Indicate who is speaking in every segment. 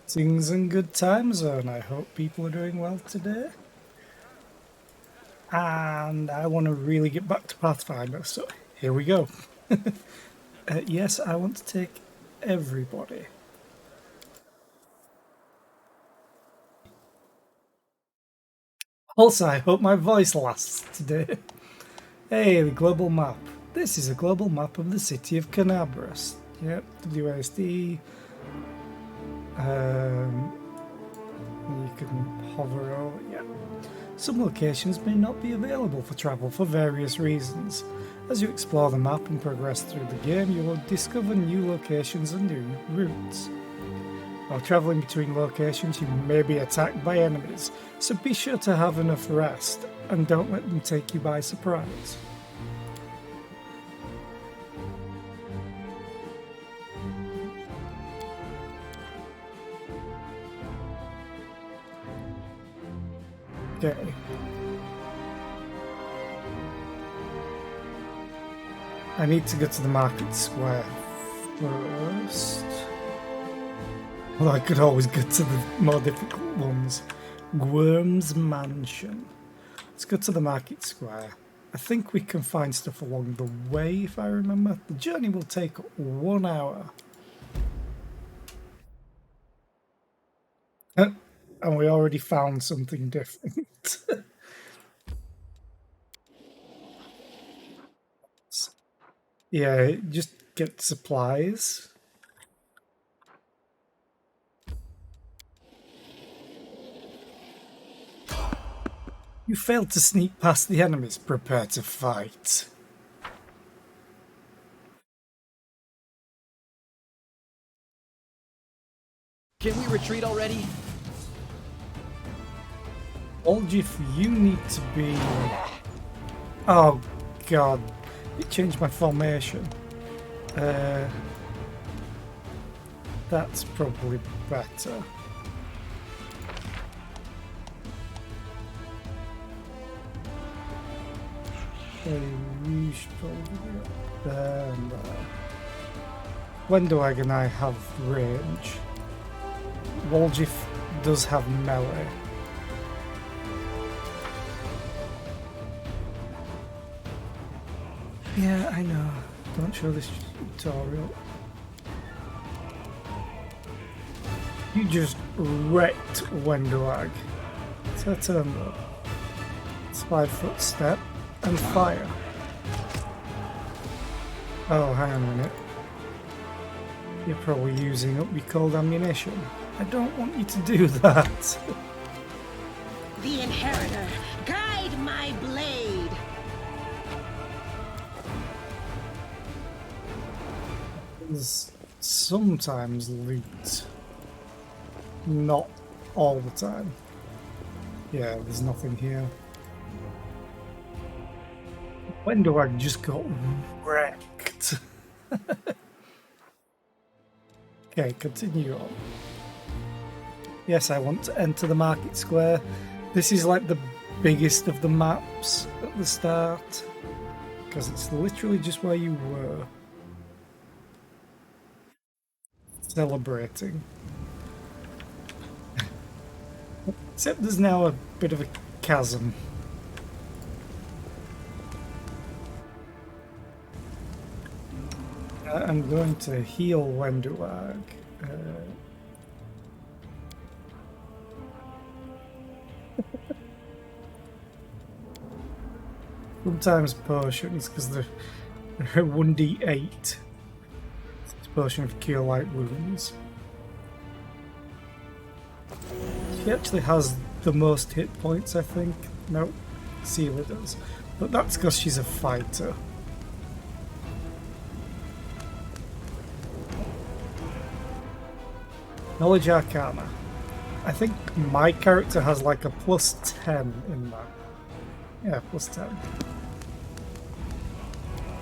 Speaker 1: Things in good time zone. I hope people are doing well today. And I want to really get back to Pathfinder, so here we go. Yes, I want to take everybody. Also, I hope my voice lasts today. Hey, the global map. This is a global map of the city of Canabras. Yep, WASD. You can hover over. Yep. Some locations may not be available for travel for various reasons. As you explore the map and progress through the game, you will discover new locations and new routes. While travelling between locations, you may be attacked by enemies, so be sure to have enough rest and don't let them take you by surprise. Okay. I need to go to the market square first. Well, I could always get to the more difficult ones. Worm's Mansion. Let's go to the market square. I think we can find stuff along the way, if I remember. The journey will take 1 hour. And we already found something different. Yeah, just get supplies. You failed to sneak past the enemies. Prepare to fight.
Speaker 2: Can we retreat already?
Speaker 1: Oldjif, you need to be... Oh, God. It changed my formation. That's probably better. You should probably be up there and there. Wendowag and I have range. Woljif does have melee. Yeah, I know. Don't show this tutorial. You just wrecked Wendowag. So turn up. It's 5-foot step and fire. Oh, hang on a minute. You're probably using up your cold ammunition. I don't want you to do that.
Speaker 3: The Inheritor, guide my blade!
Speaker 1: There's sometimes loot. Not all the time. Yeah, there's nothing here. Wendowag just got wrecked. Okay, continue on. Yes, I want to enter the market square. This is like the biggest of the maps at the start, because it's literally just where you were. Celebrating. Except there's now a bit of a chasm. I'm going to heal Wendowag. Sometimes potions, because they're 1d8. It's a potion of Cure Light Wounds. She actually has the most hit points, I think. No, Seela does. But that's because she's a fighter. Knowledge Arcana. I think my character has like a +10 in that. Yeah, +10.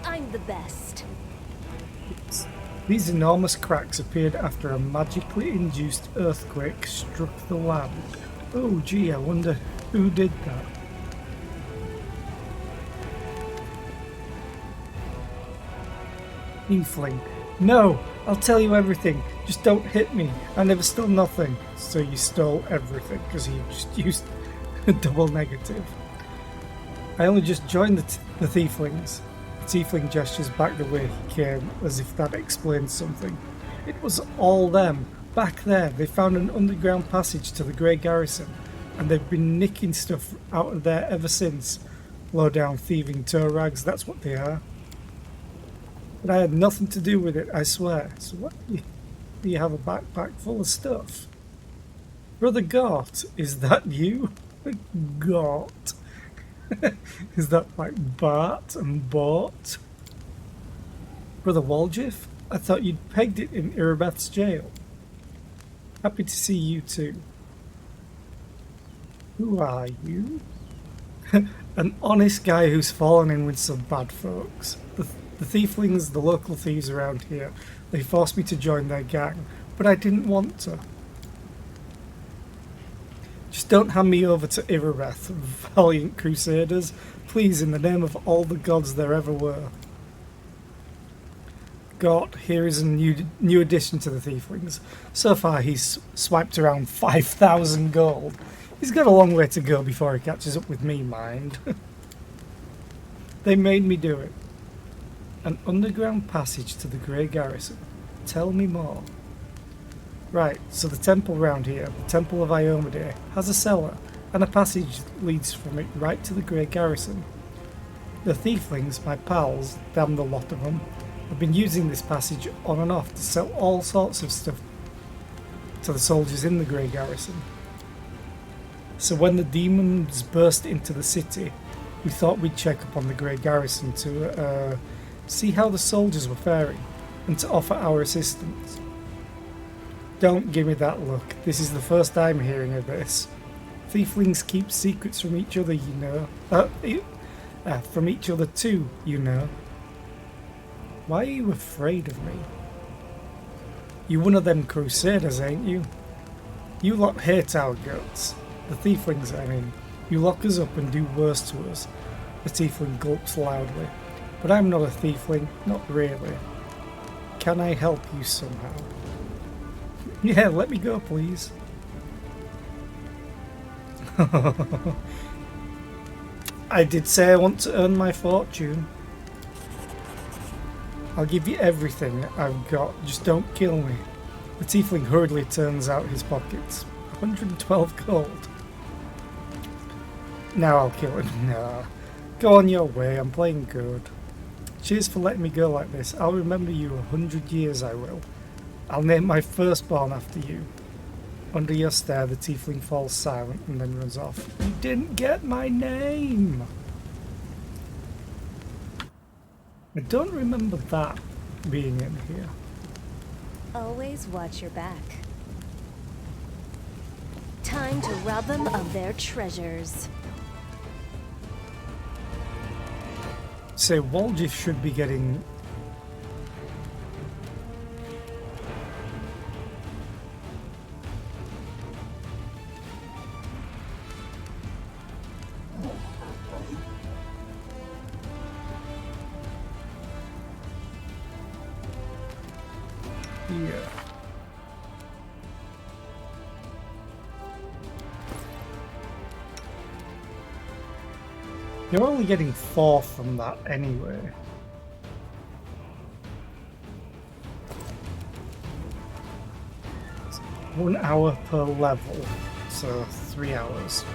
Speaker 4: I'm the best.
Speaker 1: These enormous cracks appeared after a magically induced earthquake struck the land. Oh gee, I wonder who did that. Tiefling. No, I'll tell you everything. Just don't hit me. I never stole nothing. So you stole everything because you just used a double negative. I only just joined the Thieflings. The Tiefling gestures back the way he came, as if that explains something. It was all them. Back there, they found an underground passage to the Grey Garrison, and they've been nicking stuff out of there ever since. Low-down thieving toe rags, that's what they are. But I had nothing to do with it, I swear. So what do you have a backpack full of stuff? Brother Gort, is that you? Gort. Is that like Bart and Bort? Brother Waljiff? I thought you'd pegged it in Irabeth's jail. Happy to see you too. Who are you? An honest guy who's fallen in with some bad folks. The Thieflings, the local thieves around here, they forced me to join their gang, but I didn't want to. Just don't hand me over to Irabeth, valiant crusaders. Please, in the name of all the gods there ever were. Gort, here is a new addition to the Thieflings. So far he's swiped around 5,000 gold. He's got a long way to go before he catches up with me, mind. They made me do it. An underground passage to the Grey Garrison. Tell me more. Right, so the temple round here, the Temple of Iomade, has a cellar, and a passage leads from it right to the Grey Garrison. The Thieflings, my pals, damn the lot of them, have been using this passage on and off to sell all sorts of stuff to the soldiers in the Grey Garrison. So when the demons burst into the city, we thought we'd check up on the Grey Garrison to see how the soldiers were faring, and to offer our assistance. Don't give me that look. This is the first I'm hearing of this. Thieflings keep secrets from each other, you know. From each other too, you know. Why are you afraid of me? You're one of them crusaders, ain't you? You lot hate our guts. The Thieflings, I mean. You lock us up and do worse to us. The Tiefling gulps loudly. But I'm not a Thiefling, not really. Can I help you somehow? Yeah, let me go, please. I did say I want to earn my fortune. I'll give you everything I've got, just don't kill me. The Tiefling hurriedly turns out his pockets. 112 gold. Now I'll kill him. Nah. Go on your way, I'm playing good. Cheers for letting me go like this. I'll remember you 100 years, I will. I'll name my firstborn after you. Under your stare, the Tiefling falls silent and then runs off. You didn't get my name! I don't remember that being in here.
Speaker 4: Always watch your back. Time to rob them of their treasures.
Speaker 1: Say, Waljiff should be getting... Yeah. You're only getting 4 from that anyway. It's 1 hour per level, so 3 hours.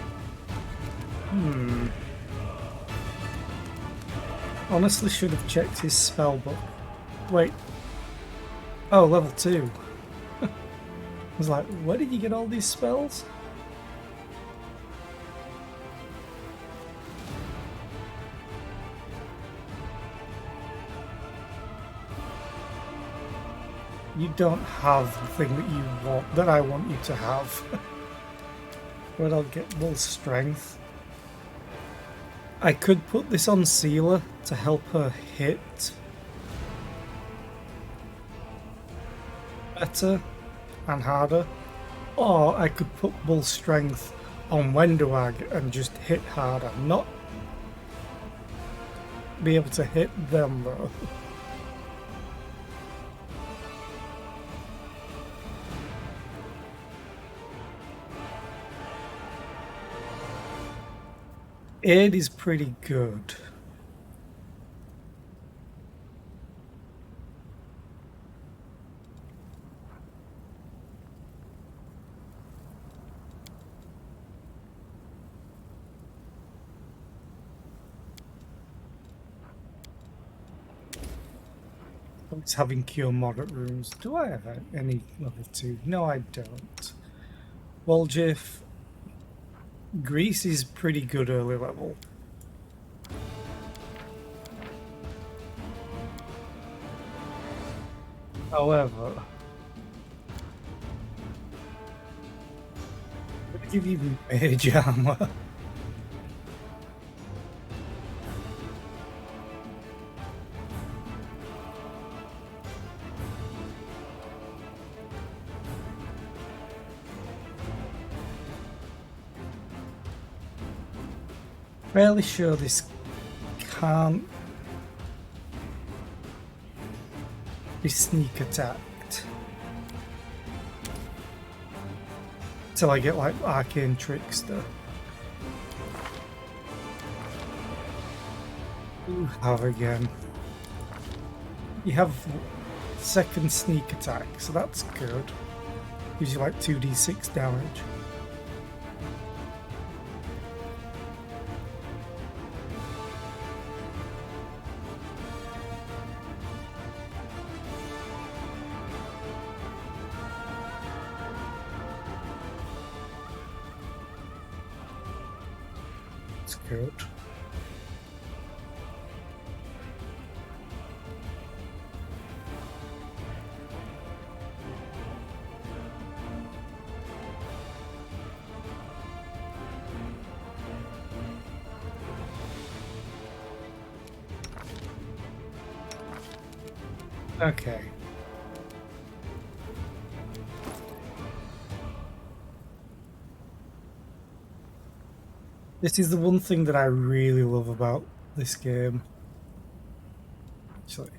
Speaker 1: Honestly should have checked his spell book. Wait. Oh, level 2. I was like, where did you get all these spells? You don't have the thing that you want, that I want you to have. But I'll get bull strength. I could put this on Sealer to help her hit better and harder, or I could put bull strength on Wenduag and just hit harder, not be able to hit them though. aid is pretty good. It's having cure moderate runes. Do I have any level 2? No, I don't. Waljif. Greece is pretty good early level. However, I'm gonna give you mage armor. Fairly sure this can't be sneak attacked till I get like arcane trickster. Ooh, have again. You have second sneak attack, so that's good. Gives you like 2d6 damage. Good. Okay. This is the one thing that I really love about this game. Actually,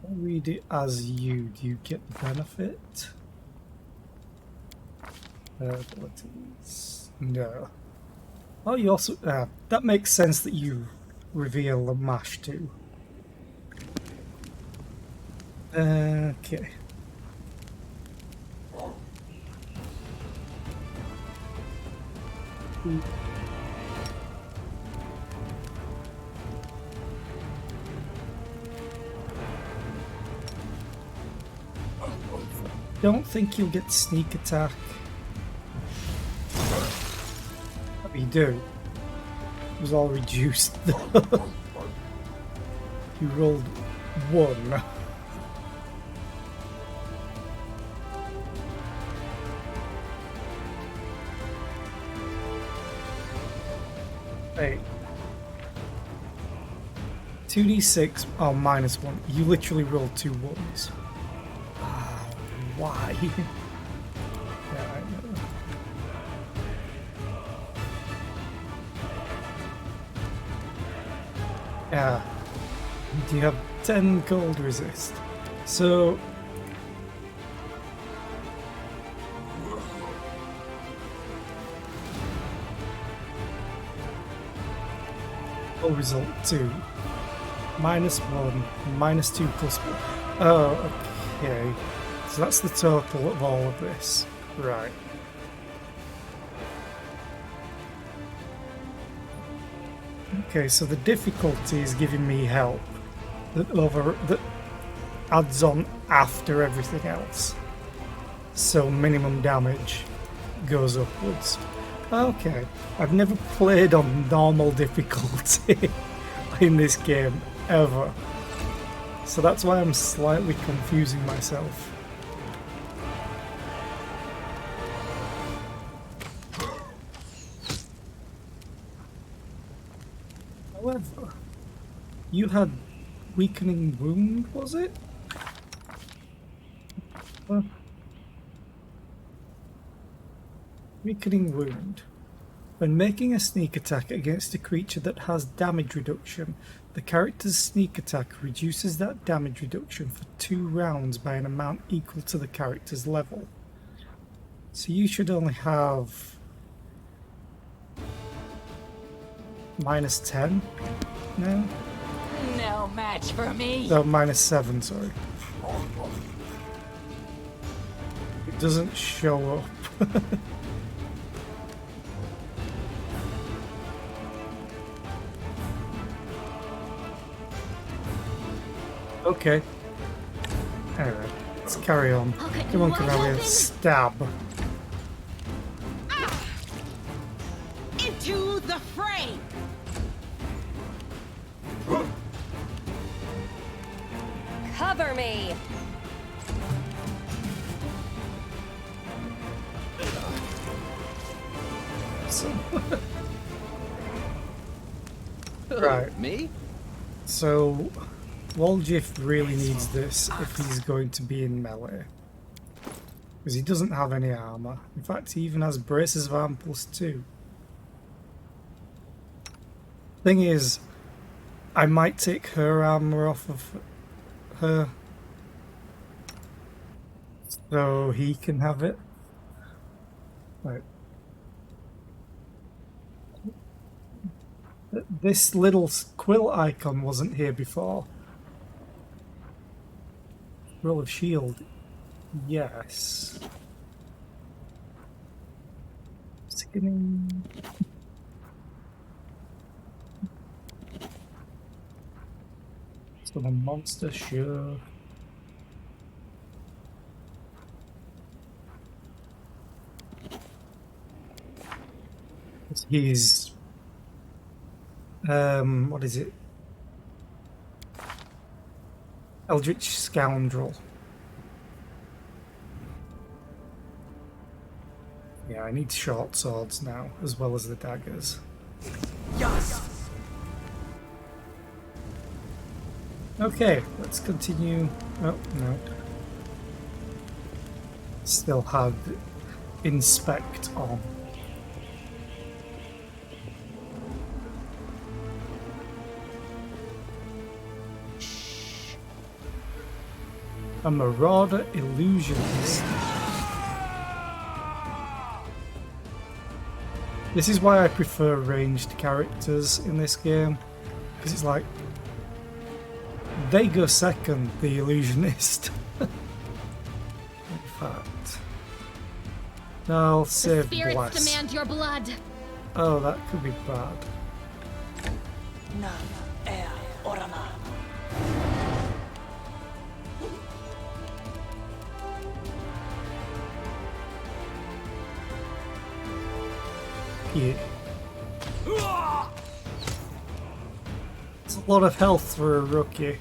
Speaker 1: I'll read it as you. Do you get the benefit? Abilities. No. Oh, you also... that makes sense that you reveal the mash too. Okay. Don't think you'll get sneak attack. But you do. It was all reduced though. You rolled 1. Hey. 2d6 oh -1. You literally rolled 2 1s. Why? Yeah, I know. Yeah. Do you have 10 cold resist? So result 2 -1 -2 +1. Oh, okay. So that's the total of all of this. Right. Okay, so the difficulty is giving me help that adds on after everything else. So minimum damage goes upwards. Okay, I've never played on normal difficulty in this game ever. So that's why I'm slightly confusing myself. However, you had weakening wound, was it? Weakening wound. When making a sneak attack against a creature that has damage reduction, the character's sneak attack reduces that damage reduction for 2 rounds by an amount equal to the character's level. So you should only have minus 10 now?
Speaker 5: No match for me.
Speaker 1: No, minus 7, sorry. It doesn't show up. Okay. Anyway, let's carry on. Come on, Cornelia, stab.
Speaker 3: Into the fray!
Speaker 4: Cover me.
Speaker 1: Right.
Speaker 2: Me?
Speaker 1: So, Waljif really needs this if he's going to be in melee. Because he doesn't have any armor. In fact, he even has braces of armor +2. Thing is, I might take her armor off of her so he can have it. Right. This little quill icon wasn't here before. Roll of shield. Yes. Sickening. So the monster, sure. He's what is it? Eldritch Scoundrel. Yeah, I need short swords now, as well as the daggers.
Speaker 2: Yes.
Speaker 1: Okay, let's continue. Oh, no. Still had inspect on. A Marauder Illusionist. This is why I prefer ranged characters in this game, because it's like they go second, the illusionist. In fact, no, I'll save
Speaker 5: Spirits
Speaker 1: Bless.
Speaker 5: demand your blood.
Speaker 1: Oh, that could be bad. Yeah. It's a lot of health for a rookie.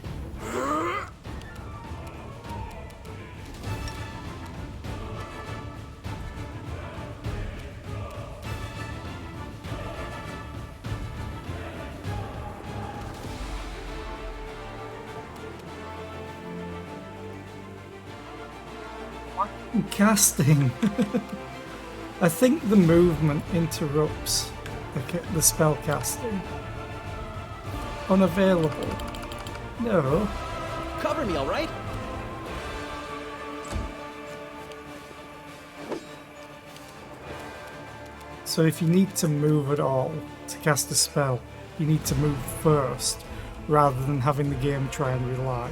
Speaker 1: Casting. I think the movement interrupts the spell casting. Unavailable. No.
Speaker 2: Cover me, all right?
Speaker 1: So if you need to move at all to cast a spell, you need to move first, rather than having the game try and rely.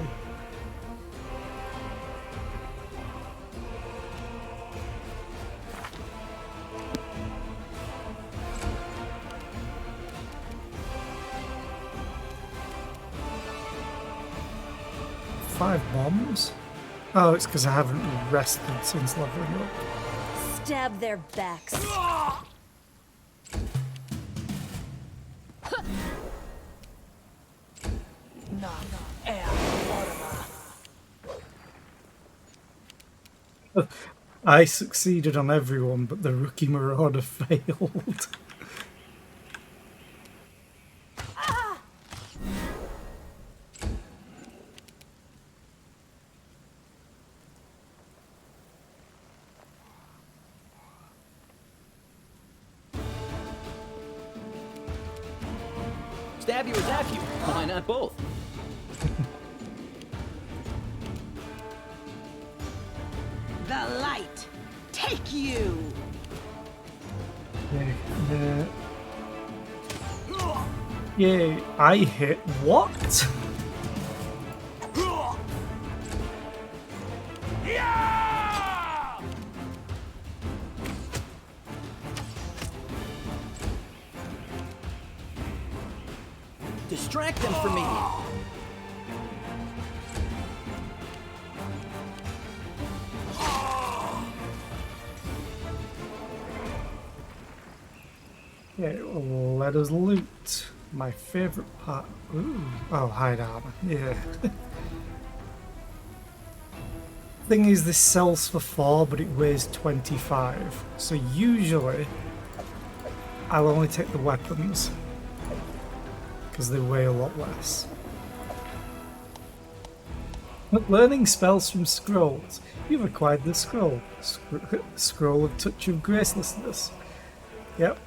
Speaker 1: Five bombs? Oh, it's because I haven't rested since leveling up.
Speaker 4: Stab their backs.
Speaker 1: I succeeded on everyone, but the rookie marauder failed.
Speaker 2: Stab you or zap you? Why not both?
Speaker 3: The light, take you!
Speaker 1: Yeah, Yay, I hit what?
Speaker 2: Distract them for me.
Speaker 1: Yeah, well, let us loot. My favourite part. Ooh. Oh, hide armor. Yeah. Thing is, this sells for 4, but it weighs 25. So usually, I'll only take the weapons because they weigh a lot less. But learning spells from scrolls. You've acquired the scroll. Scroll of Touch of Gracelessness. Yep.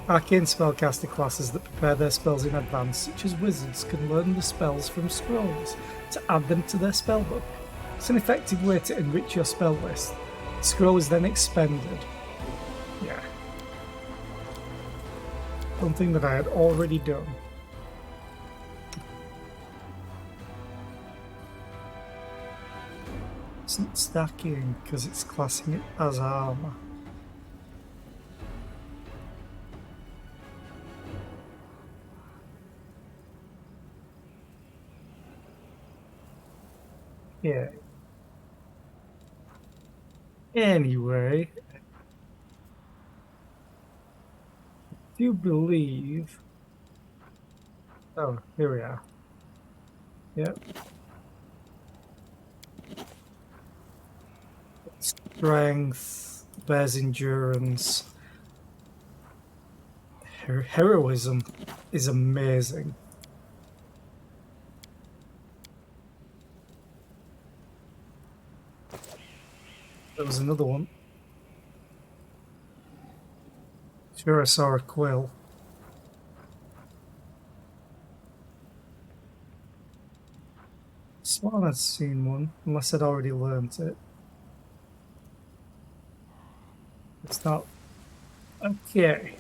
Speaker 1: Arcane spellcaster classes that prepare their spells in advance, such as wizards, can learn the spells from scrolls to add them to their spellbook. It's an effective way to enrich your spell list. The scroll is then expended. Yeah. Something that I had already done. It's not stacking because it's classing it as armor. Yeah. Anyway, I do believe. Oh, here we are. Yep. Strength, bears endurance. Heroism is amazing. There was another one. Sure, I saw a quill. Sworn I'd seen one, unless I'd already learnt it. It's not. Okay.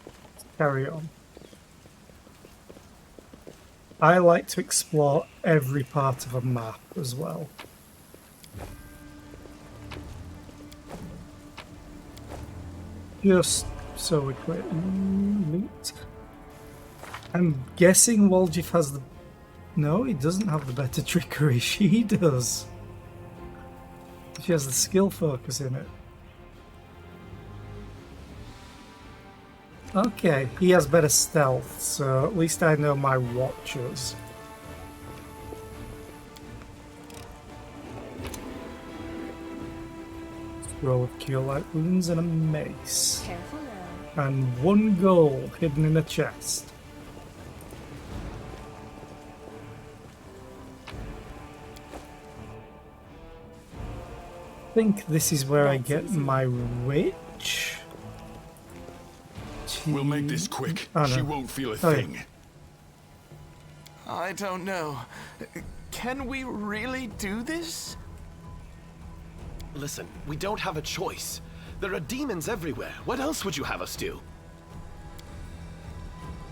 Speaker 1: Let's carry on. I like to explore every part of a map as well. Just so we quit loot. I'm guessing Waldjif has the. No, he doesn't have the better trickery. She does. She has the skill focus in it. Okay, he has better stealth, so at least I know my watchers. Roll of cure light wounds and a mace.
Speaker 4: Careful now.
Speaker 1: And one gold hidden in a chest. I think this is where I get my witch.
Speaker 6: We'll make this quick.
Speaker 1: Oh, no.
Speaker 6: She won't feel a
Speaker 1: Oh, yeah.
Speaker 6: thing.
Speaker 7: I don't know. Can we really do this?
Speaker 2: Listen, we don't have a choice. There are demons everywhere. What else would you have us do?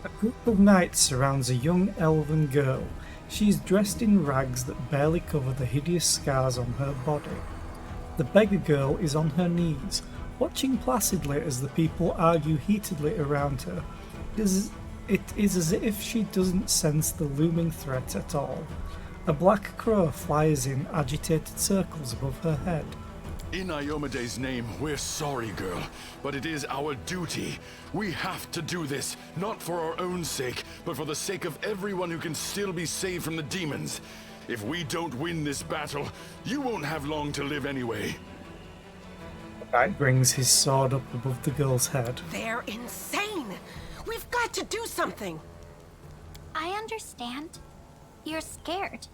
Speaker 1: A group of knights surrounds a young elven girl. She is dressed in rags that barely cover the hideous scars on her body. The beggar girl is on her knees, watching placidly as the people argue heatedly around her. It is as if she doesn't sense the looming threat at all. A black crow flies in agitated circles above her head.
Speaker 6: In Iomede's name, we're sorry, girl, but it is our duty. We have to do this, not for our own sake, but for the sake of everyone who can still be saved from the demons. If we don't win this battle, you won't have long to live anyway.
Speaker 1: The knight brings his sword up above the girl's head.
Speaker 3: They're insane! We've got to do something!
Speaker 8: I understand. You're scared.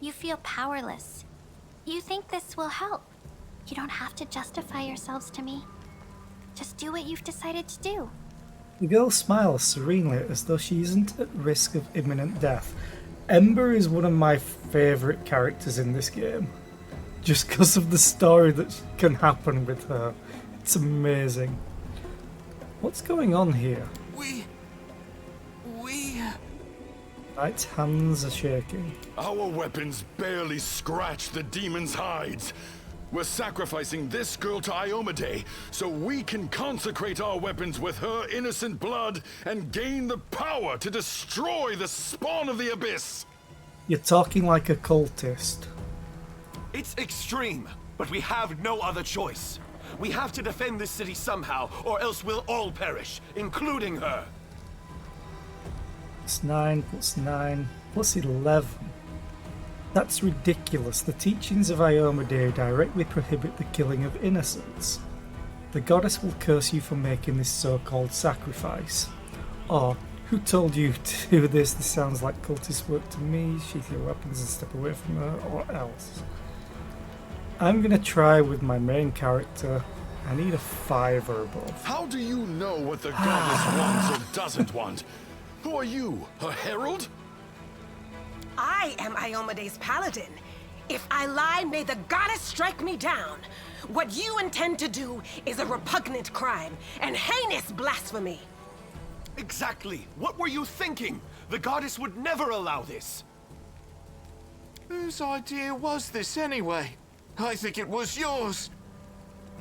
Speaker 8: You feel powerless. You think this will help. You don't have to justify yourselves to me. Just do what you've decided to do.
Speaker 1: The girl smiles serenely as though she isn't at risk of imminent death. Ember is one of my favourite characters in this game. Just because of the story that can happen with her. It's amazing. What's going on here? Knight's hands are shaking.
Speaker 6: Our weapons barely scratch the demon's hides. We're sacrificing this girl to Iomade so we can consecrate our weapons with her innocent blood and gain the power to destroy the spawn of the abyss.
Speaker 1: You're talking like a cultist.
Speaker 2: It's extreme, but we have no other choice. We have to defend this city somehow, or else we'll all perish, including her.
Speaker 1: Plus 9, plus 9, plus 11. That's ridiculous. The teachings of Iomade directly prohibit the killing of innocents. The goddess will curse you for making this so-called sacrifice. Or, who told you to do this? This sounds like cultist work to me. Sheath your weapons and step away from her, or else. I'm gonna try with my main character. I need a 5 or above.
Speaker 6: How do you know what the goddess wants or doesn't want? Who are you, her herald?
Speaker 3: I am Iomade's paladin. If I lie, may the goddess strike me down. What you intend to do is a repugnant crime and heinous blasphemy.
Speaker 2: Exactly. What were you thinking? The goddess would never allow this.
Speaker 7: Whose idea was this anyway? I think it was yours.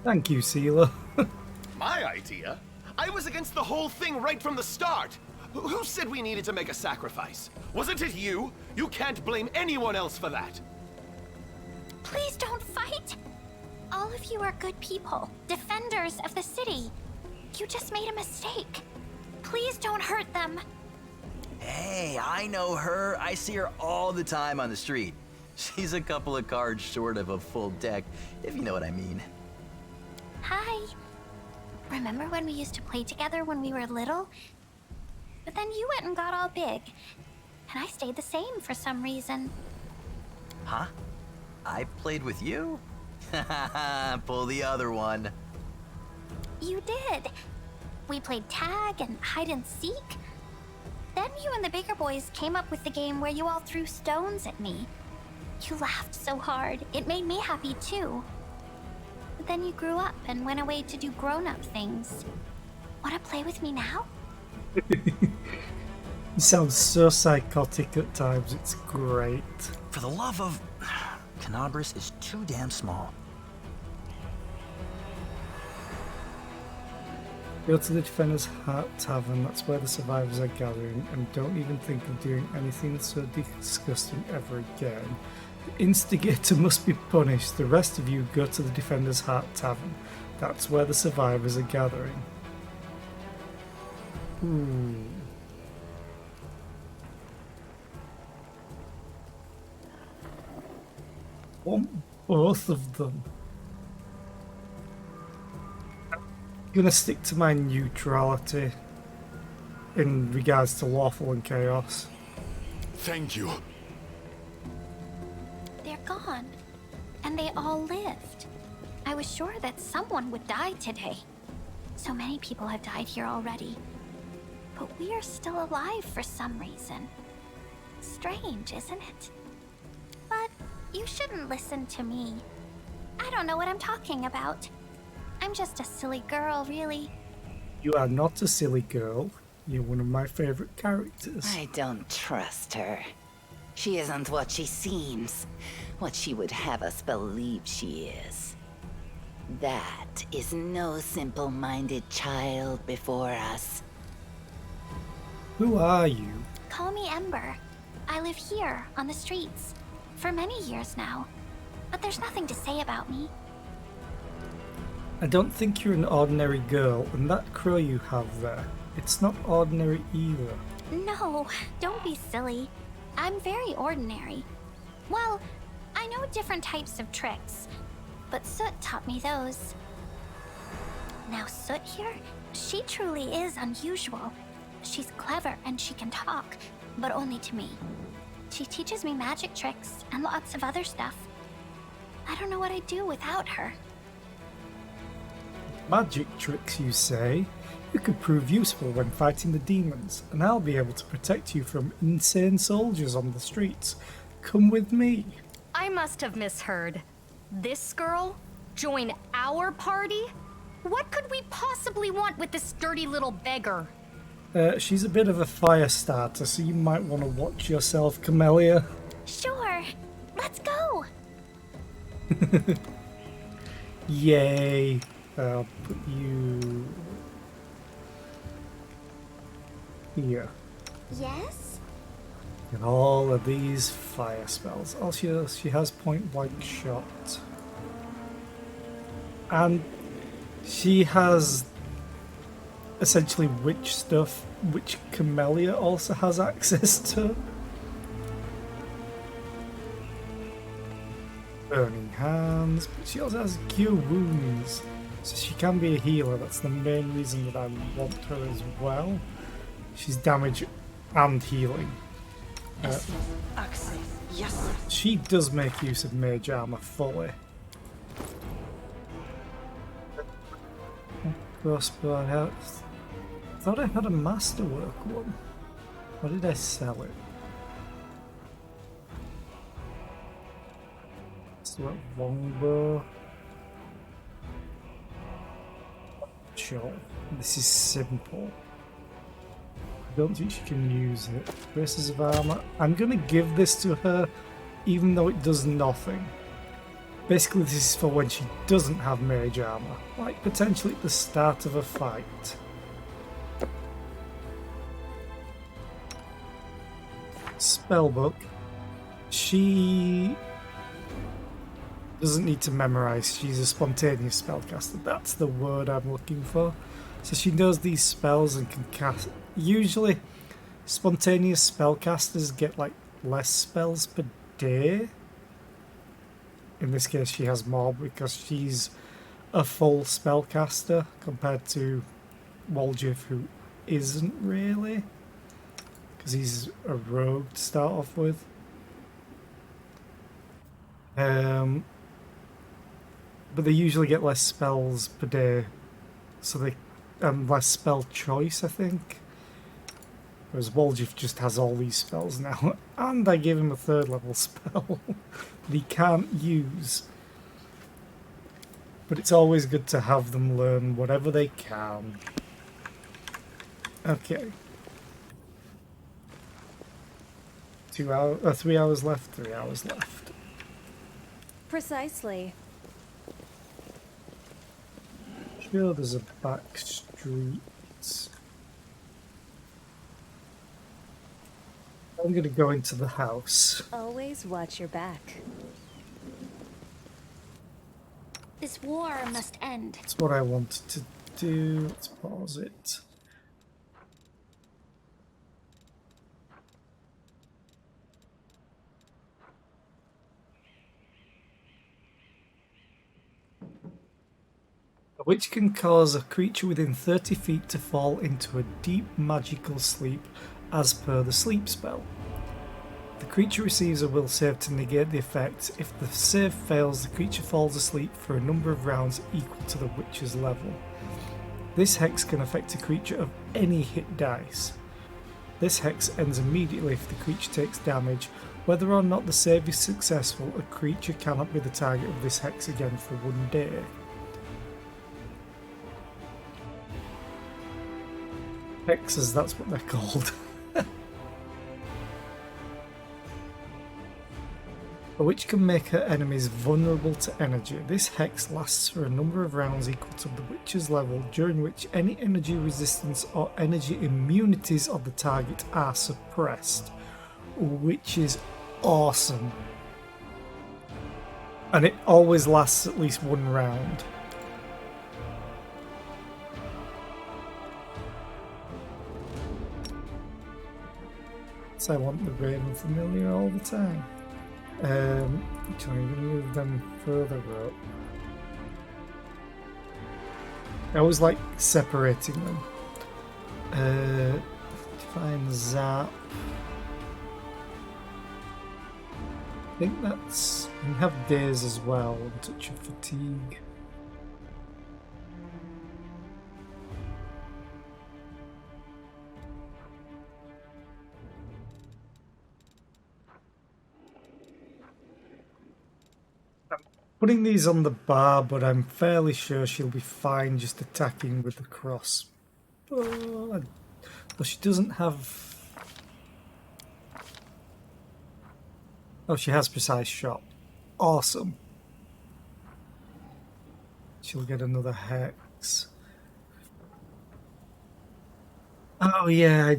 Speaker 1: Thank you, Sealer.
Speaker 2: My idea? I was against the whole thing right from the start. Who said we needed to make a sacrifice? Wasn't it you? You can't blame anyone else for that.
Speaker 8: Please don't fight. All of you are good people, defenders of the city. You just made a mistake. Please don't hurt them.
Speaker 9: Hey, I know her. I see her all the time on the street. She's a couple of cards short of a full deck, if you know what I mean.
Speaker 8: Hi. Remember when we used to play together when we were little? But then you went and got all big. And I stayed the same for some reason.
Speaker 9: Huh? I played with you? Pull the other one.
Speaker 8: You did. We played tag and hide and seek. Then you and the bigger boys came up with the game where you all threw stones at me. You laughed so hard, it made me happy too. But then you grew up and went away to do grown-up things. Wanna play with me now?
Speaker 1: You sound so psychotic at times, it's great.
Speaker 9: For the love of... Canabras is too damn small.
Speaker 1: Go to the Defender's Heart Tavern, that's where the survivors are gathering, and don't even think of doing anything so disgusting ever again. The instigator must be punished. The rest of you go to the Defender's Heart Tavern. That's where the survivors are gathering. Want both of them. I'm gonna stick to my neutrality in regards to lawful and chaos.
Speaker 6: Thank you.
Speaker 8: They're gone. And they all lived. I was sure that someone would die today. So many people have died here already. But we are still alive for some reason. Strange, isn't it? But you shouldn't listen to me. I don't know what I'm talking about. I'm just a silly girl, really.
Speaker 1: You are not a silly girl. You're one of my favorite characters.
Speaker 10: I don't trust her. She isn't what she seems, what she would have us believe she is. That is no simple-minded child before us.
Speaker 1: Who are you?
Speaker 8: Call me Ember. I live here, on the streets, for many years now. But there's nothing to say about me.
Speaker 1: I don't think you're an ordinary girl, and that crow you have there, it's not ordinary either.
Speaker 8: No, don't be silly. I'm very ordinary. Well, I know different types of tricks, but Soot taught me those. Now Soot here, she truly is unusual. She's clever and she can talk, but only to me. She teaches me magic tricks and lots of other stuff. I don't know what I'd do without her.
Speaker 1: Magic tricks, you say? You could prove useful when fighting the demons, and I'll be able to protect you from insane soldiers on the streets. Come with me.
Speaker 4: I must have misheard. This girl? Join our party? What could we possibly want with this dirty little beggar?
Speaker 1: She's a bit of a fire starter, so you might want to watch yourself, Camellia.
Speaker 8: Sure. Let's go.
Speaker 1: Yay. I'll put you here.
Speaker 8: Yes?
Speaker 1: And all of these fire spells. Also, she has point blank shot. And she has essentially witch stuff, which Camellia also has access to. Burning hands, but she also has cure wounds, so she can be a healer. That's the main reason that I want her as well. She's damage and healing.
Speaker 3: Yes.
Speaker 1: She does make use of mage armor fully. Crossbow, I thought I had a masterwork one. Why did I sell it? Masterwork longbow. Sure, this is simple. I don't think she can use it. Braces of armor. I'm gonna give this to her, even though it does nothing. Basically, this is for when she doesn't have mage armor, like potentially at the start of a fight. Spellbook. She doesn't need to memorize. She's a spontaneous spellcaster. That's the word I'm looking for. So she knows these spells and can cast. Usually, spontaneous spellcasters get like less spells per day. In this case, she has more because she's a full spellcaster compared to Woljif, who isn't really, because he's a rogue to start off with. But they usually get less spells per day, so they less spell choice, I think. Whereas Woljif just has all these spells now, and I gave him a 3rd level spell that he can't use. But it's always good to have them learn whatever they can. Okay. 3 hours left, 3 hours left.
Speaker 4: Precisely.
Speaker 1: Sure, there's a back street. I'm gonna go into the house.
Speaker 4: Always watch your back.
Speaker 8: This war must end.
Speaker 1: That's what I wanted to do. Let's pause it. A witch can cause a creature within 30 feet to fall into a deep magical sleep as per the sleep spell. The creature receives a will save to negate the effect. If the save fails, the creature falls asleep for a number of rounds equal to the witch's level. This hex can affect a creature of any hit dice. This hex ends immediately if the creature takes damage. Whether or not the save is successful, a creature cannot be the target of this hex again for 1 day. Hexes, that's what they're called. A witch can make her enemies vulnerable to energy. This hex lasts for a number of rounds equal to the witch's level, during which any energy resistance or energy immunities of the target are suppressed, which is awesome. And it always lasts at least 1 round. So I want the Raven Familiar all the time. Actually, I'm going to move them further up. I always like separating them. Define Zap. I think that's... We have Days as well, and Touch of Fatigue. Putting these on the bar, but I'm fairly sure she'll be fine just attacking with the cross. But she doesn't have... Oh, she has precise shot. Awesome. She'll get another hex. Oh yeah,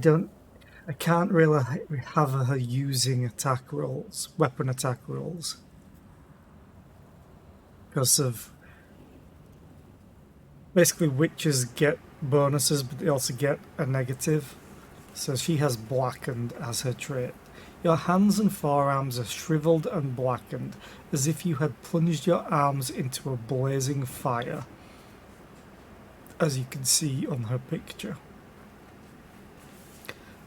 Speaker 1: I can't really have her using attack rolls, weapon attack rolls. Because of... Basically, witches get bonuses, but they also get a negative. So she has blackened as her trait. Your hands and forearms are shriveled and blackened, as if you had plunged your arms into a blazing fire, as you can see on her picture.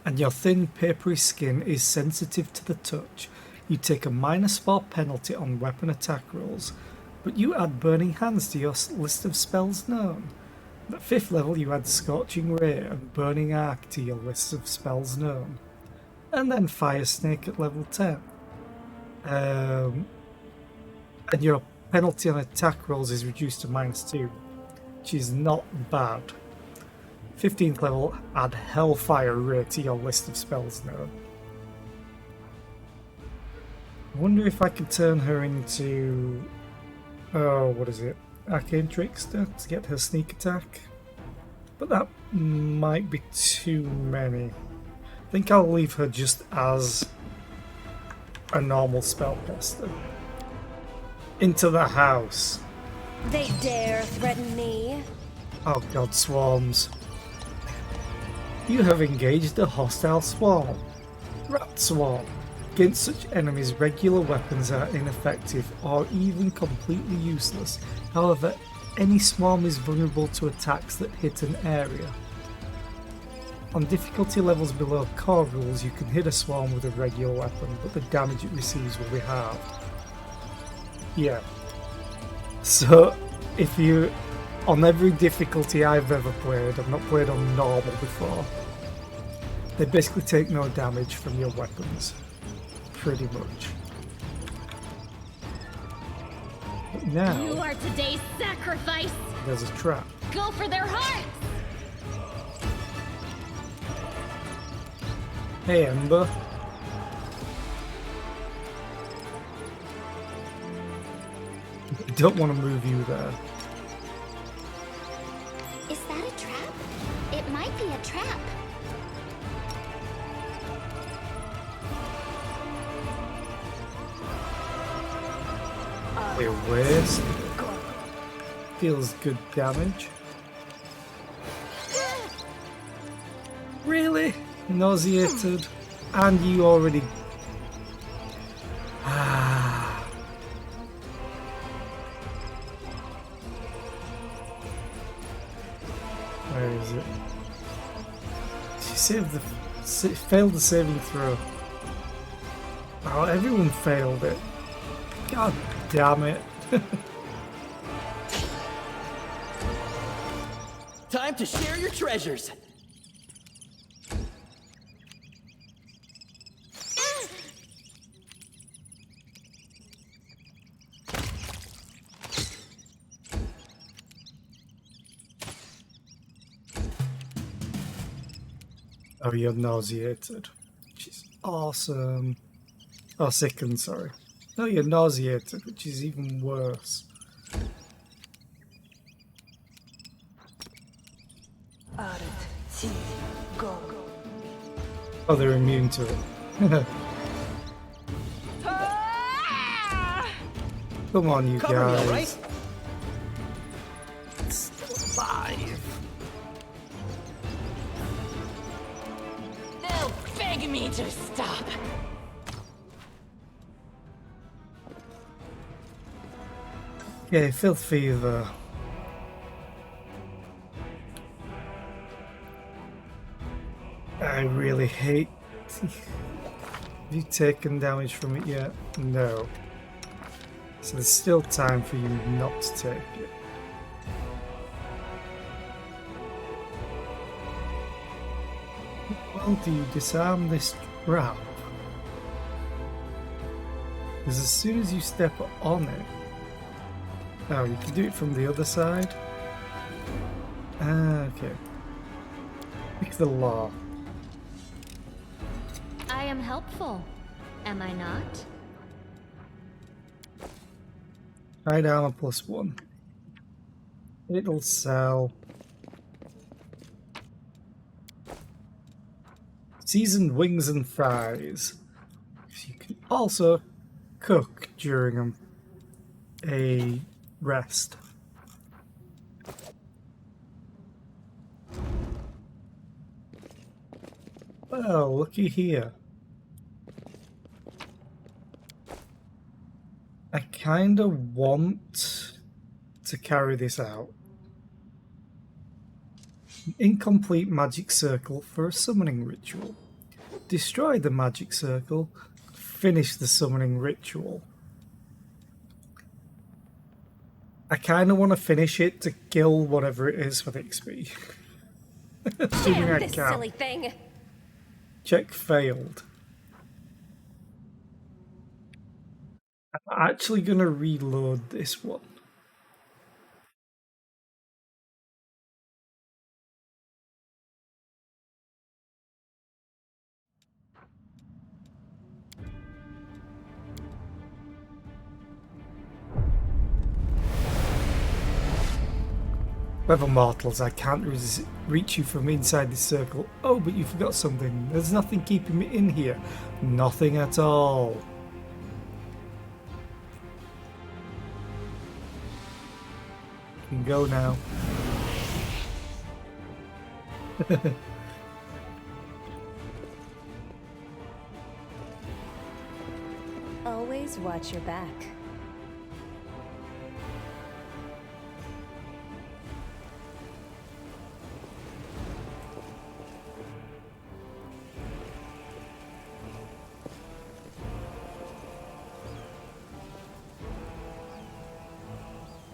Speaker 1: And your thin, papery skin is sensitive to the touch. You take a -4 penalty on weapon attack rolls, but you add Burning Hands to your list of spells known. At 5th level, you add Scorching Ray and Burning Arc to your list of spells known. And then Fire Snake at level 10. And your penalty on attack rolls is reduced to -2, which is not bad. 15th level, add Hellfire Ray to your list of spells known. I wonder if I can turn her into... Oh, what is it? Arcane Trickster to get her sneak attack. But that might be too many. I think I'll leave her just as a normal spellcaster. Into the house.
Speaker 4: They dare threaten me.
Speaker 1: Oh god, swarms. You have engaged a hostile swarm. Rat swarm. Against such enemies, regular weapons are ineffective or even completely useless. However, any swarm is vulnerable to attacks that hit an area. On difficulty levels below core rules, you can hit a swarm with a regular weapon, but the damage it receives will be halved. Yeah. So, if you... On every difficulty I've ever played, I've not played on normal before, they basically take no damage from your weapons. Pretty much. But now...
Speaker 5: You are today's sacrifice!
Speaker 1: There's a trap.
Speaker 5: Go for their hearts!
Speaker 1: Hey, Ember. I don't want to move you there.
Speaker 8: Is that a trap? It might be a trap.
Speaker 1: Your waist deals good damage. Really? Nauseated? And you already... Where is it? She failed the saving throw. Oh, everyone failed it. God damn it.
Speaker 11: Time to share your treasures.
Speaker 1: Oh, you're nauseated. Which is awesome. Oh, sickened, sorry. No, you're nauseated, which is even worse. Oh, they're immune to it. Come on, you
Speaker 11: Cover me, all
Speaker 1: guys.
Speaker 11: right?
Speaker 1: Still alive.
Speaker 5: They'll beg me to stop.
Speaker 1: Okay, Filth Fever. I really hate... Have you taken damage from it yet? No. So there's still time for you not to take it. Well, do you disarm this trap? Because as soon as you step on it... Oh, you can do it from the other side? Ah, okay. Pick the law.
Speaker 5: am helpful, am I not?
Speaker 1: Hide armor +1. It'll sell. Seasoned wings and fries. You can also cook during a rest. Well, looky here. I kinda want to carry this out. An incomplete magic circle for a summoning ritual. Destroy the magic circle, finish the summoning ritual. I kinda want to finish it to kill whatever it is for the XP. Assuming I
Speaker 4: This
Speaker 1: can.
Speaker 4: silly thing.
Speaker 1: Check failed. I'm actually gonna reload this one. Level mortals, I can't reach you from inside this circle. Oh, but you forgot something. There's nothing keeping me in here. Nothing at all. You can go now.
Speaker 4: Always watch your back.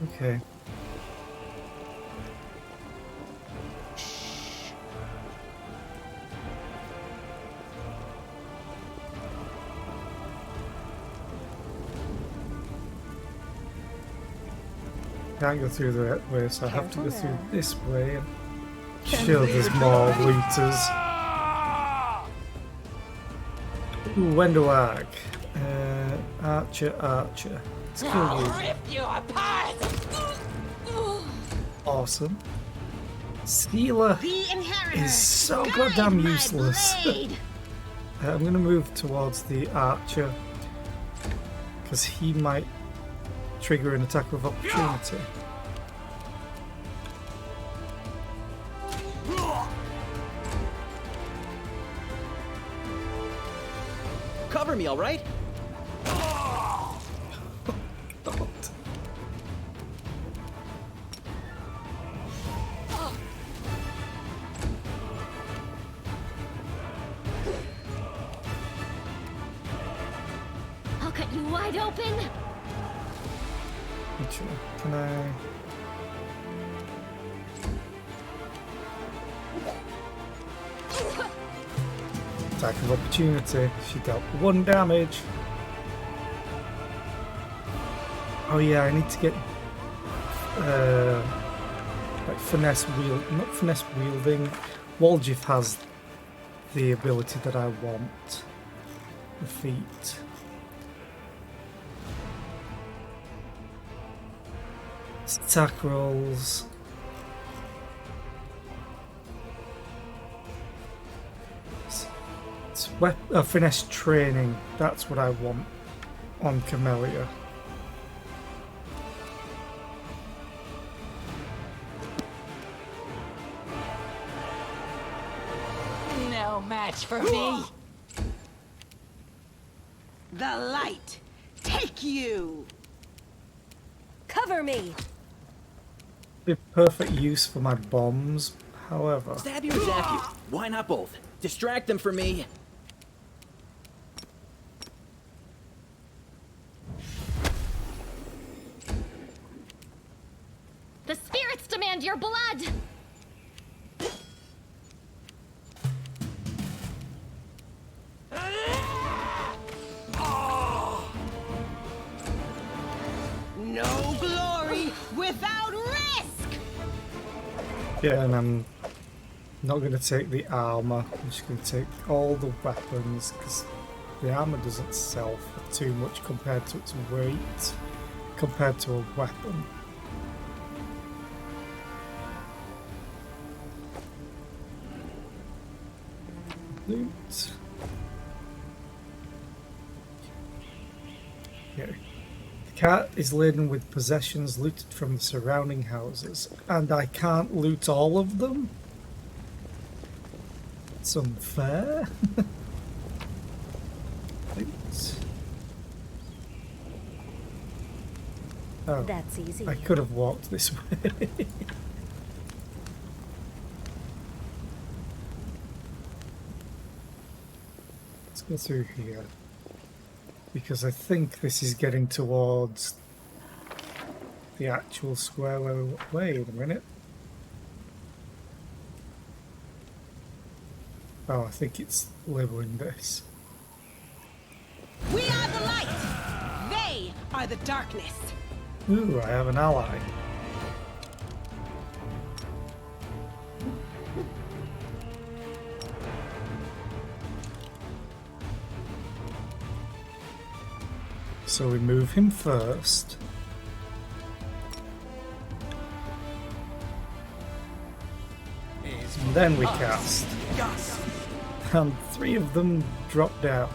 Speaker 1: Okay. Can't go through that way, so I have to go through this way. Sure, there's more looters. Ooh, Wendoag. Archer. Let's kill you.
Speaker 5: Rip you apart!
Speaker 1: Awesome. Stealer
Speaker 3: The inheritor.
Speaker 1: is so
Speaker 3: Guide
Speaker 1: goddamn
Speaker 3: my
Speaker 1: useless.
Speaker 3: blade.
Speaker 1: I'm gonna move towards the archer because he might trigger an attack of opportunity.
Speaker 11: Cover me, all right?
Speaker 5: I'll cut you wide open.
Speaker 1: Actually, can I? Attack of opportunity. She dealt 1 damage. Oh yeah, I need to get like not finesse wielding. Waljif has the ability that I want. The feat. Attack rolls. It's finesse training. That's what I want on Camellia.
Speaker 5: No match for me.
Speaker 3: The light. Take you.
Speaker 4: Cover me.
Speaker 1: Be perfect use for my bombs, however.
Speaker 11: Stab you or zap you? Why not both? Distract them for me.
Speaker 5: The spirits demand your blood.
Speaker 3: No glory without risk.
Speaker 1: Yeah, and I'm Not going to take the armor. I'm just going to take all the weapons because the armor doesn't sell for too much compared to its weight, compared to a weapon. Loot. Okay. The cart is laden with possessions looted from the surrounding houses, and I can't loot all of them? It's unfair. Loot. Oh,
Speaker 4: That's easy.
Speaker 1: I could have walked this way. Let's go through here. Because I think this is getting towards the actual square where we... Wait a minute. Oh, I think it's labeling this.
Speaker 3: We are the light. They are the darkness.
Speaker 1: Ooh, I have an ally. So we move him first. And then we cast. And 3 of them drop down.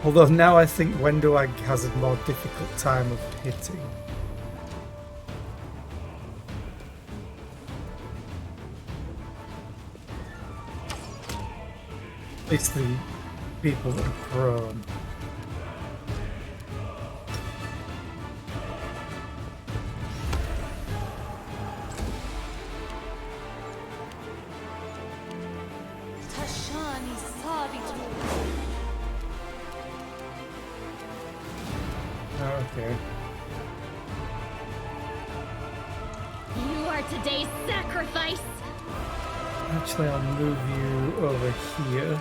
Speaker 1: Although now I think Wendoag has a more difficult time of hitting. It's the people that are prone. Okay.
Speaker 5: You are today's sacrifice.
Speaker 1: Actually, I'll move you over here.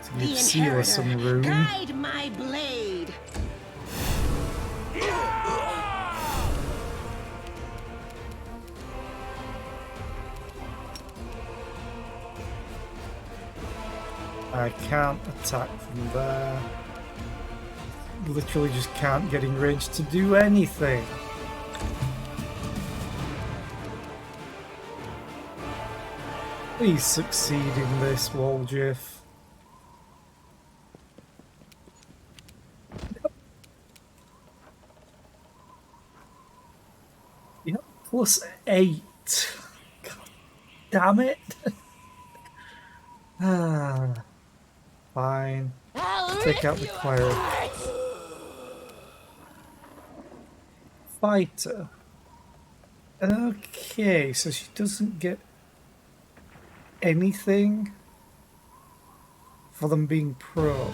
Speaker 1: To
Speaker 3: The
Speaker 1: give Sealer some room.
Speaker 3: Guide my blade.
Speaker 1: I can't attack from there. Literally just can't get in range to do anything. Please succeed in this, Waljiff. Yep, +8. God damn it. Fine. Take out the cleric. Fighter. Okay, so she doesn't get anything for them being pro.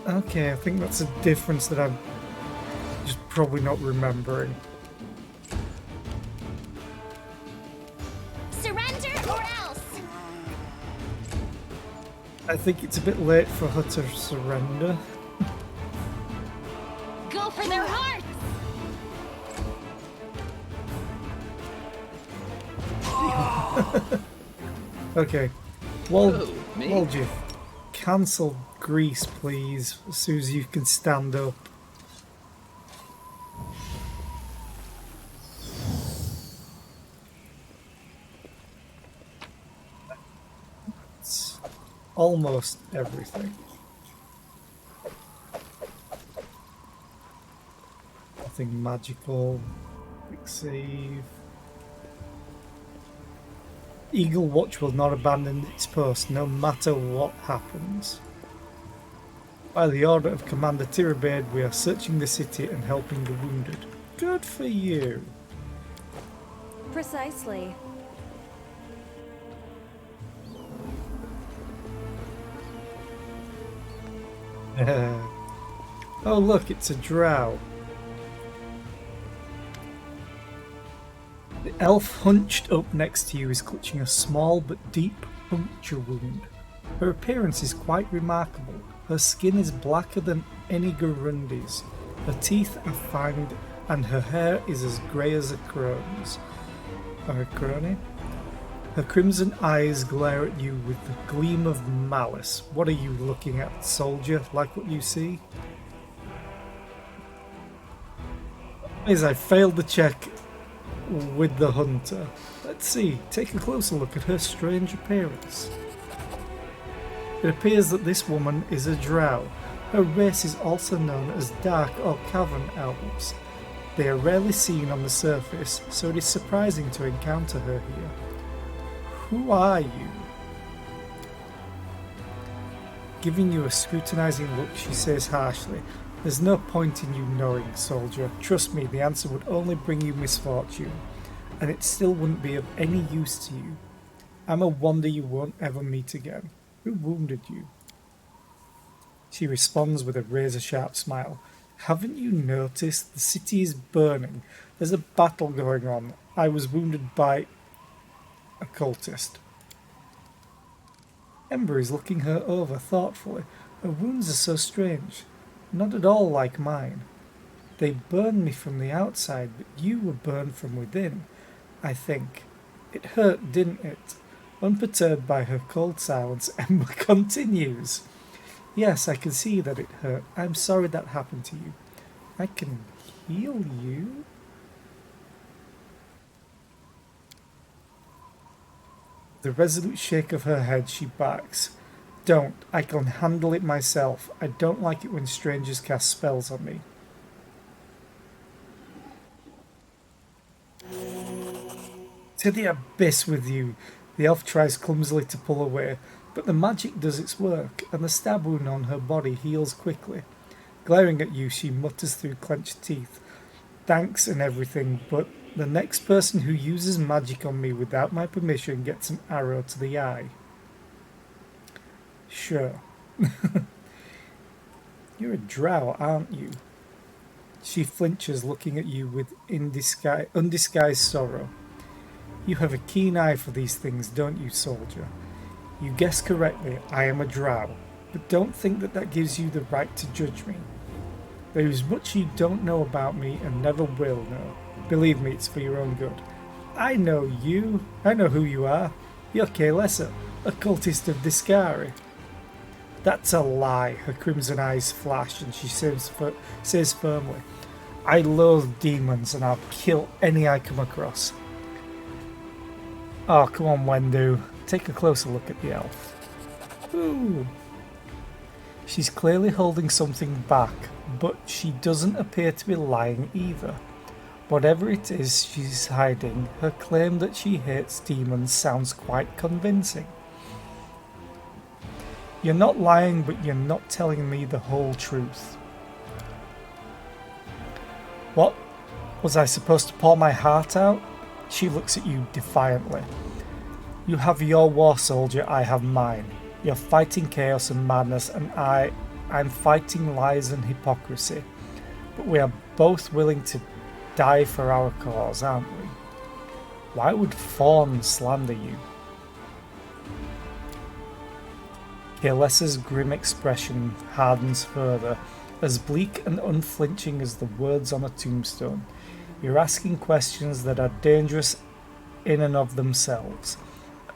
Speaker 1: Okay, I think that's a difference that I'm just probably not remembering.
Speaker 5: Surrender or else.
Speaker 1: I think it's a bit late for her to surrender.
Speaker 5: Go for their hearts.
Speaker 1: Okay.
Speaker 11: me?
Speaker 1: Waljiff, cancel Grease, please, as soon as you can stand up. It's almost everything. Nothing magical. Quick save. Eagle Watch will not abandon its post no matter what happens. By the order of Commander Tirabade, we are searching the city and helping the wounded. Good for you.
Speaker 4: Precisely.
Speaker 1: Oh look, it's a drow. The elf hunched up next to you is clutching a small but deep puncture wound. Her appearance is quite remarkable. Her skin is blacker than any Garundi's, Her teeth are fanged and her hair is as grey as a crone's. Or a crony? Her crimson eyes glare at you with the gleam of malice. What are you looking at, soldier? Like what you see? As I failed the check with the hunter. Let's see, take a closer look at her strange appearance. It appears that this woman is a drow. Her race is also known as dark or cavern elves. They are rarely seen on the surface, so it is surprising to encounter her here. Who are you? Giving you a scrutinizing look, she says harshly, "There's no point in you knowing, soldier. Trust me, the answer would only bring you misfortune, and it still wouldn't be of any use to you. I'm a wonder you won't ever meet again. Who wounded you?" She responds with a razor-sharp smile. "Haven't you noticed? The city is burning. There's a battle going on. I was wounded by a cultist." Ember is looking her over thoughtfully. Her wounds are so strange. Not at all like mine. They burned me from the outside, but you were burned from within, I think. It hurt, didn't it? Unperturbed by her cold silence, Ember continues. "Yes, I can see that it hurt. I'm sorry that happened to you. I can heal you?" The resolute shake of her head, she backs. "Don't. I can handle it myself. I don't like it when strangers cast spells on me." "To the abyss with you!" The elf tries clumsily to pull away, but the magic does its work, and the stab wound on her body heals quickly. Glaring at you, she mutters through clenched teeth, "Thanks and everything, but the next person who uses magic on me without my permission gets an arrow to the eye." "Sure." "You're a drow, aren't you?" She flinches, looking at you with undisguised sorrow. "You have a keen eye for these things, don't you, soldier? You guessed correctly, I am a drow, but don't think that that gives you the right to judge me. There is much you don't know about me and never will know. Believe me, it's for your own good. I know you. I know who you are. You're Kaelessa, a cultist of Discari." "That's a lie." Her crimson eyes flash and she says firmly, "I loathe demons and I'll kill any I come across." "Oh, come on, Wendu. Take a closer look at the elf." Ooh. She's clearly holding something back, but she doesn't appear to be lying either. Whatever it is she's hiding, her claim that she hates demons sounds quite convincing. "You're not lying, but you're not telling me the whole truth." "What? Was I supposed to pour my heart out?" She looks at you defiantly. "You have your war, soldier, I have mine. You're fighting chaos and madness, and I'm fighting lies and hypocrisy. But we are both willing to die for our cause, aren't we? Why would Fawn slander you?" Kaelessa's grim expression hardens further, as bleak and unflinching as the words on a tombstone. "You're asking questions that are dangerous in and of themselves.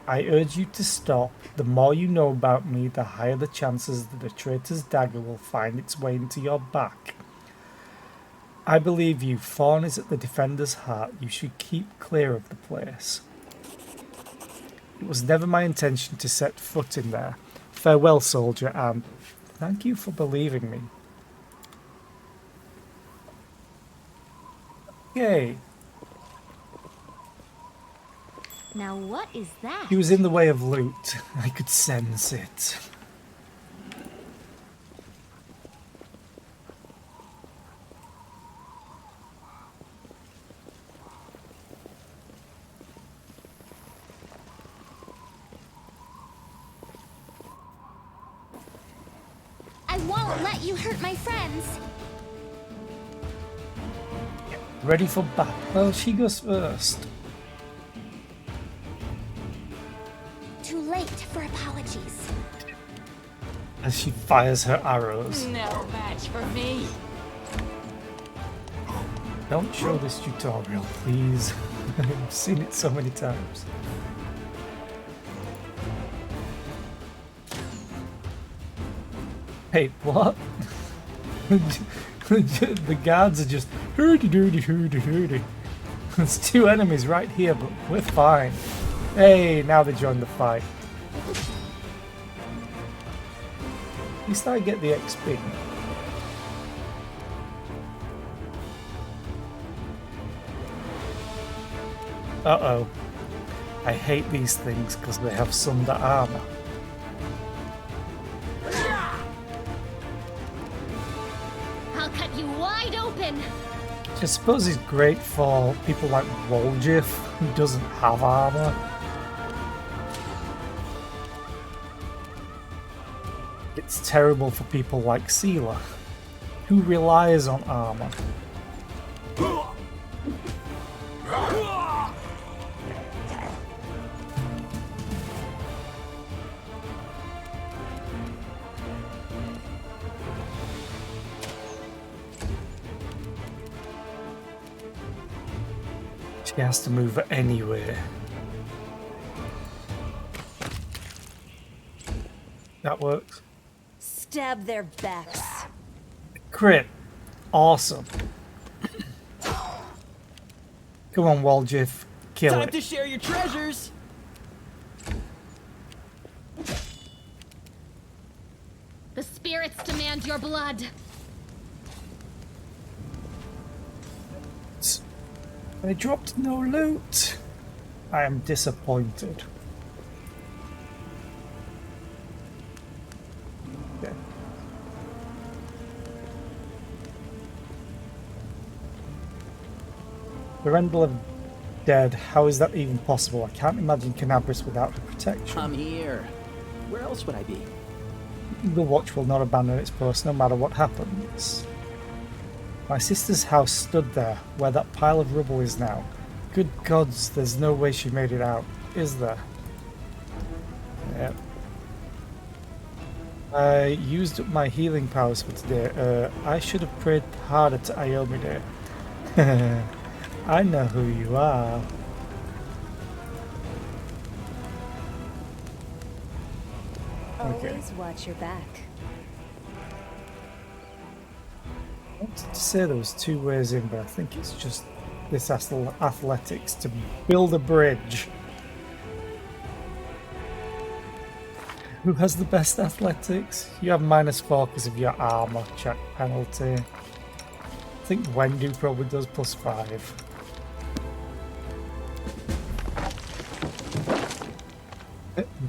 Speaker 1: I urge you to stop. The more you know about me, the higher the chances that a traitor's dagger will find its way into your back. I believe you. Fawn is at the Defender's heart. You should keep clear of the place. It was never my intention to set foot in there. Farewell, soldier, and thank you for believing me." Yay.
Speaker 5: Now what is that?
Speaker 1: He was in the way of loot. I could sense it.
Speaker 5: I won't let you hurt my friends.
Speaker 1: Ready for battle? Well, she goes first.
Speaker 5: Too late for apologies.
Speaker 1: As she fires her arrows.
Speaker 10: No match for me.
Speaker 1: Don't show this tutorial, please. I've seen it so many times. Hey, what? The guards are just hooty. There's two enemies right here, but we're fine. Hey, now they joined the fight. At least I get the XP. Uh-oh. I hate these things because they have sunder armor.
Speaker 5: I'll cut you wide open.
Speaker 1: Which I suppose is great for people like Woljif, who doesn't have armor. It's terrible for people like Seela, who relies on armor. She has to move anywhere. That works.
Speaker 4: Stab their backs.
Speaker 1: Crit. Awesome. Come on, Woljif. Kill
Speaker 11: Time
Speaker 1: it.
Speaker 11: to share your treasures.
Speaker 5: The spirits demand your blood.
Speaker 1: I dropped no loot. I am disappointed. Okay. The Rendell of dead. How is that even possible? I can't imagine Canabris without her protection.
Speaker 11: I'm here. Where else would I be?
Speaker 1: The watch will not abandon its post no matter what happens. My sister's house stood there, where that pile of rubble is now. Good gods, there's no way she made it out, is there? Yep. I used up my healing powers for today. I should have prayed harder to Iomide. I know who you are. Okay.
Speaker 4: Always watch your back.
Speaker 1: I wanted to say there was two ways in, but I think it's just this athletics to build a bridge. Who has the best athletics? You have -4 because of your armor check penalty. I think Wendu probably does +5.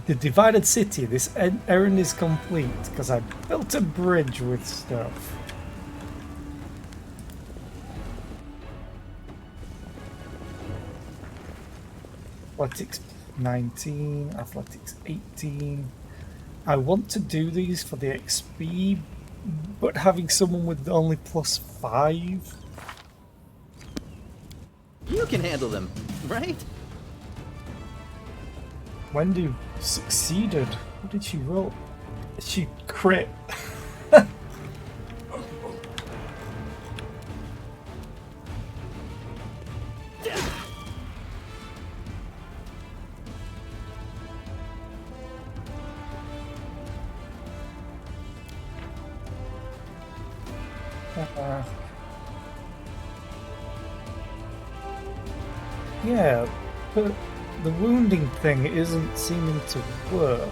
Speaker 1: The divided city. This errand is complete because I built a bridge with stuff. Athletics 19, athletics 18. I want to do these for the XP, but having someone with only +5.
Speaker 11: You can handle them, right?
Speaker 1: Wendy succeeded. What did she roll? She crit. Yeah, but the wounding thing isn't seeming to work.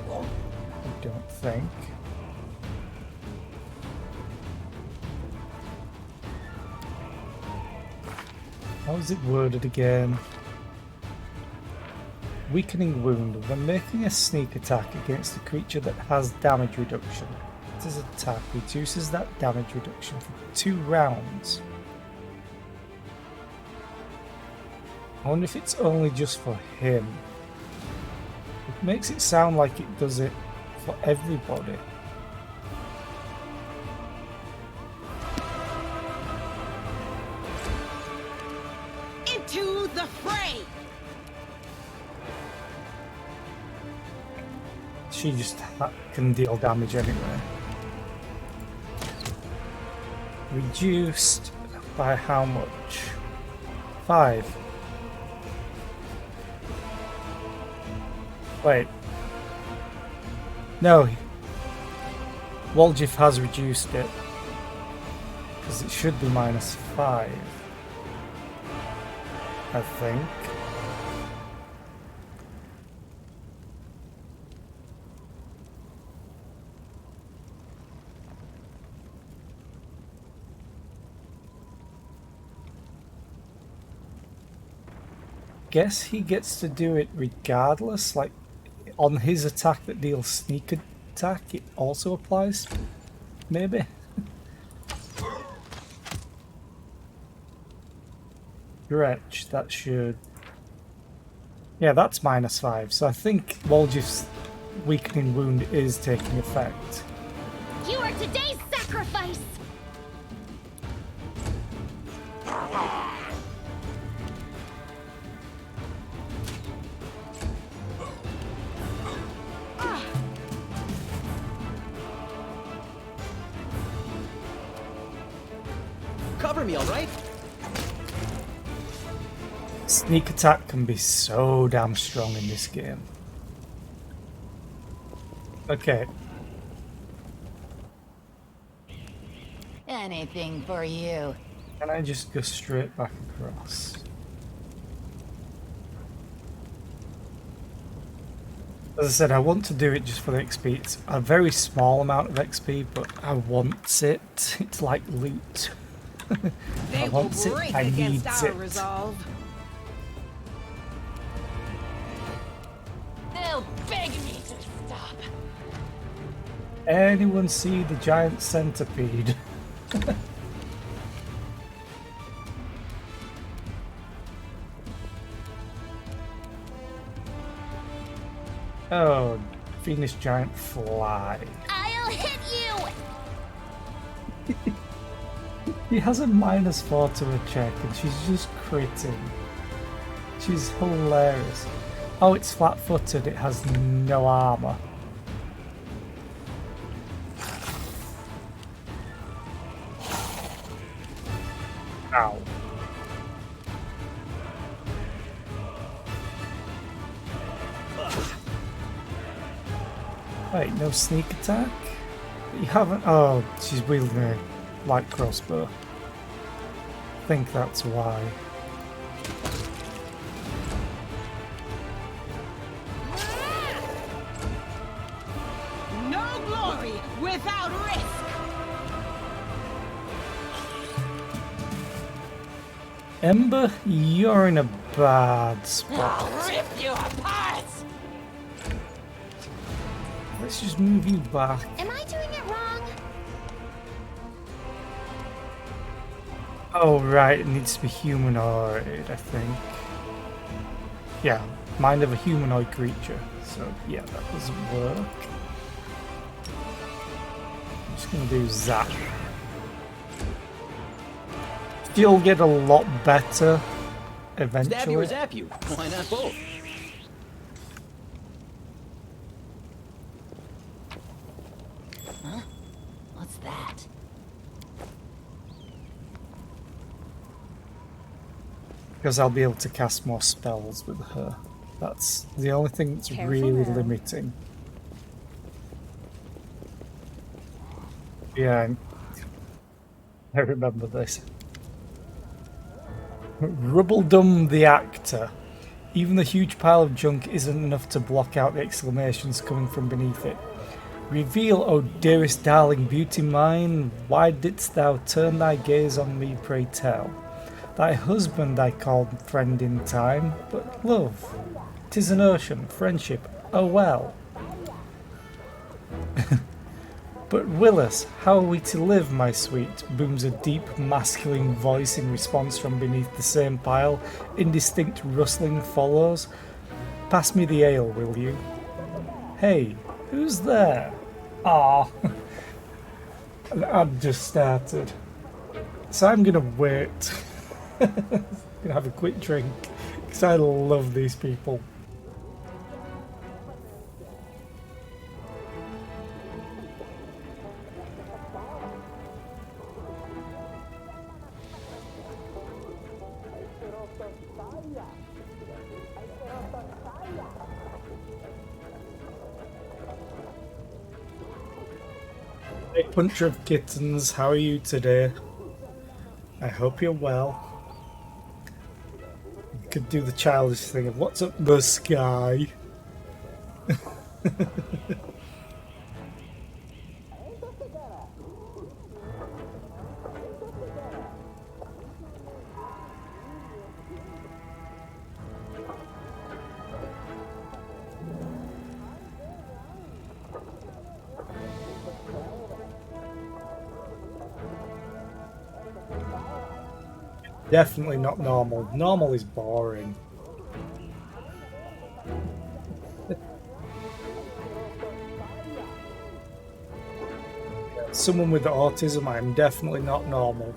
Speaker 1: I don't think. How is it worded again? Weakening wound. When making a sneak attack against a creature that has damage reduction, this attack reduces that damage reduction for 2 rounds. I wonder if it's only just for him. It makes it sound like it does it for everybody.
Speaker 3: Into the fray!
Speaker 1: She just can deal damage anyway. Reduced. By how much? 5. Wait. No. Woljif has reduced it. Because it should be -5. I think. Guess he gets to do it regardless, like on his attack that deals sneak attack it also applies, maybe? Wretch, that should... Yeah, that's -5, so I think Woljif's weakening wound is taking effect.
Speaker 5: You are today's sacrifice!
Speaker 11: Cover me, all right?
Speaker 1: Sneak attack can be so damn strong in this game. Okay.
Speaker 10: Anything for you.
Speaker 1: Can I just go straight back across? As I said, I want to do it just for the XP. It's a very small amount of XP, but I want it. It's like loot. I want it. I need it.
Speaker 3: Resolve.
Speaker 10: They'll beg me to stop.
Speaker 1: Anyone see the giant centipede? Oh, Venus giant fly.
Speaker 5: I'll hit you!
Speaker 1: He has a -4 to her check and she's just critting. She's hilarious. Oh, it's flat-footed, it has no armor. Ow. Wait, no sneak attack? You haven't... Oh, she's wielding a light crossbow. I think that's why.
Speaker 3: No glory without risk.
Speaker 1: Ember, you're in a bad spot.
Speaker 3: I'll rip you apart.
Speaker 1: Let's just move you back.
Speaker 5: Am I doing it wrong?
Speaker 1: Oh, right, it needs to be humanoid, I think. Yeah, mind of a humanoid creature. So, yeah, that doesn't work. I'm just gonna do zap. You'll get a lot better eventually.
Speaker 11: Stab you or zap you? Why not both?
Speaker 10: Huh? What's that?
Speaker 1: Because I'll be able to cast more spells with her. That's the only thing that's
Speaker 4: Careful
Speaker 1: really
Speaker 4: now.
Speaker 1: limiting. Yeah, I remember this. Rubbledum the actor. Even the huge pile of junk isn't enough to block out the exclamations coming from beneath it. Reveal, O dearest darling beauty mine, why didst thou turn thy gaze on me, pray tell? Thy husband I called friend in time, but love, 'tis an ocean, friendship, oh well. But Willis, how are we to live, my sweet? Booms a deep masculine voice in response from beneath the same pile. Indistinct rustling follows. Pass me the ale, will you? Hey, who's there? Ah, I've just started. So I'm gonna wait. Gonna have a quick drink because I love these people. Hey, Puncher of Kittens, how are you today? I hope you're well. You could do the childish thing of what's up the sky? Definitely not normal. Normal is boring. Someone with autism, I'm definitely not normal.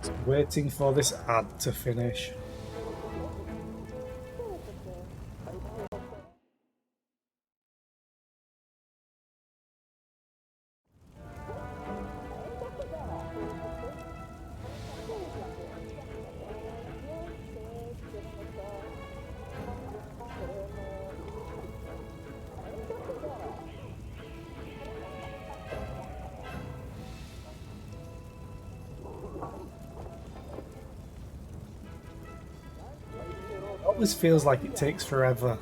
Speaker 1: Just waiting for this ad to finish. Always feels like it takes forever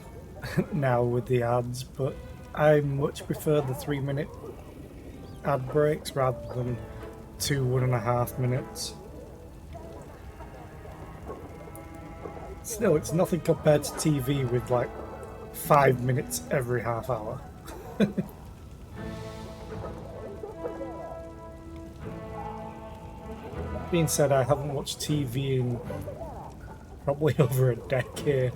Speaker 1: now with the ads, but I much prefer the 3-minute ad breaks rather than 2 1.5 minutes. Still, it's nothing compared to TV with like 5 minutes every half hour. Being said, I haven't watched TV in probably over a decade.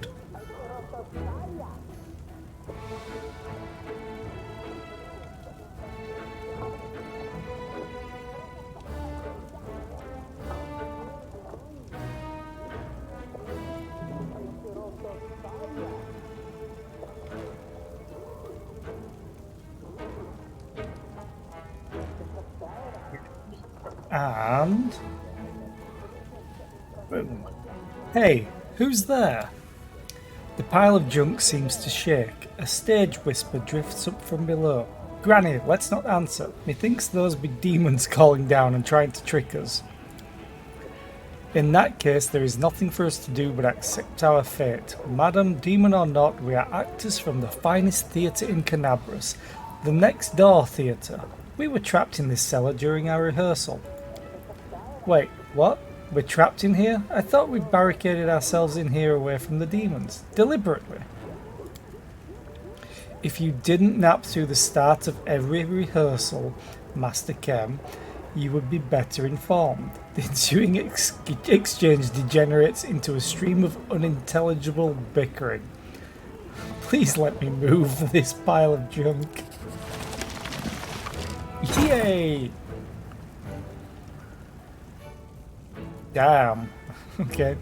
Speaker 1: And boom. Hey, who's there? The pile of junk seems to shake. A stage whisper drifts up from below. Granny, let's not answer. Methinks those be demons calling down and trying to trick us. In that case, there is nothing for us to do but accept our fate. Madam, demon or not, we are actors from the finest theatre in Canabras, the next door theatre. We were trapped in this cellar during our rehearsal. Wait, what? We're trapped in here? I thought we'd barricaded ourselves in here away from the demons. Deliberately. If you didn't nap through the start of every rehearsal, Master Kem, you would be better informed. The ensuing exchange degenerates into a stream of unintelligible bickering. Please let me move this pile of junk. Yay! Damn. Okay.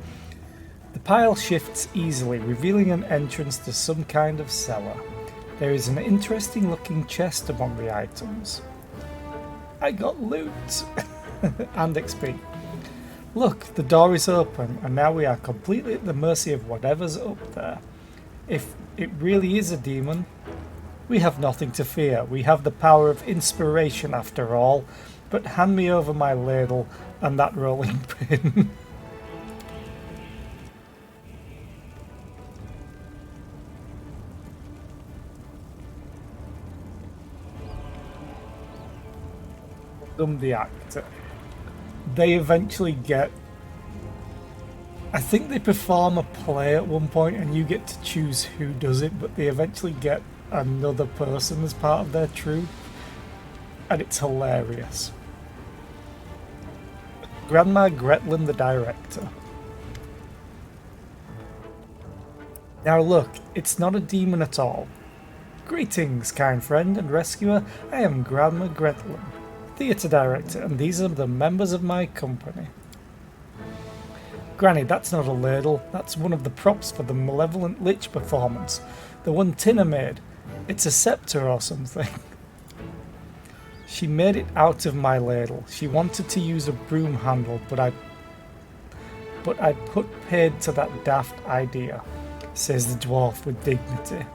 Speaker 1: The pile shifts easily, revealing an entrance to some kind of cellar. There is an interesting looking chest among the items. I got loot! And XP. Look, the door is open, and now we are completely at the mercy of whatever's up there. If it really is a demon, we have nothing to fear. We have the power of inspiration after all. But hand me over my ladle and that rolling pin. The actor. They eventually get... I think they perform a play at one point and you get to choose who does it, but they eventually get another person as part of their troupe. And it's hilarious. Grandma Gretlin, the director. Now look, it's not a demon at all. Greetings, kind friend and rescuer. I am Grandma Gretlin, theatre director, and these are the members of my company. Granny, that's not a ladle. That's one of the props for the Malevolent Lich performance. The one Tina made. It's a scepter or something. She made it out of my ladle. She wanted to use a broom handle, but I put paid to that daft idea, says the dwarf with dignity.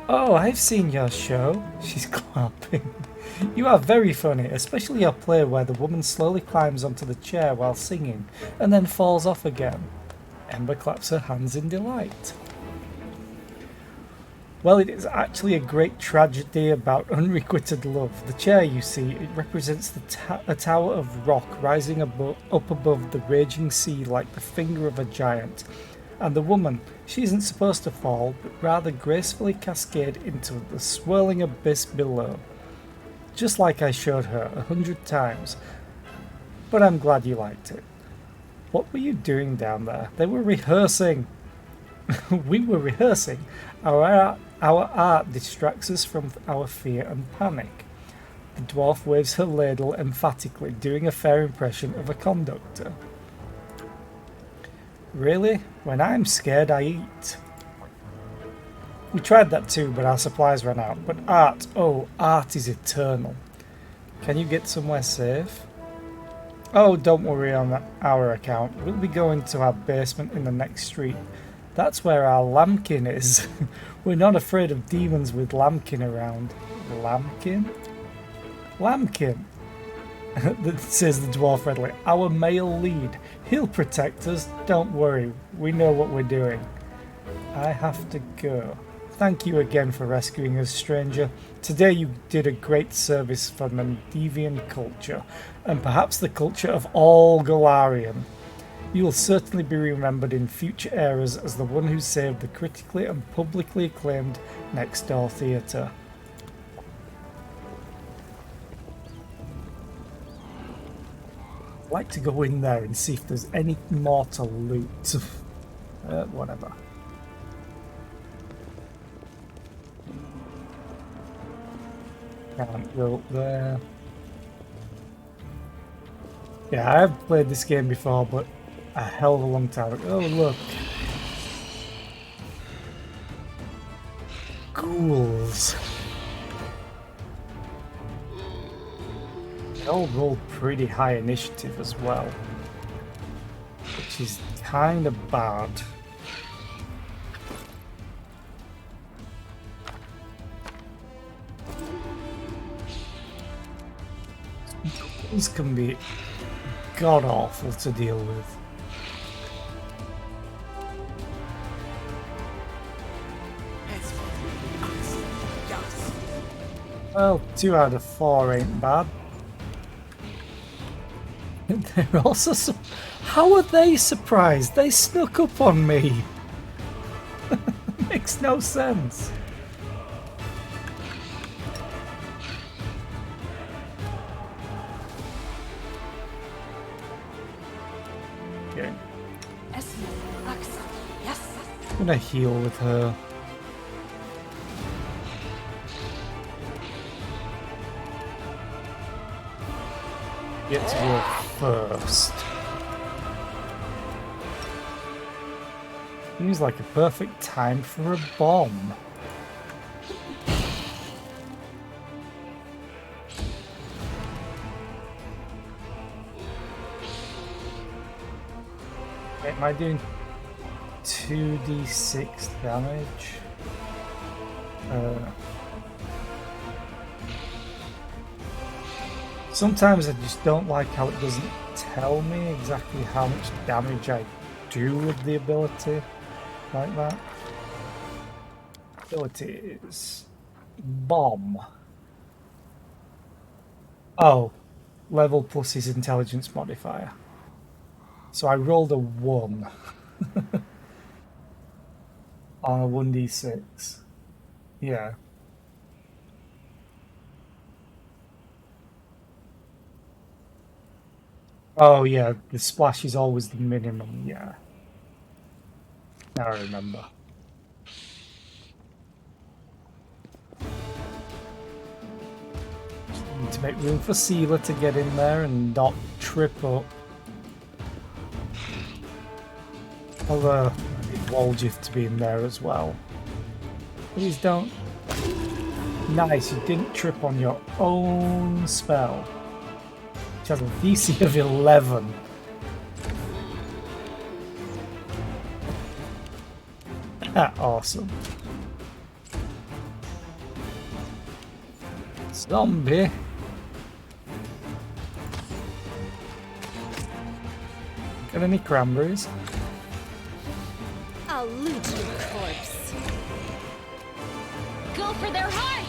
Speaker 1: Oh, I've seen your show. She's clapping. You are very funny, especially your play where the woman slowly climbs onto the chair while singing and then falls off again. Ember claps her hands in delight. Well, it is actually a great tragedy about unrequited love. The chair, you see, it represents a tower of rock rising up above the raging sea like the finger of a giant. And the woman, she isn't supposed to fall, but rather gracefully cascade into the swirling abyss below. Just like I showed her 100 times. But I'm glad you liked it. What were you doing down there? They were rehearsing. We were rehearsing. Our art distracts us from our fear and panic. The dwarf waves her ladle emphatically, doing a fair impression of a conductor. Really? When I'm scared, I eat. We tried that too, but our supplies ran out. But art, oh, art is eternal. Can you get somewhere safe? Oh, don't worry on our account. We'll be going to our basement in the next street. That's where our lambkin is. We're not afraid of demons with lambkin around. Lambkin? Lambkin, says the dwarf readily. Our male lead. He'll protect us. Don't worry. We know what we're doing. I have to go. Thank you again for rescuing us, stranger. Today you did a great service for Mendevian culture, and perhaps the culture of all Galarian. You will certainly be remembered in future eras as the one who saved the critically and publicly acclaimed Next Door Theatre. I'd like to go in there and see if there's any more to loot. Whatever. Can't go there. Yeah, I have played this game before, but a hell of a long time ago. Oh, look. Ghouls. They all rolled pretty high initiative as well, which is kind of bad. Ghouls can be god-awful to deal with. Well, 2 out of 4 ain't bad. They're also how are they surprised? They snuck up on me. Makes no sense. Okay. I'm gonna heal with her. Get to go first. Seems like a perfect time for a bomb. Am I doing 2d6 damage? Sometimes I just don't like how it doesn't tell me exactly how much damage I do with the ability like that. Ability is bomb. Oh, level plus his intelligence modifier. So I rolled a 1 on a 1d6. Yeah. Oh yeah, the splash is always the minimum, yeah. Now I remember. Need to make room for Sealer to get in there and not trip up. Although, I need Walgith to be in there as well. Please don't. Nice, you didn't trip on your own spell. Which has a DC of 11. Awesome. Zombie. Got any cranberries?
Speaker 4: I'll loot your corpse.
Speaker 5: Go for their hearts!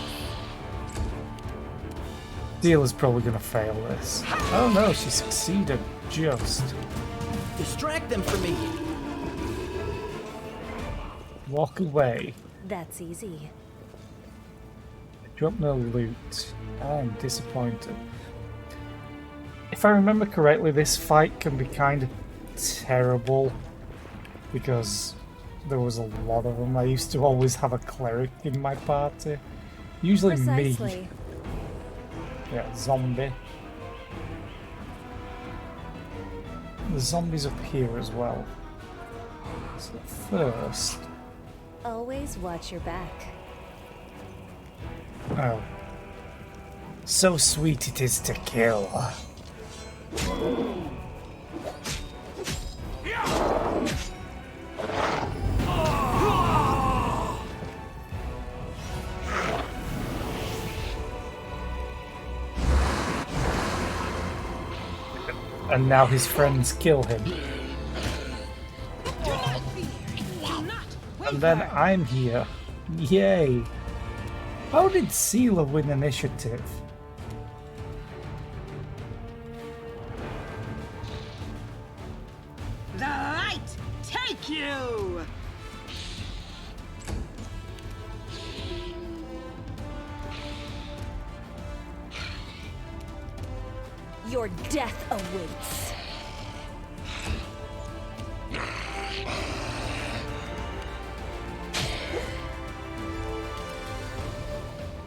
Speaker 1: Dealer's probably gonna fail this. Oh no, she succeeded. Just.
Speaker 11: Distract them from me.
Speaker 1: Walk away.
Speaker 4: That's easy.
Speaker 1: Drop no loot. I'm disappointed. If I remember correctly, this fight can be kind of terrible because there was a lot of them. I used to always have a cleric in my party. Usually
Speaker 4: Precisely.
Speaker 1: me. Yeah, zombie. The zombies up here as well. So first...
Speaker 4: Always watch your back.
Speaker 1: Oh. So sweet it is to kill. And now his friends kill him. And then I'm here. Yay! How did Seela win initiative?
Speaker 3: The light take you!
Speaker 4: Your death awaits.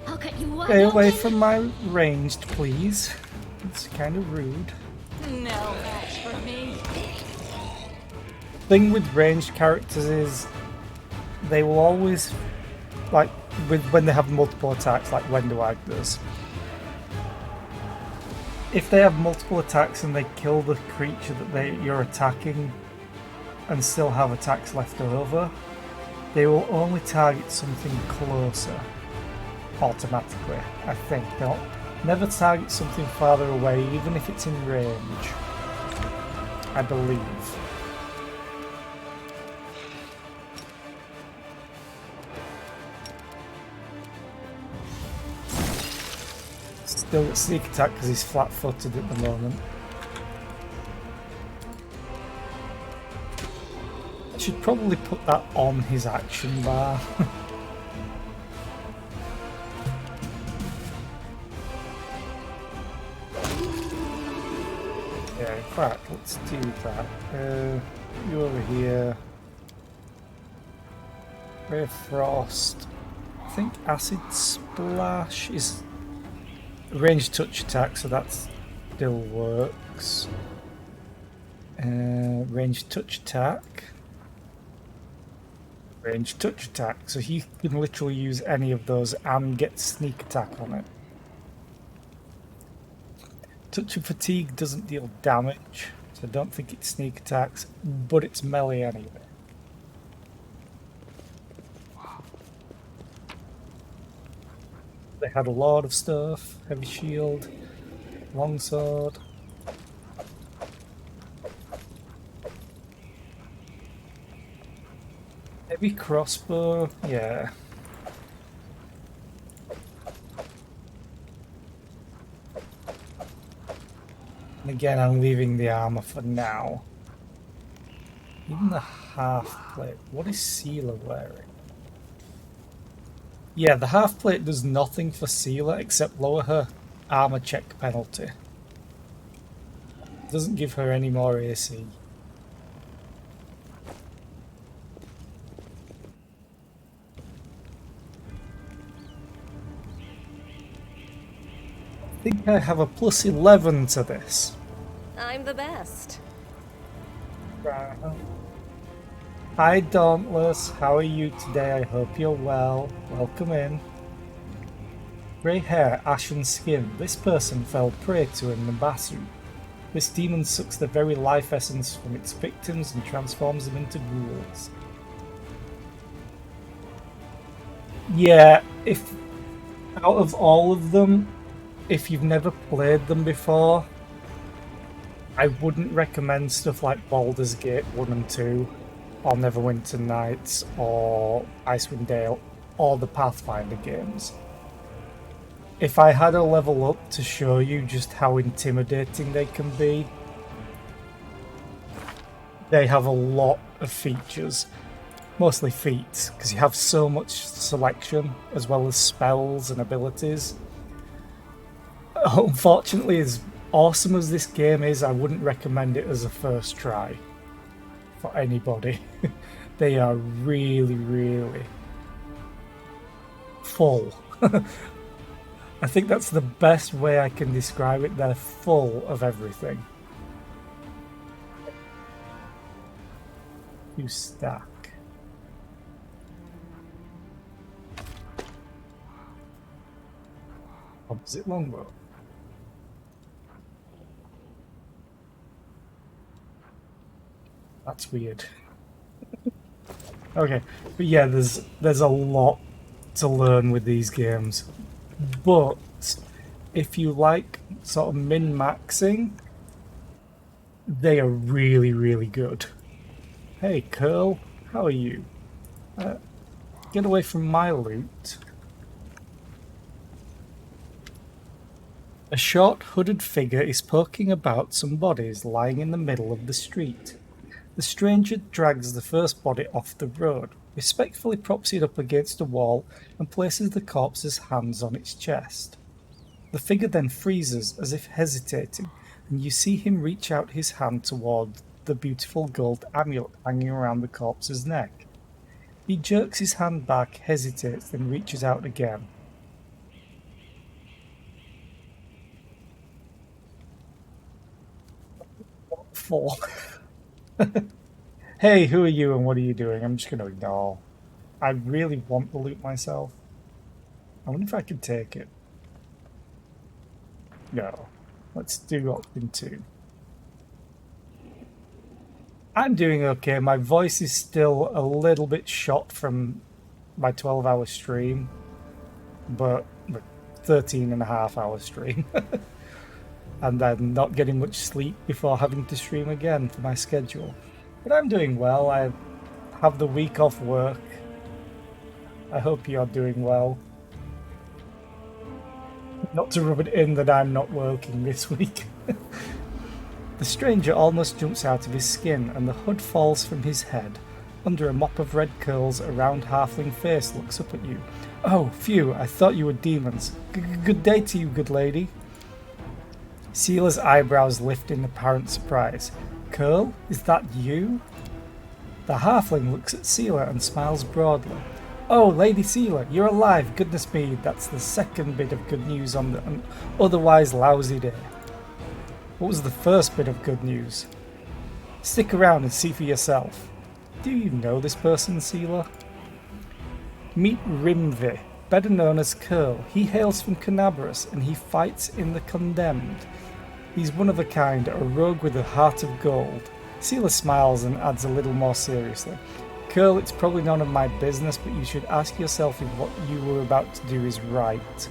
Speaker 5: I'll cut you wide
Speaker 1: Stay away
Speaker 5: open.
Speaker 1: from my ranged, please. It's kind of rude.
Speaker 10: No match for me.
Speaker 1: Thing with ranged characters is they will always, like, when they have multiple attacks, like Wenduag does. If they have multiple attacks and they kill the creature that you're attacking and still have attacks left over, they will only target something closer automatically, I think. They'll never target something farther away, even if it's in range, I believe. Still got sneak attack because he's flat-footed at the moment. I should probably put that on his action bar. Yeah, in fact, let's do that. You over here. Ray of Frost. I think Acid Splash is ranged touch attack, so that still works. Ranged touch attack. Ranged touch attack, so he can literally use any of those and get sneak attack on it. Touch of Fatigue doesn't deal damage, so I don't think it sneak attacks, but it's melee anyway. They had a lot of stuff, heavy shield, longsword. Heavy crossbow, yeah. And again, I'm leaving the armor for now. Even the half plate. What is Seela wearing? Yeah, the half plate does nothing for Seela except lower her armor check penalty. Doesn't give her any more AC. I think I have a plus 11 to this.
Speaker 4: I'm the best.
Speaker 1: Right. Hi Dauntless, how are you today? I hope you're well. Welcome in. Grey hair, ashen skin. This person fell prey to an Nabasu. This demon sucks the very life essence from its victims and transforms them into ghouls. Yeah, if out of all of them, if you've never played them before, I wouldn't recommend stuff like Baldur's Gate 1 and 2, or Neverwinter Nights, or Icewind Dale, or the Pathfinder games. If I had a level up to show you just how intimidating they can be, they have a lot of features. Mostly feats, because you have so much selection, as well as spells and abilities. Unfortunately, as awesome as this game is, I wouldn't recommend it as a first try for anybody. They are really, really full. I think that's the best way I can describe it. They're full of everything. You stack. Opposite longbow. That's weird. Okay, but yeah, there's a lot to learn with these games. But if you like sort of min-maxing, they are really, really good. Hey, Curl, how are you? Get away from my loot. A short, hooded figure is poking about some bodies lying in the middle of the street. The stranger drags the first body off the road, respectfully props it up against a wall, and places the corpse's hands on its chest. The figure then freezes as if hesitating, and you see him reach out his hand toward the beautiful gold amulet hanging around the corpse's neck. He jerks his hand back, hesitates, then reaches out again. For. Hey, who are you and what are you doing? I'm just going to ignore. I really want the loot myself. I wonder if I can take it. No. Let's do option 2. I'm doing okay. My voice is still a little bit shot from my 12-hour stream, but 13.5-hour stream. And then not getting much sleep before having to stream again for my schedule. But I'm doing well. I have the week off work. I hope you're doing well. Not to rub it in that I'm not working this week. The stranger almost jumps out of his skin and the hood falls from his head. Under a mop of red curls, a round halfling face looks up at you. Oh, phew, I thought you were demons. Good day to you, good lady. Seela's eyebrows lift in apparent surprise. Curl, is that you? The halfling looks at Seela and smiles broadly. Oh, Lady Seela, you're alive. Goodness me, that's the second bit of good news on an otherwise lousy day. What was the first bit of good news? Stick around and see for yourself. Do you know this person, Seela? Meet Rimvi, better known as Curl. He hails from Canabras and he fights in the Condemned. He's one of a kind, a rogue with a heart of gold. Seela smiles and adds a little more seriously. Curl, it's probably none of my business, but you should ask yourself if what you were about to do is right.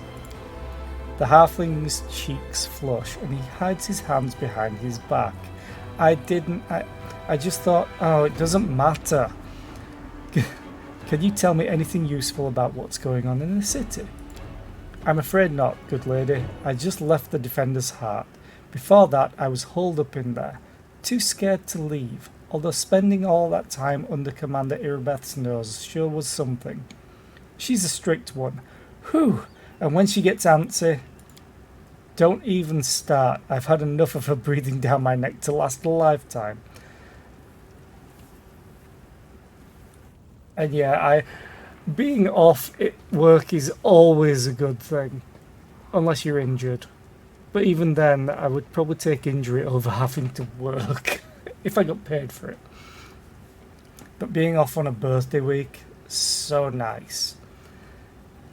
Speaker 1: The halfling's cheeks flush and he hides his hands behind his back. I just thought, oh, it doesn't matter. Can you tell me anything useful about what's going on in the city? I'm afraid not, good lady. I just left the Defender's Heart. Before that, I was holed up in there, too scared to leave, although spending all that time under Commander Irabeth's nose sure was something. She's a strict one. Whew! And when she gets antsy, don't even start. I've had enough of her breathing down my neck to last a lifetime. And yeah, being off at work is always a good thing, unless you're injured. But even then, I would probably take injury over having to work, if I got paid for it. But being off on a birthday week, so nice.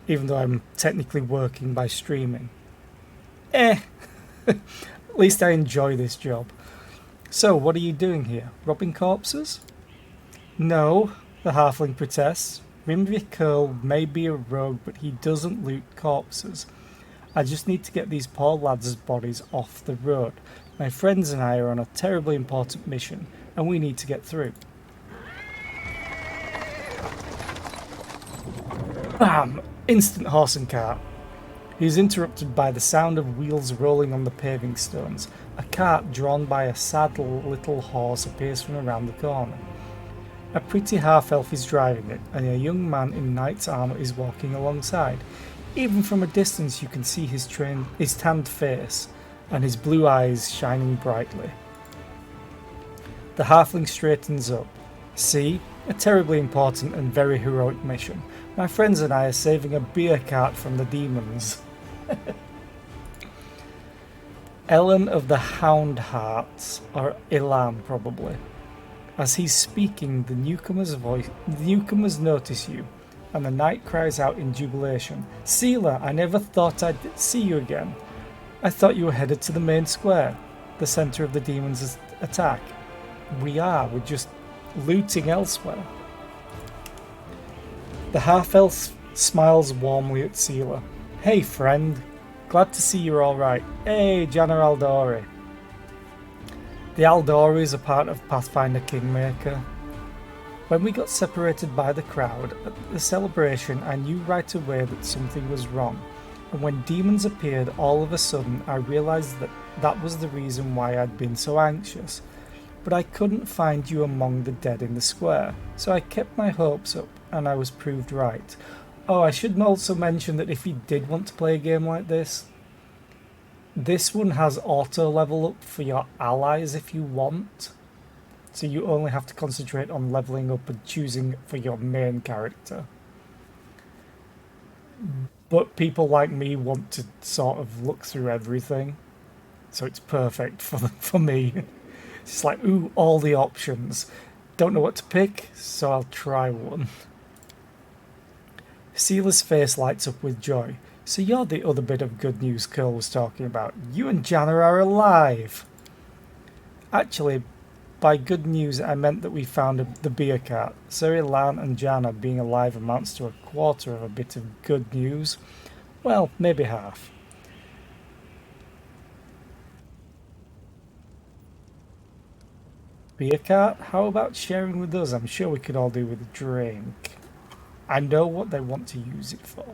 Speaker 1: even though I'm technically working by streaming. At least I enjoy this job. So, what are you doing here? Robbing corpses? No, the halfling protests. Rimvik Curl may be a rogue, but he doesn't loot corpses. I just need to get these poor lads' bodies off the road. My friends and I are on a terribly important mission, and we need to get through. Bam! Instant horse and cart. He is interrupted by the sound of wheels rolling on the paving stones. A cart drawn by a sad little horse appears from around the corner. A pretty half-elf is driving it, and a young man in knight's armour is walking alongside. Even from a distance you can see his tanned face, and his blue eyes shining brightly. The halfling straightens up. See? A terribly important and very heroic mission. My friends and I are saving a beer cart from the demons. Ellen of the Hound Hearts, or Ilan probably. As he's speaking, the newcomers notice you, and the knight cries out in jubilation, Seela, I never thought I'd see you again. I thought you were headed to the main square, the centre of the demons' attack. We're just looting elsewhere. The half-elf smiles warmly at Seela. Hey friend, glad to see you're alright. Hey, Jana Aldori. The Aldoris are part of Pathfinder Kingmaker. When we got separated by the crowd at the celebration, I knew right away that something was wrong. And when demons appeared all of a sudden, I realised that was the reason why I'd been so anxious. But I couldn't find you among the dead in the square, so I kept my hopes up, and I was proved right. Oh, I should also mention that if you did want to play a game like this one has auto level up for your allies if you want. So you only have to concentrate on leveling up and choosing for your main character. But people like me want to sort of look through everything. So it's perfect for me. It's like, ooh, all the options. Don't know what to pick, so I'll try one. Seela's face lights up with joy. So you're the other bit of good news Curl was talking about. You and Jana are alive! Actually, by good news I meant that we found the beer cart. Sir Ilan and Jana being alive amounts to a quarter of a bit of good news. Well, maybe half. Beer cart? How about sharing with us? I'm sure we could all do with a drink. I know what they want to use it for.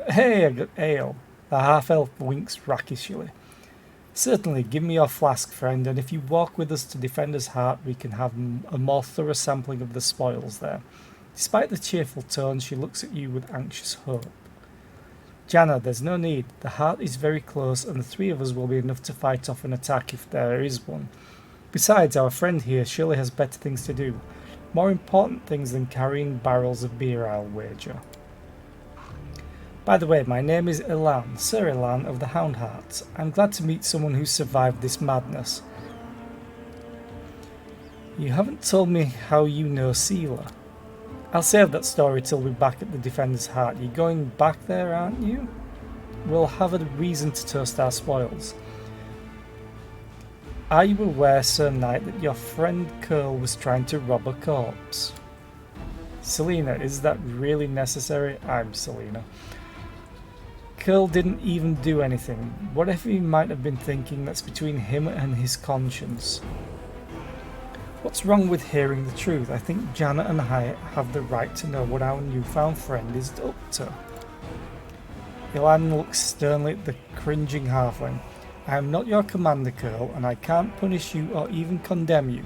Speaker 1: Hey, I got ale. The half-elf winks rakishly. Certainly, give me your flask, friend, and if you walk with us to Defender's Heart, we can have a more thorough sampling of the spoils there. Despite the cheerful tone, she looks at you with anxious hope. Jana, there's no need. The heart is very close, and the three of us will be enough to fight off an attack if there is one. Besides, our friend here surely has better things to do. More important things than carrying barrels of beer, I'll wager. By the way, my name is Ilan, Sir Ilan of the Hound Hearts. I'm glad to meet someone who survived this madness. You haven't told me how you know Seela. I'll save that story till we're back at the Defender's Heart. You're going back there, aren't you? We'll have a reason to toast our spoils. Are you aware, Sir Knight, that your friend Curl was trying to rob a corpse? Selena, is that really necessary? I'm Selena. Curl didn't even do anything. Whatever he might have been thinking, that's between him and his conscience. What's wrong with hearing the truth? I think Jana and I have the right to know what our newfound friend is up to. Ilan looks sternly at the cringing halfling. I am not your commander, Curl, and I can't punish you or even condemn you.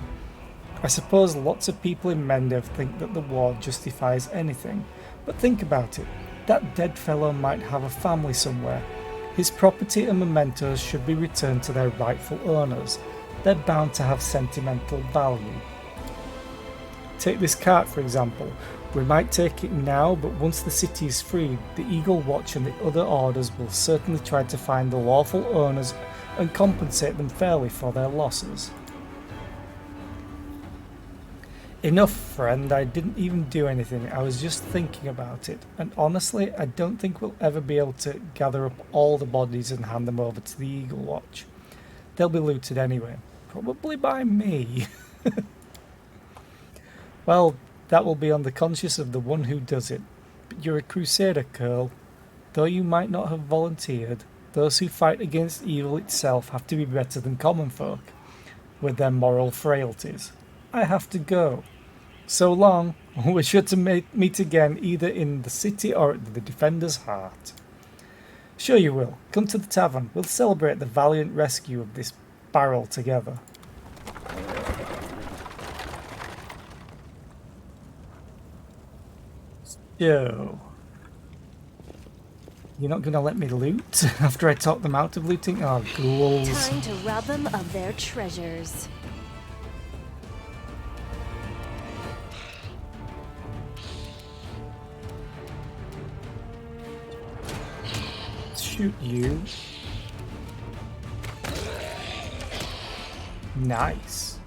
Speaker 1: I suppose lots of people in Mendev think that the war justifies anything, but think about it. That dead fellow might have a family somewhere. His property and mementos should be returned to their rightful owners. They're bound to have sentimental value. Take this cart, for example. We might take it now, but once the city is freed, the Eagle Watch and the other orders will certainly try to find the lawful owners and compensate them fairly for their losses. Enough, friend. I didn't even do anything. I was just thinking about it. And honestly, I don't think we'll ever be able to gather up all the bodies and hand them over to the Eagle Watch. They'll be looted anyway. Probably by me. Well, that will be on the conscience of the one who does it. But you're a crusader, Curl. Though you might not have volunteered, those who fight against evil itself have to be better than common folk, with their moral frailties. I have to go. So long. We're sure to meet again, either in the city or at the Defender's Heart. Sure you will. Come to the tavern. We'll celebrate the valiant rescue of this barrel together. So, you're not going to let me loot after I talk them out of looting? Oh, ghouls.
Speaker 4: Time to rob them of their treasures.
Speaker 1: Shoot you. Nice.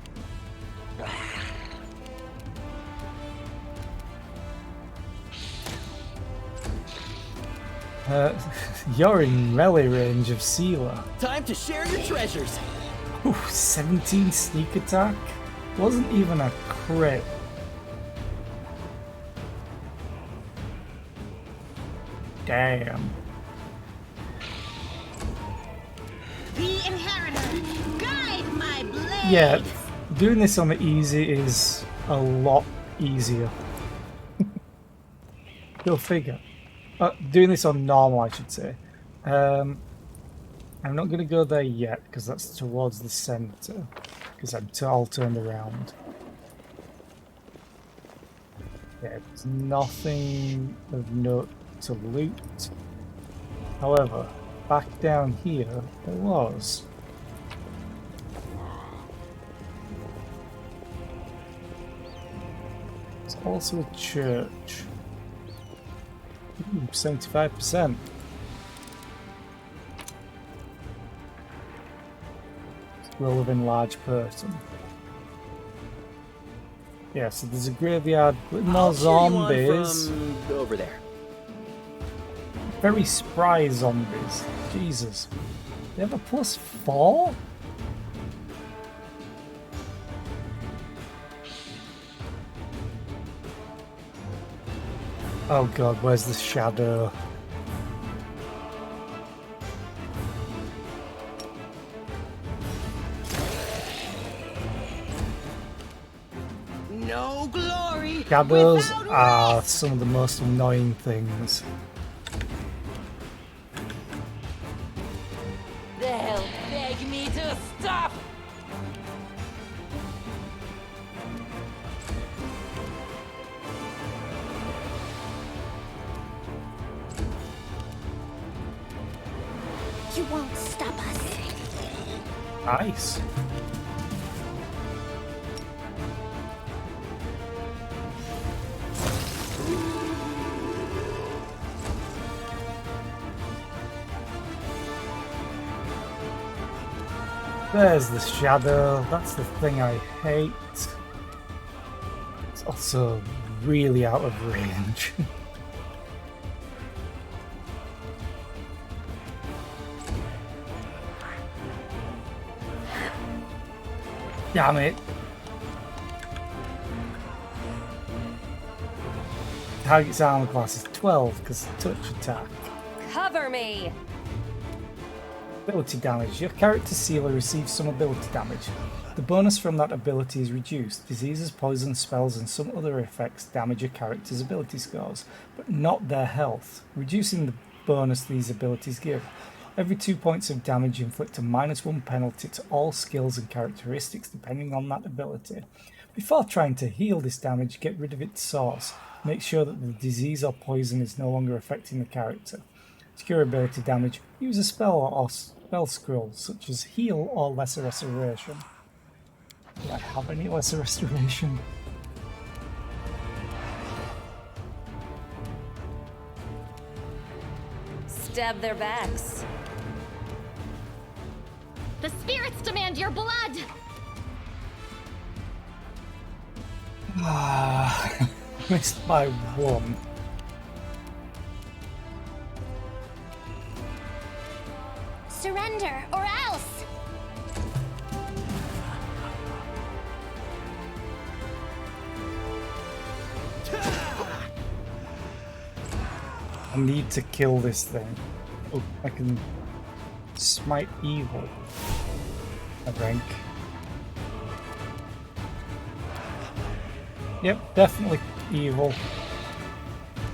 Speaker 1: You're in melee range of Sealer.
Speaker 11: Time to share your treasures.
Speaker 1: Ooh, 17 sneak attack? Wasn't even a crit. Damn.
Speaker 5: The Inheritor, guide my blade!
Speaker 1: Yeah, doing this on the easy is a lot easier. Go figure. Doing this on normal, I should say. I'm not going to go there yet, because that's towards the centre. Because I'm all turned around. Yeah, there's nothing of note to loot. However, back down here, there was. There's also a church. 75%. Roll within large person. Yeah, so there's a graveyard with more zombies.
Speaker 11: Over there.
Speaker 1: Very spry zombies. Jesus. They have a +4? Oh god, where's the shadow?
Speaker 3: No glory.
Speaker 1: Shadows are some of the most annoying things.
Speaker 10: They'll beg me to stop!
Speaker 5: You won't stop us.
Speaker 1: Nice. There's the shadow. That's the thing I hate. It's also really out of range. Damn it. Target's armor class is 12 because touch attack.
Speaker 4: Cover me!
Speaker 1: Ability damage. Your character Sealer receives some ability damage. The bonus from that ability is reduced. Diseases, poison, spells, and some other effects damage your character's ability scores, but not their health, reducing the bonus these abilities give. Every 2 points of damage inflict a -1 penalty to all skills and characteristics depending on that ability. Before trying to heal this damage, get rid of its source. Make sure that the disease or poison is no longer affecting the character. To cure ability damage, use a spell or spell scroll, such as heal or lesser restoration. Do I have any lesser restoration?
Speaker 4: Stab their backs.
Speaker 5: The spirits demand your blood!
Speaker 1: Missed by one.
Speaker 5: Surrender, or else!
Speaker 1: I need to kill this thing. Oh, I can smite evil, I think. Yep, definitely evil.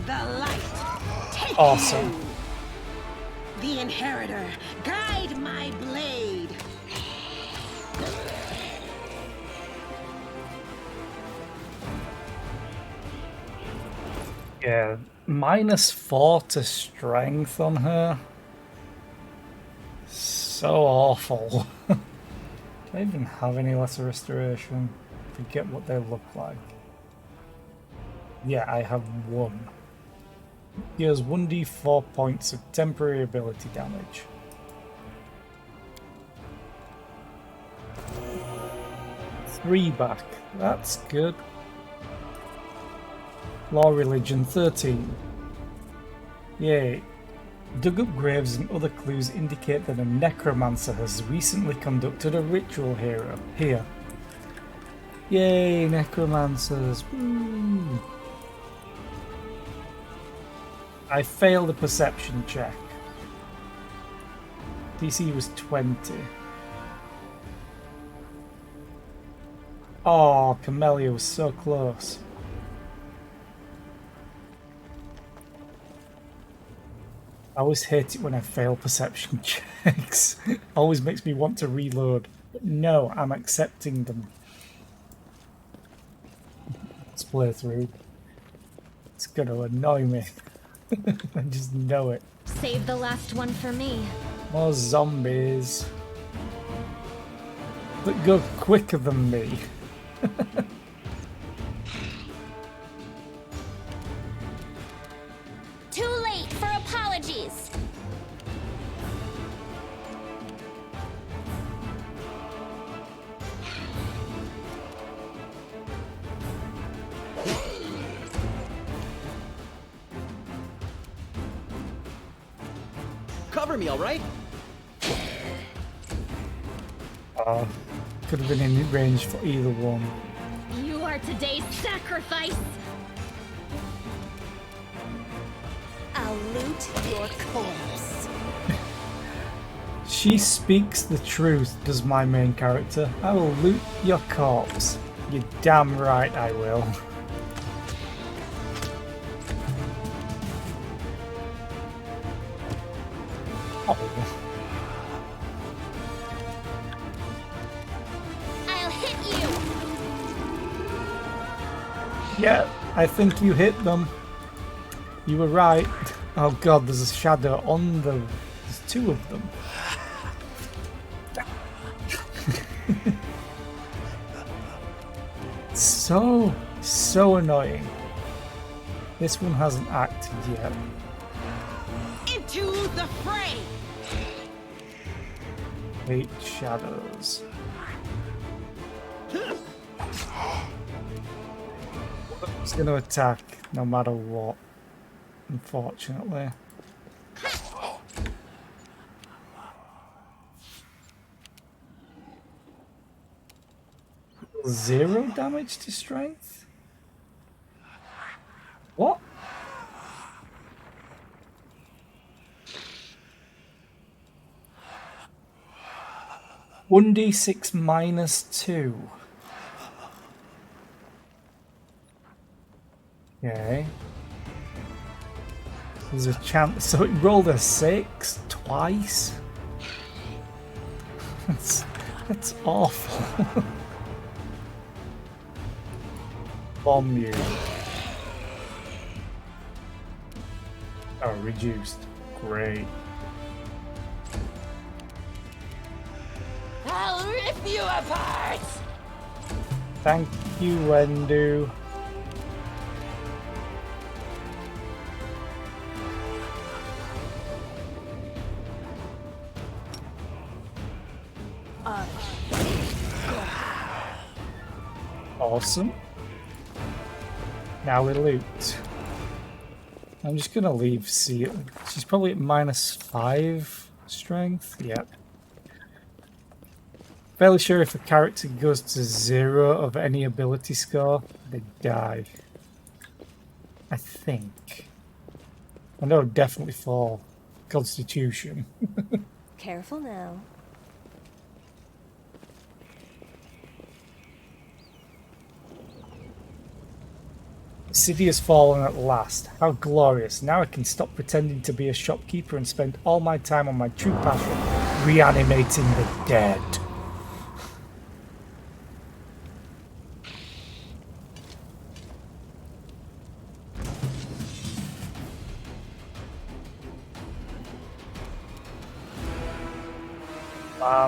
Speaker 3: The light. Take
Speaker 1: Awesome.
Speaker 3: you. The inheritor. Guide my blade.
Speaker 1: Yeah, -4 to strength on her. So awful. Do I even have any lesser restoration? Forget what they look like. Yeah, I have one. Here's 1d4 points of temporary ability damage. Three back. That's good. Law religion 13. Yay. Dug up graves and other clues indicate that a necromancer has recently conducted a ritual here. Yay, necromancers. Woo. I failed a perception check. DC was 20. Oh, Camellia was so close. I always hate it when I fail perception checks. Always makes me want to reload. But no, I'm accepting them. Let's play through. It's gonna annoy me. I just know it.
Speaker 5: Save the last one for me.
Speaker 1: More zombies. That go quicker than me.
Speaker 5: Too late for apologies.
Speaker 11: Cover me, all right?
Speaker 1: Could have been in range for either one.
Speaker 5: You are today's sacrifice.
Speaker 4: I'll loot your corpse.
Speaker 1: She speaks the truth, does my main character. I will loot your corpse. You're damn right I will. Oh.
Speaker 5: I'll hit you.
Speaker 1: Yeah, I think you hit them. You were right. Oh god, there's a shadow on the... There's two of them. So annoying. This one hasn't acted yet.
Speaker 3: Into the fray.
Speaker 1: Hate shadows. It's going to attack no matter what, unfortunately. 0 damage to strength? What? (1d6 minus 2). Okay. There's a chance. So it rolled a 6 twice. That's awful. Bomb you. Oh, reduced. Great.
Speaker 3: I'll rip you apart.
Speaker 1: Thank you, Wendu. Awesome. Now we loot. I'm just gonna leave C. She's probably at -5 strength. Yep. Fairly sure if a character goes to 0 of any ability score, they die. I think. I know definitely for Constitution.
Speaker 4: Careful now.
Speaker 1: The city has fallen at last. How glorious. Now I can stop pretending to be a shopkeeper and spend all my time on my true passion, reanimating the dead.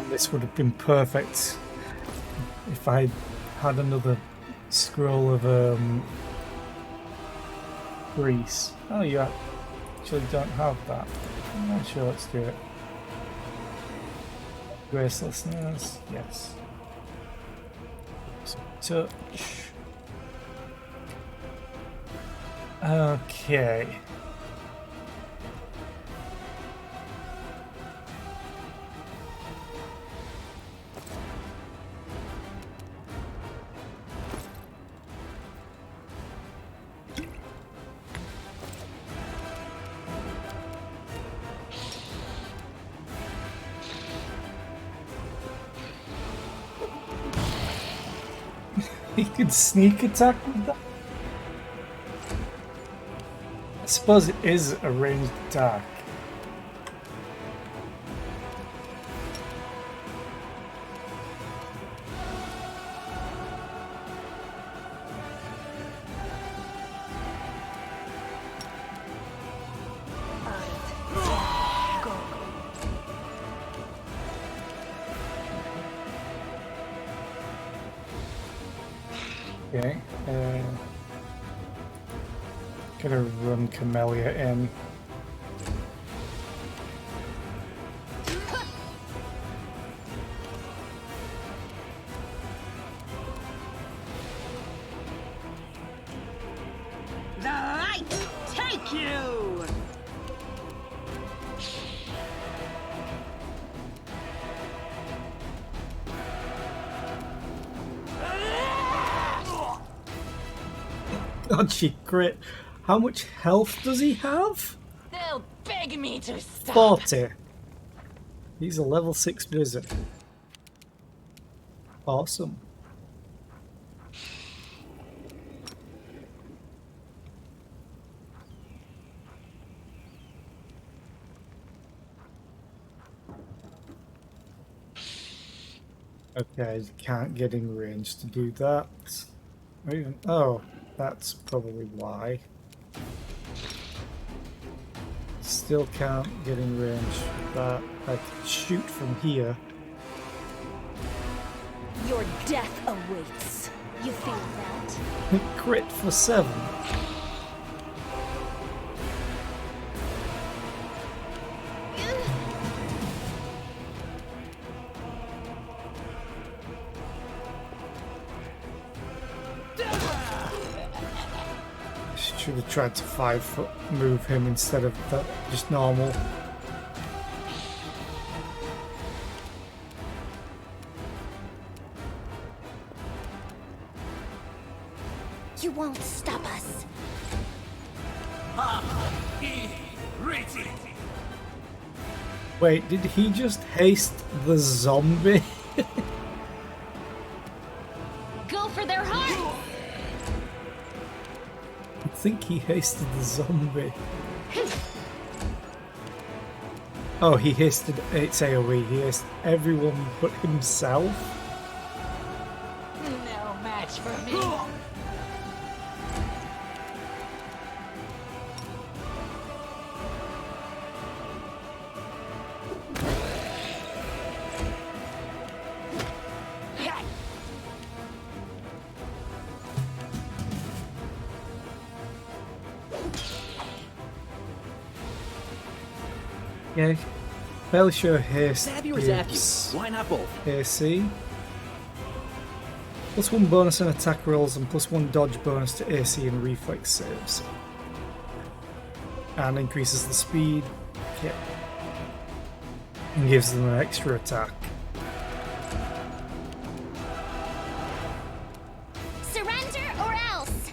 Speaker 1: This would have been perfect if I had another scroll of grease. Oh, you actually don't have that. I'm not sure. Let's do it. Gracelessness, yes. Touch. Okay. He could sneak attack with that? I suppose it is a ranged attack. Okay, gotta run Camellia in.
Speaker 3: The light take you!
Speaker 1: God, she crit. How much health does he have?
Speaker 10: They'll beg me to stop.
Speaker 1: 40. He's a level 6 wizard. Awesome. Okay, you can't get in range to do that. Or even, oh, that's probably why. Still can't get in range, but I can shoot from here.
Speaker 4: Your death awaits. You feel that?
Speaker 1: Crit for 7. Should have tried to 5-foot move him instead of just normal.
Speaker 4: You won't stop us.
Speaker 1: Wait, did he just haste the zombie?
Speaker 5: Go for their heart!
Speaker 1: I think he hasted the zombie. Oh, he hasted its AoE. He hasted everyone but himself.
Speaker 10: No match for me.
Speaker 1: Yeah, fairly sure haste
Speaker 11: Stab yours after you.
Speaker 1: gives
Speaker 11: Why not both?
Speaker 1: AC. +1 bonus on attack rolls and +1 dodge bonus to AC and reflex saves. And increases the speed. Okay. And gives them an extra attack.
Speaker 5: Surrender or else!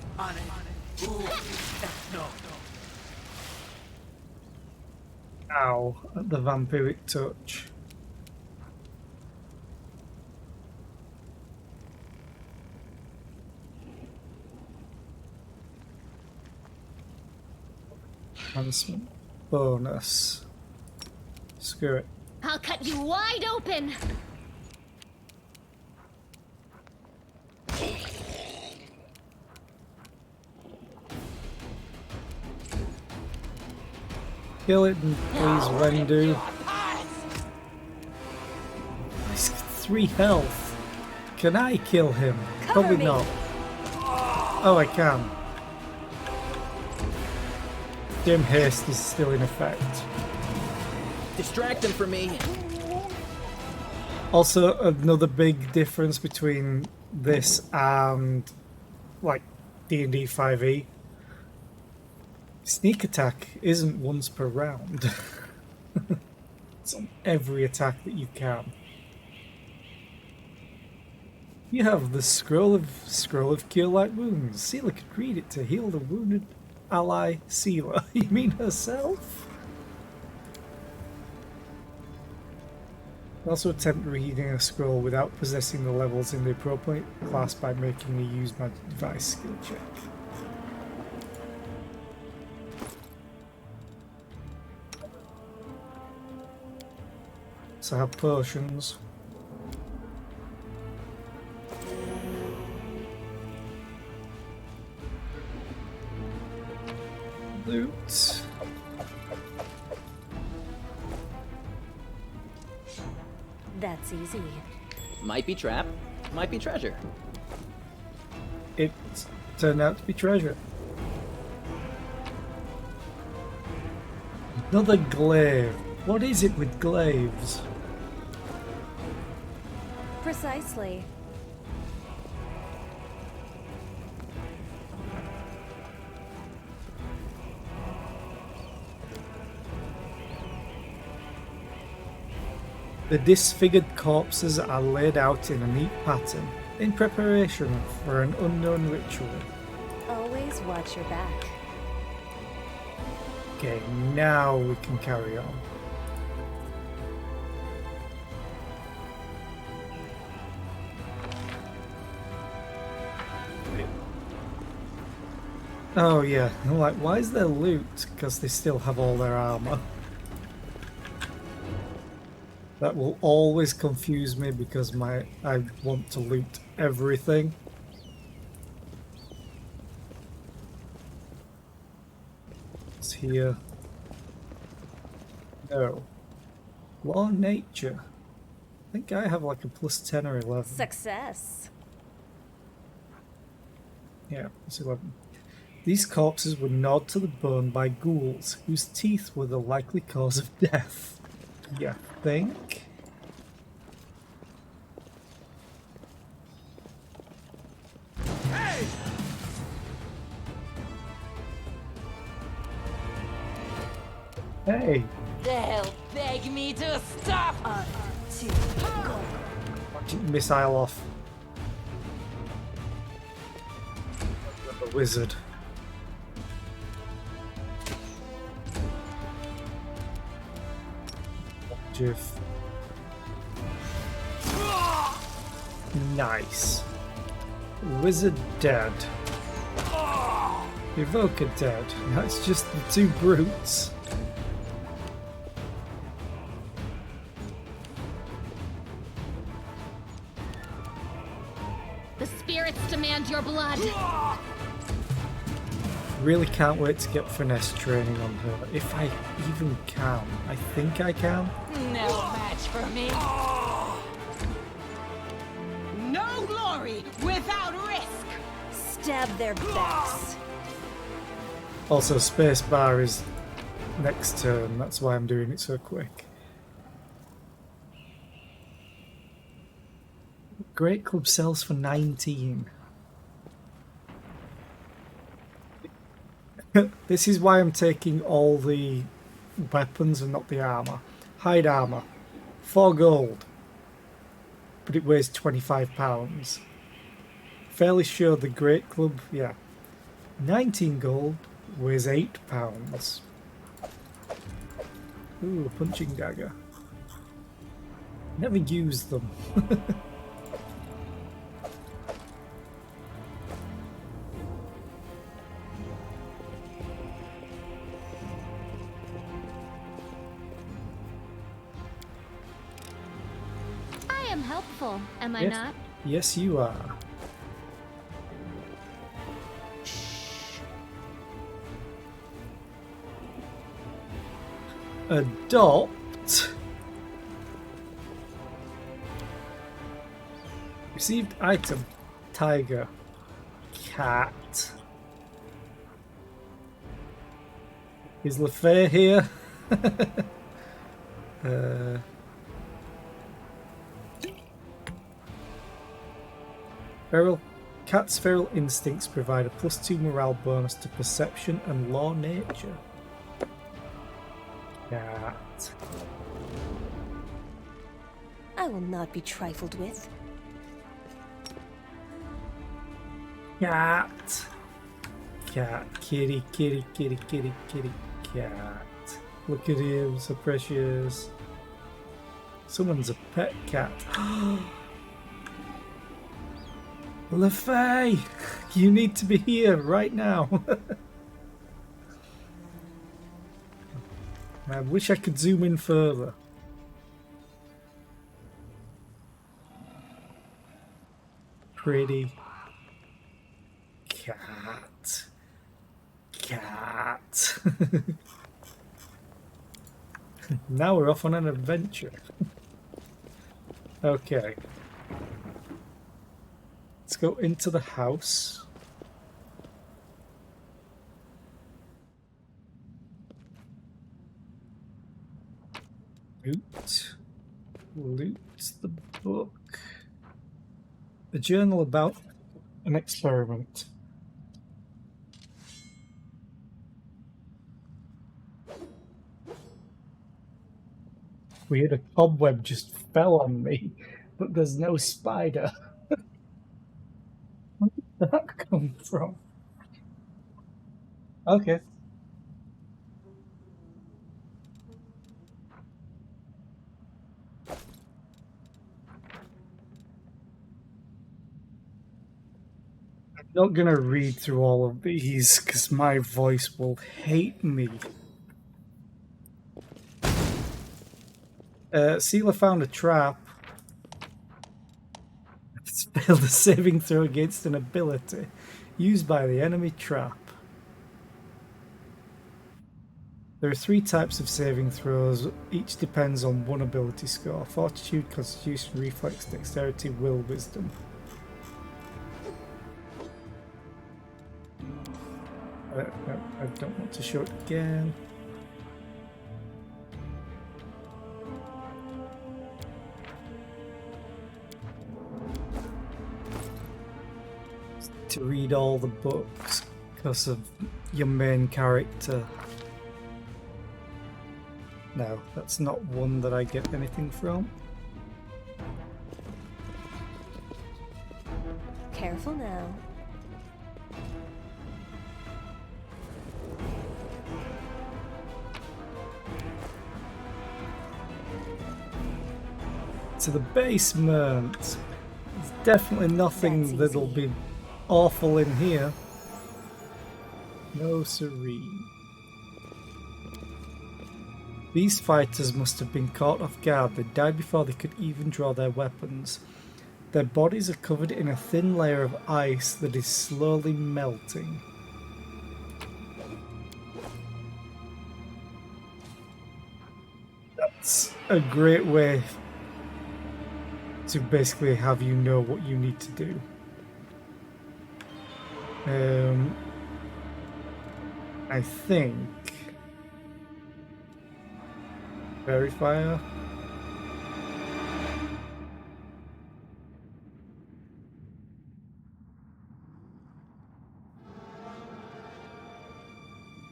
Speaker 1: Ow, at the vampiric touch. Enhancement bonus. Screw it.
Speaker 5: I'll cut you wide open!
Speaker 1: Kill it and please Rendu. He's 3 health. Can I kill him? Probably not. Oh, I can. Dim haste is still in effect.
Speaker 11: Distract them from me.
Speaker 1: Also, another big difference between this and like D&D 5e. Sneak attack isn't once per round. It's on every attack that you can. You have the scroll of Cure Light Wounds. Sealer could read it to heal the wounded ally Sealer. You mean herself? Also attempt reading a scroll without possessing the levels in the appropriate class by making a use my device skill check. So I have potions. Loot.
Speaker 4: That's easy.
Speaker 11: Might be trap, might be treasure.
Speaker 1: It turned out to be treasure. Another glaive. What is it with glaives?
Speaker 4: Precisely.
Speaker 1: The disfigured corpses are laid out in a neat pattern in preparation for an unknown ritual.
Speaker 4: Always watch your back.
Speaker 1: Okay, now we can carry on. Oh yeah, I'm like, why is there loot? Because they still have all their armor. That will always confuse me because I want to loot everything. It's here. No. Law of nature. I think I have like a +10 or 11.
Speaker 4: Success.
Speaker 1: Yeah, it's 11. These corpses were gnawed to the bone by ghouls, whose teeth were the likely cause of death. You think?
Speaker 7: Hey!
Speaker 1: Hey!
Speaker 10: They'll beg me to stop!
Speaker 1: Missile off. The wizard. Jiff. Nice. Wizard dead. Evoker dead. That's just the 2 brutes.
Speaker 5: The spirits demand your blood.
Speaker 1: Really can't wait to get finesse training on her. If I even can. I think I can.
Speaker 10: No match for me.
Speaker 3: No glory without risk.
Speaker 4: Stab their backs.
Speaker 1: Also, spacebar is next turn. That's why I'm doing it so quick. Great Club sells for 19. This is why I'm taking all the weapons and not the armor. Hide armor, 4 gold, but it weighs 25 pounds. Fairly sure the Great Club, yeah, 19 gold, weighs 8 pounds. Ooh, a punching dagger. Never used them.
Speaker 5: I am helpful, am I
Speaker 1: Yes.
Speaker 5: not?
Speaker 1: Yes, you are. Adopt. Received item. Tiger. Cat. Is LeFay here? Feral. Cat's feral instincts provide a +2 morale bonus to perception and law nature. Cat.
Speaker 4: I will not be trifled with.
Speaker 1: Cat. Cat. Kitty, kitty, kitty, kitty, kitty, cat. Look at him, so precious. Someone's a pet cat. LeFay, you need to be here right now. I wish I could zoom in further. Pretty cat. Cat. Now we're off on an adventure. Okay. Let's go into the house. Loot the book. A journal about an experiment. Weird, a cobweb just fell on me, but there's no spider. Where did that come from? Okay. I'm not gonna read through all of these because my voice will hate me. Sealer found a trap. It's failed a saving throw against an ability used by the enemy trap. There are 3 types of saving throws, each depends on one ability score: Fortitude, Constitution, Reflex, Dexterity, Will, Wisdom. I don't want to show it again. To read all the books because of your main character. No, that's not one that I get anything from.
Speaker 4: Careful now.
Speaker 1: To the basement. There's definitely nothing that'll be awful in here. No serene. These fighters must have been caught off guard. They died before they could even draw their weapons. Their bodies are covered in a thin layer of ice that is slowly melting. That's a great way to basically have you know what you need to do. I think Verifier.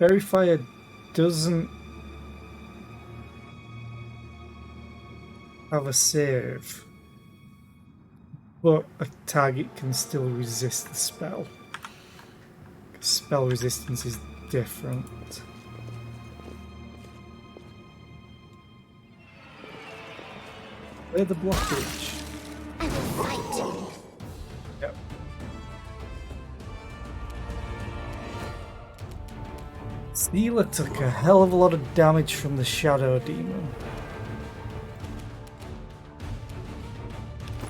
Speaker 1: Verifier doesn't have a save, but a target can still resist the spell. Spell resistance is different. Clear the blockage.
Speaker 5: I will fight you.
Speaker 1: Yep. Sealer took a hell of a lot of damage from the Shadow Demon.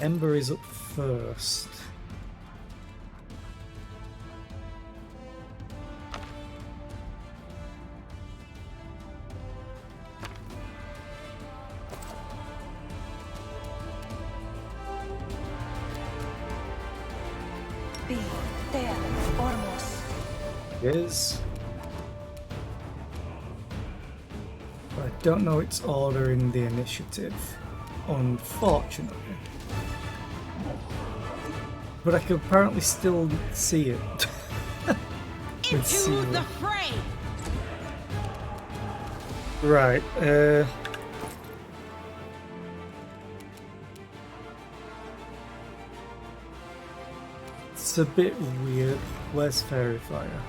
Speaker 1: Ember is up first.
Speaker 3: Be there, Ormos.
Speaker 1: Is. But I don't know its order in the initiative, unfortunately. But I can apparently still see it.
Speaker 3: Into the fray!
Speaker 1: Right, it's a bit weird. Where's Fairy Fire?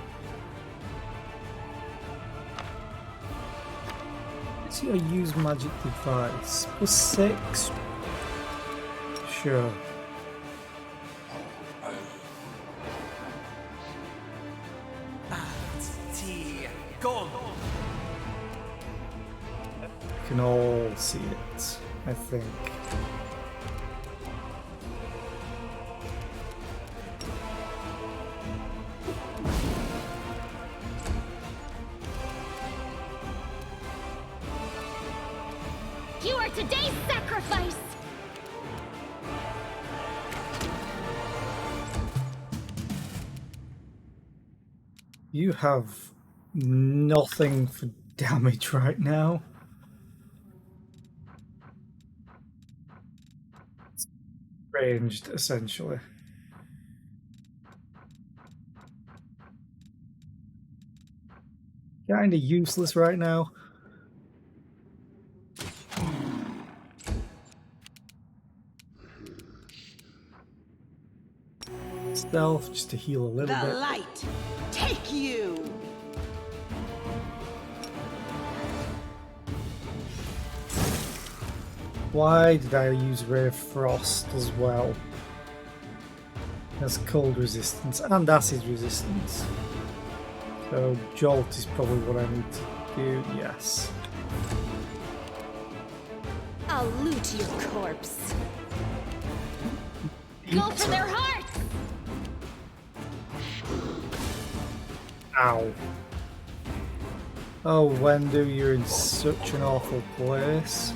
Speaker 1: Let's see, I use magic device. +6. Sure. We can all see it, I think.
Speaker 5: You are today's sacrifice!
Speaker 1: You have nothing for damage right now. It's ranged, essentially. Kinda useless right now. Stealth, just to heal a little
Speaker 3: The
Speaker 1: bit.
Speaker 3: light, take you!
Speaker 1: Why did I use Ray of Frost as well? Has cold resistance and acid resistance. So Jolt is probably what I need to do, yes.
Speaker 4: I'll loot your corpse.
Speaker 5: Go for their hearts!
Speaker 1: Ow. Oh, Wendu, you're in such an awful place.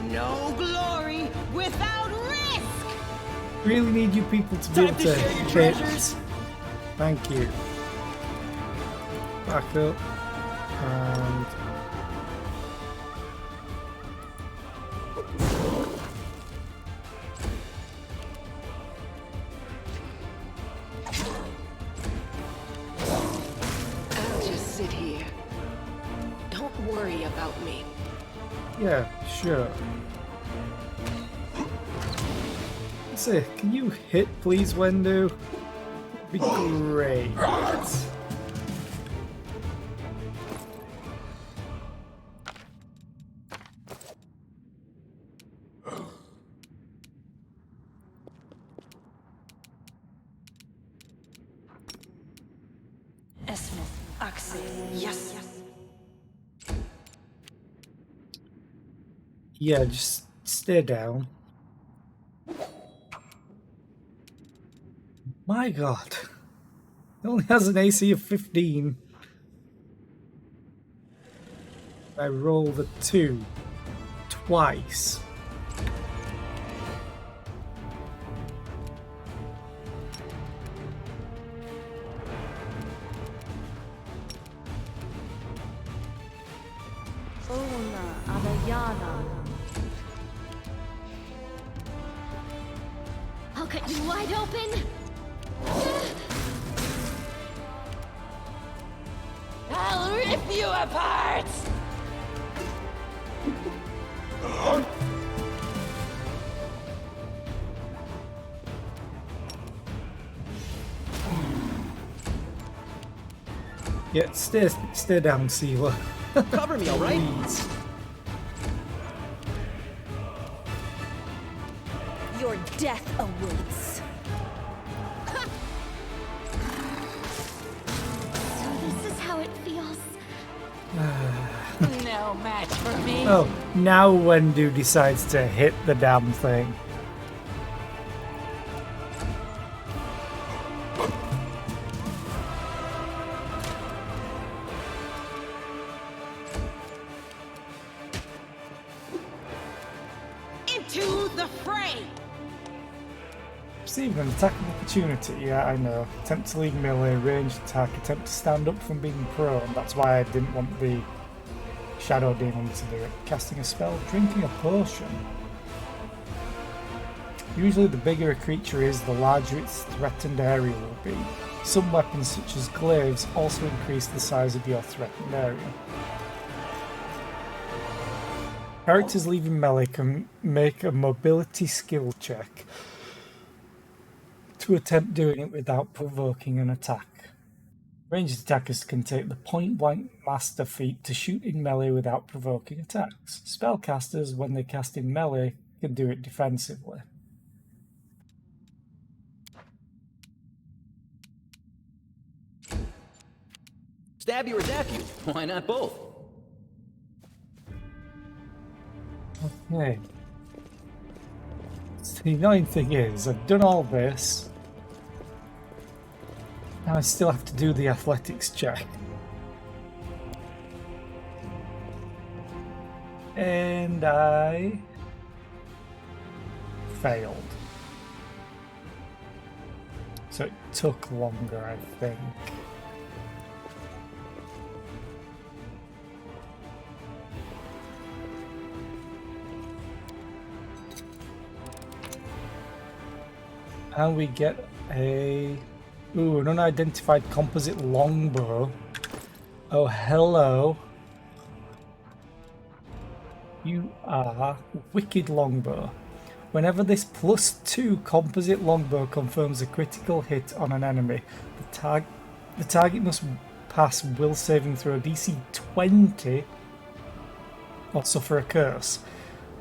Speaker 3: No glory without risk!
Speaker 1: Really need you people to be able to hit. Thank you. Back up. And
Speaker 3: I'll just sit here. Don't worry about me.
Speaker 1: yeah, sure. Say, can you hit, please, Wendu? That'd be great.
Speaker 3: Esmith, Axel, yes.
Speaker 1: Yeah, just stay down. My god. It only has an AC of 15. I rolled a 2 twice.
Speaker 4: Manana.
Speaker 5: I'll cut you wide open.
Speaker 10: I'll rip you apart!
Speaker 1: Yeah, stay down, Sealer.
Speaker 11: Cover me, all right?
Speaker 1: Please.
Speaker 4: Your death awaits.
Speaker 5: So this is how it feels.
Speaker 10: No match for me.
Speaker 1: Oh, now Wendu decides to hit the damn thing.
Speaker 3: Into the fray!
Speaker 1: Receive an attack of opportunity. Yeah, I know. Attempt to lead melee, ranged attack, attempt to stand up from being prone. That's why I didn't want the Shadow Demon to do it. Casting a spell, drinking a potion. Usually the bigger a creature is, the larger its threatened area will be. Some weapons such as glaives also increase the size of your threatened area. Characters leaving melee can make a mobility skill check to attempt doing it without provoking an attack. Ranged attackers can take the point-blank master feat to shoot in melee without provoking attacks. Spellcasters, when they cast in melee, can do it defensively.
Speaker 11: Stab you or zap you? Why not both?
Speaker 1: Okay. So the annoying thing is, I've done all this. Now I still have to do the athletics check. And I failed. So it took longer, I think. And we get an unidentified composite longbow. Oh, hello. You are Wicked Longbow. Whenever this +2 composite longbow confirms a critical hit on an enemy, the target must pass will saving throw DC 20 or suffer a curse.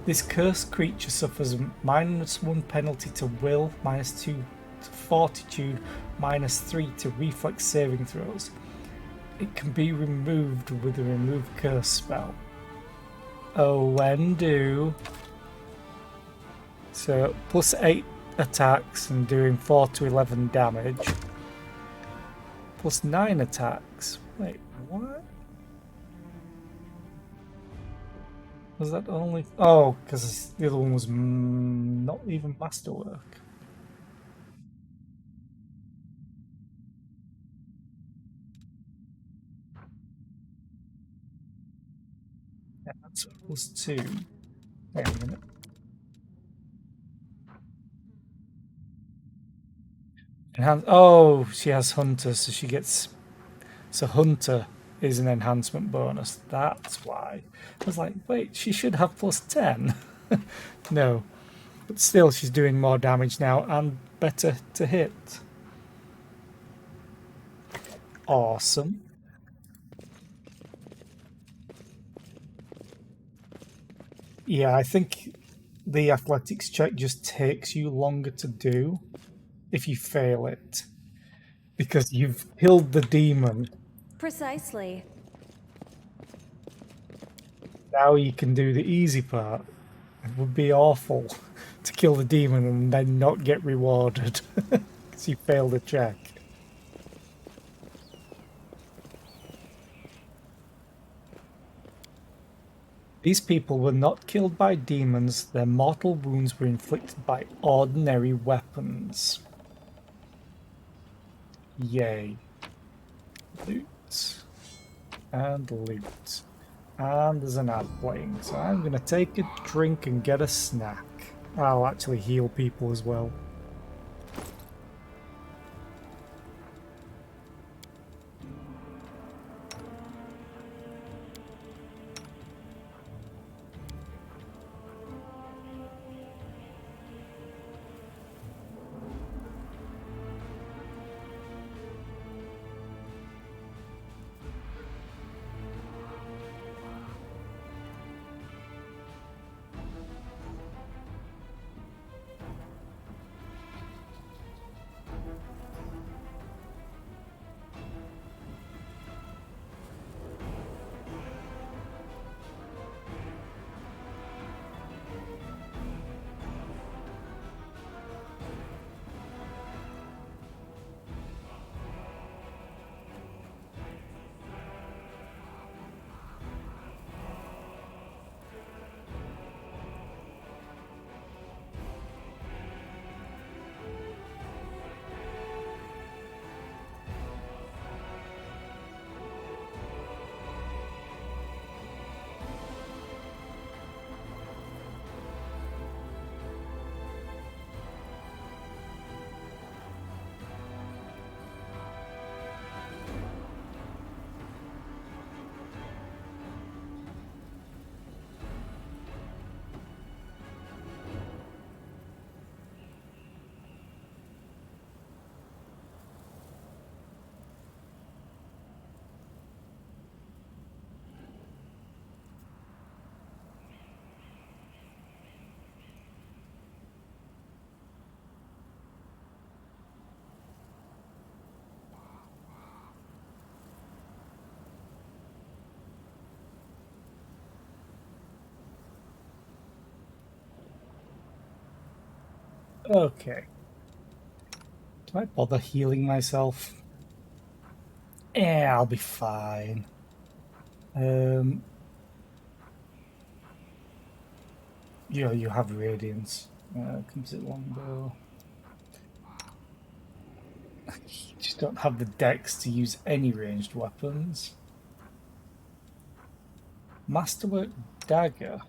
Speaker 1: This cursed creature suffers -1 penalty to will, -2 to fortitude, -3 to reflex saving throws. It can be removed with a remove curse spell. Oh, Wendu. So +8 attacks and doing 4 to 11 damage. +9 attacks. Wait, what? Was that only? Oh, because the other one was not even masterwork. Yeah, that's +2. Wait a minute. Oh, she has Hunter, so she gets. So Hunter is an enhancement bonus. That's why. I was like, wait, she should have +10. No. But still, she's doing more damage now and better to hit. Awesome. Yeah, I think the athletics check just takes you longer to do if you fail it. Because you've killed the demon.
Speaker 4: Precisely.
Speaker 1: Now you can do the easy part. It would be awful to kill the demon and then not get rewarded because you failed a check. These people were not killed by demons, their mortal wounds were inflicted by ordinary weapons. Yay. Loot. And loot. And there's an ad playing, so I'm gonna take a drink and get a snack. I'll actually heal people as well. Okay. Do I bother healing myself? Yeah, I'll be fine. You have radiance. Comes it longbow. You just don't have the dex to use any ranged weapons. Masterwork dagger.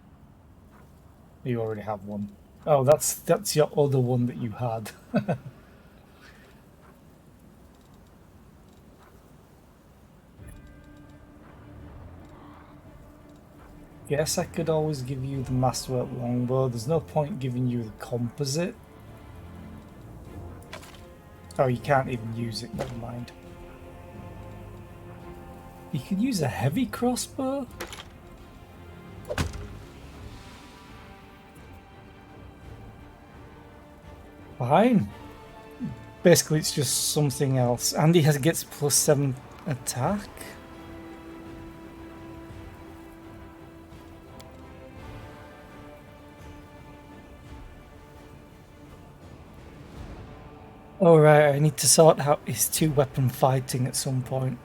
Speaker 1: You already have one. Oh, that's your other one that you had. Guess I could always give you the Masterwork longbow. There's no point giving you the composite. Oh, you can't even use it, never mind. You could use a heavy crossbow? Fine. Basically, it's just something else. Andy gets +7 attack. Alright, I need to sort out his 2-weapon fighting at some point.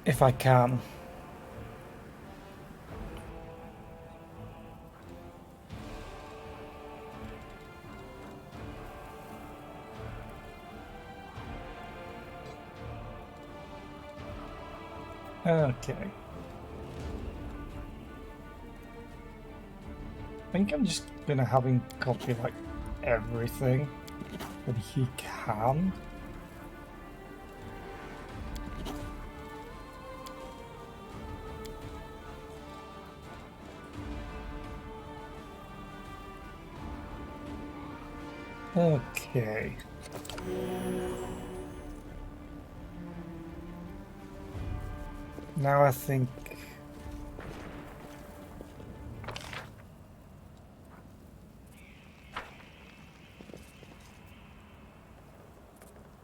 Speaker 1: If I can. Okay. I think I'm just gonna have him copy like everything that he can. Okay. Now I think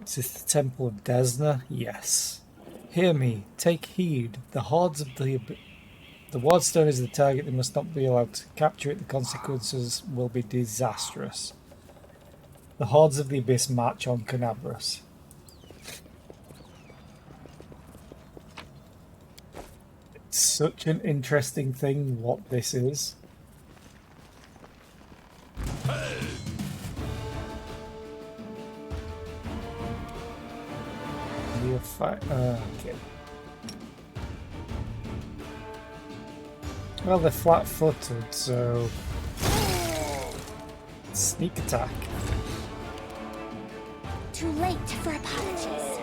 Speaker 1: is this the Temple of Desna? Yes. Hear me, take heed. The hordes of the Wardstone is the target. They must not be allowed to capture it. The consequences will be disastrous. The hordes of the Abyss march on Canabras. It's such an interesting thing what this is. Okay. Well, they're flat-footed, so sneak attack.
Speaker 5: Too late for apologies.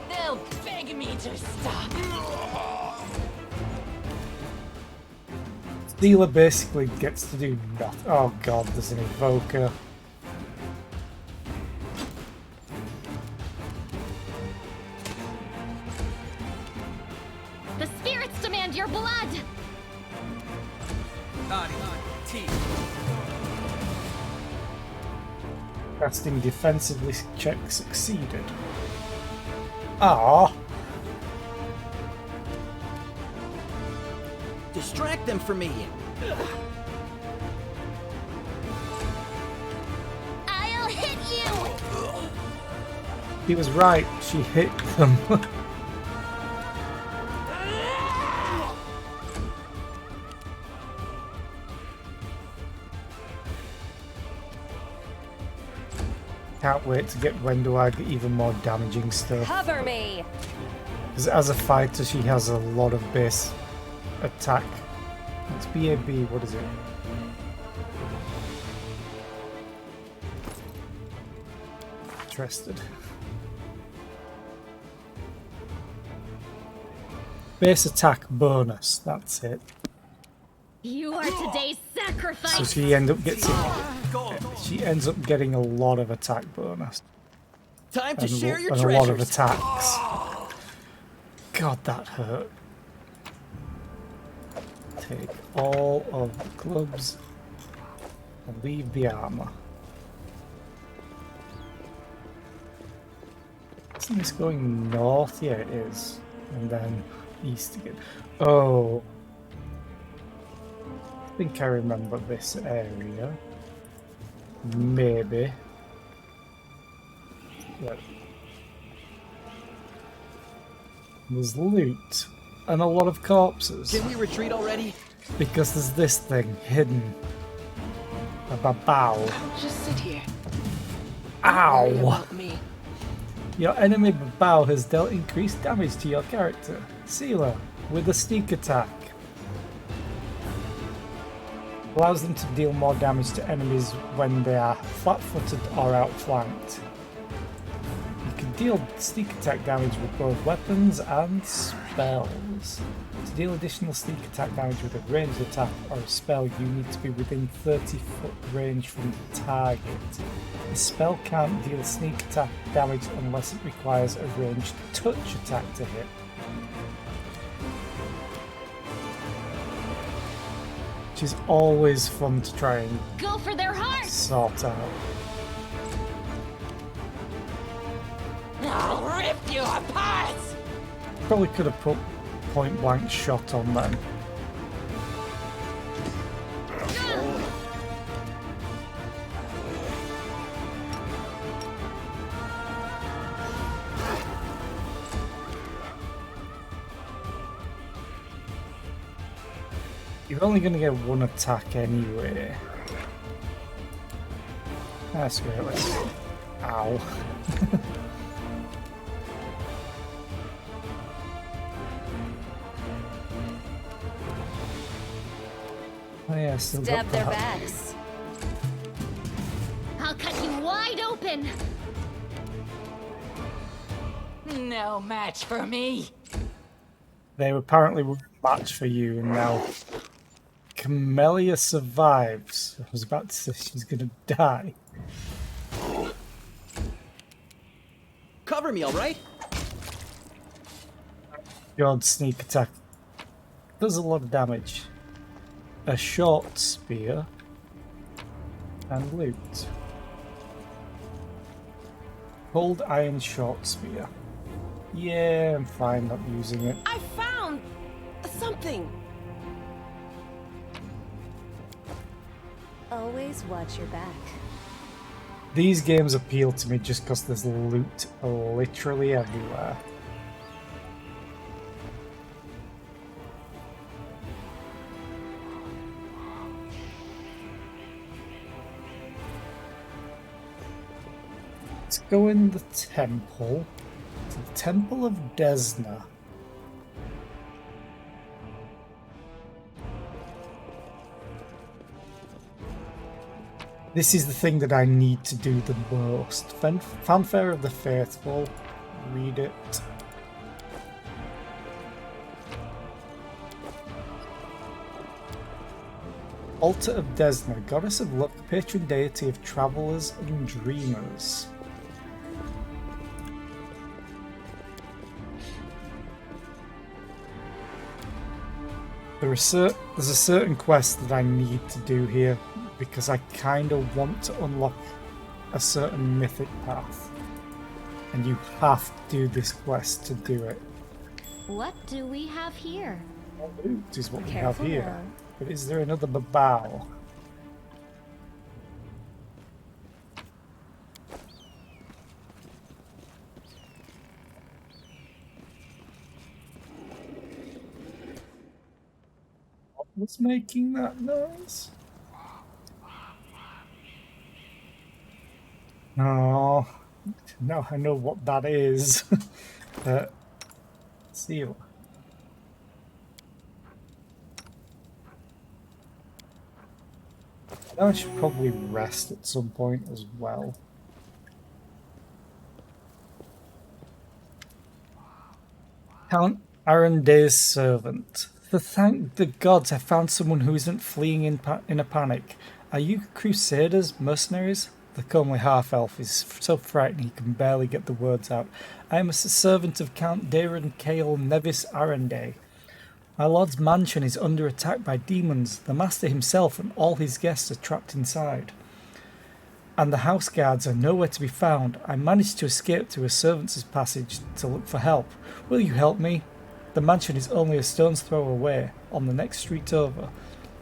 Speaker 10: They'll beg me to stop.
Speaker 1: Stealer basically gets to do nothing. Oh god, there's an evoker.
Speaker 5: The spirits demand your blood!
Speaker 1: Casting defensively check succeeded. Ah,
Speaker 11: Distract them for me.
Speaker 5: I'll hit you!
Speaker 1: he was right. She hit them. Can't wait to get when do I get even more damaging stuff.
Speaker 4: Cover me!
Speaker 1: Because as a fighter, she has a lot of base attack. It's BAB, what is it? Interested. Base attack bonus, that's it.
Speaker 5: You are today's sacrifice!
Speaker 1: So she ends up getting a lot of attack bonus.
Speaker 11: Time to share your
Speaker 1: and a
Speaker 11: treasures.
Speaker 1: lot of attacks. God, that hurt. Take all of the clubs and leave the armor. Isn't this going north? Yeah, it is. And then east again. Oh. I think I remember this area. Maybe. Yeah. There's loot and a lot of corpses.
Speaker 11: Can we retreat already?
Speaker 1: Because there's this thing hidden. A babao.
Speaker 3: Just sit here.
Speaker 1: Ow!
Speaker 3: About me.
Speaker 1: Your enemy babao has dealt increased damage to your character, Sealer, with a sneak attack. Allows them to deal more damage to enemies when they are flat-footed or outflanked. You can deal sneak attack damage with both weapons and spells. To deal additional sneak attack damage with a ranged attack or a spell, you need to be within 30-foot range from the target. The spell can't deal sneak attack damage unless it requires a ranged touch attack to hit. Which is always fun to try and
Speaker 5: Go for their hearts!
Speaker 1: sort out.
Speaker 10: I'll rip you apart!
Speaker 1: Probably could have put point blank shot on them. You're only going to get one attack anyway. That's great. Let's go. Ow. Oh yeah, I still
Speaker 4: Stab
Speaker 1: got
Speaker 4: their
Speaker 1: that.
Speaker 4: backs.
Speaker 5: I'll cut you wide open!
Speaker 10: No match for me.
Speaker 1: They apparently were a match for you, and now Camellia survives. I was about to say she's gonna die.
Speaker 11: Cover me, all right?
Speaker 1: God, sneak attack does a lot of damage. A short spear and loot. Cold iron short spear. Yeah, I'm fine not using it.
Speaker 3: I found something.
Speaker 4: Always watch your back.
Speaker 1: These games appeal to me just because there's loot literally everywhere. Let's go in the temple. To the Temple of Desna. This is the thing that I need to do the most. Fanfare of the Faithful. Read it. Altar of Desna, goddess of luck, patron deity of travelers and dreamers. There's a certain quest that I need to do here because I kind of want to unlock a certain mythic path. And you have to do this quest to do it.
Speaker 5: What do we have here?
Speaker 1: Loot is what we have
Speaker 4: Careful
Speaker 1: here.
Speaker 4: now.
Speaker 1: But is there another babao? What was making that noise? Oh, now I know what that is. Seal. I should probably rest at some point as well. Count Arunday's servant. For thank the gods, I found someone who isn't fleeing in a panic. Are you crusaders, mercenaries? The comely half-elf is so frightened he can barely get the words out. I am a servant of Count Darren Cale Nevis Arunday. My lord's mansion is under attack by demons. The master himself and all his guests are trapped inside. And the house guards are nowhere to be found. I managed to escape through a servant's passage to look for help. Will you help me? The mansion is only a stone's throw away, on the next street over.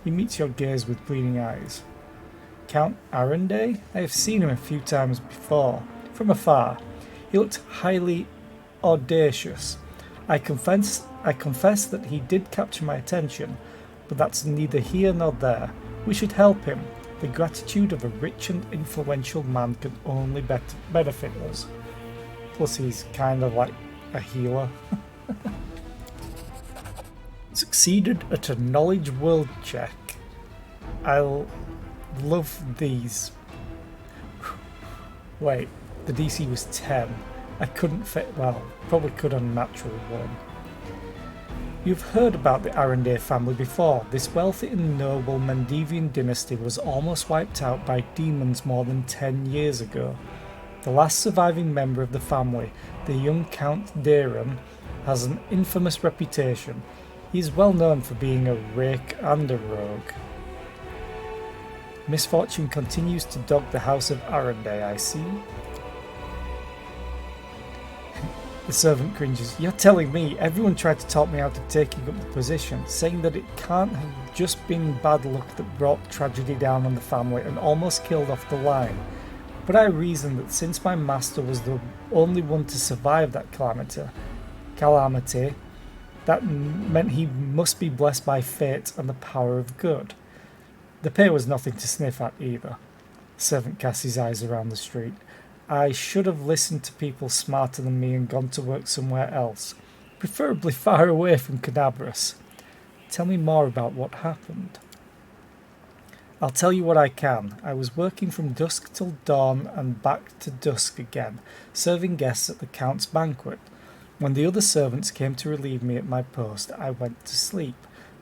Speaker 1: He meets your gaze with bleeding eyes. Count Arunday? I have seen him a few times before, from afar. He looked highly audacious. I confess that he did capture my attention, but that's neither here nor there. We should help him. The gratitude of a rich and influential man can only benefit us. Plus he's kind of like a healer. Succeeded at a knowledge world check. I'll love these. Wait, the DC was 10. I couldn't fit, well, probably could on a natural one. You've heard about the Arunday family before. This wealthy and noble Mendevian dynasty was almost wiped out by demons more than 10 years ago. The last surviving member of the family, the young Count Darren, has an infamous reputation. He is well known for being a rake and a rogue. Misfortune continues to dog the house of Arunday, I see. The servant cringes. You're telling me everyone tried to talk me out of taking up the position, saying that it can't have just been bad luck that brought tragedy down on the family and almost killed off the line. But I reasoned that since my master was the only one to survive that calamity, that meant he must be blessed by fate and the power of good. The pay was nothing to sniff at either. The servant casts his eyes around the street. I should have listened to people smarter than me and gone to work somewhere else, preferably far away from Cadabras. Tell me more about what happened. I'll tell you what I can. I was working from dusk till dawn and back to dusk again, serving guests at the Count's banquet. When the other servants came to relieve me at my post, I went to sleep.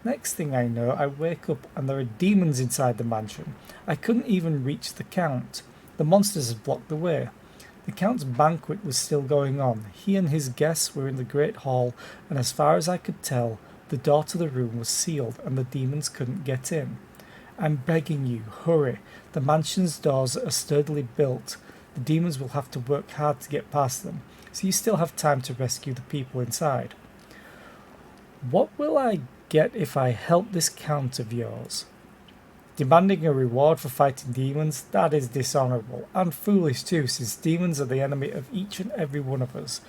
Speaker 1: Next thing I know, I wake up and there are demons inside the mansion. I couldn't even reach the Count. The monsters had blocked the way. The Count's banquet was still going on. He and his guests were in the great hall, and as far as I could tell, the door to the room was sealed and the demons couldn't get in. I'm begging you, hurry. The mansion's doors are sturdily built. The demons will have to work hard to get past them, so you still have time to rescue the people inside. What will I get if I help this Count of yours? Demanding a reward for fighting demons, that is dishonourable, and foolish too, since demons are the enemy of each and every one of us.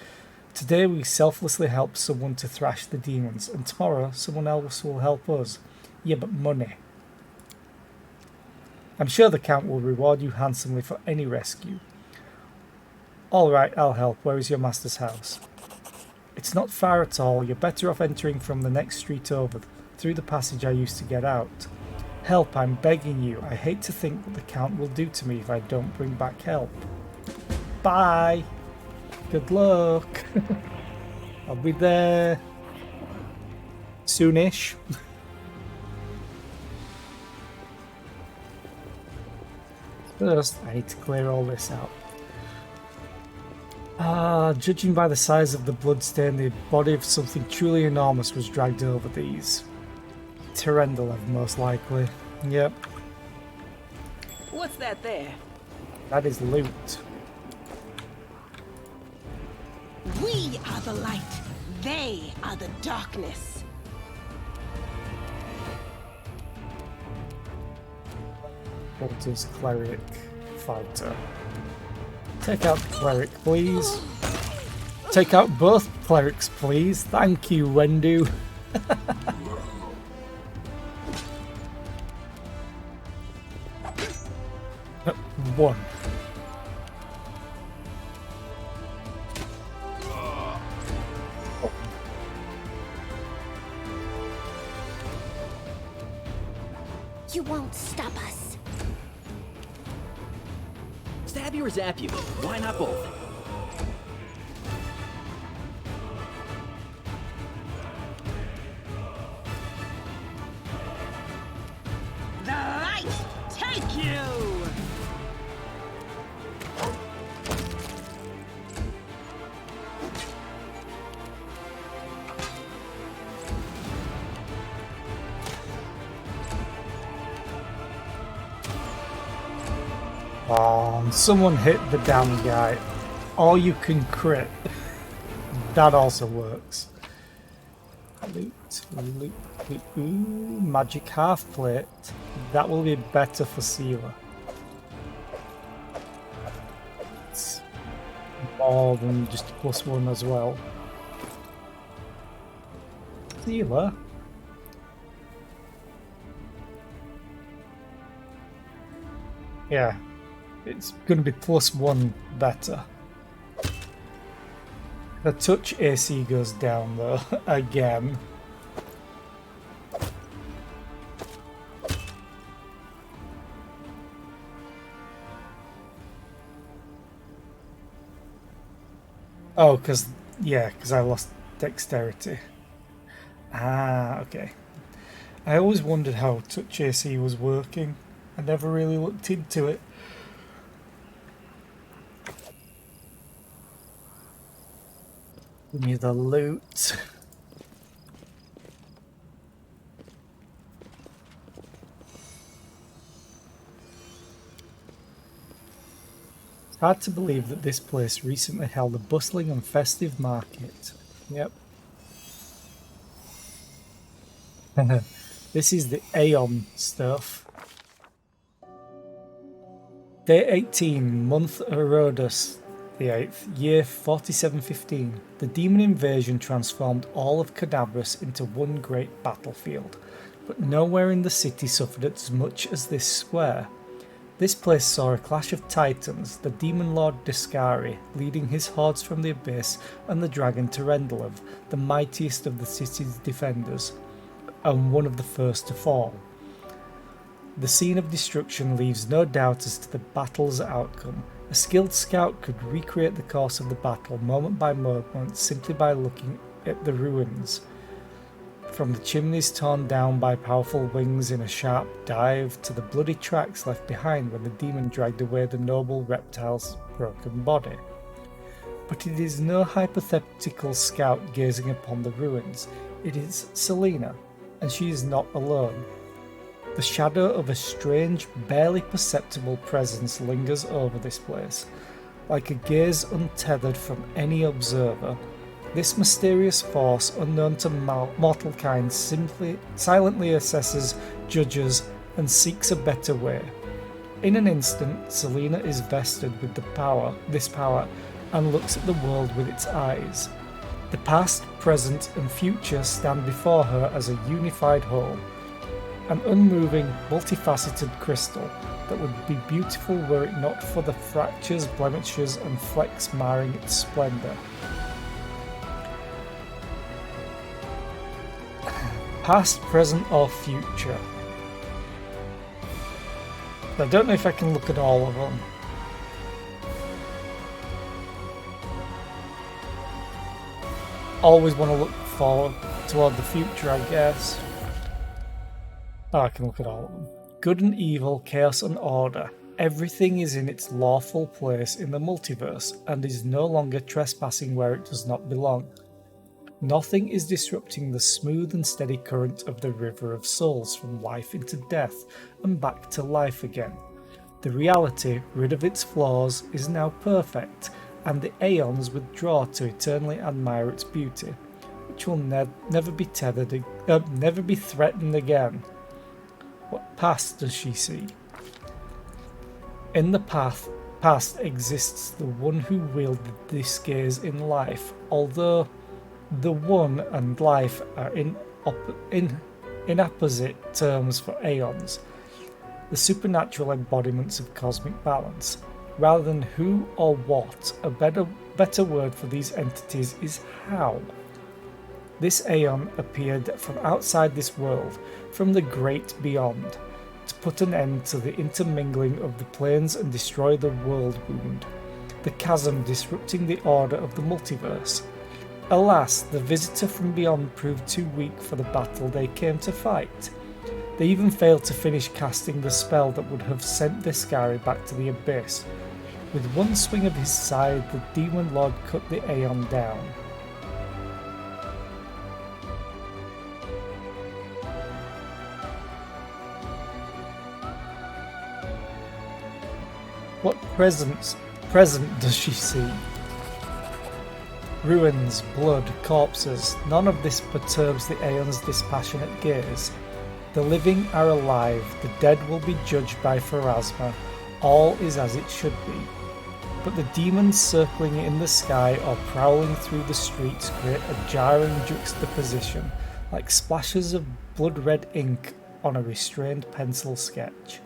Speaker 1: Today we selflessly help someone to thrash the demons, and tomorrow someone else will help us. Yeah, but money. I'm sure the Count will reward you handsomely for any rescue. Alright, I'll help. Where is your master's house? It's not far at all. You're better off entering from the next street over, through the passage I used to get out. Help, I'm begging you. I hate to think what the Count will do to me if I don't bring back help. Bye! Good luck! I'll be there soonish. First, I need to clear all this out. Judging by the size of the bloodstain, the body of something truly enormous was dragged over these. Terendelev, most likely. Yep.
Speaker 3: What's that there?
Speaker 1: That is loot.
Speaker 3: We are the light. They are the darkness.
Speaker 1: Bolter's cleric fighter. Take out the cleric, please. Take out both clerics, please. Thank you, Wendu. One.
Speaker 5: You won't stop us.
Speaker 11: Stab you or zap you? Why not both?
Speaker 3: The light take you!
Speaker 1: Someone hit the damn guy. Or you can crit. That also works. Loot, loot, loot. Ooh, magic half plate. That will be better for Sealer. It's more than just +1 as well. Sealer? Yeah. It's going to be +1 better. The touch AC goes down though, again. Oh, because I lost dexterity. Ah, okay. I always wondered how touch AC was working. I never really looked into it. Give me the loot. It's hard to believe that this place recently held a bustling and festive market. Yep. This is the Aeon stuff. Day 18, month Herodes the 8th, year 4715. The demon invasion transformed all of Cadabras into one great battlefield, but nowhere in the city suffered as much as this square. This place saw a clash of titans, the demon lord Discari leading his hordes from the abyss, and the dragon Terendelev, the mightiest of the city's defenders, and one of the first to fall. The scene of destruction leaves no doubt as to the battle's outcome. A skilled scout could recreate the course of the battle moment by moment simply by looking at the ruins. From the chimneys torn down by powerful wings in a sharp dive to the bloody tracks left behind when the demon dragged away the noble reptile's broken body. But it is no hypothetical scout gazing upon the ruins. It is Selena, and she is not alone. The shadow of a strange, barely perceptible presence lingers over this place. Like a gaze untethered from any observer, this mysterious force, unknown to mortal kind, silently assesses, judges, and seeks a better way. In an instant, Selena is vested with this power, and looks at the world with its eyes. The past, present, and future stand before her as a unified whole. An unmoving, multifaceted crystal that would be beautiful were it not for the fractures, blemishes, and flecks marring its splendour. Past, present, or future. I don't know if I can look at all of them. Always want to look forward toward the future, I guess. Oh, I can look at all of them. Good and evil, chaos and order. Everything is in its lawful place in the multiverse and is no longer trespassing where it does not belong. Nothing is disrupting the smooth and steady current of the river of souls from life into death and back to life again. The reality, rid of its flaws, is now perfect, and the aeons withdraw to eternally admire its beauty, which will never be threatened again. What past does she see? In the past exists the one who wielded this gaze in life, although the one and life are in opposite terms for aeons, the supernatural embodiments of cosmic balance. Rather than who or what, a better word for these entities is how. This aeon appeared from outside this world, from the great beyond, to put an end to the intermingling of the planes and destroy the world wound, the chasm disrupting the order of the multiverse. Alas, the visitor from beyond proved too weak for the battle they came to fight. They even failed to finish casting the spell that would have sent Descari back to the abyss. With one swing of his scythe, the Demon Lord cut the Aeon down. What present does she see? Ruins, blood, corpses. None of this perturbs the Aeon's dispassionate gaze. The living are alive, the dead will be judged by Pharasma. All is as it should be. But the demons circling in the sky or prowling through the streets create a jarring juxtaposition, like splashes of blood-red ink on a restrained pencil sketch.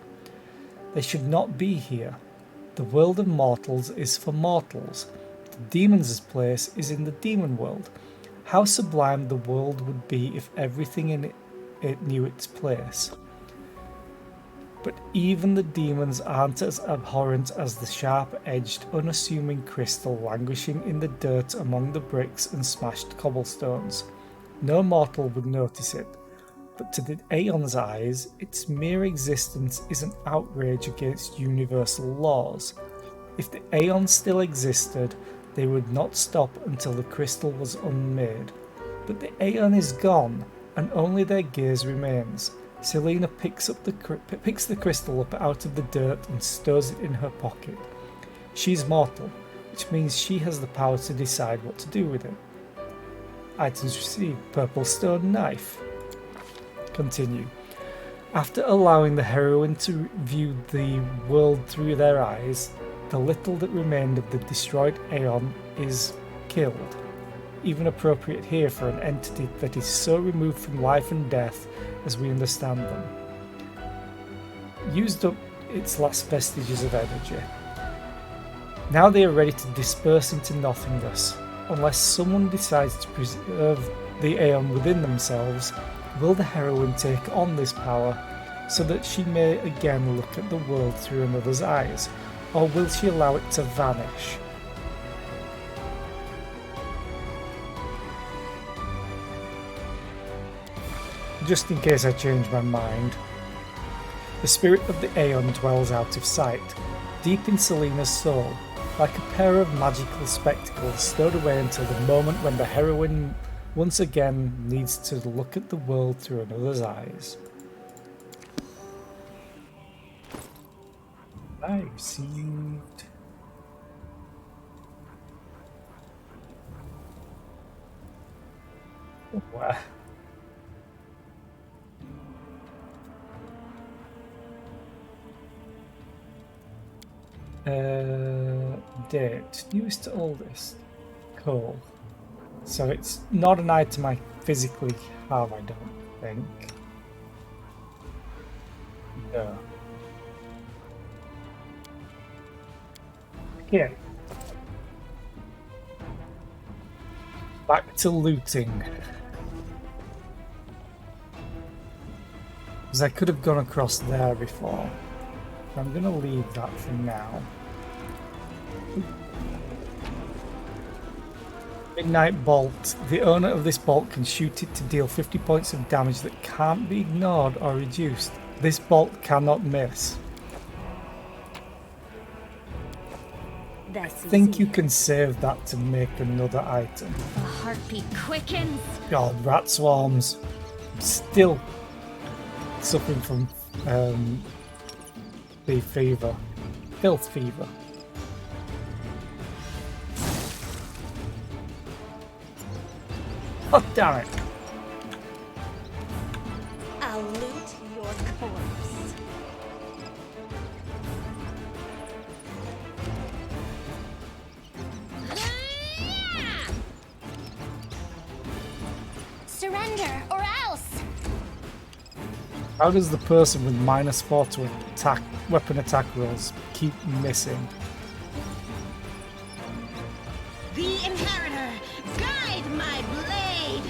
Speaker 1: They should not be here. The world of mortals is for mortals. The demons' place is in the demon world. How sublime the world would be if everything in it knew its place. But even the demons aren't as abhorrent as the sharp-edged, unassuming crystal languishing in the dirt among the bricks and smashed cobblestones. No mortal would notice it, but to the Aeon's eyes, its mere existence is an outrage against universal laws. If the Aeon still existed, they would not stop until the crystal was unmade. But the Aeon is gone, and only their gaze remains. Selena picks the crystal up out of the dirt and stores it in her pocket. She's mortal, which means she has the power to decide what to do with it. Items received: purple stone knife. Continue. After allowing the heroine to view the world through their eyes, the little that remained of the destroyed Aeon is killed. Even appropriate here for an entity that is so removed from life and death as we understand them. Used up its last vestiges of energy. Now they are ready to disperse into nothingness. Unless someone decides to preserve the Aeon within themselves, will the heroine take on this power so that she may again look at the world through another's eyes, or will she allow it to vanish? Just in case I change my mind. The spirit of the Aeon dwells out of sight, deep in Selena's soul, like a pair of magical spectacles stowed away until the moment when the heroine once again needs to look at the world through another's eyes. I received... Oh, wow. Date, newest to oldest. Cool. So it's not an item I physically have, I don't think. No. Okay. Back to looting. Because I could have gone across there before. I'm gonna leave that for now. Midnight Bolt. The owner of this bolt can shoot it to deal 50 points of damage that can't be ignored or reduced. This bolt cannot miss. I think you can save that to make another item.
Speaker 5: The heartbeat quickens.
Speaker 1: God, rat swarms. I'm still suffering from the fever. Filth fever. Oh, damn it.
Speaker 4: I'll loot your corpse.
Speaker 5: Surrender or else.
Speaker 1: How does the person with -4 to attack weapon attack rolls keep missing?
Speaker 3: The Inheritor, guide my blade!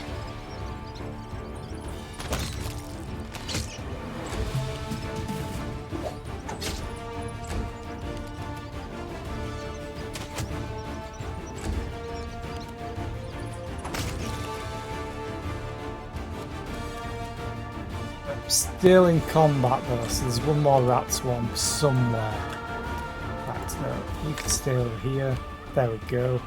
Speaker 1: Still in combat though, so there's one more rat swarm somewhere. Right, no, you can stay over here. There we go.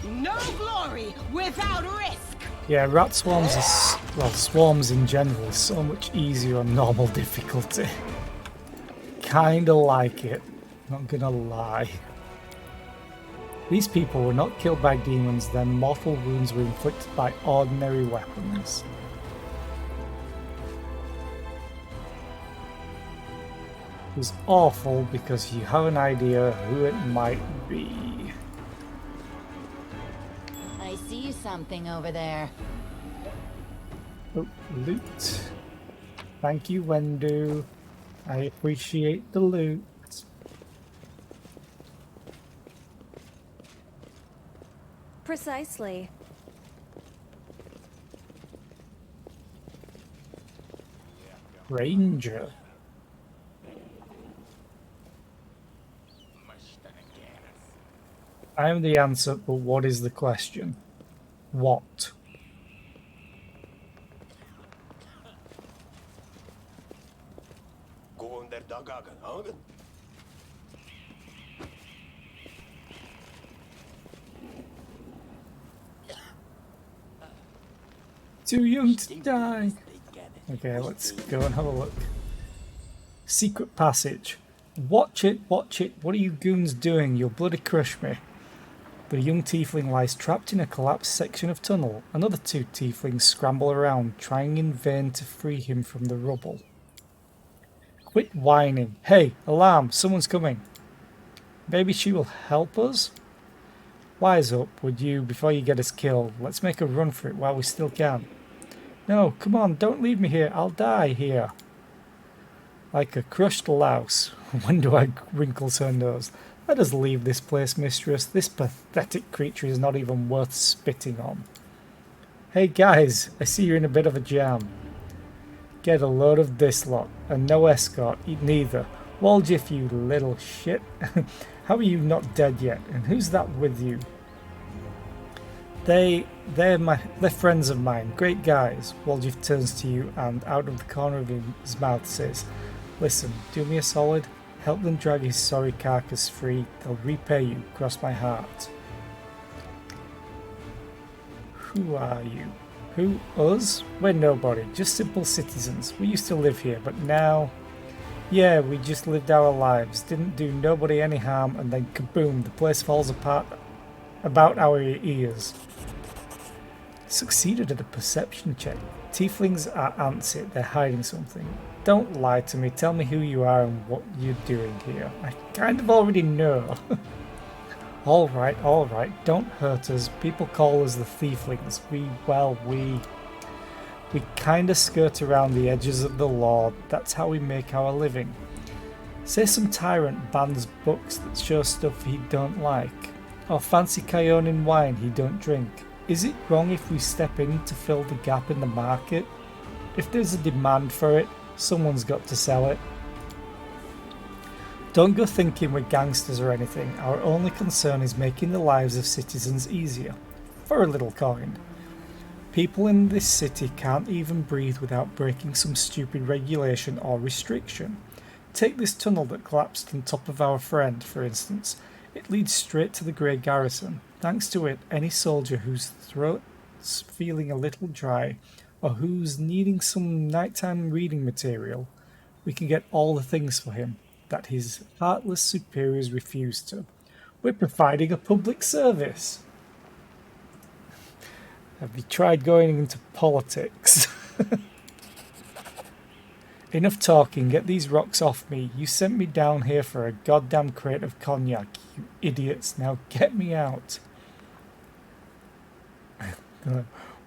Speaker 3: No glory without risk!
Speaker 1: Yeah, rat swarms are, well, swarms in general are so much easier on normal difficulty. Kinda like it, not gonna lie. These people were not killed by demons, their mortal wounds were inflicted by ordinary weapons. It was awful because you have an idea who it might be.
Speaker 10: I see something over there.
Speaker 1: Oh, loot. Thank you, Wendu. I appreciate the loot.
Speaker 4: Precisely.
Speaker 1: Ranger. I am the answer, but what is the question? What? Too young to die. Okay, let's go and have a look. Secret passage. Watch it, watch it. What are you goons doing? You'll bloody crush me. The young tiefling lies trapped in a collapsed section of tunnel. Another two tieflings scramble around, trying in vain to free him from the rubble. Quit whining. Hey, alarm, someone's coming. Maybe she will help us? Wise up, would you, before you get us killed. Let's make a run for it while we still can. No, come on, don't leave me here. I'll die here. Like a crushed louse. Wendu wrinkles her nose. Let us leave this place, mistress. This pathetic creature is not even worth spitting on. Hey guys, I see you're in a bit of a jam. Get a load of this lot. And no escort, neither. Walgif, you little shit. How are you not dead yet? And who's that with you? They're friends of mine. Great guys. Walgif turns to you and out of the corner of his mouth says, listen, do me a solid. Help them drag his sorry carcass free. They'll repay you. Cross my heart. Who are you? Who? Us? We're nobody. Just simple citizens. We used to live here, but now... Yeah, we just lived our lives. Didn't do nobody any harm, and then kaboom, the place falls apart about our ears. Succeeded at a perception check. Tieflings are antsy. They're hiding something. Don't lie to me. Tell me who you are and what you're doing here. I kind of already know. Alright. Don't hurt us. People call us the Thieflings. We kind of skirt around the edges of the law. That's how we make our living. Say some tyrant bans books that show stuff he don't like. Or fancy Kyonin wine he don't drink. Is it wrong if we step in to fill the gap in the market? If there's a demand for it, Someone's got to sell it. Don't go thinking we're gangsters or anything. Our only concern is making the lives of citizens easier. For a little coin. People in this city can't even breathe without breaking some stupid regulation or restriction. Take this tunnel that collapsed on top of our friend, for instance. It leads straight to the Grey Garrison. Thanks to it, any soldier whose throat's feeling a little dry or who's needing some nighttime reading material, we can get all the things for him that his heartless superiors refuse to. We're providing a public service. Have you tried going into politics? Enough talking, get these rocks off me. You sent me down here for a goddamn crate of cognac, you idiots. Now get me out.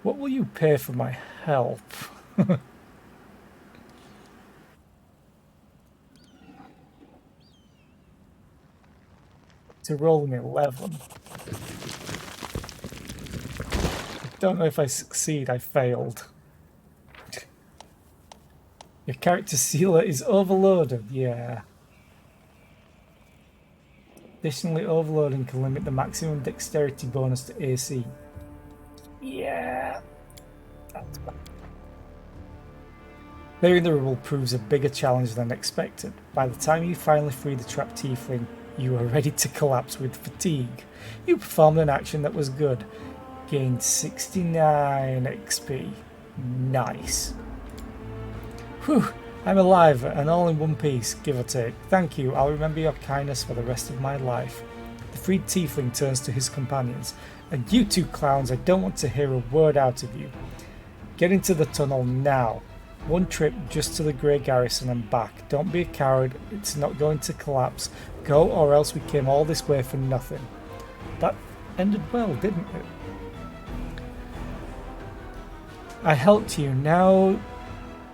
Speaker 1: What will you pay for my help? To roll an 11. I don't know if I succeed, I failed. Your character sealer is overloaded, yeah. Additionally, overloading can limit the maximum dexterity bonus to AC. Yeah. That's bad. Clearing the rubble proves a bigger challenge than expected. By the time you finally free the trapped tiefling, you are ready to collapse with fatigue. You performed an action that was good. Gained 69 XP. Nice. Whew, I'm alive and all in one piece, give or take. Thank you, I'll remember your kindness for the rest of my life. The freed tiefling turns to his companions. And you two clowns, I don't want to hear a word out of you. Get into the tunnel now. One trip just to the Grey Garrison and back. Don't be a coward, it's not going to collapse. Go or else we came all this way for nothing. That ended well, didn't it? I helped you, now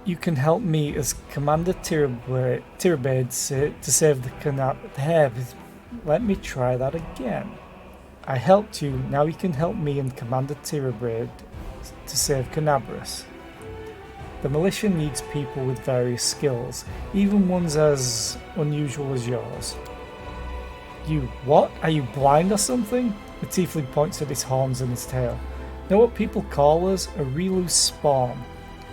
Speaker 1: you can help me as Commander Tirabade to save the canal. Let me try that again. I helped you, now you can help me and Commander Tirabade to save Canabras. The militia needs people with various skills, even ones as unusual as yours. You what? Are you blind or something? The tiefling points at his horns and his tail. Know what people call us? A Relu spawn.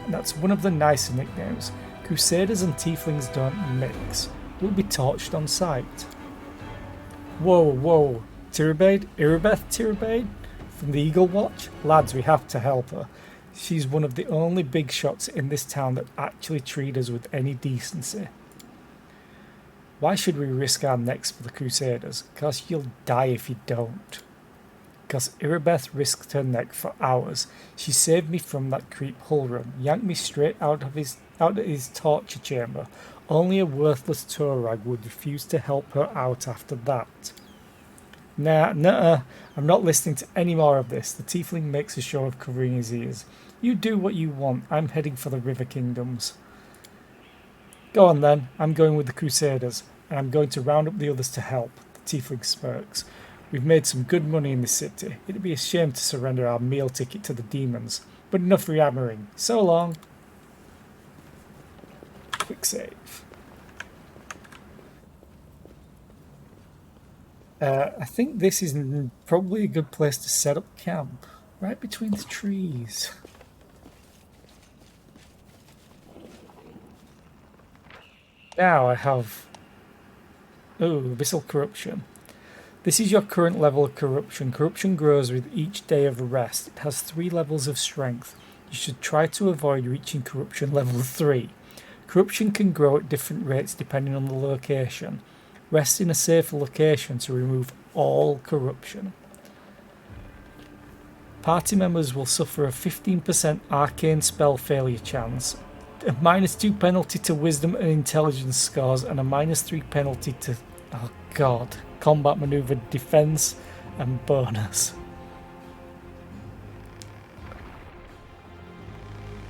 Speaker 1: That's one of the nicer nicknames. Crusaders and tieflings don't mix. We'll be torched on sight. Whoa. Tirabade? Irabeth Tirabade? From the Eagle Watch? Lads, we have to help her. She's one of the only big shots in this town that actually treat us with any decency. Why should we risk our necks for the Crusaders? Because you'll die if you don't. Because Irabeth risked her neck for hours. She saved me from that creep Hulram, yanked me straight out of his torture chamber. Only a worthless Torag would refuse to help her out after that. Nah, I'm not listening to any more of this. The tiefling makes a show of covering his ears. You do what you want. I'm heading for the River Kingdoms. Go on then. I'm going with the Crusaders, and I'm going to round up the others to help. The tiefling smirks. We've made some good money in this city. It'd be a shame to surrender our meal ticket to the demons. But enough yammering. So long. Quick save. I think this is probably a good place to set up camp. Right between the trees. Now I have... Abyssal Corruption. This is your current level of corruption. Corruption grows with each day of rest. It has 3 levels of strength. You should try to avoid reaching corruption level 3. Corruption can grow at different rates depending on the location. Rest in a safe location to remove all corruption. Party members will suffer a 15% arcane spell failure chance, a -2 penalty to wisdom and intelligence scores, and a -3 penalty to... oh god... combat maneuver defense and bonus.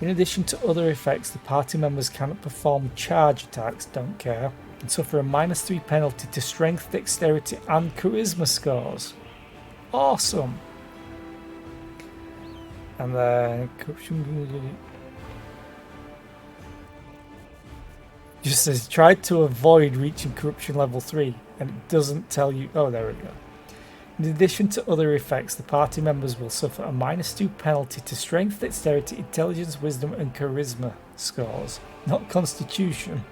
Speaker 1: In addition to other effects, the party members cannot perform charge attacks, don't care, and suffer a -3 penalty to strength, dexterity and charisma scores. Awesome! And then corruption. just says, try to avoid reaching corruption level 3, and it doesn't tell you... Oh, there we go. In addition to other effects, the party members will suffer a -2 penalty to strength, dexterity, intelligence, wisdom, and charisma scores, not constitution.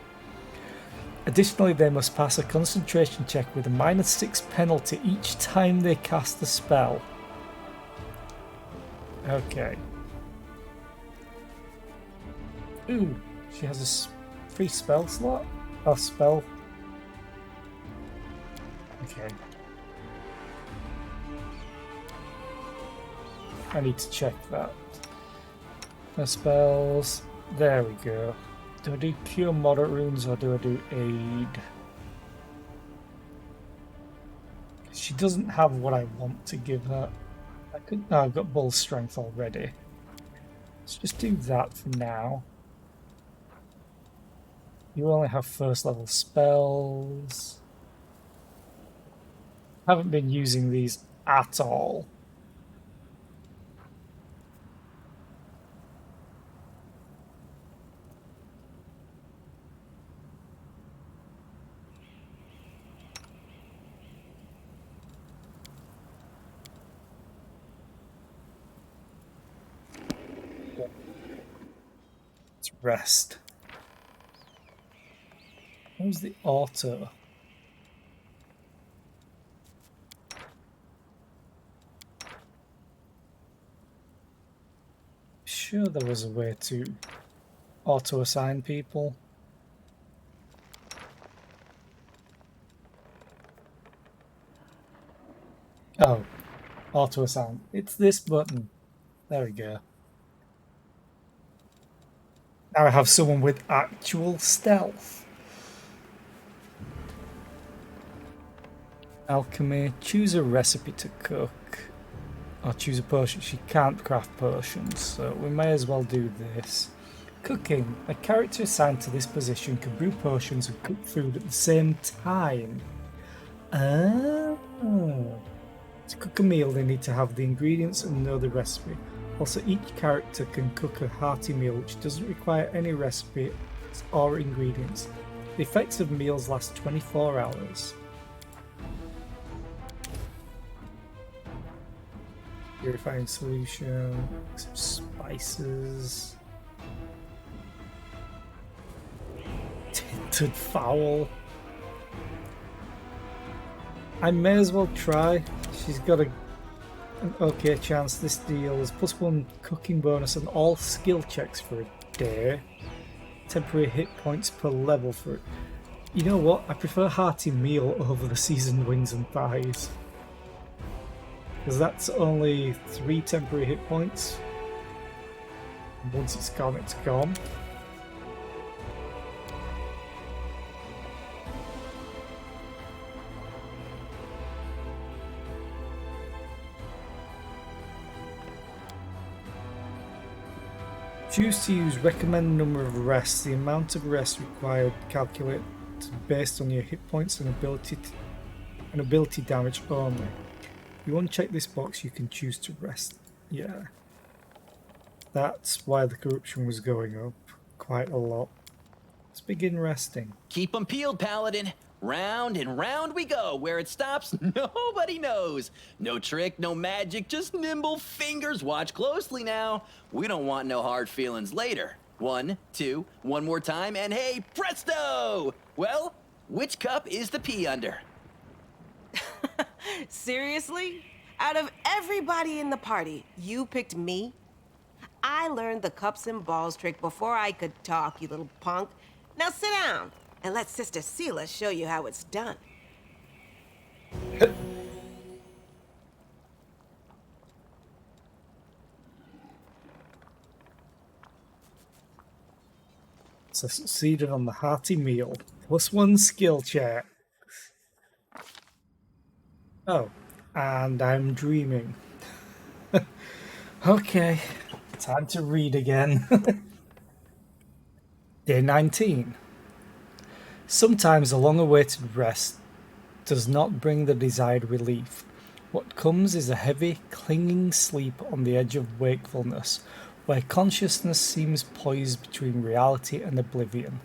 Speaker 1: Additionally, they must pass a concentration check with a -6 penalty each time they cast a spell. Okay. Ooh, she has a free spell slot? Or spell? Okay. I need to check that. My spells. There we go. Do I do Cure Moderate Runes or do I do Aid? She doesn't have what I want to give her. I could. No, I've got Bull Strength already. Let's just do that for now. You only have first level spells. Haven't been using these at all. Let's rest. Where's the auto? Sure there was a way to auto assign people. Oh, auto assign. It's this button. There we go. Now I have someone with actual stealth. Alchemy. Choose a recipe to cook. Or choose a potion. She can't craft potions, so we may as well do this. Cooking. A character assigned to this position can brew potions and cook food at the same time. Oh. To cook a meal, they need to have the ingredients and know the recipe. Also, each character can cook a hearty meal which doesn't require any recipe or ingredients. The effects of meals last 24 hours. Purifying solution, some spices. Tinted fowl. I may as well try. She's got an okay chance. This deal is +1 cooking bonus on all skill checks for a day. Temporary hit points per level for it. You know what? I prefer hearty meal over the seasoned wings and thighs. Because that's only 3 temporary hit points. Once it's gone, it's gone. Choose to use recommended number of rests. The amount of rest required calculated based on your hit points and ability damage only. If you uncheck this box, you can choose to rest. Yeah. That's why the corruption was going up quite a lot. Let's begin resting.
Speaker 11: Keep 'em peeled, Paladin. Round and round we go. Where it stops, nobody knows. No trick, no magic, just nimble fingers. Watch closely now. We don't want no hard feelings later. 1, 2, one more time, and hey, presto! Well, which cup is the pee under?
Speaker 3: Seriously? Out of everybody in the party, you picked me? I learned the cups and balls trick before I could talk, you little punk. Now sit down and let Sister Seela show you how it's done.
Speaker 1: Succeeded on the hearty meal. +1 skill check. Oh, and I'm dreaming. Okay, time to read again. Day 19. Sometimes a long-awaited rest does not bring the desired relief. What comes is a heavy, clinging sleep on the edge of wakefulness, where consciousness seems poised between reality and oblivion.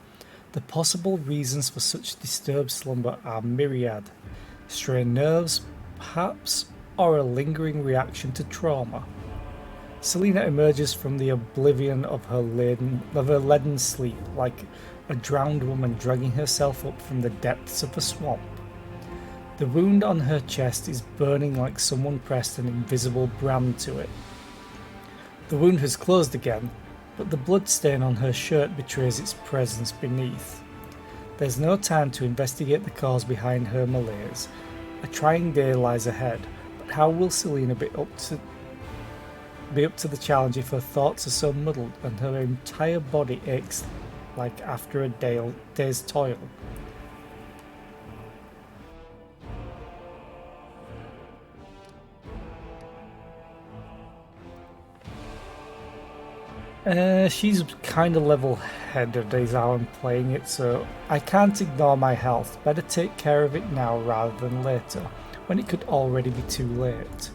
Speaker 1: The possible reasons for such disturbed slumber are myriad. Strained nerves, perhaps, or a lingering reaction to trauma. Selena emerges from the oblivion of her leaden sleep like a drowned woman dragging herself up from the depths of a swamp. The wound on her chest is burning like someone pressed an invisible brand to it. The wound has closed again, but the blood stain on her shirt betrays its presence beneath. There's no time to investigate the cause behind her malaise. A trying day lies ahead, but how will Selena be up to the challenge if her thoughts are so muddled and her entire body aches like after a day's toil? She's kind of level-headed as how I'm playing it, so I can't ignore my health. Better take care of it now rather than later, when it could already be too late.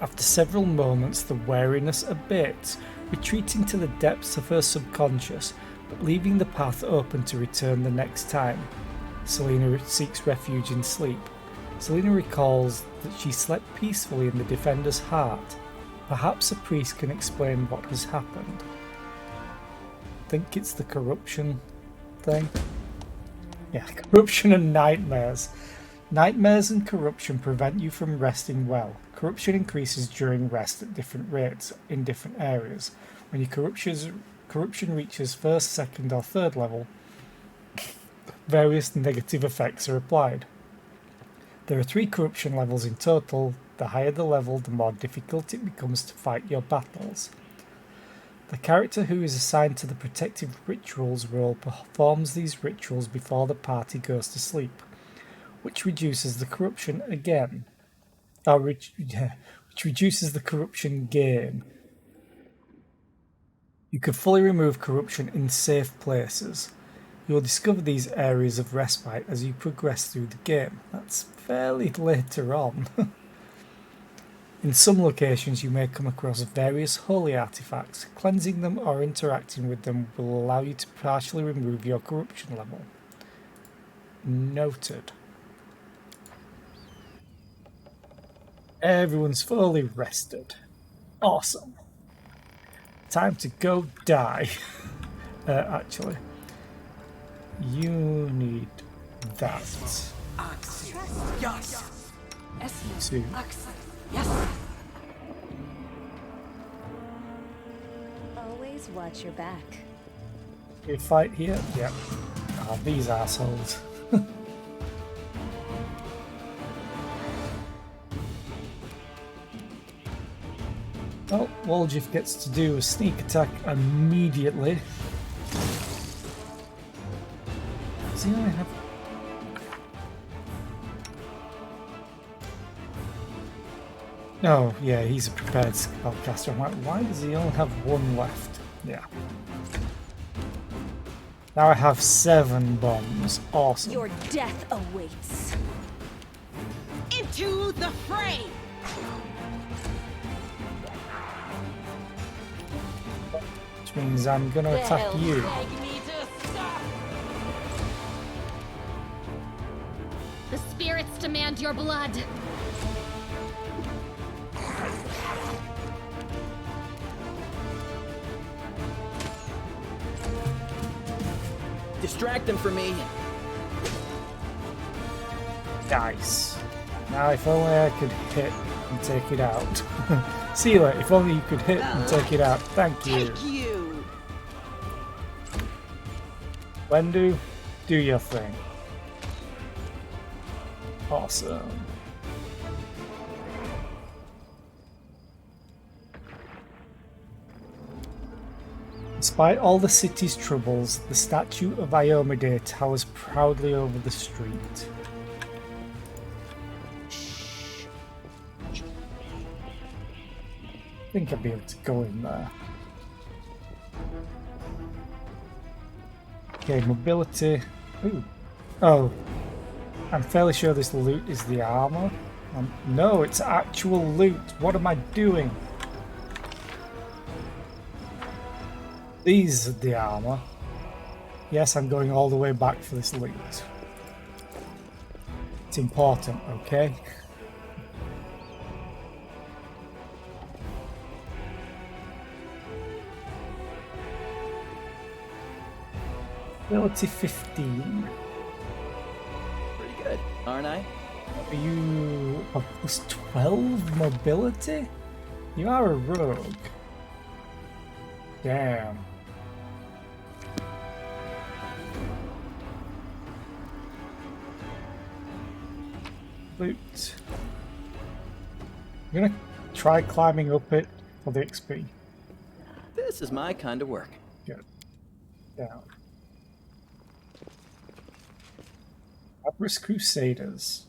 Speaker 1: After several moments, the wariness abates, retreating to the depths of her subconscious, but leaving the path open to return the next time. Selena seeks refuge in sleep. Selena recalls that she slept peacefully in the Defender's heart. Perhaps a priest can explain what has happened. Think it's the corruption thing? Yeah, corruption and nightmares. Nightmares and corruption prevent you from resting well. Corruption increases during rest at different rates in different areas. When your corruption reaches first, second or third level, various negative effects are applied. There are 3 corruption levels in total. The higher the level, the more difficult it becomes to fight your battles. The character who is assigned to the protective rituals role performs these rituals before the party goes to sleep, which reduces the corruption again. Which reduces the corruption gain. You can fully remove corruption in safe places. You will discover these areas of respite as you progress through the game. That's fairly later on. In some locations you may come across various holy artifacts. Cleansing them or interacting with them will allow you to partially remove your corruption level. Noted. Everyone's fully rested. Awesome. Time to go die. Actually, you need that. Two.
Speaker 4: Always watch your back.
Speaker 1: We fight here? Yep. Oh, these assholes. Oh, Woljif gets to do a sneak attack immediately. Does he only have... Oh, yeah, he's a prepared spellcaster. I'm like, why does he only have 1 left? Yeah. Now I have 7 bombs. Awesome.
Speaker 4: Your death awaits.
Speaker 3: Into the fray!
Speaker 1: Which means I'm gonna attack you.
Speaker 5: The spirits demand your blood.
Speaker 11: Distract them for me.
Speaker 1: Nice. Now if only I could hit and take it out. Sealer, if only you could hit and take it out. Thank you. Wendu, do your thing. Awesome. Despite all the city's troubles, the statue of Iomade towers proudly over the street. I think I'd be able to go in there. Okay, mobility. Ooh. Oh. I'm fairly sure this loot is the armor. No, it's actual loot. What am I doing? These are the armor. Yes, I'm going all the way back for this loot. It's important, okay? Ability 15.
Speaker 11: Pretty good, aren't I?
Speaker 1: Are you a plus 12 mobility? You are a rogue. Damn. Loot. I'm gonna try climbing up it for the XP.
Speaker 11: This is my kind of work.
Speaker 1: Good. Down. Avarice Crusaders.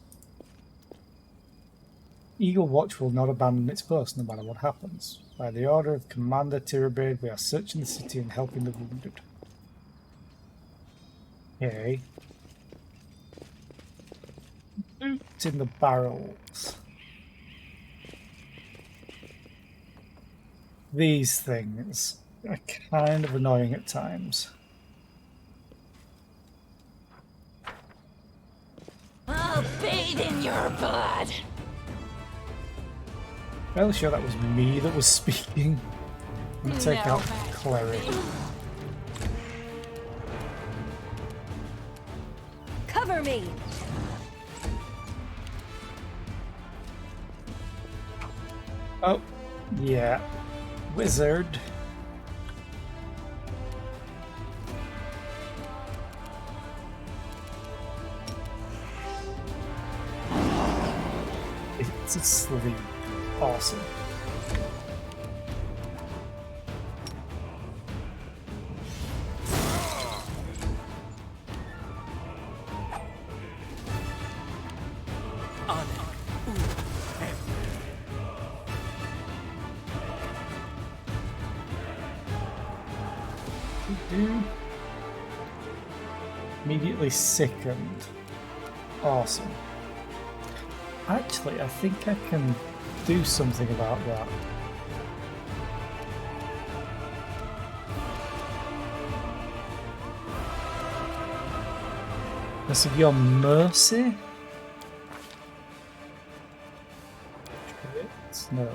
Speaker 1: Eagle Watch will not abandon its post no matter what happens. By the order of Commander Tirabade, we are searching the city and helping the wounded. Okay. Loot in the barrels. These things are kind of annoying at times.
Speaker 10: I'll bathe in your blood.
Speaker 1: Fairly sure that was me that was speaking. I'm gonna take out Cleric.
Speaker 4: Cover me!
Speaker 1: Oh, yeah. Wizard. It's asleep. Awesome. Immediately sickened. Awesome. Actually, I think I can do something about that. This is your mercy? No.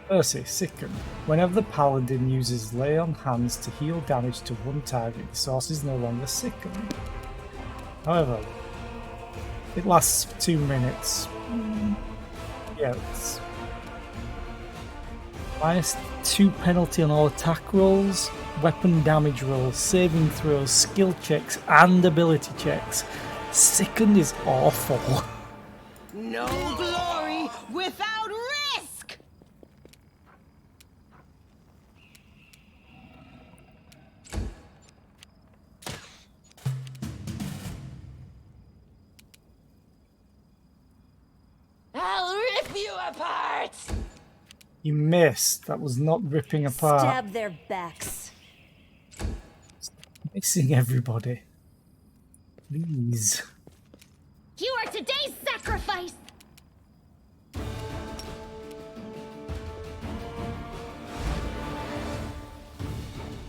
Speaker 1: Mercy, sicken. Whenever the paladin uses lay on hands to heal damage to one target, the source is no longer sickened. However, it lasts for 2 minutes. Yeah, it's -2 penalty on all attack rolls, weapon damage rolls, saving throws, skill checks, and ability checks. Sickened is awful.
Speaker 3: No glory without risk!
Speaker 10: I'll rip you apart!
Speaker 1: You missed. That was not ripping apart.
Speaker 4: Stab their backs.
Speaker 1: Missing everybody. Please.
Speaker 5: You are today's sacrifice!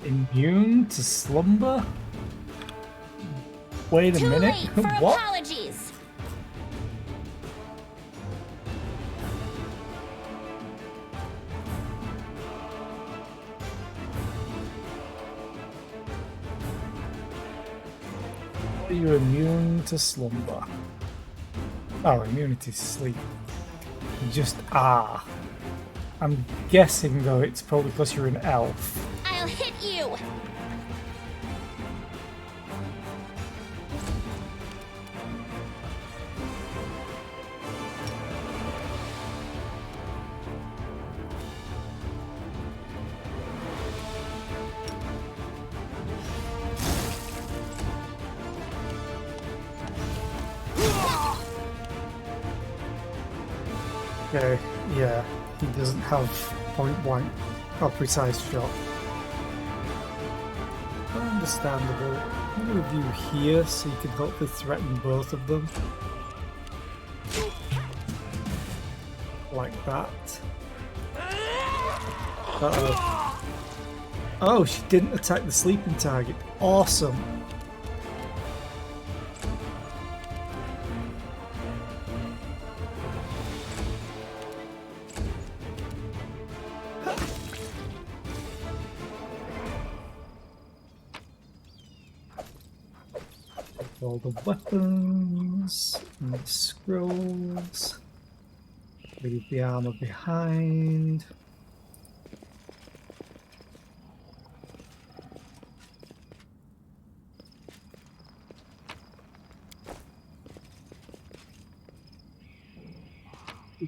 Speaker 1: Immune to slumber? Wait a
Speaker 5: Too
Speaker 1: minute.
Speaker 5: late for
Speaker 1: What?
Speaker 5: apologies!
Speaker 1: You're immune to slumber. Oh, immunity to sleep. You just are. I'm guessing though it's probably because you're an elf.
Speaker 5: I'll hit you!
Speaker 1: Okay, yeah, he doesn't have point blank or precise shot. Understandable. I'm going to review here so you can hopefully threaten both of them. Like that. Uh-oh. Oh, she didn't attack the sleeping target. Awesome. All the weapons and the scrolls. Leave the armor behind.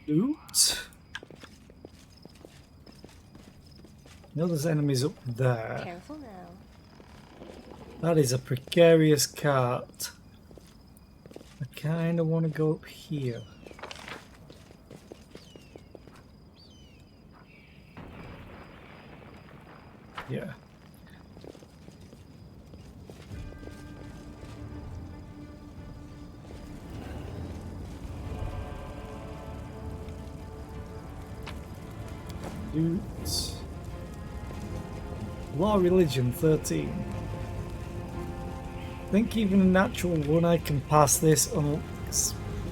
Speaker 1: Loot. I know there's enemies up there.
Speaker 4: Careful now.
Speaker 1: That is a precarious cart. I kind of want to go up here. Yeah. Loot. Law Religion 13. I think even a natural one I can pass this. I'm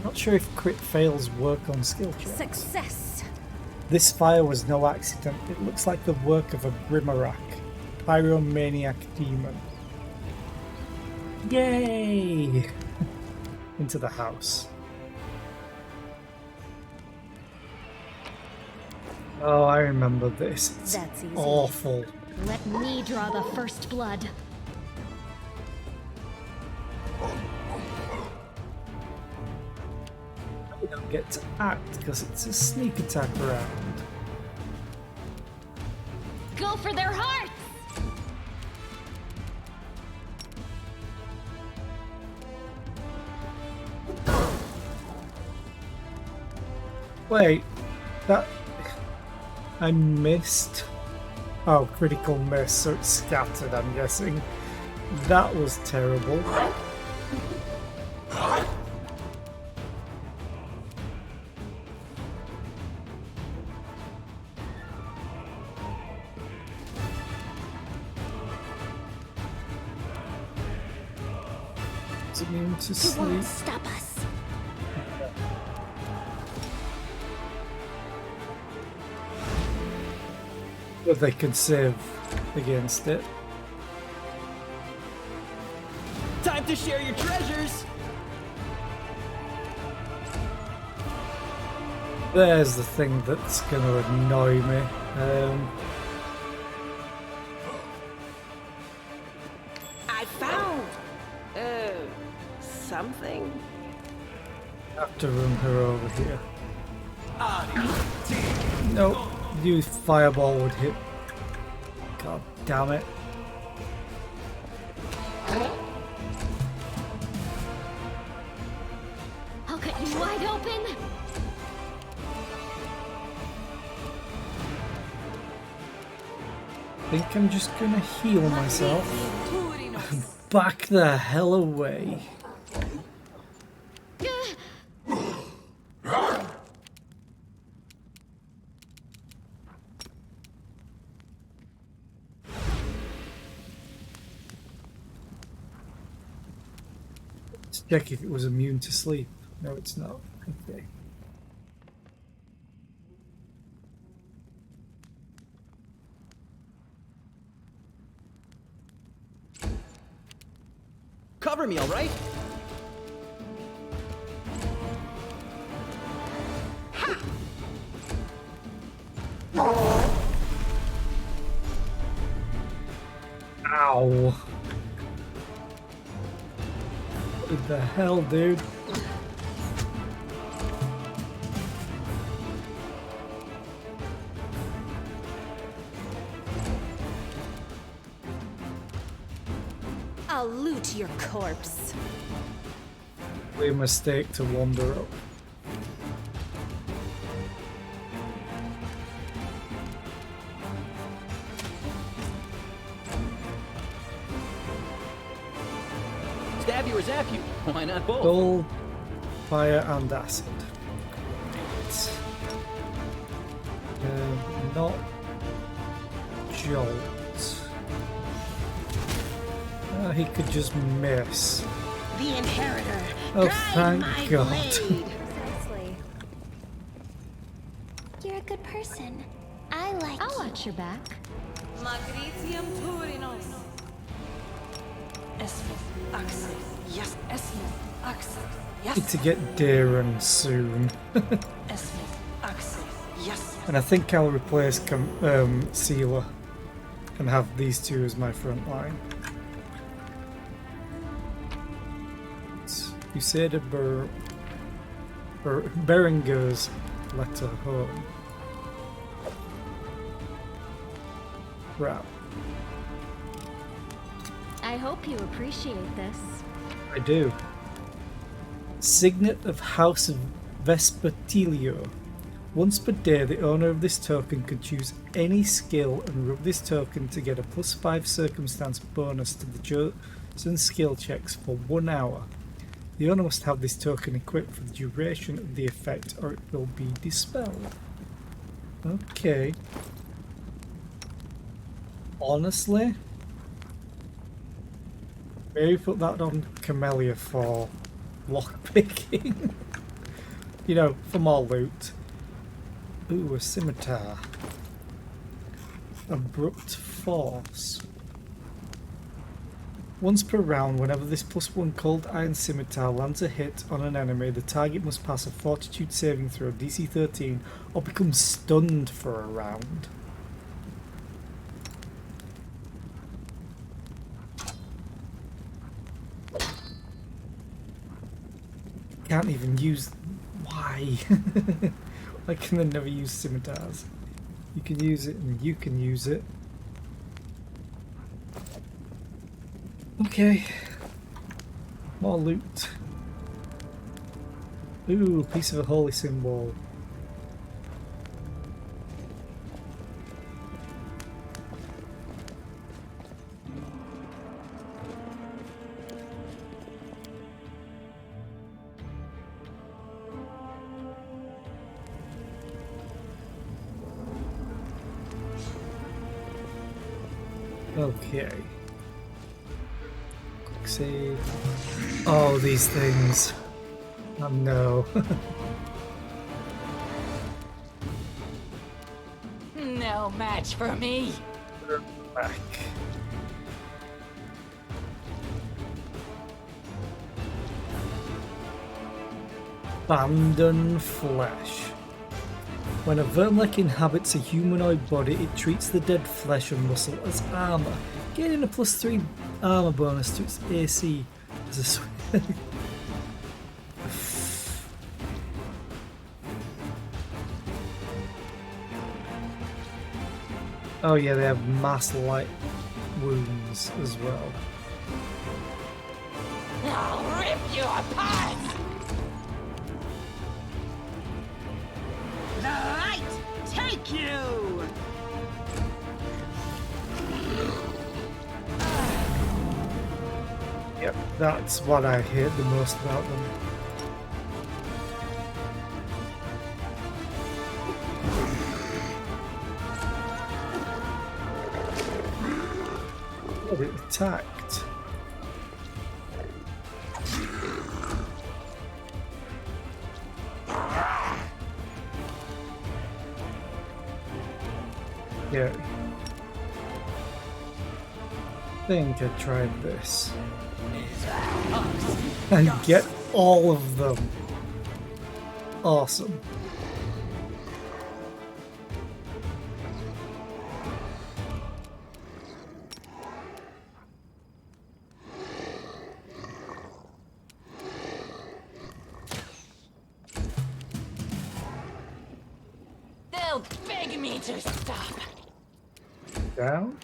Speaker 1: not sure if crit fails work on skill checks.
Speaker 4: Success!
Speaker 1: This fire was no accident. It looks like the work of a Grimarak, pyromaniac demon. Yay! Into the house. Oh, I remember this. It's
Speaker 4: That's easy.
Speaker 1: awful.
Speaker 5: Let me draw the first blood.
Speaker 1: We don't get to act because it's a sneak attack round.
Speaker 5: Go for their hearts!
Speaker 1: Wait, that... I missed. Oh, critical miss, so it's scattered, I'm guessing. That was terrible. It's immune to
Speaker 4: You
Speaker 1: sleep.
Speaker 4: won't stop us.
Speaker 1: But they can save against it.
Speaker 11: Time to share your treasures!
Speaker 1: There's the thing that's gonna annoy me.
Speaker 3: I found something.
Speaker 1: I have to run her over here. No, you fireball would hit. God damn it.
Speaker 5: I'll cut you wide open!
Speaker 1: I think I'm just gonna heal myself. Back the hell away. Let's check if it was immune to sleep. No, it's not. Okay.
Speaker 11: Cover me, all right?
Speaker 1: Ow. What the hell, dude?
Speaker 4: I'll loot your corpse.
Speaker 1: A mistake to wander up.
Speaker 11: Stab you or zap you? Why not both?
Speaker 1: Gold, fire, and acid. Not jolt. he could just miss.
Speaker 3: The inheritor.
Speaker 1: Oh,
Speaker 3: Guide
Speaker 1: thank
Speaker 3: my
Speaker 1: God.
Speaker 3: blade.
Speaker 4: Precisely.
Speaker 8: You're a good person. I like
Speaker 5: I'll
Speaker 8: you.
Speaker 5: watch your back.
Speaker 3: Magritium Turinos. Esmith, Axel. Yes, Esmith, Axel.
Speaker 1: Need to get Darren soon.
Speaker 3: Esmith, Axel. Yes.
Speaker 1: And I think I'll replace Sealer and have these two as my front line. You said a Berenger's letter home. Right.
Speaker 5: I hope you appreciate this.
Speaker 1: I do. Signet of House of Vespertilio. Once per day, the owner of this token could choose any skill and rub this token to get a +5 circumstance bonus to the chosen skill checks for 1 hour. The owner must have this token equipped for the duration of the effect or it will be dispelled. Okay. Honestly, maybe put that on Camellia for lockpicking. You know, for more loot. Ooh, a scimitar. Abrupt force. Once per round, whenever this +1 cold iron scimitar lands a hit on an enemy, the target must pass a fortitude saving throw DC 13 or become stunned for a round. Can't even use... Why? Why can they never use scimitars? You can use it and you can use it. Okay. More loot. Ooh, piece of a holy symbol. Okay. Quick save. Oh, these things. Oh no.
Speaker 10: No match for me.
Speaker 1: Back. Abandoned flesh. When a vermlek inhabits a humanoid body, it treats the dead flesh and muscle as armor, gaining a +3 armor bonus to its AC as a swing. Oh yeah, they have mass light wounds as well.
Speaker 10: I'll rip you apart!
Speaker 3: The light take you!
Speaker 1: Yep, that's what I hate the most about them. Oh, it attacked. Yeah. I think I tried this. And get all of them. Awesome.
Speaker 10: They'll beg me to stop.
Speaker 1: Down.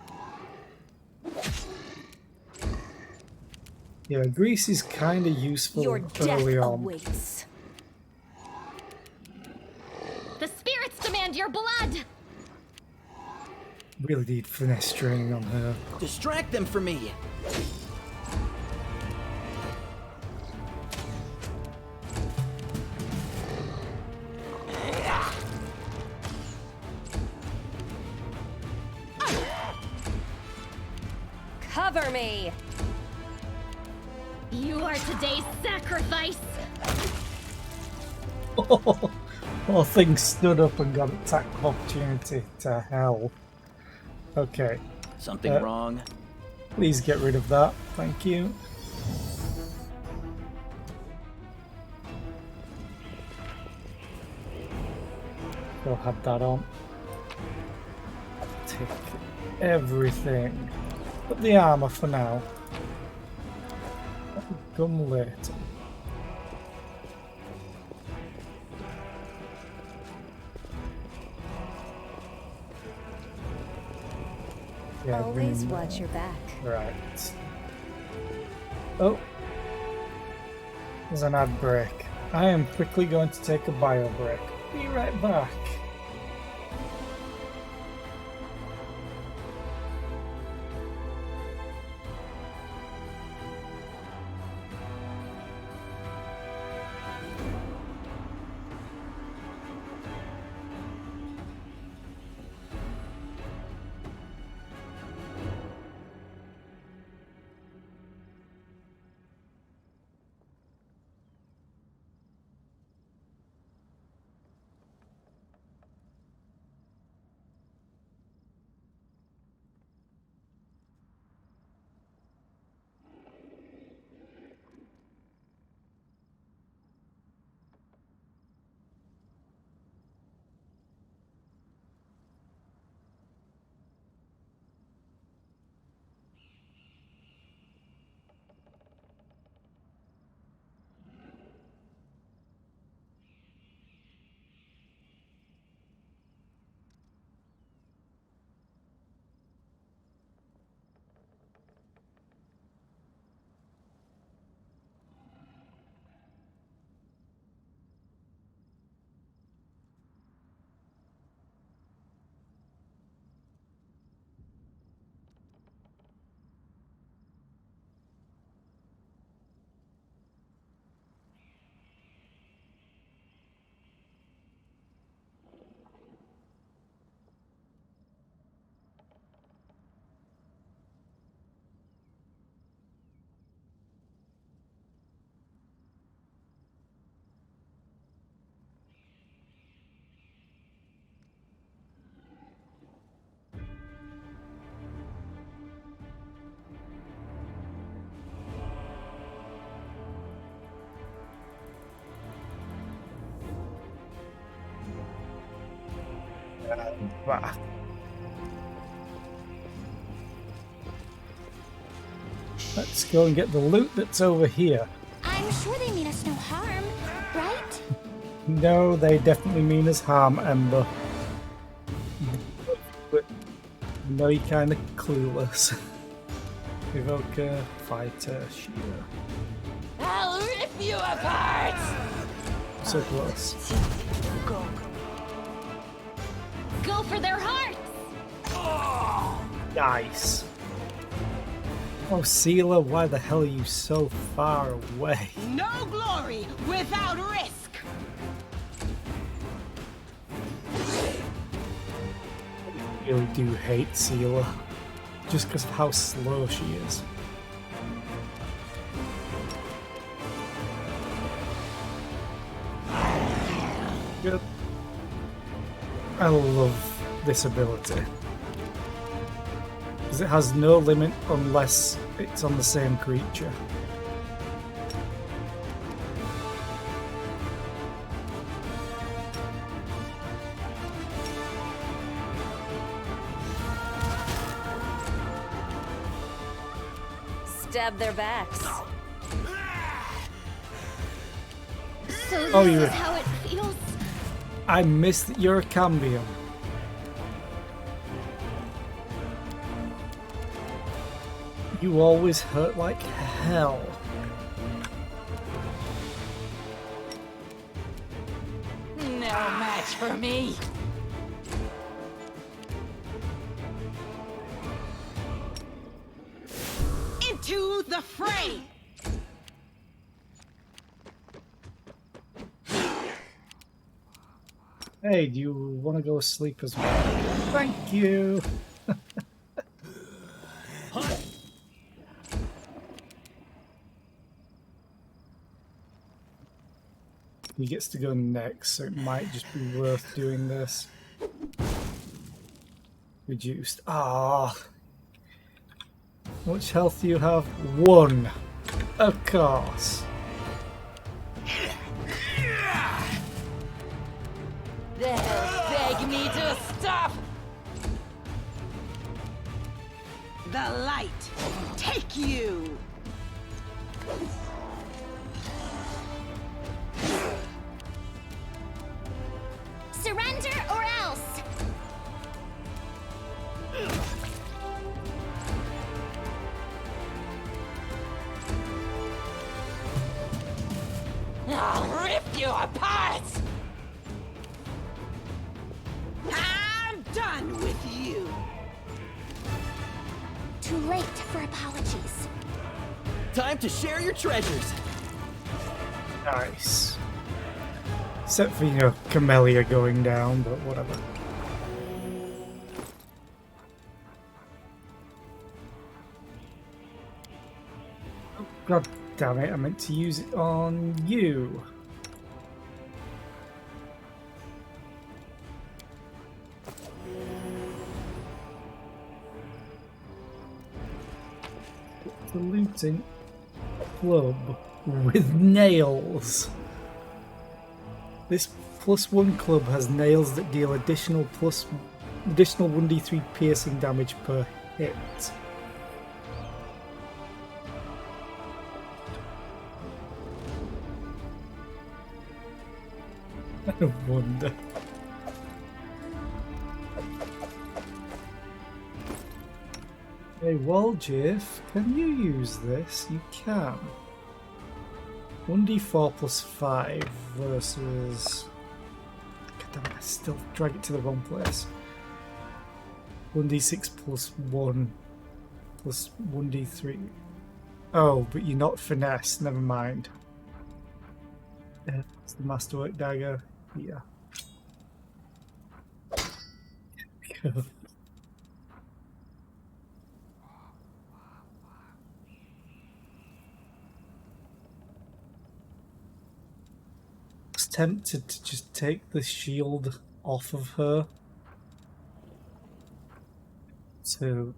Speaker 1: Yeah, grease is kind of useful
Speaker 4: Your death
Speaker 1: early on.
Speaker 4: awaits.
Speaker 5: The spirits demand your blood!
Speaker 1: Really need finesse training on her.
Speaker 11: Distract them from me.
Speaker 4: Cover me.
Speaker 5: You are today's sacrifice!
Speaker 1: Poor thing stood up and got attack of opportunity to hell. Okay.
Speaker 11: Something wrong?
Speaker 1: Please get rid of that. Thank you. Go have that on. Take everything. Put the armor for now. Gun later. Yeah,
Speaker 4: Always watch your back.
Speaker 1: Right. Oh. There's an ad break. I am quickly going to take a bio break. Be right back. Back. Let's go and get the loot that's over here.
Speaker 8: I'm sure they mean us no harm, right?
Speaker 1: No, they definitely mean us harm, Ember. But no, you're kind of clueless. Evoker, fighter, shear.
Speaker 3: I'll rip you apart!
Speaker 1: So close.
Speaker 5: Go for their hearts!
Speaker 1: Nice. Oh, Sealer, why the hell are you so far away?
Speaker 3: No glory without risk!
Speaker 1: I really do hate Sealer. Just because of how slow she is. Good. I love this ability. Because it has no limit unless it's on the same creature.
Speaker 4: Stab their backs.
Speaker 5: So
Speaker 1: Oh,
Speaker 5: this
Speaker 1: you're-
Speaker 5: is how it feels.
Speaker 1: I missed that you're a cambion. You always hurt like hell.
Speaker 3: No match for me! Into the fray!
Speaker 1: Hey, do you want to go sleep as well? Thank you. He gets to go next, so it might just be worth doing this. Reduced. Ah. How much health do you have? 1. Of course.
Speaker 10: They'll beg me to stop!
Speaker 3: The light, take you!
Speaker 5: Surrender or else!
Speaker 10: I'll rip you apart!
Speaker 3: I'm done with you!
Speaker 5: Too late for apologies.
Speaker 11: Time to share your treasures.
Speaker 1: Nice. Except for, you know, Camellia going down, but whatever. Oh, God damn it, I meant to use it on you. The looting club with nails. This +1 club has nails that deal additional 1d3 piercing damage per hit. I wonder. Hey, Waljiff, can you use this? You can. 1d4 plus 5 versus... God damn it, I still drag it to the wrong place. 1d6 plus 1 plus 1d3. Oh, but you're not finesse, never mind. It's the Masterwork Dagger. Yeah. Tempted to just take the shield off of her. So,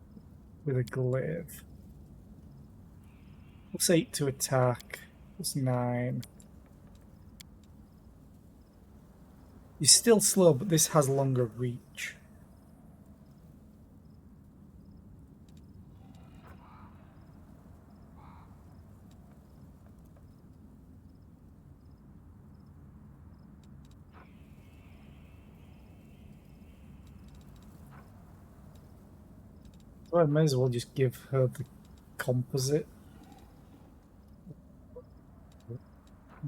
Speaker 1: with a glaive. +8 to attack, +9. You're still slow, but this has longer reach. So I may as well just give her the composite.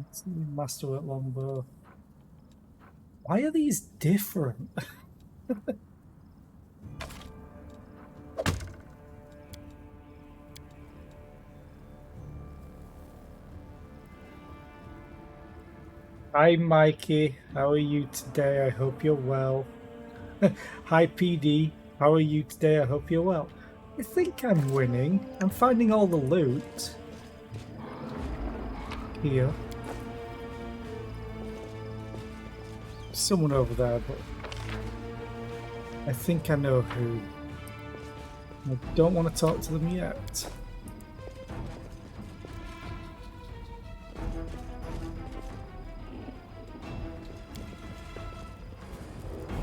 Speaker 1: It's the Masterwork Longbow. Why are these different? Hi Mikey, how are you today? I hope you're well. Hi PD, how are you today? I hope you're well. I think I'm winning. I'm finding all the loot here. Someone over there, but I think I know who. I don't want to talk to them yet.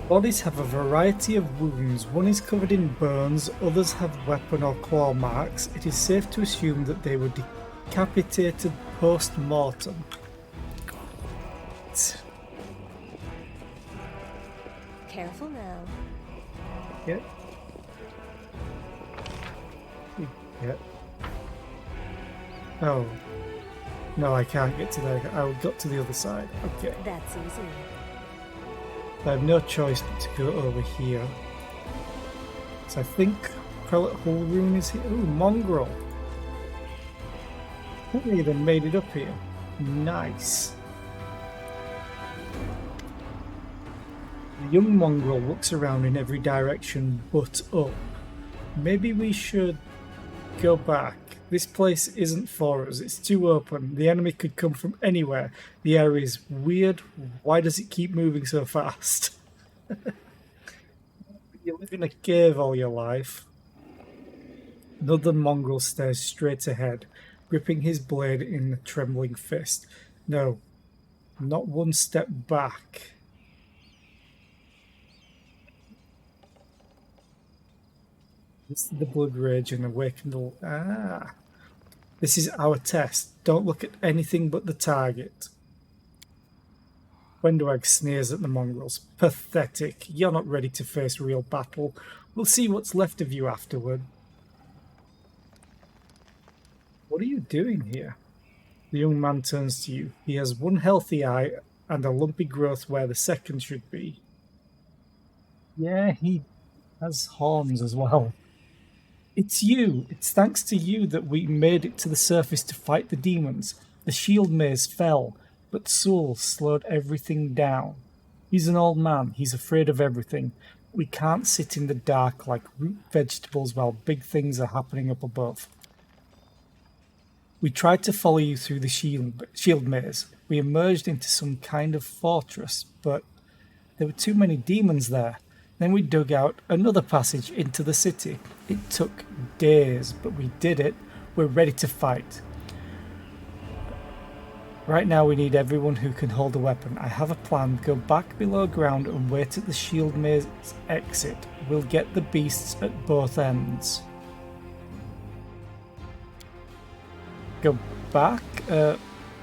Speaker 1: Bodies have a variety of wounds. One is covered in burns, others have weapon or claw marks. It is safe to assume that they were decapitated post-mortem.
Speaker 4: Careful now.
Speaker 1: Yep. Yep. Oh. No, I can't get to there. I got to the other side. Okay.
Speaker 4: That's easy.
Speaker 1: I have no choice but to go over here. So I think Prelate Hull Rune is here. Ooh, Mongrel. I think they even made it up here. Nice. The young mongrel looks around in every direction but up. Maybe we should go back This place isn't for us. It's too open. The enemy could come from anywhere. The area is weird. Why does it keep moving so fast? You live in a cave all your life. Another mongrel stares straight ahead, gripping his blade in a trembling fist. No, not one step back. It's the blood rage and awakened the... This is our test. Don't look at anything but the target. Wendwag sneers at the mongrels. Pathetic. You're not ready to face real battle. We'll see what's left of you afterward. What are you doing here? The young man turns to you. He has one healthy eye and a lumpy growth where the second should be. Yeah, he has horns as well. It's you. It's thanks to you that we made it to the surface to fight the demons. The shield maze fell, but Soul slowed everything down. He's an old man. He's afraid of everything. We can't sit in the dark like root vegetables while big things are happening up above. We tried to follow you through the shield maze. We emerged into some kind of fortress, but there were too many demons there. Then we dug out another passage into the city. It took days, but we did it. We're ready to fight. Right now we need everyone who can hold a weapon. I have a plan. Go back below ground and wait at the shield maze exit. We'll get the beasts at both ends. Go back?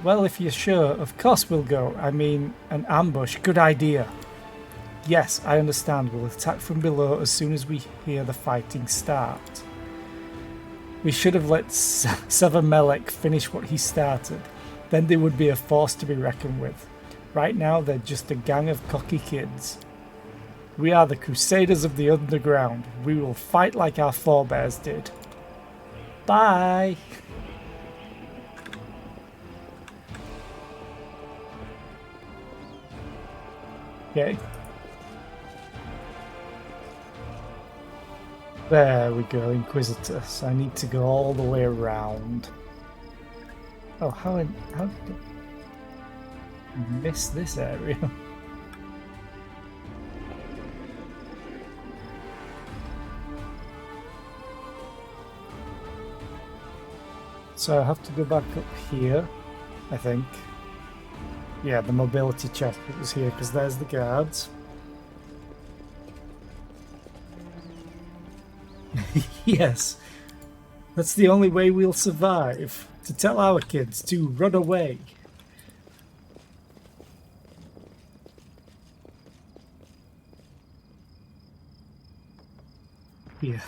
Speaker 1: Well, if you're sure, of course we'll go. I mean, an ambush. Good idea. Yes, I understand. We'll attack from below as soon as we hear the fighting start. We should have let Severmelek finish what he started. Then they would be a force to be reckoned with. Right now, they're just a gang of cocky kids. We are the Crusaders of the Underground. We will fight like our forebears did. Bye! Okay. There we go, Inquisitors. I need to go all the way around. Oh, how did I miss this area? So I have to go back up here, I think. Yeah, the mobility check was here because there's the guards. Yes, that's the only way we'll survive. To tell our kids to run away. Yeah.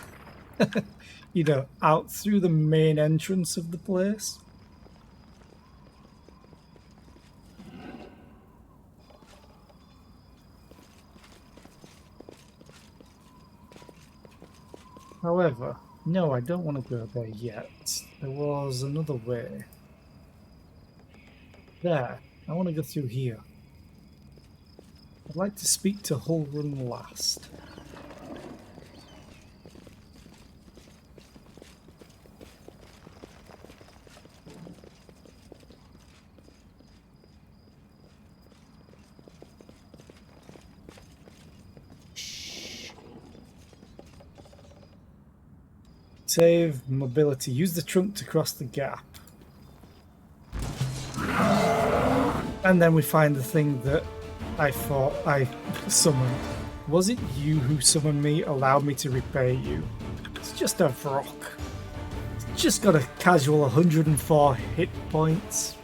Speaker 1: You know, out through the main entrance of the place. However, no, I don't want to go there yet. There was another way. There. I want to go through here. I'd like to speak to Hulrun last. Save mobility. Use the trunk to cross the gap. And then we find the thing that I thought I summoned. Was it you who summoned me? Allowed me to repay you. It's just a Vrock. It's just got a casual 104 hit points.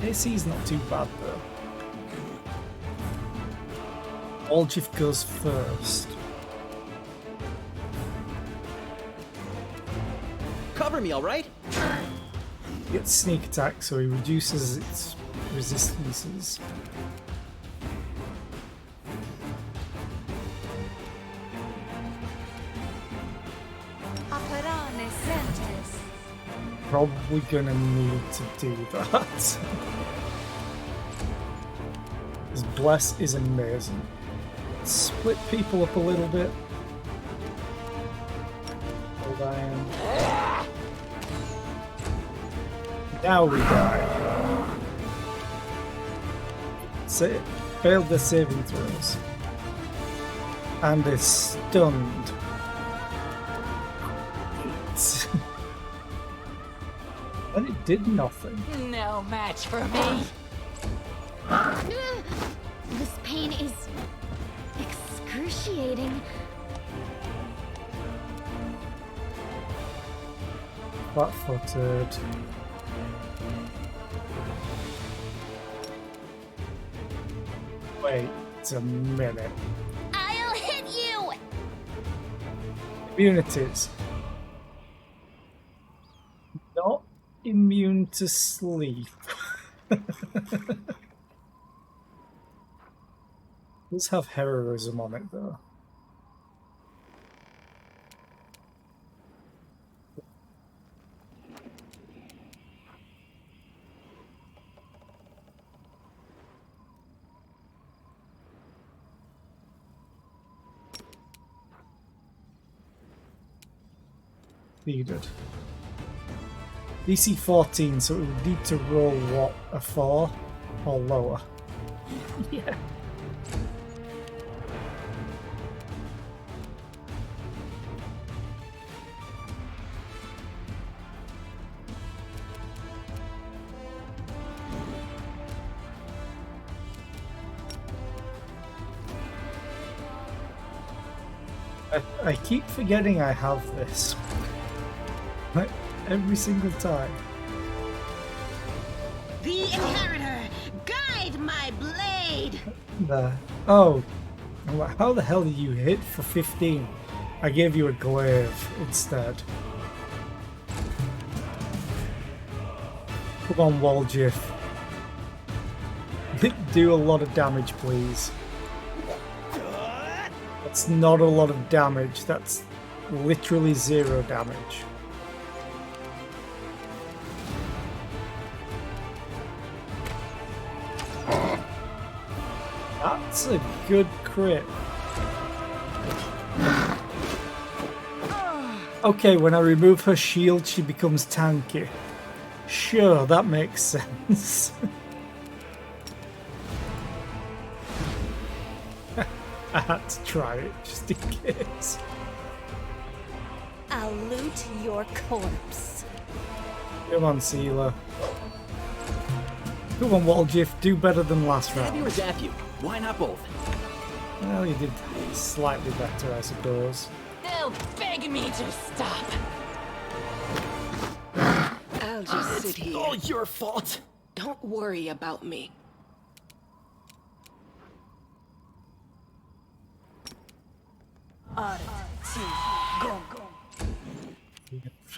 Speaker 1: AC's not too bad though. Oljif goes first.
Speaker 11: Cover me, all right?
Speaker 1: He gets sneak attack, so he reduces its resistances. Probably gonna need to do that. His bless is amazing. Split people up a little bit. Hold on. Now we die. Failed the saving throws. And is stunned. And it did nothing.
Speaker 5: No match for me. This pain is excruciating.
Speaker 1: Flat-footed. Wait a minute.
Speaker 5: I'll hit you!
Speaker 1: Immunities. Not immune to sleep. Does have heroism on it though. Needed. DC 14, so it would need to roll what? A 4 or lower? Yeah. I keep forgetting I have this. Like, every single time.
Speaker 3: The Inheritor, guide my blade!
Speaker 1: There. Oh. I'm like, how the hell did you hit for 15? I gave you a glaive instead. Come on, Waljiff. Do a lot of damage, please. That's not a lot of damage. That's literally 0 damage. That's a good crit. Okay, when I remove her shield, she becomes tanky. Sure, that makes sense. I had to try it, just in case.
Speaker 4: I'll loot your corpse.
Speaker 1: Come on, Sealer. Come on, Waljiff, do better than last
Speaker 11: Stab you or
Speaker 1: round.
Speaker 11: zap you? Why not both?
Speaker 1: Well, you did slightly better, I suppose.
Speaker 5: They'll beg me to stop.
Speaker 3: I'll just sit
Speaker 11: It's
Speaker 3: here.
Speaker 11: all your fault.
Speaker 3: Don't worry about me.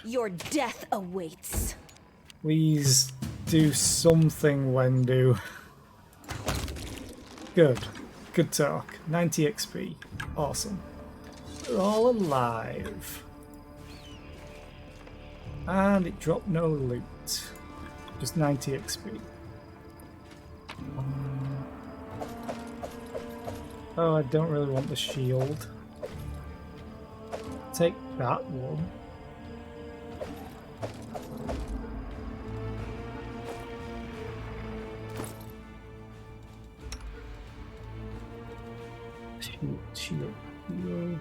Speaker 4: Your death awaits.
Speaker 1: Please do something, Wendu. Good. Good talk. 90 XP. Awesome. We're all alive. And it dropped no loot. Just 90 XP. Oh, I don't really want the shield. Take that one.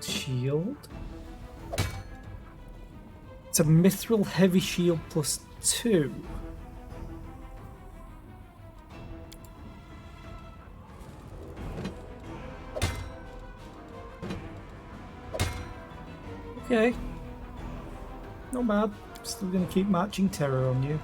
Speaker 1: Shield. It's a mithril heavy shield plus 2. Okay. Not bad. Still gonna keep marching terror on you.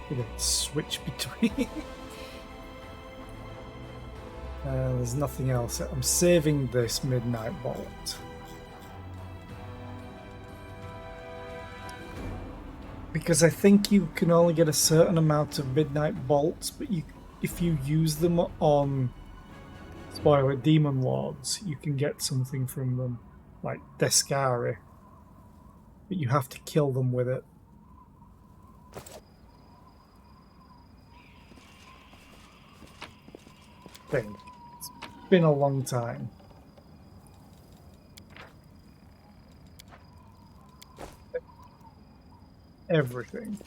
Speaker 1: Gonna switch between. There's nothing else. I'm saving this Midnight Bolt. Because I think you can only get a certain amount of Midnight Bolts, but if you use them on, spoiler, Demon Lords, you can get something from them. like they're scary, but you have to kill them with it. Thing. It's been a long time. Everything.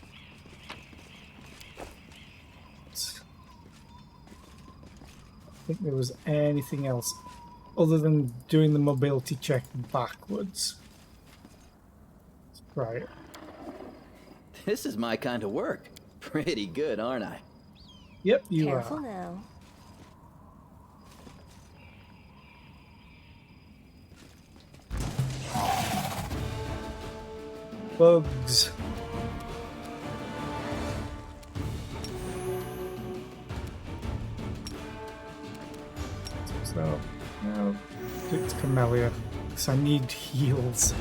Speaker 1: I think there was anything else other than doing the mobility check backwards. Right.
Speaker 11: This is my kind of work. Pretty good, aren't I?
Speaker 1: Yep, you
Speaker 4: Careful
Speaker 1: are.
Speaker 4: now.
Speaker 1: Bugs. So, now do it to Camellia, because I need heals.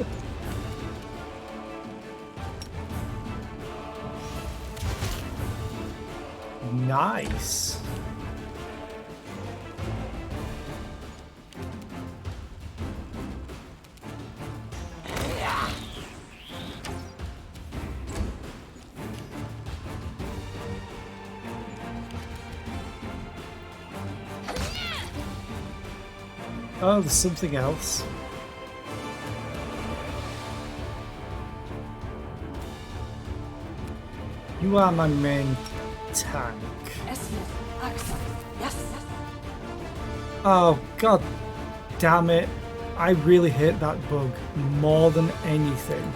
Speaker 1: Nice. Oh, there's something else. You are my main tank. Oh, god damn it. I really hate that bug more than anything.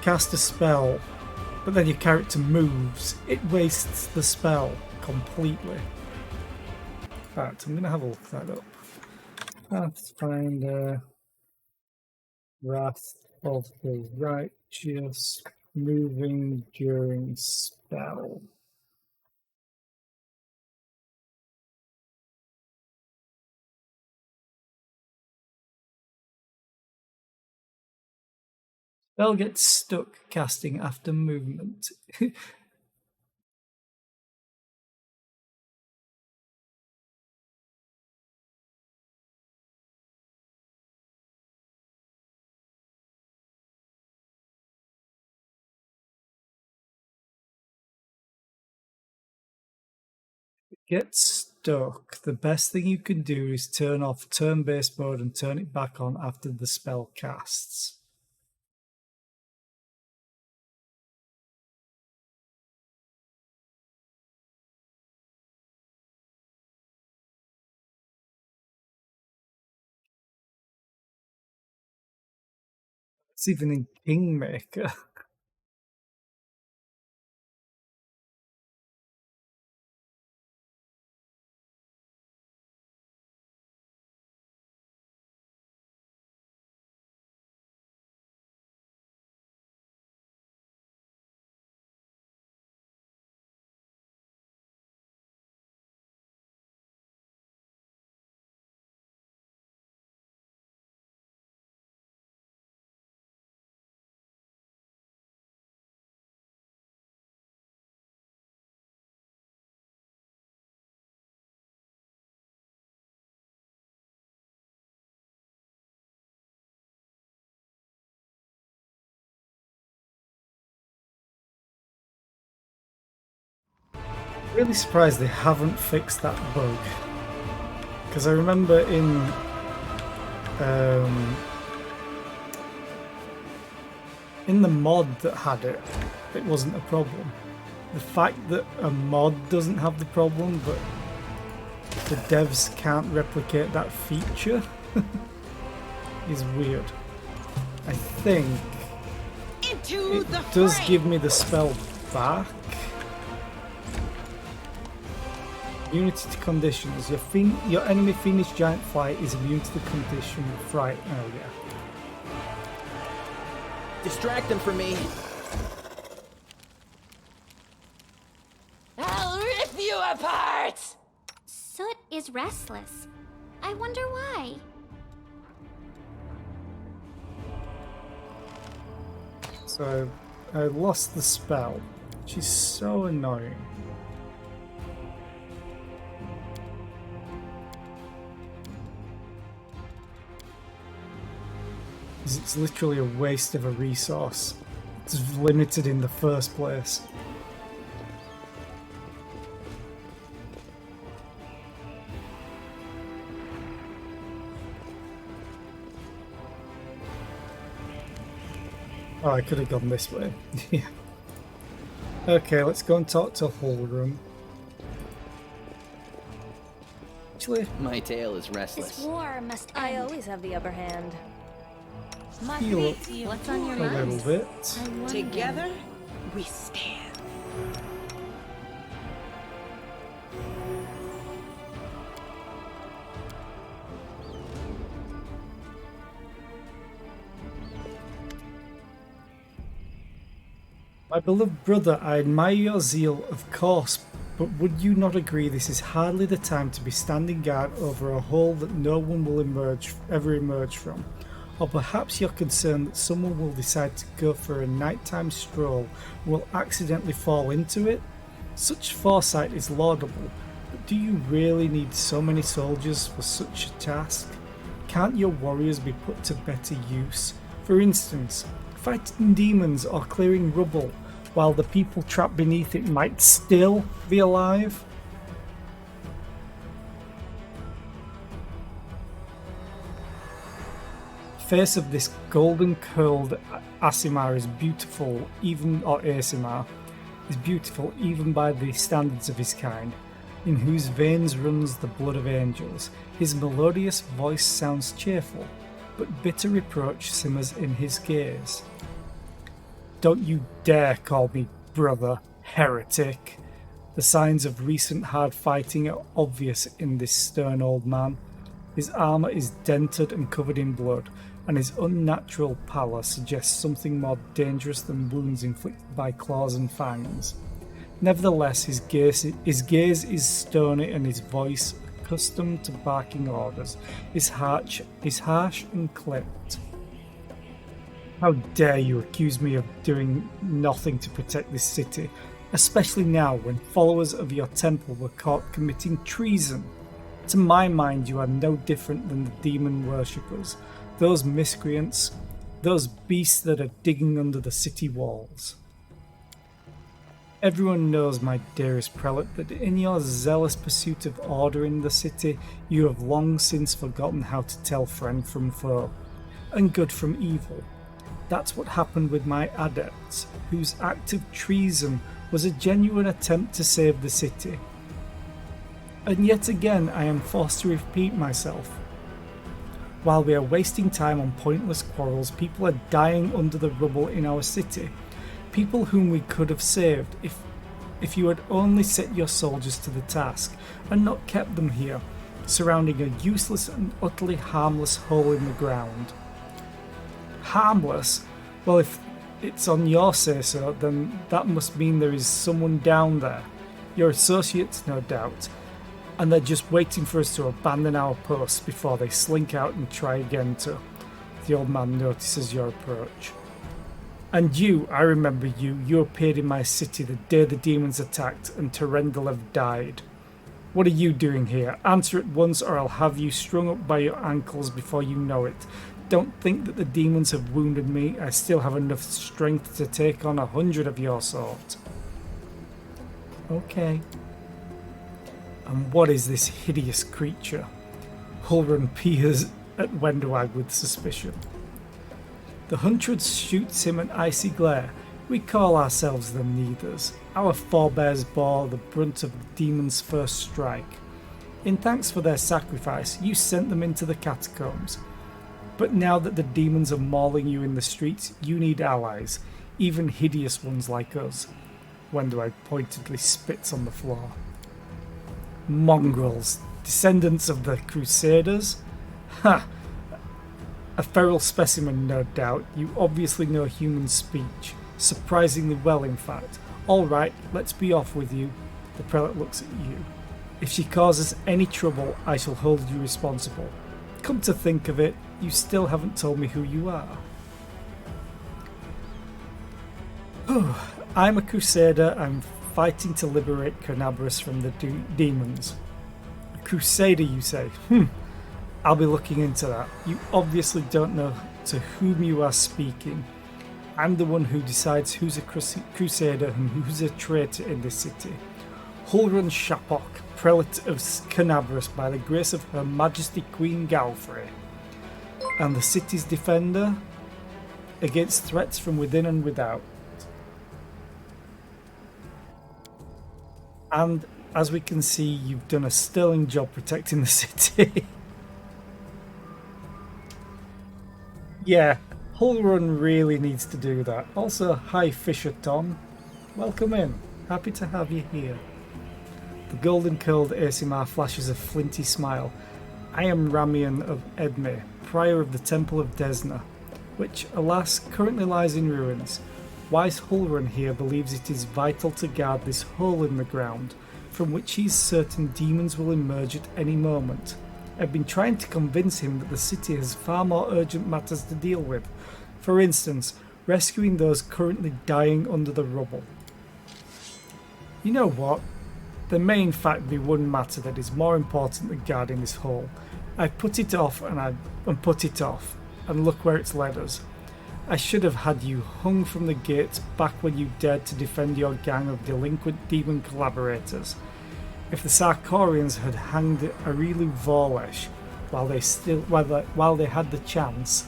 Speaker 1: Cast a spell, but then your character moves. It wastes the spell completely. In fact, I'm going to have a look that up. Pathfinder, Wrath of the Righteous, moving during spell. Spell gets stuck casting after movement. Get stuck. The best thing you can do is turn off turn-based mode and turn it back on after the spell casts. It's even in Kingmaker. Really surprised they haven't fixed that bug, because I remember in the mod that had it, it wasn't a problem. The fact that a mod doesn't have the problem, but the devs can't replicate that feature is weird. I think
Speaker 3: Into the
Speaker 1: it does
Speaker 3: fray.
Speaker 1: give me the spell back. Immunity to conditions. Your enemy Phoenix Giant Fly is immune to the condition Fright. Oh yeah.
Speaker 11: Distract them from me.
Speaker 5: I'll rip you apart!
Speaker 8: Soot is restless. I wonder why.
Speaker 1: So I lost the spell. She's so annoying. It's literally a waste of a resource. It's limited in the first place. Oh, I could have gone this way. Yeah. Okay, let's go and talk to Hulrum. Actually,
Speaker 11: My tail is restless.
Speaker 4: This war must end. I always have the upper hand.
Speaker 1: heal up
Speaker 5: What's on your
Speaker 1: a little
Speaker 5: mind?
Speaker 1: bit.
Speaker 3: Together, we stand.
Speaker 1: My beloved brother, I admire your zeal, of course, but would you not agree this is hardly the time to be standing guard over a hole that no one will ever emerge from? Or perhaps you're concerned that someone will decide to go for a nighttime stroll and will accidentally fall into it? Such foresight is laudable, but do you really need so many soldiers for such a task? Can't your warriors be put to better use? For instance, fighting demons or clearing rubble, while the people trapped beneath it might still be alive? The face of this golden curled Asimar is beautiful, Asimar is beautiful even by the standards of his kind, in whose veins runs the blood of angels. His melodious voice sounds cheerful, but bitter reproach simmers in his gaze. Don't you dare call me brother, heretic. The signs of recent hard fighting are obvious in this stern old man. His armour is dented and covered in blood, and his unnatural pallor suggests something more dangerous than wounds inflicted by claws and fangs. Nevertheless, his gaze is stony and his voice, accustomed to barking orders, is harsh and clipped. How dare you accuse me of doing nothing to protect this city, especially now when followers of your temple were caught committing treason? To my mind, you are no different than the demon worshippers, those miscreants, those beasts that are digging under the city walls. Everyone knows, my dearest prelate, that in your zealous pursuit of order in the city, you have long since forgotten how to tell friend from foe, and good from evil. That's what happened with my adepts, whose act of treason was a genuine attempt to save the city. And yet again I am forced to repeat myself. While we are wasting time on pointless quarrels, people are dying under the rubble in our city. People whom we could have saved if you had only set your soldiers to the task and not kept them here, surrounding a useless and utterly harmless hole in the ground. Harmless? Well, if it's on your say-so, then that must mean there is someone down there. Your associates, no doubt, and they're just waiting for us to abandon our posts before they slink out and try again to... The old man notices your approach. And you, I remember you. You appeared in my city the day the demons attacked and Terendelev died. What are you doing here? Answer at once or I'll have you strung up by your ankles before you know it. Don't think that the demons have wounded me. I still have enough strength to take on 100 of your sort. Okay. And what is this hideous creature? Hulrun peers at Wendawag with suspicion. The huntress shoots him an icy glare. We call ourselves the Neithers. Our forebears bore the brunt of the demon's first strike. In thanks for their sacrifice, you sent them into the catacombs. But now that the demons are mauling you in the streets, you need allies, even hideous ones like us. Wendawag pointedly spits on the floor. Mongrels, descendants of the Crusaders? Ha! A feral specimen, no doubt. You obviously know human speech. Surprisingly well, in fact. All right, let's be off with you. The prelate looks at you. If she causes any trouble, I shall hold you responsible. Come to think of it, you still haven't told me who you are. I'm a crusader. I'm fighting to liberate Carnabras from the demons. A crusader, you say? I'll be looking into that. You obviously don't know to whom you are speaking. I'm the one who decides who's a crusader and who's a traitor in this city. Hulrun Shapok, prelate of Carnabras by the grace of Her Majesty Queen Galfrey, and the city's defender against threats from within and without. And as we can see, you've done a sterling job protecting the city. Yeah, Hulrun really needs to do that. Also, hi Fisher Tom. Welcome in. Happy to have you here. The golden-curled Asimar flashes a flinty smile. I am Ramian of Edme, prior of the Temple of Desna, which, alas, currently lies in ruins. Wise Hulrun here believes it is vital to guard this hole in the ground, from which he is certain demons will emerge at any moment. I've been trying to convince him that the city has far more urgent matters to deal with. For instance, rescuing those currently dying under the rubble. You know what? There may in fact be one matter that is more important than guarding this hole. I've put it off and put it off, and look where it's led us. I should have had you hung from the gates back when you dared to defend your gang of delinquent demon collaborators. If the Sarkorians had hanged Arilu Vorlesh while they had the chance,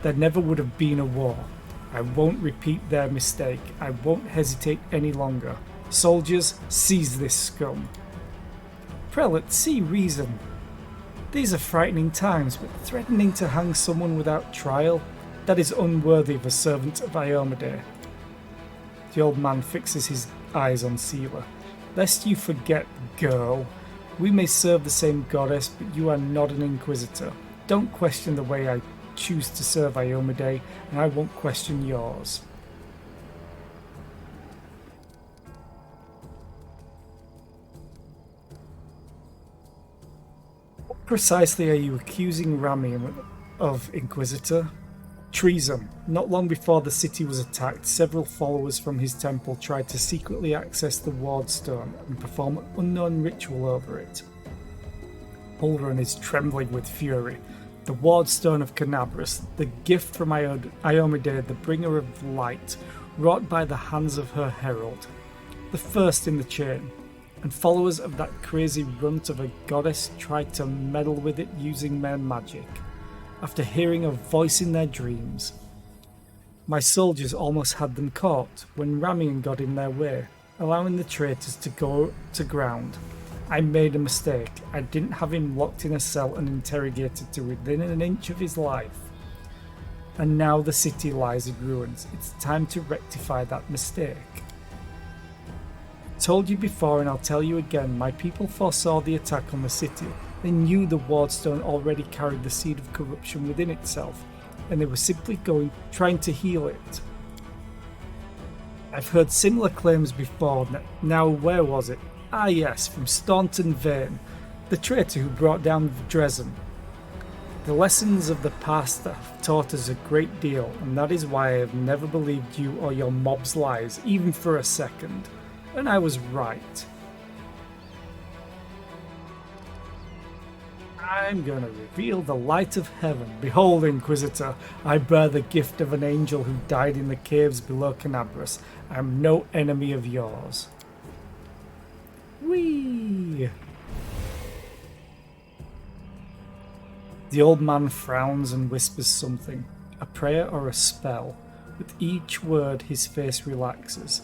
Speaker 1: there never would have been a war. I won't repeat their mistake. I won't hesitate any longer. Soldiers, seize this scum. Prelate, see reason. These are frightening times, but threatening to hang someone without trial, that is unworthy of a servant of Iomade. The old man fixes his eyes on Seela. Lest you forget, girl, we may serve the same goddess, but you are not an inquisitor. Don't question the way I choose to serve Iomade, and I won't question yours. What precisely are you accusing Ramian of, Inquisitor? Treason. Not long before the city was attacked, several followers from his temple tried to secretly access the ward stone and perform an unknown ritual over it. Hulrun is trembling with fury. The ward stone of Carnabras, the gift from Iomade, the bringer of light, wrought by the hands of her herald. The first in the chain. And followers of that crazy runt of a goddess tried to meddle with it using their magic. After hearing a voice in their dreams. My soldiers almost had them caught when Ramian got in their way, allowing the traitors to go to ground. I made a mistake. I didn't have him locked in a cell and interrogated to within an inch of his life. And now the city lies in ruins. It's time to rectify that mistake. I told you before and I'll tell you again, my people foresaw the attack on the city. They knew the wardstone already carried the seed of corruption within itself, and they were simply trying to heal it. I've heard similar claims before. Now where was it? Ah yes, from Staunton Vane, the traitor who brought down Dresden. The lessons of the past have taught us a great deal, and that is why I have never believed you or your mob's lies, even for a second. And I was right. I'm going to reveal the light of heaven. Behold, Inquisitor, I bear the gift of an angel who died in the caves below Carnabras. I am no enemy of yours. Whee! The old man frowns and whispers something, a prayer or a spell. With each word his face relaxes.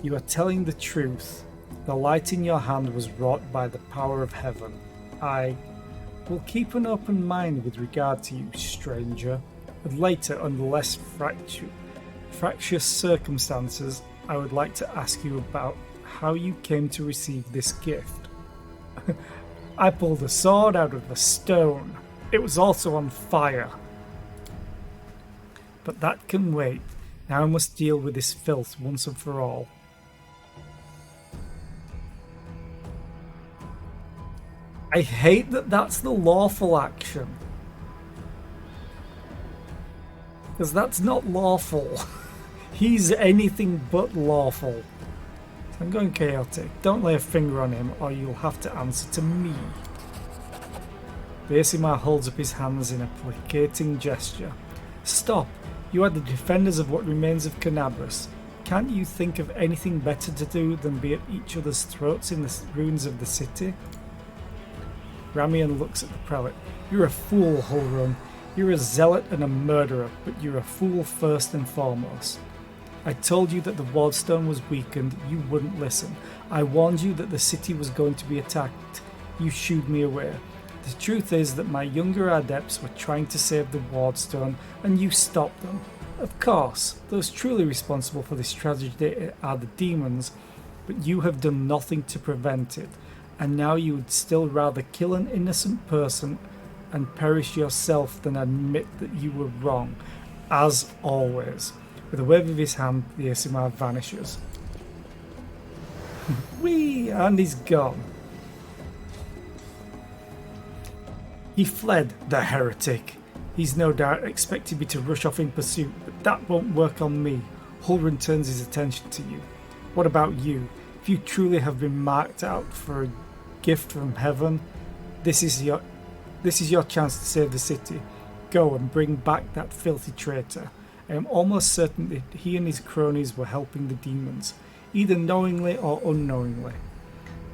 Speaker 1: You are telling the truth. The light in your hand was wrought by the power of heaven. I will keep an open mind with regard to you, stranger, and later, under less fractious circumstances, I would like to ask you about how you came to receive this gift. I pulled a sword out of the stone. It was also on fire. But that can wait. Now I must deal with this filth once and for all. I hate that that's the lawful action. Because that's not lawful. He's anything but lawful. I'm going chaotic. Don't lay a finger on him or you'll have to answer to me. The Asimar holds up his hands in a placating gesture. Stop! You are the defenders of what remains of Canabras. Can't you think of anything better to do than be at each other's throats in the ruins of the city? Ramian looks at the prelate. You're a fool, Hulrun. You're a zealot and a murderer, but you're a fool first and foremost. I told you that the wardstone was weakened, you wouldn't listen. I warned you that the city was going to be attacked. You shooed me away. The truth is that my younger adepts were trying to save the wardstone, and you stopped them. Of course, those truly responsible for this tragedy are the demons, but you have done nothing to prevent it, and now you would still rather kill an innocent person and perish yourself than admit that you were wrong, as always. With a wave of his hand, the Asimar vanishes. Whee! And he's gone. He fled, the heretic. He's no doubt expected me to rush off in pursuit, but that won't work on me. Hulrun turns his attention to you. What about you? If you truly have been marked out for a gift from heaven, this is your chance to save the city. Go and bring back that filthy traitor. I am almost certain that he and his cronies were helping the demons, either knowingly or unknowingly.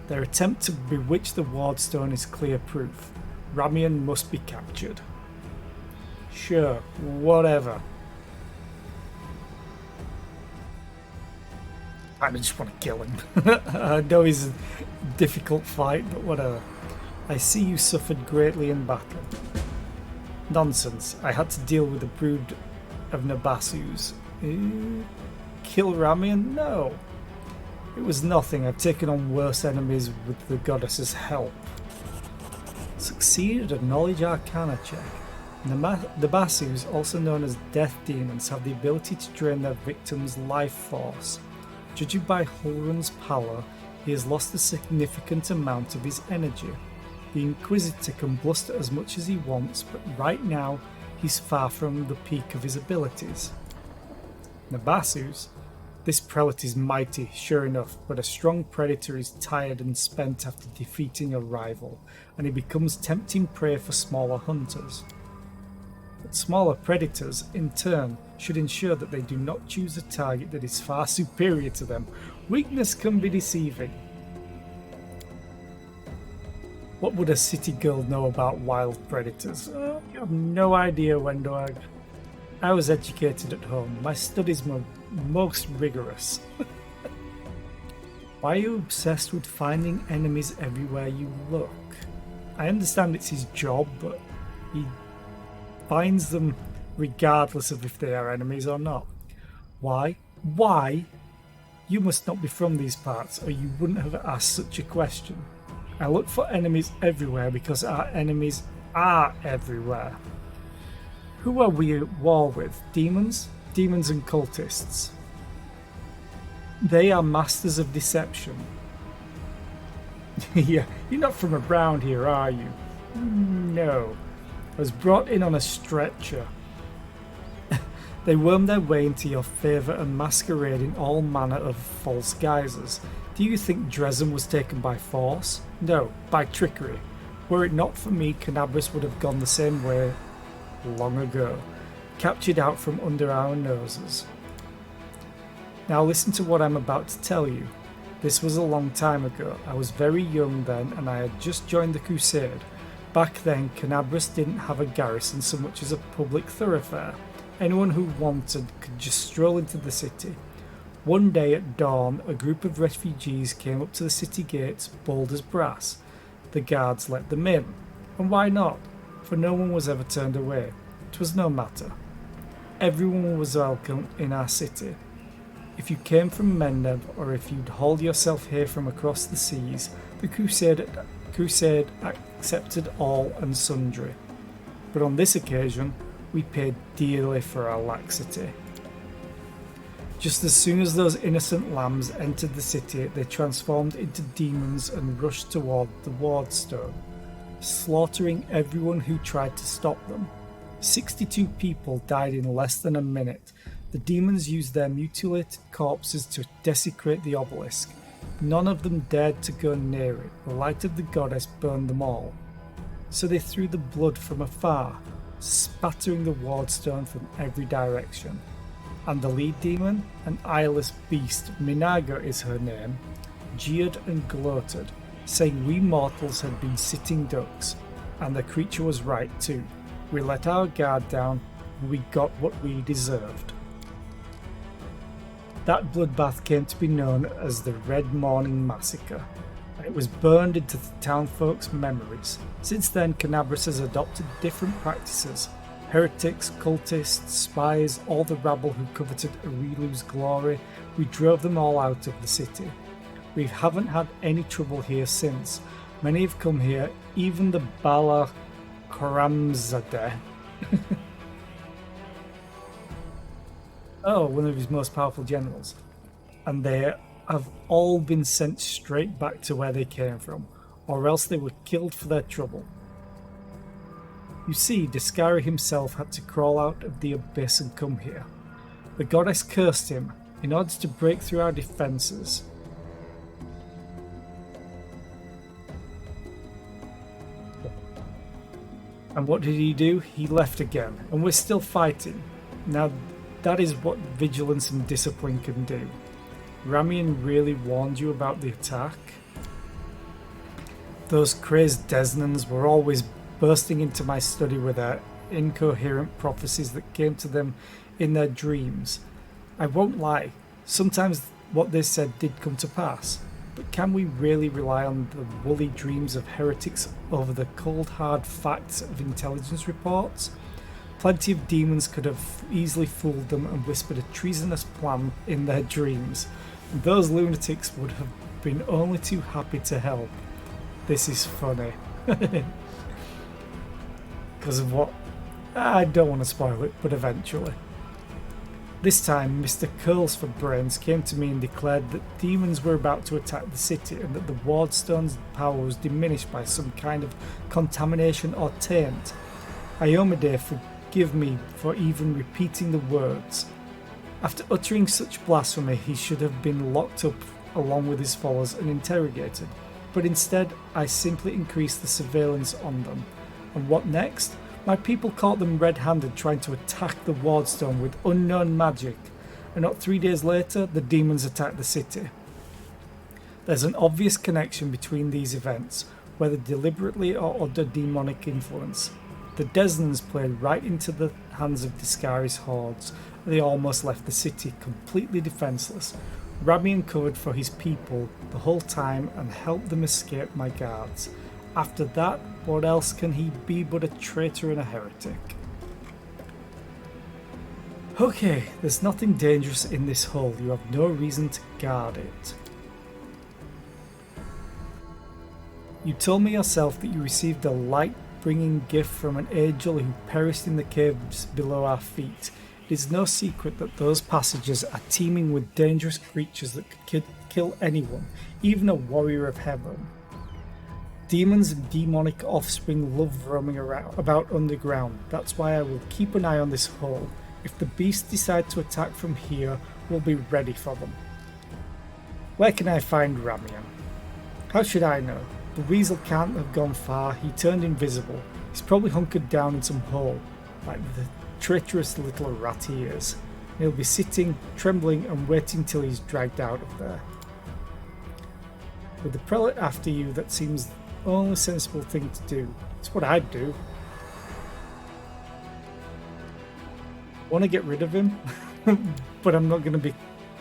Speaker 1: Their attempt to bewitch the wardstone is clear proof. Ramian must be captured. Sure, whatever. I just want to kill him. I know he's a difficult fight, but whatever. I see you suffered greatly in battle. Nonsense. I had to deal with a brood of Nabasus. Kill Ramian? No. It was nothing. I've taken on worse enemies with the goddess's help. Succeeded at Knowledge Arcana check. The Basus, also known as death demons, have the ability to drain their victims' life force. Judging by Hulrun's power, he has lost a significant amount of his energy. The Inquisitor can bluster as much as he wants, but right now he's far from the peak of his abilities. Nabasus, this prelate is mighty, sure enough, but a strong predator is tired and spent after defeating a rival, and he becomes tempting prey for smaller hunters. But smaller predators, in turn, should ensure that they do not choose a target that is far superior to them. Weakness can be deceiving. What would a city girl know about wild predators? Oh, you have no idea, Wendog. I was educated at home. My studies were most rigorous. Why are you obsessed with finding enemies everywhere you look? I understand it's his job, but he finds them regardless of if they are enemies or not. Why? Why? You must not be from these parts, or you wouldn't have asked such a question. I look for enemies everywhere because our enemies are everywhere. Who are we at war with? Demons? Demons and cultists. They are masters of deception. Yeah, you're not from around here, are you? No. I was brought in on a stretcher. They worm their way into your favour and masquerade in all manner of false guises. Do you think Dresden was taken by force? No, by trickery. Were it not for me, Canabras would have gone the same way long ago, captured out from under our noses. Now listen to what I'm about to tell you. This was a long time ago. I was very young then, and I had just joined the Crusade. Back then, Canabras didn't have a garrison so much as a public thoroughfare. Anyone who wanted could just stroll into the city. One day at dawn, a group of refugees came up to the city gates, bold as brass. The guards let them in. And why not? For no one was ever turned away. It was no matter. Everyone was welcome in our city. If you came from Mendev, or if you'd hauled yourself here from across the seas, the Crusade accepted all and sundry. But on this occasion, we paid dearly for our laxity. Just as soon as those innocent lambs entered the city, they transformed into demons and rushed toward the wardstone, slaughtering everyone who tried to stop them. 62 people died in less than a minute. The demons used their mutilated corpses to desecrate the obelisk. None of them dared to go near it. The light of the goddess burned them all. So they threw the blood from afar, spattering the ward stone from every direction. And the lead demon, an eyeless beast, Minaga is her name, jeered and gloated, saying we mortals had been sitting ducks, and the creature was right too. We let our guard down, and we got what we deserved. That bloodbath came to be known as the Red Morning Massacre, and it was burned into the townfolk's memories. Since then, Canabras has adopted different practices. Heretics, cultists, spies, all the rabble who coveted Arilu's glory, we drove them all out of the city. We haven't had any trouble here since. Many have come here, even the Bala Karamzadeh. Oh, one of his most powerful generals. And they have all been sent straight back to where they came from, or else they were killed for their trouble. You see, Discari himself had to crawl out of the abyss and come here. The goddess cursed him in order to break through our defences. And what did he do? He left again, and we're still fighting. Now, that is what vigilance and discipline can do. Ramian really warned you about the attack? Those crazed Desnans were always bursting into my study with their incoherent prophecies that came to them in their dreams. I won't lie, sometimes what they said did come to pass, but can we really rely on the woolly dreams of heretics over the cold hard facts of intelligence reports? Plenty of demons could have easily fooled them and whispered a treasonous plan in their dreams, and those lunatics would have been only too happy to help. This is funny. Because of what? I don't want to spoil it, but eventually. This time, Mr. Curls for Brains came to me and declared that demons were about to attack the city and that the Wardstone's power was diminished by some kind of contamination or taint. Iomade forgive me for even repeating the words. After uttering such blasphemy, he should have been locked up along with his followers and interrogated, but instead I simply increased the surveillance on them. And what next? My people caught them red-handed trying to attack the Wardstone with unknown magic, and not 3 days later the demons attacked the city. There's an obvious connection between these events, whether deliberately or under demonic influence. The Desnans played right into the hands of Discari's hordes, and they almost left the city completely defenceless. Ramian covered for his people the whole time and helped them escape my guards. After that, what else can he be but a traitor and a heretic? Okay, there's nothing dangerous in this hole. You have no reason to guard it. You told me yourself that you received a light-bringing gift from an angel who perished in the caves below our feet. It is no secret that those passages are teeming with dangerous creatures that could kill anyone, even a warrior of heaven. Demons and demonic offspring love roaming about underground. That's why I will keep an eye on this hole. If the beasts decide to attack from here, we'll be ready for them. Where can I find Ramian? How should I know? The weasel can't have gone far. He turned invisible. He's probably hunkered down in some hole, like the traitorous little rat he is. He'll be sitting, trembling, and waiting till he's dragged out of there. With the prelate after you, that seems the only sensible thing to do. It's what I'd do. Want to get rid of him? But I'm not going to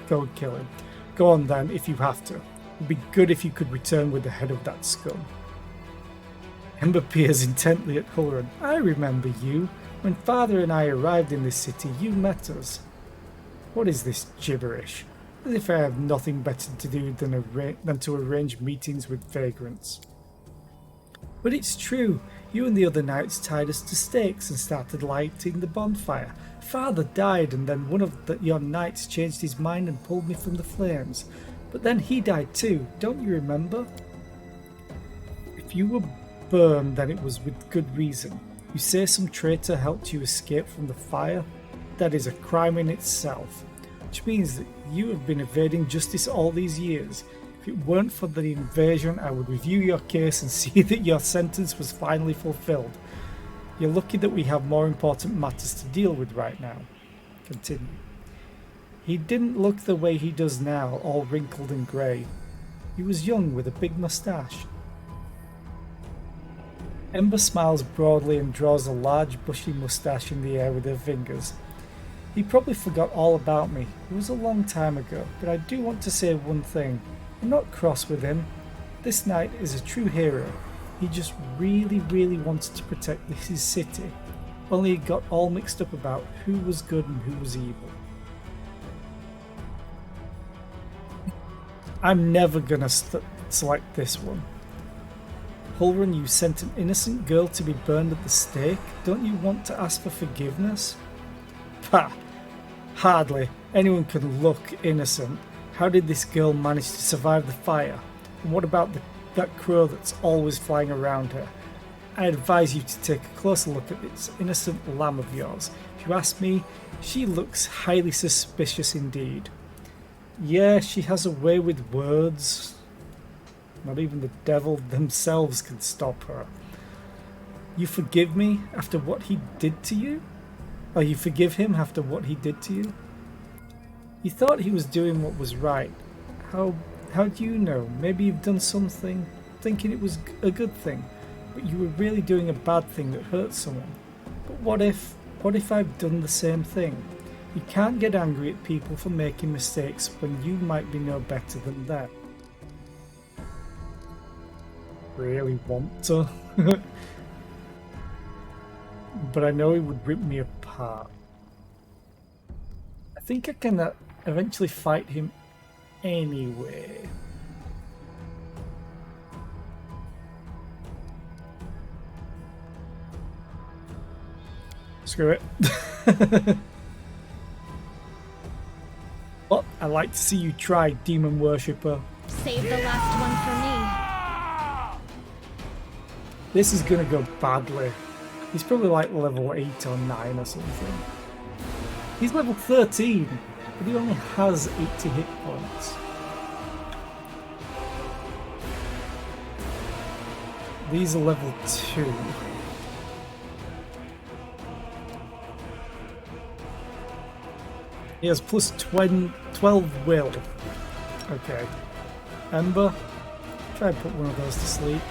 Speaker 1: go and kill him. Go on then, if you have to. It'd be good if you could return with the head of that scum. Ember peers intently at Hulleran. I remember you. When Father and I arrived in this city, you met us. What is this gibberish? As if I have nothing better to do than to arrange meetings with vagrants. But it's true. You and the other knights tied us to stakes and started lighting the bonfire. Father died, and then one of your knights changed his mind and pulled me from the flames. But then he died too, don't you remember? If you were burned, then it was with good reason. You say some traitor helped you escape from the fire? That is a crime in itself, which means that you have been evading justice all these years. If it weren't for the invasion, I would review your case and see that your sentence was finally fulfilled. You're lucky that we have more important matters to deal with right now. Continue. He didn't look the way he does now, all wrinkled and grey. He was young with a big moustache. Ember smiles broadly and draws a large bushy moustache in the air with her fingers. He probably forgot all about me. It was a long time ago, but I do want to say one thing. I'm not cross with him. This knight is a true hero. He just really wanted to protect his city. Only he got all mixed up about who was good and who was evil. I'm never gonna select this one. Hulrun, you sent an innocent girl to be burned at the stake. Don't you want to ask for forgiveness? Pah! Hardly. Anyone can look innocent. How did this girl manage to survive the fire? And what about that crow that's always flying around her? I advise you to take a closer look at this innocent lamb of yours. If you ask me, she looks highly suspicious indeed. Yeah, she has a way with words. Not even the devil themselves can stop her. You forgive me after what he did to you? Or you forgive him after what he did to you? You thought he was doing what was right. How do you know? Maybe you've done something thinking it was a good thing, but you were really doing a bad thing that hurt someone. But what if I've done the same thing? You can't get angry at people for making mistakes when you might be no better than them. Really want to. But I know he would rip me apart. I think I can eventually fight him anyway. Screw it. Well, I'd like to see you try, demon worshipper.
Speaker 5: Save the last one for me.
Speaker 1: This is gonna go badly. He's probably like level 8 or 9 or something. He's level 13, but he only has 80 hit points. These are level 2. He has plus 12 will. Okay. Ember, try and put one of those to sleep.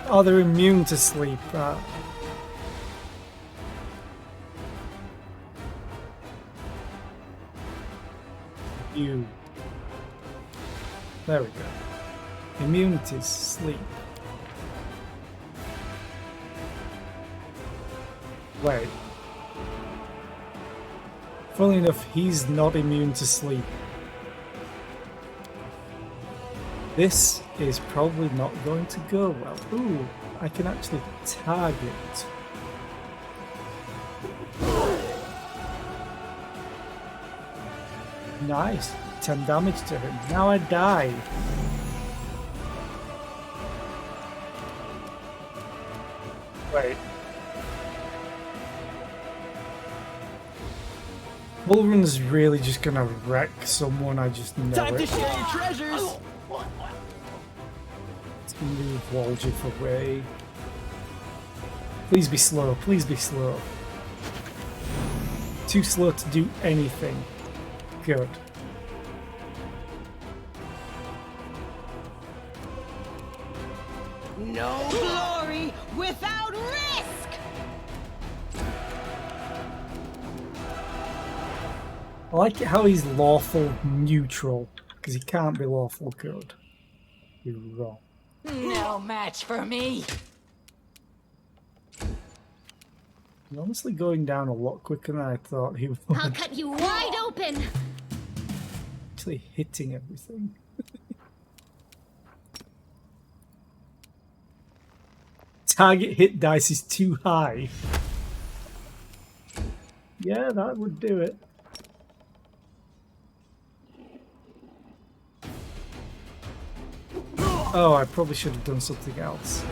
Speaker 1: Oh, they're immune to sleep. You. There we go. Immunity, sleep. Wait. Funnily enough, he's not immune to sleep. This is probably not going to go well. Ooh, I can actually target. Nice. 10 damage to him. Now I die. Wait. Hulrun's really just gonna wreck someone, I just know
Speaker 11: Time
Speaker 1: it.
Speaker 11: to share your treasures!
Speaker 1: It's gonna move Waldriff away. Please be slow, please be slow. Too slow to do anything. Good.
Speaker 3: No glory without risk!
Speaker 1: I like it how he's lawful neutral, because he can't be lawful good. You're wrong.
Speaker 10: No match for me.
Speaker 1: He's honestly going down a lot quicker than I thought he would.
Speaker 5: I'll cut you wide open.
Speaker 1: Actually hitting everything. Target hit dice is too high. Yeah, that would do it. Oh, I probably should have done something else.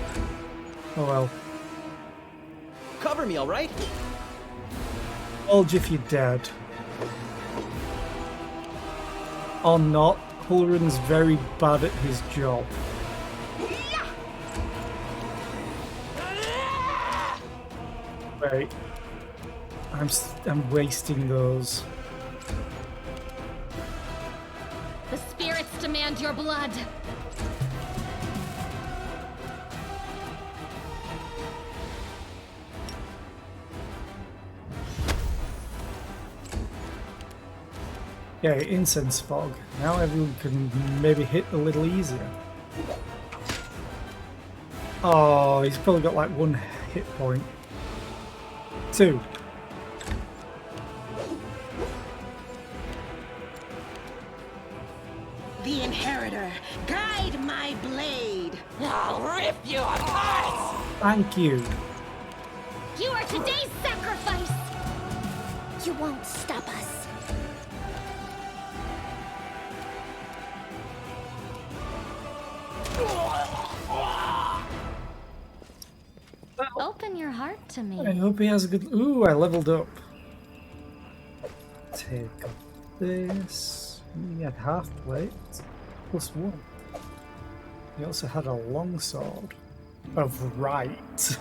Speaker 1: Oh well.
Speaker 11: Cover me, all right?
Speaker 1: Bulge if you're dead. Or not, Hulrun's very bad at his job. Wait. I'm wasting those.
Speaker 5: The spirits demand your blood.
Speaker 1: Yeah, incense fog. Now everyone can maybe hit a little easier. Oh, he's probably got like 1 hit point. 2.
Speaker 3: The Inheritor, guide my blade.
Speaker 10: I'll rip you apart!
Speaker 1: Thank you.
Speaker 5: You are today's sacrifice!
Speaker 4: You won't stop us.
Speaker 5: Open your heart to me.
Speaker 1: I hope he has a good... Ooh, I leveled up. Take this. He had half plate. +1. He also had a longsword. Of right.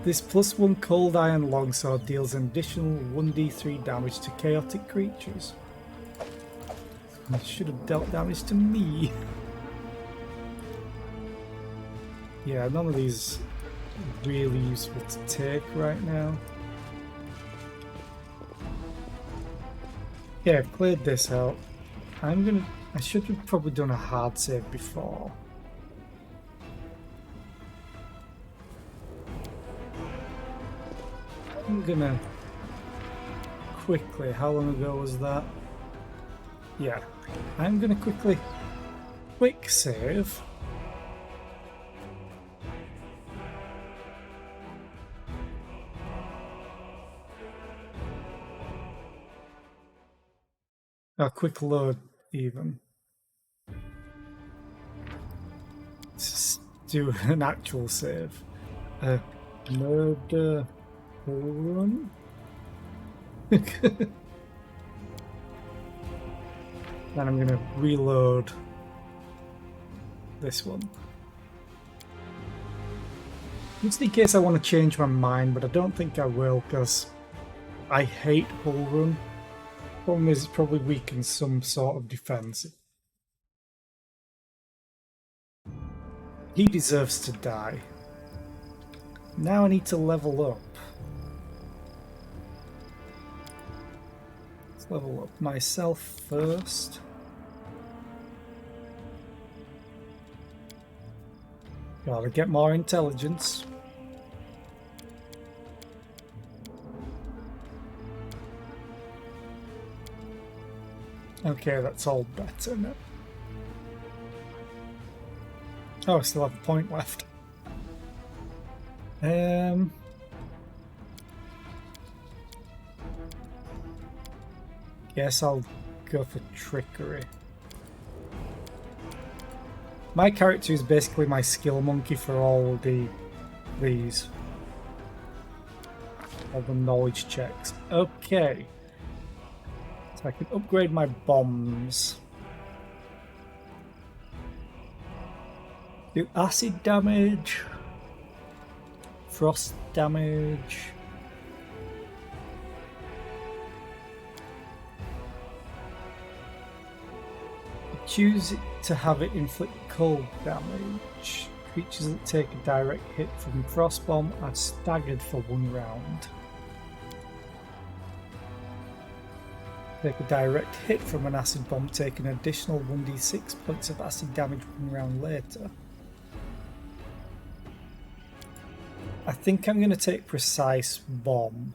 Speaker 1: This +1 cold iron longsword deals an additional 1d3 damage to chaotic creatures. It should have dealt damage to me. Yeah, none of these are really useful to take right now. Yeah, I've cleared this out. I should have probably done a hard save before. I'm gonna quickly, how long ago was that? Yeah, I'm gonna quick save. A quick load even. Let's do an actual save. Murder run. Then I'm gonna reload this one. Just in case I want to change my mind, but I don't think I will because I hate Hull Run. Problem is, it probably weakens some sort of defense. He deserves to die. Now I need to level up. Let's level up myself first. Gotta get more intelligence. Okay, that's all better now. Oh, I still have a point left. Guess I'll go for trickery. My character is basically my skill monkey for all these. All the knowledge checks. Okay. So I can upgrade my bombs. Do acid damage. Frost damage. Choose to have it inflict cold damage. Creatures that take a direct hit from Frost Bomb are staggered for 1 round. Take a direct hit from an acid bomb, take an additional 1d6 points of acid damage 1 round later. I think I'm going to take Precise Bomb.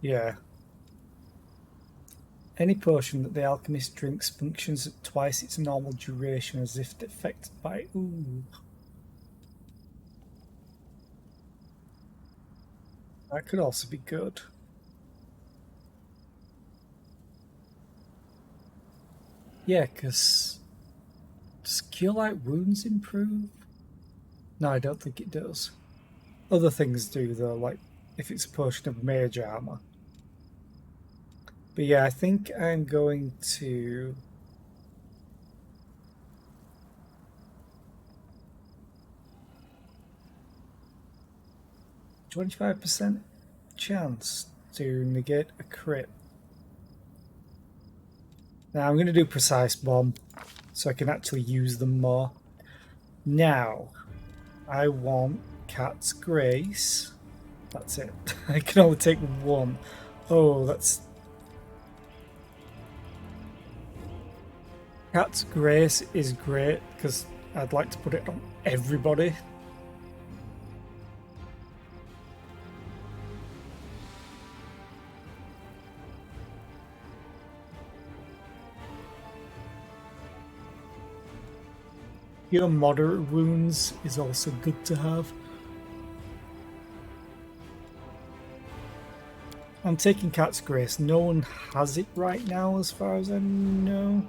Speaker 1: Yeah. Any potion that the alchemist drinks functions at twice its normal duration as if affected by... Ooh. That could also be good. Yeah, because does Cure Light Wounds improve? No, I don't think it does. Other things do, though, like if it's a potion of mage armor. But yeah, I think I'm going to... 25% chance to negate a crit. Now I'm going to do Precise Bomb so I can actually use them more. Now, I want Cat's Grace. That's it. I can only take one. Oh, that's... Cat's Grace is great because I'd like to put it on everybody. Your moderate wounds is also good to have. I'm taking Cat's Grace. No one has it right now as far as I know.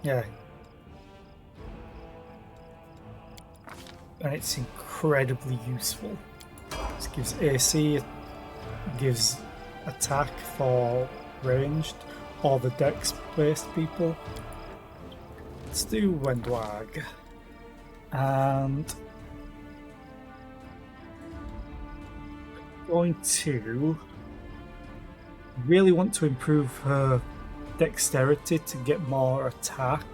Speaker 1: Yeah. And it's incredibly useful. This gives AC, it gives attack for ranged or the dex-based people. Let's do Wendwag. And going to really want to improve her dexterity to get more attack.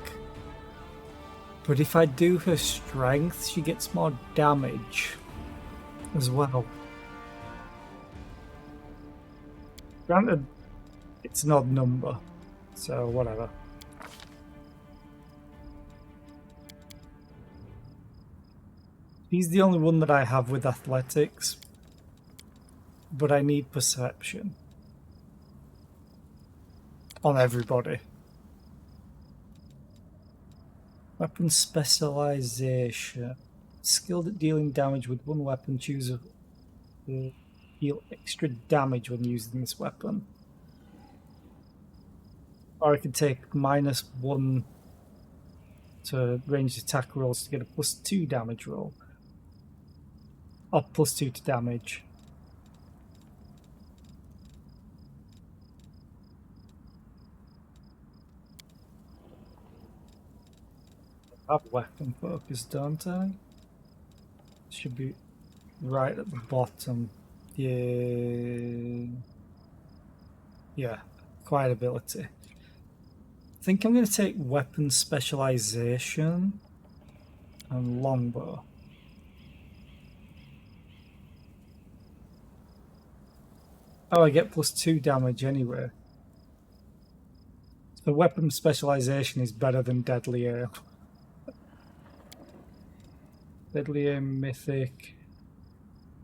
Speaker 1: But if I do her strength, she gets more damage as well. Granted, it's an odd number, so whatever. He's the only one that I have with athletics, but I need perception on everybody. Weapon specialization. Skilled at dealing damage with one weapon, choose a deal extra damage when using this weapon. Or I can take -1 to ranged attack rolls to get a +2 damage roll. Or +2 to damage. I have weapon focus, don't I? Should be right at the bottom. Yeah. Yeah, quiet ability. I think I'm going to take weapon specialization and longbow. Oh, I get +2 damage anyway. So weapon specialization is better than deadly aim. Deadly aim mythic.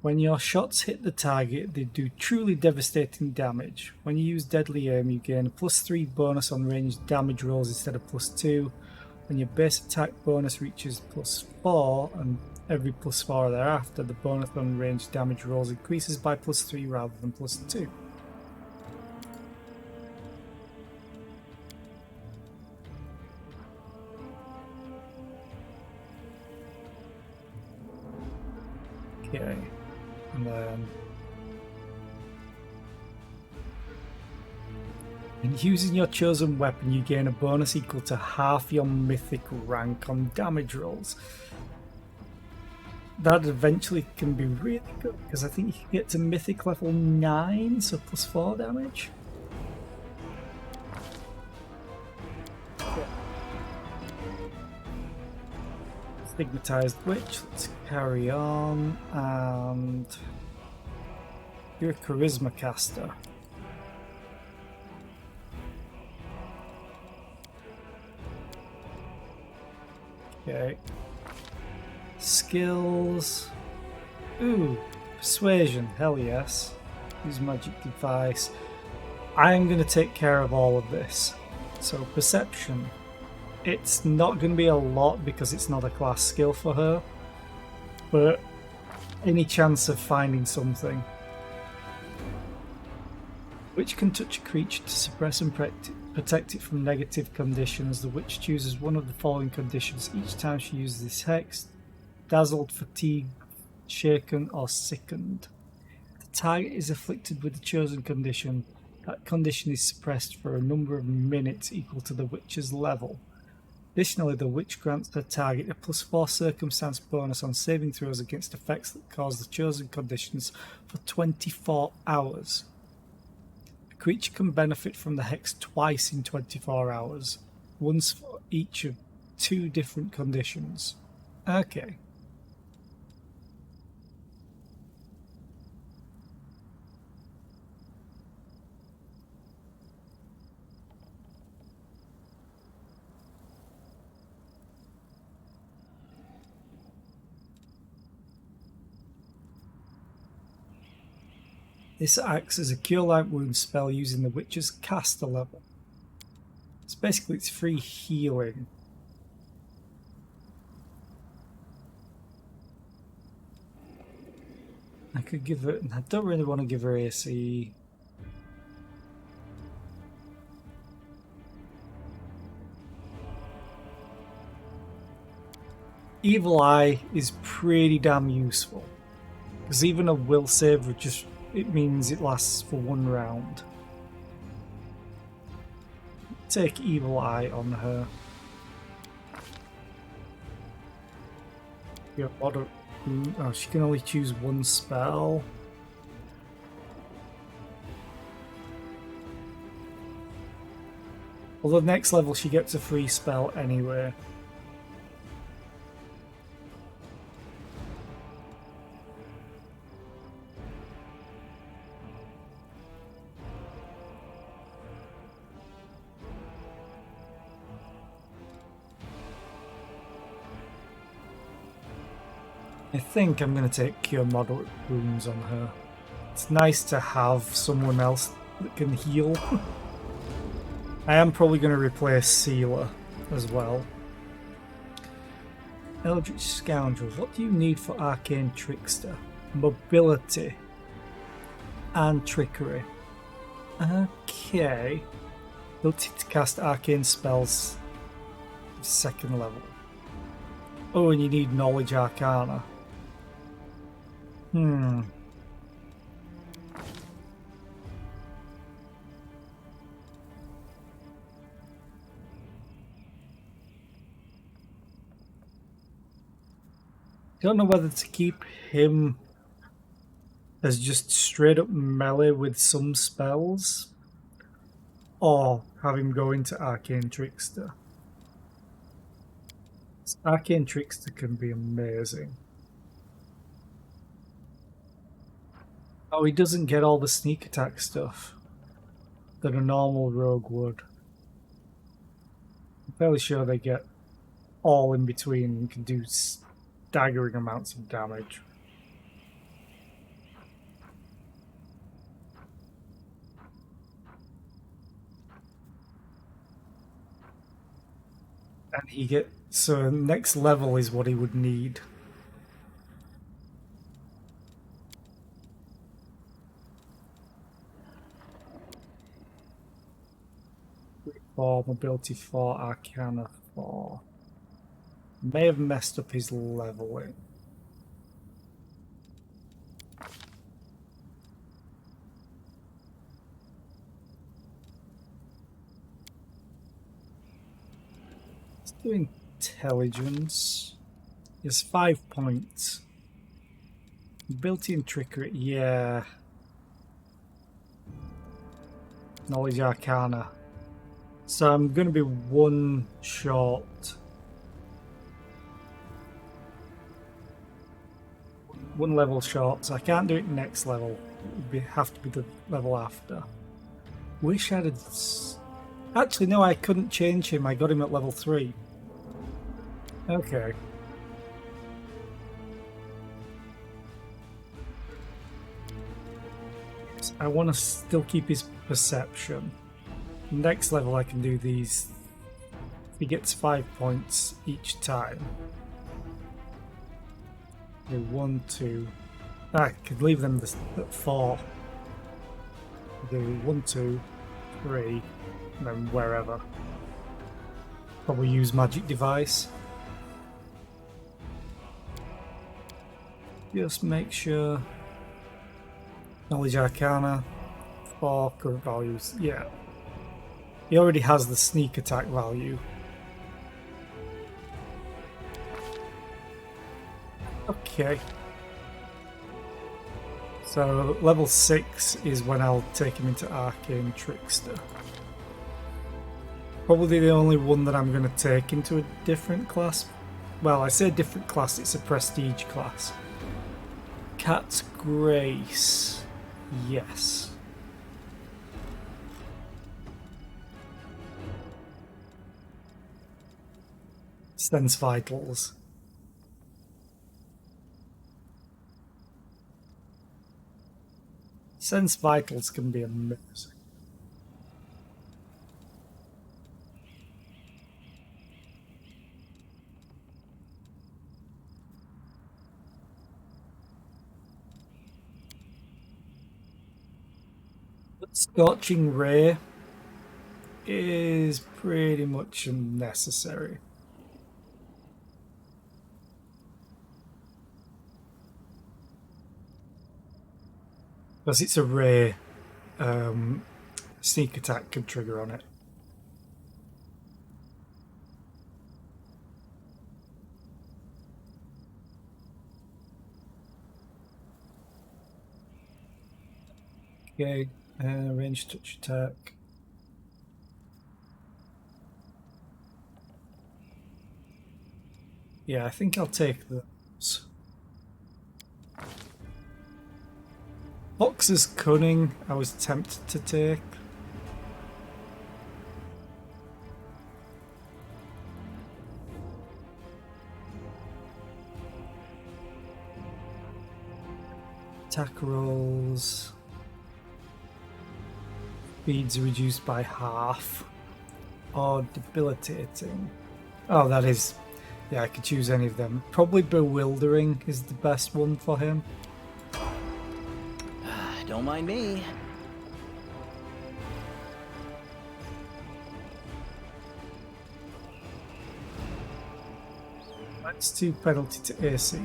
Speaker 1: When your shots hit the target, they do truly devastating damage. When you use deadly aim, you gain a +3 bonus on ranged damage rolls instead of +2. When your base attack bonus reaches +4 and every +4 thereafter, the bonus on ranged damage rolls increases by +3 rather than +2. Okay. And then in using your chosen weapon, you gain a bonus equal to half your mythic rank on damage rolls. That eventually can be really good because I think you can get to mythic level 9, so +4 damage. Stigmatized Witch, let's carry on, and you're a Charisma caster. Okay. Skills. Ooh, Persuasion, hell yes. Use Magic Device. I'm going to take care of all of this. So, Perception. It's not going to be a lot because it's not a class skill for her, but any chance of finding something. Witch can touch a creature to suppress and protect it from negative conditions. The witch chooses one of the following conditions each time she uses this hex: dazzled, fatigued, shaken, or sickened. The target is afflicted with the chosen condition. That condition is suppressed for a number of minutes equal to the witch's level. Additionally, the witch grants the target a +4 circumstance bonus on saving throws against effects that cause the chosen conditions for 24 hours. A creature can benefit from the hex twice in 24 hours, once for each of 2 different conditions. Okay. This acts as a Cure Light Wound spell using the Witch's caster level. It's basically it's free healing. I could give it. I don't really want to give her AC. Evil Eye is pretty damn useful, because even a will save would just. It means it lasts for 1 round. Take Evil Eye on her. Yeah, oh, she can only choose 1 spell. Although next level she gets a free spell anyway. I think I'm going to take Cure Moderate Wounds on her. It's nice to have someone else that can heal. I am probably going to replace Sealer as well. Eldritch Scoundrel, what do you need for Arcane Trickster? Mobility and Trickery. Okay. Ability to cast arcane spells 2nd level. Oh, and you need Knowledge Arcana. Don't know whether to keep him as just straight up melee with some spells, or have him go into Arcane Trickster. Arcane Trickster can be amazing. Oh, he doesn't get all the sneak attack stuff that a normal rogue would. I'm fairly sure they get all in between and can do staggering amounts of damage. And he gets, so next level is what he would need. For Mobility 4, Arcana 4. May have messed up his leveling. Let's do Intelligence. He has 5 points. Ability and Trickery, yeah. Knowledge Arcana. So I'm going to be 1 short. 1 level short, so I can't do it next level. It would have to be the level after. Wish I had... Actually, no, I couldn't change him. I got him at level 3. Okay. I want to still keep his perception. Next level I can do these. He gets 5 points each time. Okay, 1, 2. I could leave them at 4. Do 1, 2, 3, and then wherever. Probably use magic device. Just make sure. Knowledge Arcana. 4 current values. Yeah. He already has the sneak attack value. Okay. So level 6 is when I'll take him into Arcane Trickster. Probably the only one that I'm going to take into a different class. Well, I say different class, it's a prestige class. Cat's Grace. Yes. Sense Vitals. Sense Vitals can be amazing. But Scorching Ray is pretty much unnecessary. Because it's a ray, sneak attack can trigger on it. Okay, range touch attack. Yeah, I think I'll take those. Fox's Cunning, I was tempted to take. Attack rolls. Speeds reduced by half. Or debilitating. Oh, that is... Yeah, I could choose any of them. Probably Bewildering is the best one for him.
Speaker 11: Don't mind me.
Speaker 1: That's 2 penalty to AC. I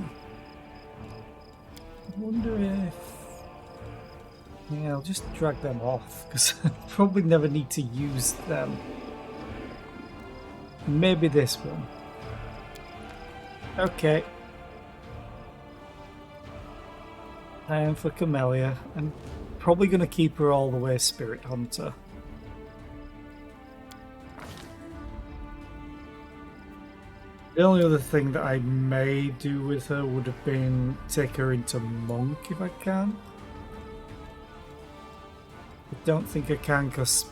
Speaker 1: wonder if... Yeah, I'll just drag them off, because I probably never need to use them. Maybe this one. Okay. Time for Camellia. I'm probably going to keep her all the way Spirit Hunter. The only other thing that I may do with her would have been take her into Monk if I can. I don't think I can because...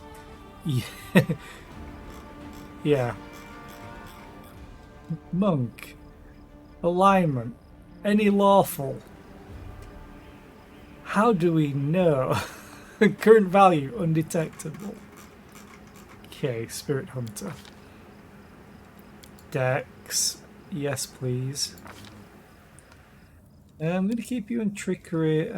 Speaker 1: Yeah. Monk. Alignment. Any lawful. How do we know? Current value undetectable. Okay, Spirit Hunter. Dex. Yes, please. I'm going to keep you in Trickery.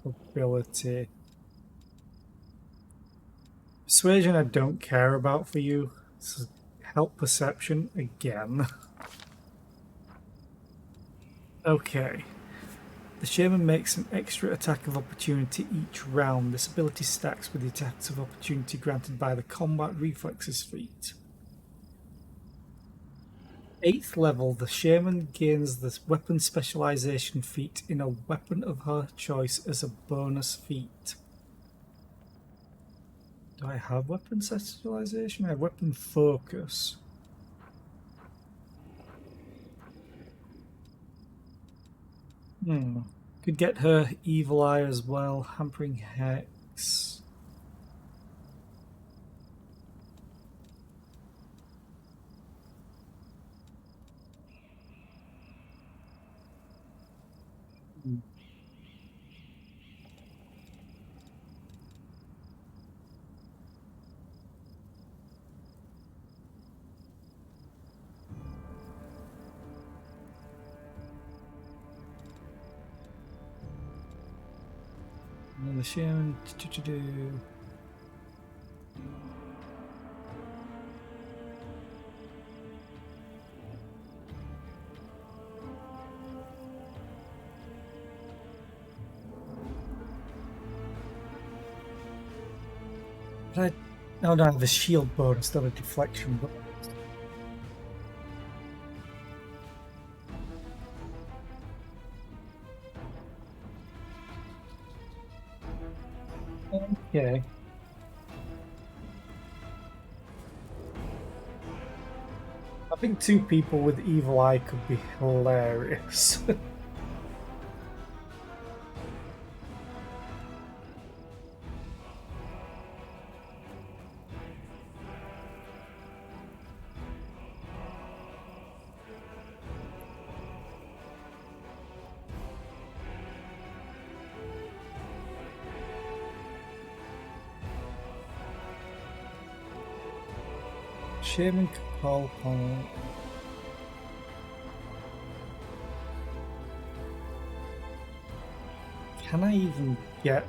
Speaker 1: Ability. Persuasion I don't care about for you. This is help perception again. Okay. The Shaman makes an extra attack of opportunity each round. This ability stacks with the attacks of opportunity granted by the Combat Reflexes feat. 8th level, the Shaman gains the Weapon Specialization feat in a weapon of her choice as a bonus feat. Do I have Weapon Specialization? I have Weapon Focus. Could get her Evil Eye as well. Hampering Hex. Shaman. But no, I have a shield bonus, not a deflection bonus. Okay. I think 2 people with evil eye could be hilarious. Shaman can call upon. Can I even get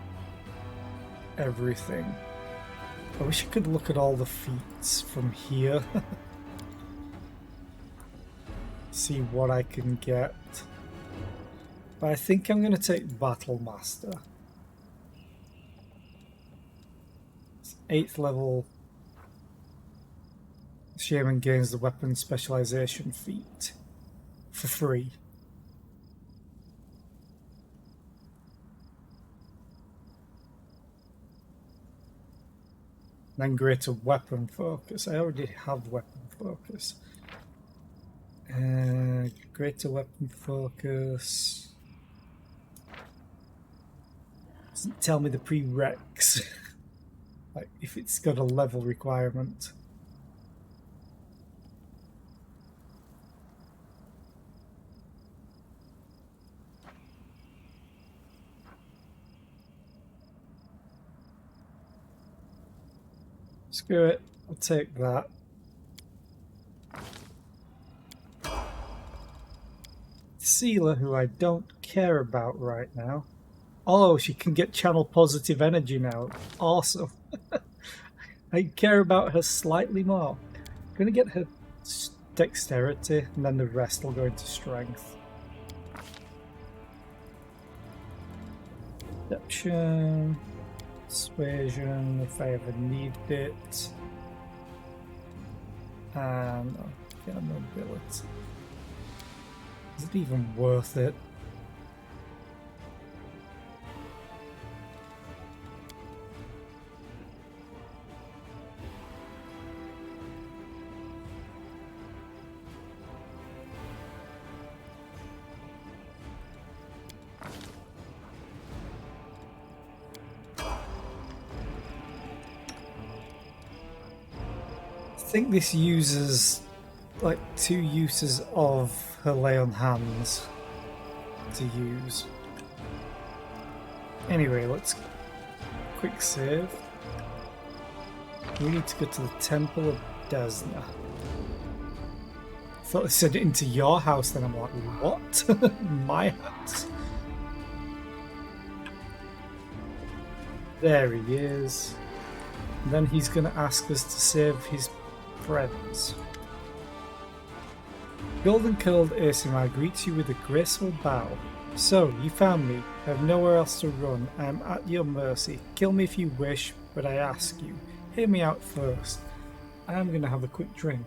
Speaker 1: everything? I wish I could look at all the feats from here. See what I can get. But I think I'm going to take Battle Master. It's 8th level. Shaman gains the weapon specialization feat for free. Then greater weapon focus. I already have weapon focus. Greater weapon focus. Doesn't tell me the prereqs. Like if it's got a level requirement. Screw it, I'll take that. Sealer, who I don't care about right now. Oh, she can get channel positive energy now. Awesome. I care about her slightly more. I'm gonna get her dexterity, and then the rest will go into strength. Deception. Persuasion, if I ever need it. And get a mobility. Is it even worth it? I think this uses like 2 uses of her lay on hands to use. Anyway, let's quick save. We need to go to the Temple of Desna. I thought they said into your house, then I'm like, what? My house? There he is. And then he's going to ask us to save his friends. Golden Curled ASMR greets you with a graceful bow. So, you found me. I have nowhere else to run. I am at your mercy. Kill me if you wish, but I ask you, hear me out first. I am going to have a quick drink.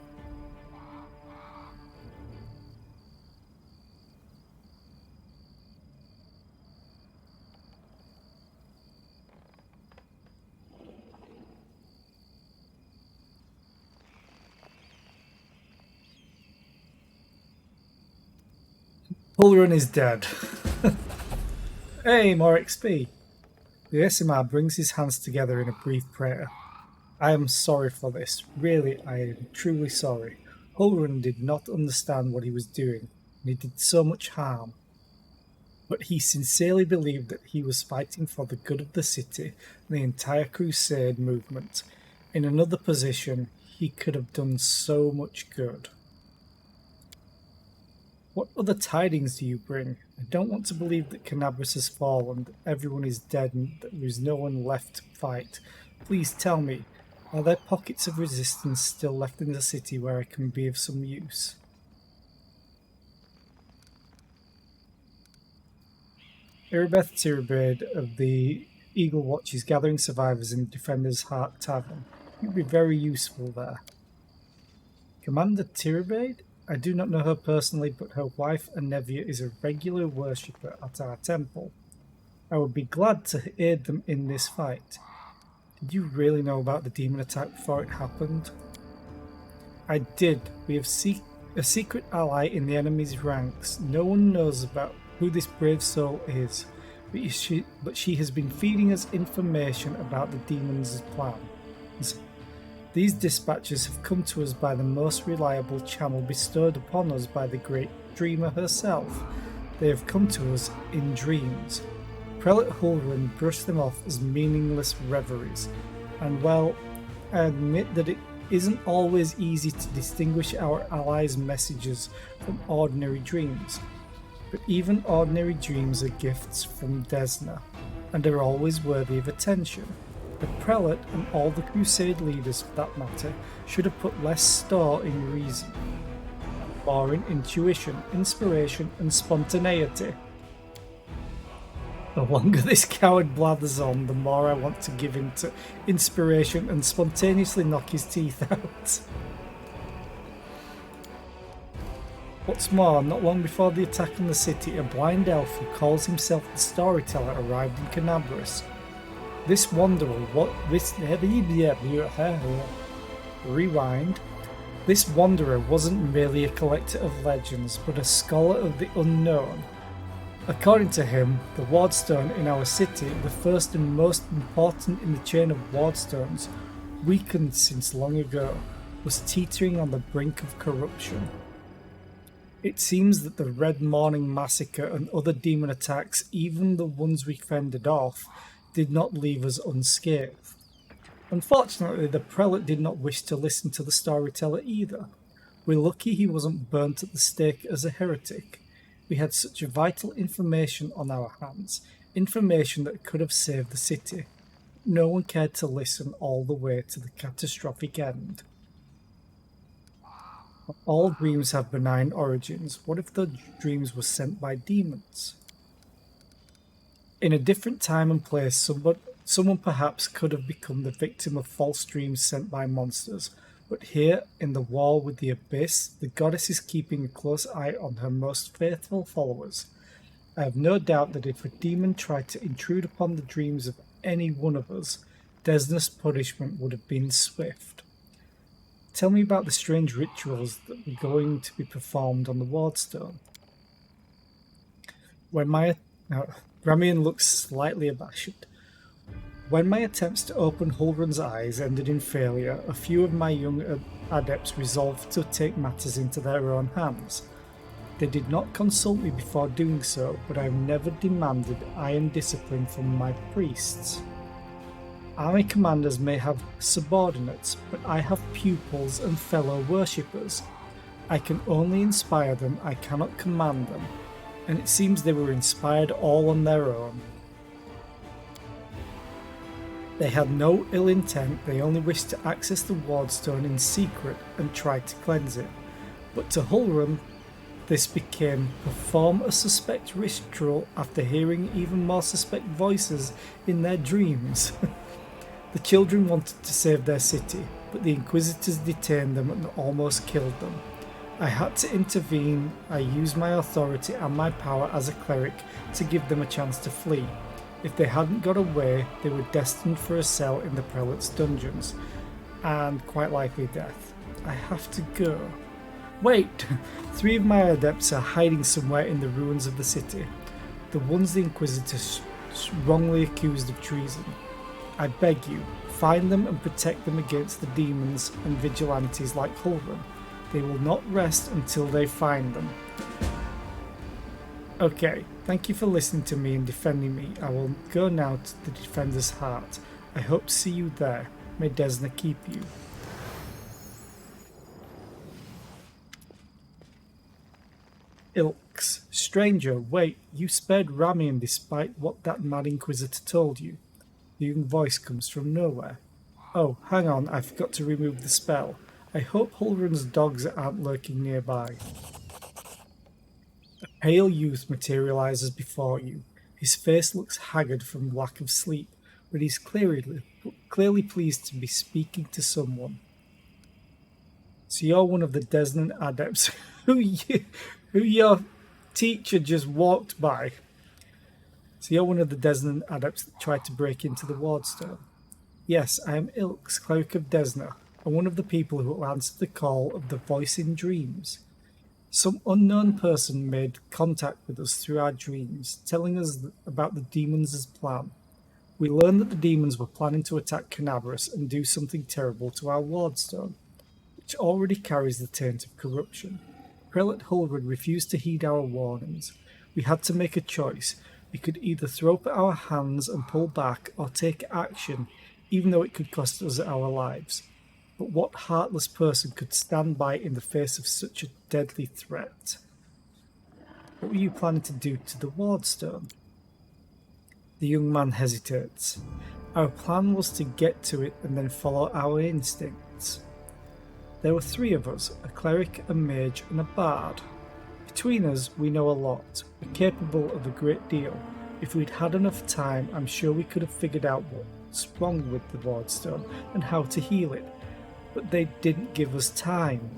Speaker 1: Pulrun is dead. Hey, more XP. The ASMR brings his hands together in a brief prayer. I am sorry for this. Really, I am truly sorry. Pulrun did not understand what he was doing, and he did so much harm. But he sincerely believed that he was fighting for the good of the city and the entire crusade movement. In another position, he could have done so much good. What other tidings do you bring? I don't want to believe that Canabras has fallen, that everyone is dead, and that there is no one left to fight. Please tell me, are there pockets of resistance still left in the city where I can be of some use? Irabeth Tirabade of the Eagle Watch is gathering survivors in Defender's Heart Tavern. You'd be very useful there. Commander Tirabade? I do not know her personally, but her wife Anevia is a regular worshipper at our temple. I would be glad to aid them in this fight. Did you really know about the demon attack before it happened? I did. We have a secret ally in the enemy's ranks. No one knows about who this brave soul is, but she has been feeding us information about the demon's plans. These dispatches have come to us by the most reliable channel bestowed upon us by the great dreamer herself. They have come to us in dreams. Prelate Hulrun brushed them off as meaningless reveries, and well, I admit that it isn't always easy to distinguish our allies' messages from ordinary dreams. But even ordinary dreams are gifts from Desna, and are always worthy of attention. The prelate, and all the crusade leaders for that matter, should have put less store in reason, and more in intuition, inspiration, and spontaneity. The longer this coward blathers on, the more I want to give in to inspiration and spontaneously knock his teeth out. What's more, not long before the attack on the city, a blind elf who calls himself the Storyteller arrived in Canabras. This wanderer, rewind. This wanderer wasn't merely a collector of legends, but a scholar of the unknown. According to him, the wardstone in our city, the first and most important in the chain of wardstones, weakened since long ago, was teetering on the brink of corruption. It seems that the Red Morning Massacre and other demon attacks, even the ones we fended off, did not leave us unscathed. Unfortunately, the prelate did not wish to listen to the storyteller either. We're lucky he wasn't burnt at the stake as a heretic. We had such vital information on our hands, information that could have saved the city. No one cared to listen all the way to the catastrophic end. All dreams have benign origins. What if the dreams were sent by demons? In a different time and place, someone perhaps could have become the victim of false dreams sent by monsters. But here, in the wall with the abyss, the goddess is keeping a close eye on her most faithful followers. I have no doubt that if a demon tried to intrude upon the dreams of any one of us, Desna's punishment would have been swift. Tell me about the strange rituals that were going to be performed on the wardstone. Ramian looks slightly abashed. When my attempts to open Hulrun's eyes ended in failure, a few of my young adepts resolved to take matters into their own hands. They did not consult me before doing so, but I have never demanded iron discipline from my priests. Army commanders may have subordinates, but I have pupils and fellow worshippers. I can only inspire them, I cannot command them, and it seems they were inspired all on their own. They had no ill intent, they only wished to access the wardstone in secret and tried to cleanse it. But to Hulrun, this became perform a suspect ritual after hearing even more suspect voices in their dreams. The children wanted to save their city, but the Inquisitors detained them and almost killed them. I had to intervene. I used my authority and my power as a cleric to give them a chance to flee. If they hadn't got away, they were destined for a cell in the prelate's dungeons, and quite likely death. I have to go. Wait! 3 of my adepts are hiding somewhere in the ruins of the city. The ones the Inquisitors wrongly accused of treason. I beg you, find them and protect them against the demons and vigilantes like Hulrun. They will not rest until they find them. Okay, thank you for listening to me and defending me. I will go now to the Defender's Heart. I hope to see you there. May Desna keep you. Ilks. Stranger, wait, you spared Ramian despite what that mad Inquisitor told you. The young voice comes from nowhere. Oh, hang on, I forgot to remove the spell. I hope Hulrun's dogs aren't lurking nearby. A pale youth materializes before you. His face looks haggard from lack of sleep, but he's clearly pleased to be speaking to someone. So you're one of the Desnan adepts who your teacher just walked by. So you're one of the Desnan adepts that tried to break into the Wardstone. Yes, I am Ilks, cleric of Desna, and one of the people who answered the call of the voice in dreams. Some unknown person made contact with us through our dreams, telling us about the demons' plan. We learned that the demons were planning to attack Canabras and do something terrible to our Wardstone, which already carries the taint of corruption. Prelate Hulrun refused to heed our warnings. We had to make a choice. We could either throw up our hands and pull back, or take action, even though it could cost us our lives. But what heartless person could stand by in the face of such a deadly threat? What were you planning to do to the Wardstone? The young man hesitates. Our plan was to get to it and then follow our instincts. There were 3 of us, a cleric, a mage, and a bard. Between us, we know a lot. We're capable of a great deal. If we'd had enough time, I'm sure we could have figured out what's wrong with the Wardstone and how to heal it. But they didn't give us time.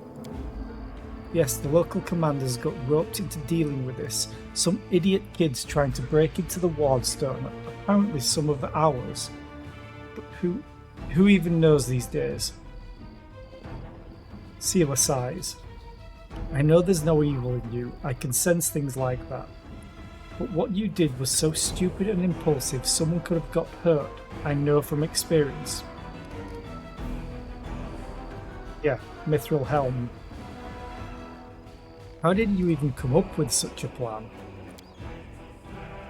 Speaker 1: Yes, the local commanders got roped into dealing with this. Some idiot kids trying to break into the Wardstone, apparently some of ours. But who even knows these days? Seela sighs. I know there's no evil in you. I can sense things like that. But what you did was so stupid and impulsive, someone could have got hurt. I know from experience. Yeah, Mithril Helm. How did you even come up with such a plan?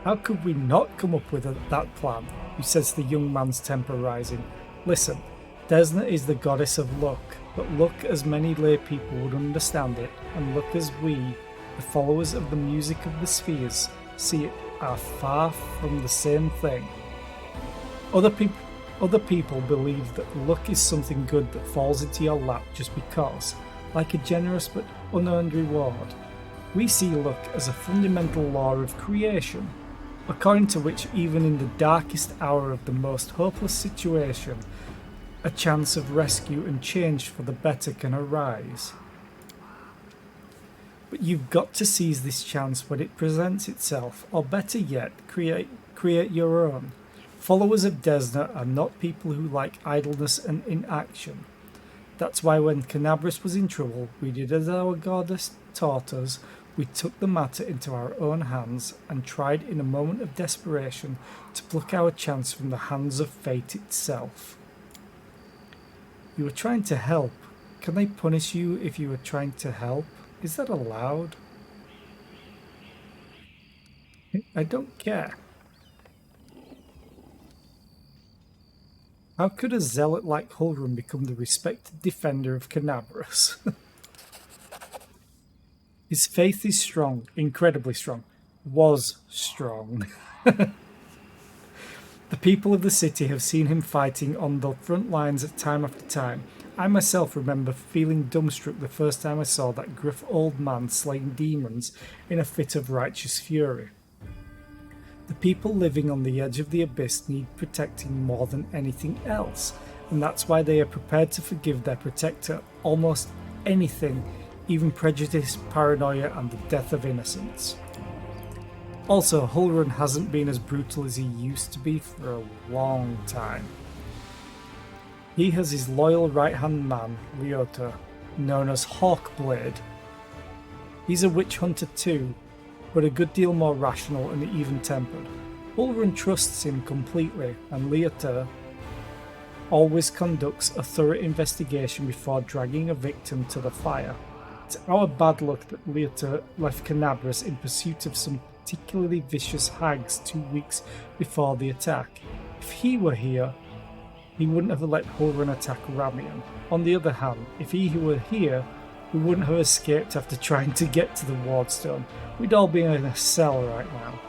Speaker 1: How could we not come up with that plan? He says, the young man's temper rising. Listen, Desna is the goddess of luck, but luck as many lay people would understand it, and luck as we, the followers of the music of the spheres, see it, are far from the same thing. Other people believe that luck is something good that falls into your lap just because, like a generous but unearned reward. We see luck as a fundamental law of creation, according to which even in the darkest hour of the most hopeless situation, a chance of rescue and change for the better can arise. But you've got to seize this chance when it presents itself, or better yet, create your own. Followers of Desna are not people who like idleness and inaction. That's why when Canabras was in trouble, we did as our goddess taught us. We took the matter into our own hands and tried in a moment of desperation to pluck our chance from the hands of fate itself. You were trying to help. Can they punish you if you were trying to help? Is that allowed? I don't care. How could a zealot like Hulrun become the respected defender of Canabras? His faith is strong, incredibly strong. Was strong. The people of the city have seen him fighting on the front lines time after time. I myself remember feeling dumbstruck the first time I saw that gruff old man slaying demons in a fit of righteous fury. The people living on the edge of the abyss need protecting more than anything else, and that's why they are prepared to forgive their protector almost anything, even prejudice, paranoia, and the death of innocents. Also, Hulrun hasn't been as brutal as he used to be for a long time. He has his loyal right-hand man, Leota, known as Hawkblade. He's a witch hunter too, but a good deal more rational and even-tempered. Hulrun trusts him completely, and Leota always conducts a thorough investigation before dragging a victim to the fire. It's our bad luck that Leota left Canabras in pursuit of some particularly vicious hags 2 weeks before the attack. If he were here, he wouldn't have let Hulrun attack Ramian. On the other hand, if he were here, We wouldn't have escaped after trying to get to the Wardstone. We'd all be in a cell right now.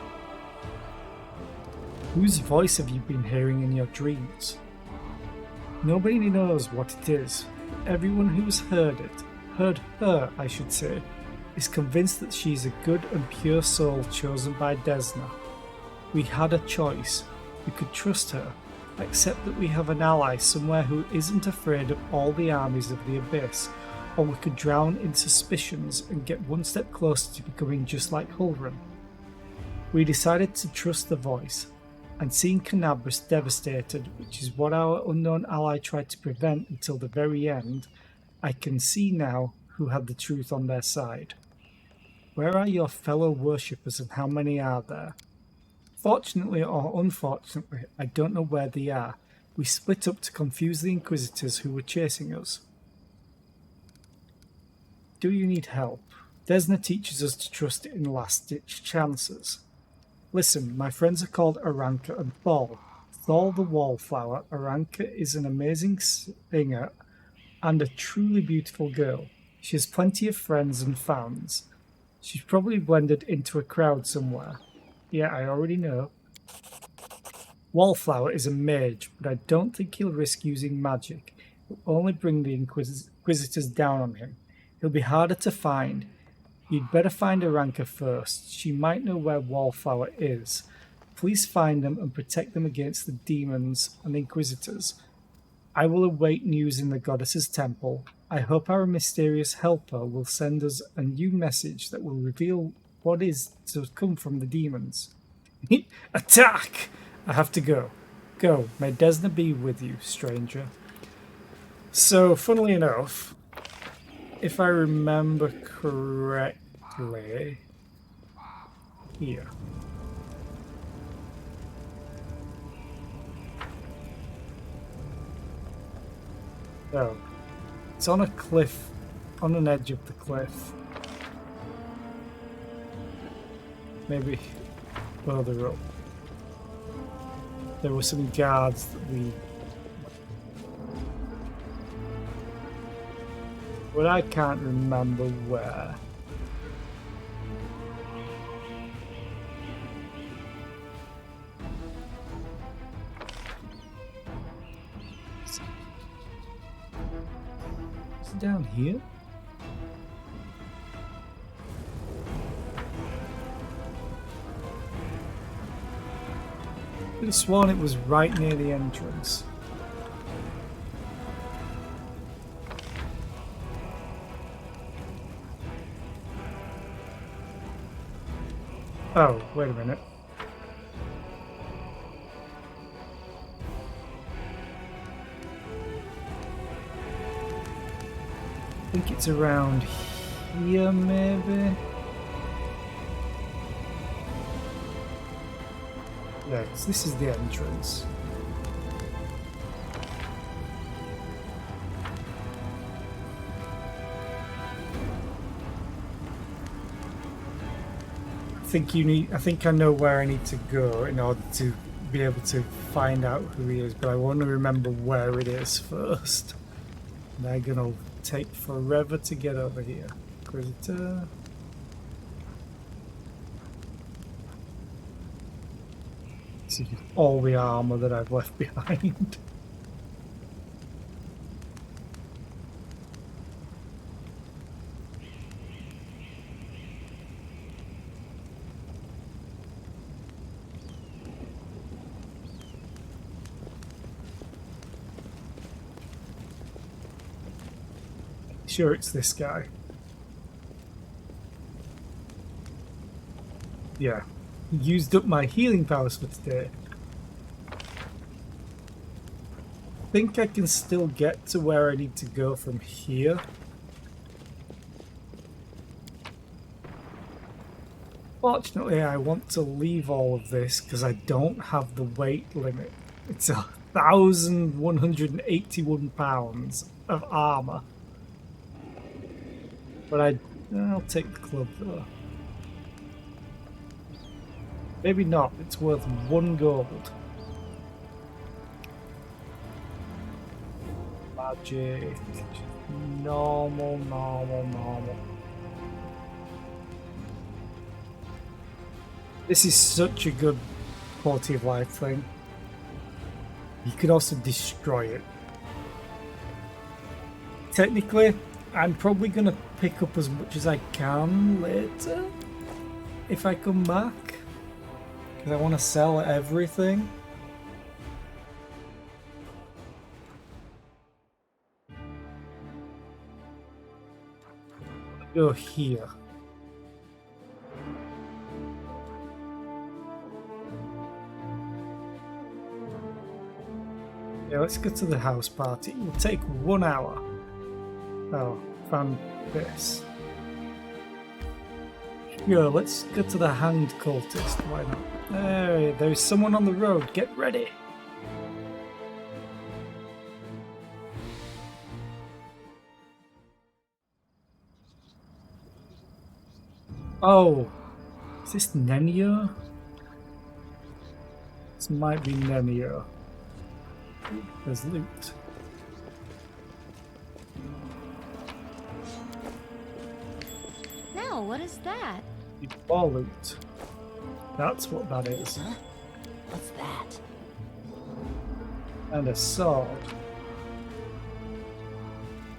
Speaker 1: Whose voice have you been hearing in your dreams? Nobody knows what it is. Everyone who's heard her, I should say, is convinced that she's a good and pure soul chosen by Desna. We had a choice. We could trust her, accept that we have an ally somewhere who isn't afraid of all the armies of the Abyss, or we could drown in suspicions and get one step closer to becoming just like Huldran. We decided to trust the voice, and seeing Canabras devastated, which is what our unknown ally tried to prevent until the very end, I can see now who had the truth on their side. Where are your fellow worshippers and how many are there? Fortunately or unfortunately, I don't know where they are. We split up to confuse the Inquisitors who were chasing us. Do you need help? Desna teaches us to trust in last-ditch chances. Listen, my friends are called Aranka and Thal. Thal the Wallflower. Aranka is an amazing singer and a truly beautiful girl. She has plenty of friends and fans. She's probably blended into a crowd somewhere. Yeah, I already know. Wallflower is a mage, but I don't think he'll risk using magic. It will only bring the Inquisitors down on him. He'll be harder to find. You'd better find Aranka first. She might know where Wallflower is. Please find them and protect them against the demons and Inquisitors. I will await news in the Goddess's temple. I hope our mysterious helper will send us a new message that will reveal what is to come from the demons. Attack! I have to go. Go. May Desna be with you, stranger. So, funnily enough, if I remember correctly, here. So, it's on a cliff, on an edge of the cliff. Maybe further up. There were some guards that we... But I can't remember where. Is it down here? I could have sworn it was right near the entrance. Oh, wait a minute. I think it's around here, maybe? Yeah, 'cause this is the entrance. I think I know where I need to go in order to be able to find out who he is, but I want to remember where it is first. They're gonna take forever to get over here. Inquisitor. See all the armor that I've left behind. Sure, it's this guy. Yeah. Used up my healing powers for today. I think I can still get to where I need to go from here. Fortunately, I want to leave all of this because I don't have the weight limit. It's 1,181 pounds of armor. But I'll take the club though. Maybe not, it's worth 1 gold. magic. Normal, normal, normal. This is such a good quality of life thing. You can also destroy it. Technically, I'm probably going to pick up as much as I can later if I come back, because I want to sell everything. Go here. Yeah, let's go to the house party. It will take 1 hour. Oh, found this. Yeah, let's go to the hanged cultist. Why not? Hey, there's someone on the road. Get ready. Oh, is this Nenio? This might be Nenio. There's loot.
Speaker 5: Now, what is that?
Speaker 1: More loot. That's what that is.
Speaker 10: Huh? What's that?
Speaker 1: And a sword.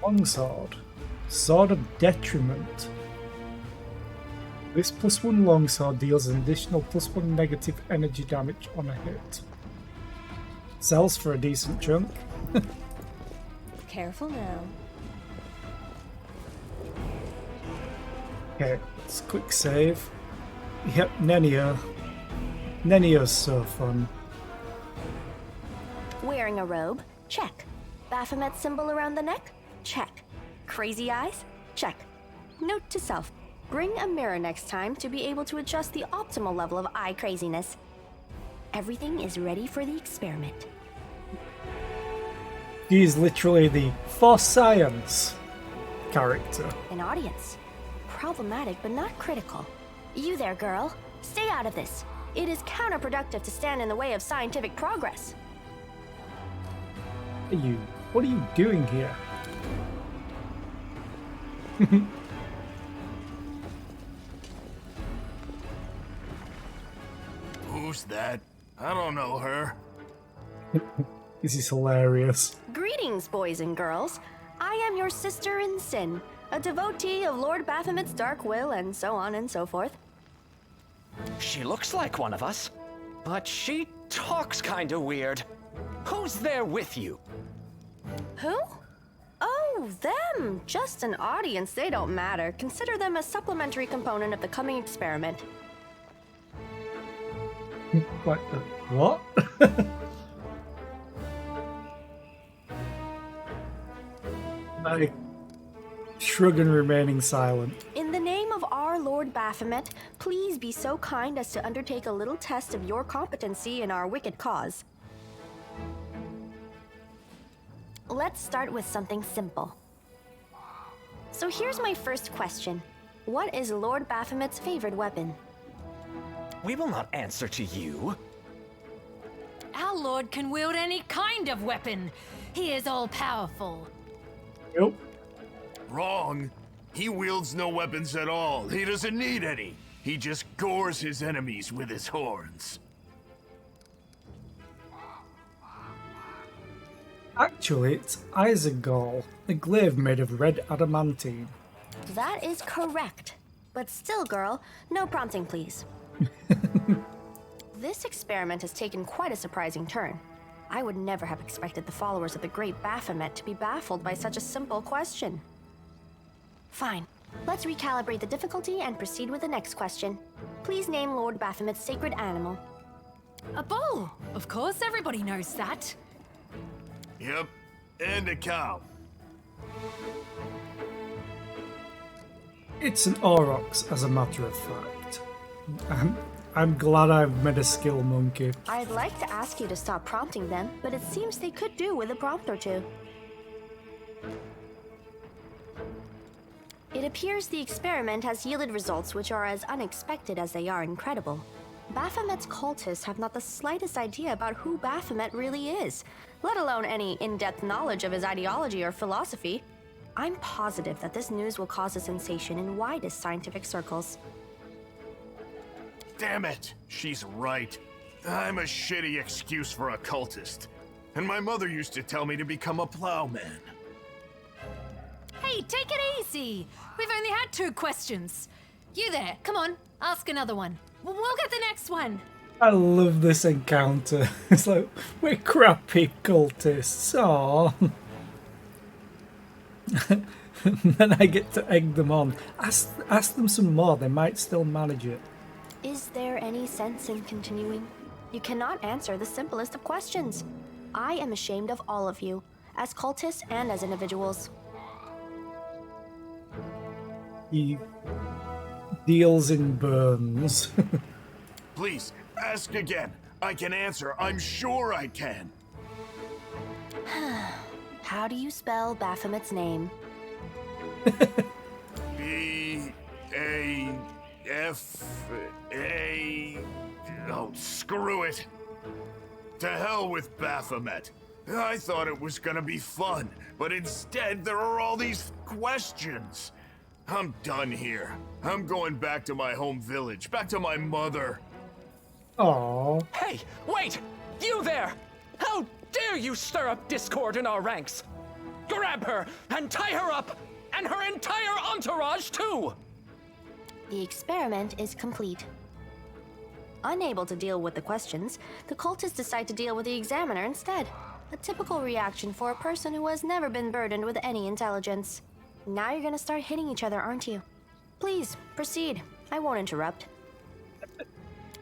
Speaker 1: Longsword. Sword of Detriment. This +1 longsword deals an additional +1 negative energy damage on a hit. Sells for a decent chunk.
Speaker 4: Careful now.
Speaker 1: Okay, let's quick save. Yep, Nenio. Nenio's so fun.
Speaker 4: Wearing a robe? Check. Baphomet symbol around the neck? Check. Crazy eyes? Check. Note to self. Bring a mirror next time to be able to adjust the optimal level of eye craziness. Everything is ready for the experiment.
Speaker 1: He is literally the for science character.
Speaker 4: An audience. Problematic but not critical. You there, girl. Stay out of this. It is counterproductive to stand in the way of scientific progress.
Speaker 1: What are you doing here?
Speaker 7: Who's that? I don't know her.
Speaker 1: This is hilarious.
Speaker 4: Greetings, boys and girls. I am your sister in sin, a devotee of Lord Baphomet's dark will, and so on and so forth.
Speaker 12: She looks like one of us, but she talks kinda weird. Who's there with you?
Speaker 4: Who? Oh, them! Just an audience, they don't matter. Consider them a supplementary component of the coming experiment.
Speaker 1: What? I shrug and remaining silent.
Speaker 4: In the name of our Lord Baphomet, please be so kind as to undertake a little test of your competency in our wicked cause. Let's start with something simple. So here's my first question. What is Lord Baphomet's favorite weapon?
Speaker 12: We will not answer to you.
Speaker 5: Our lord can wield any kind of weapon. He is all-powerful.
Speaker 1: Nope.
Speaker 7: Wrong. He wields no weapons at all. He doesn't need any. He just gores his enemies with his horns.
Speaker 1: Actually, it's Isengol, a glaive made of red adamantine.
Speaker 4: That is correct. But still, girl, no prompting, please. This experiment has taken quite a surprising turn. I would never have expected the followers of the great Baphomet to be baffled by such a simple question. Fine. Let's recalibrate the difficulty and proceed with the next question. Please name Lord Baphomet's sacred animal.
Speaker 5: A bull! Of course, everybody knows that.
Speaker 7: Yep, and a cow.
Speaker 1: It's an aurochs, as a matter of fact. I'm glad I've met a skill monkey.
Speaker 4: I'd like to ask you to stop prompting them, but it seems they could do with a prompt or two. It appears the experiment has yielded results which are as unexpected as they are incredible. Baphomet's cultists have not the slightest idea about who Baphomet really is, let alone any in-depth knowledge of his ideology or philosophy. I'm positive that this news will cause a sensation in widest scientific circles.
Speaker 7: Damn it! She's right. I'm a shitty excuse for a cultist. And my mother used to tell me to become a plowman.
Speaker 5: Hey, take it easy. We've only had 2 questions. You there, come on, ask another one. We'll get the next one.
Speaker 1: I love this encounter. It's like, we're crappy cultists. Aww. And then I get to egg them on. Ask them some more, they might still manage it.
Speaker 4: Is there any sense in continuing? You cannot answer the simplest of questions. I am ashamed of all of you, as cultists and as individuals.
Speaker 1: He deals in burns.
Speaker 7: Please, ask again. I can answer. I'm sure I can.
Speaker 4: How do you spell Baphomet's name?
Speaker 7: B-A-F-A... Oh, screw it. To hell with Baphomet. I thought it was gonna be fun, but instead there are all these questions. I'm done here. I'm going back to my home village, back to my mother.
Speaker 1: Aww.
Speaker 12: Hey, wait! You there! How dare you stir up discord in our ranks? Grab her and tie her up, and her entire entourage too!
Speaker 4: The experiment is complete. Unable to deal with the questions, the cultists decide to deal with the examiner instead. A typical reaction for a person who has never been burdened with any intelligence. Now you're gonna start hitting each other, aren't you? Please, proceed. I won't interrupt.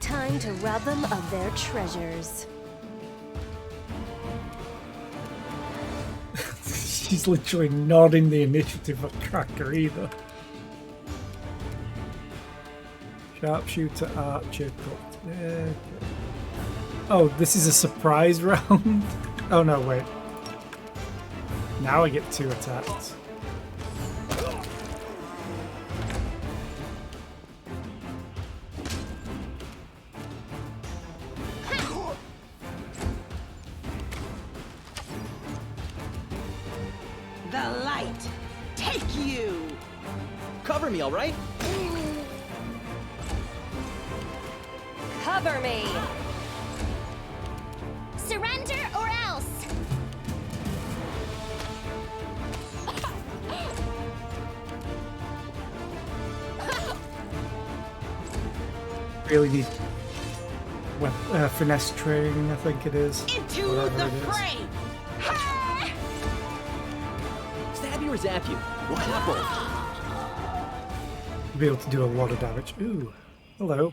Speaker 13: Time to rob them of their treasures.
Speaker 1: She's literally nodding the initiative at Tracker either. Sharpshooter, archer, cut. Yeah. Oh, this is a surprise round? Oh no, wait. Now I get 2 attacks.
Speaker 3: The light, take you!
Speaker 11: Cover me, all right?
Speaker 13: Cover me!
Speaker 8: Surrender or else!
Speaker 1: Really need finesse training, I think it is.
Speaker 3: Into
Speaker 1: Whatever
Speaker 3: the
Speaker 1: it is.
Speaker 3: fray!
Speaker 11: Stab you or zap you? What happened?
Speaker 1: Be able to do a lot of damage. Ooh, hello.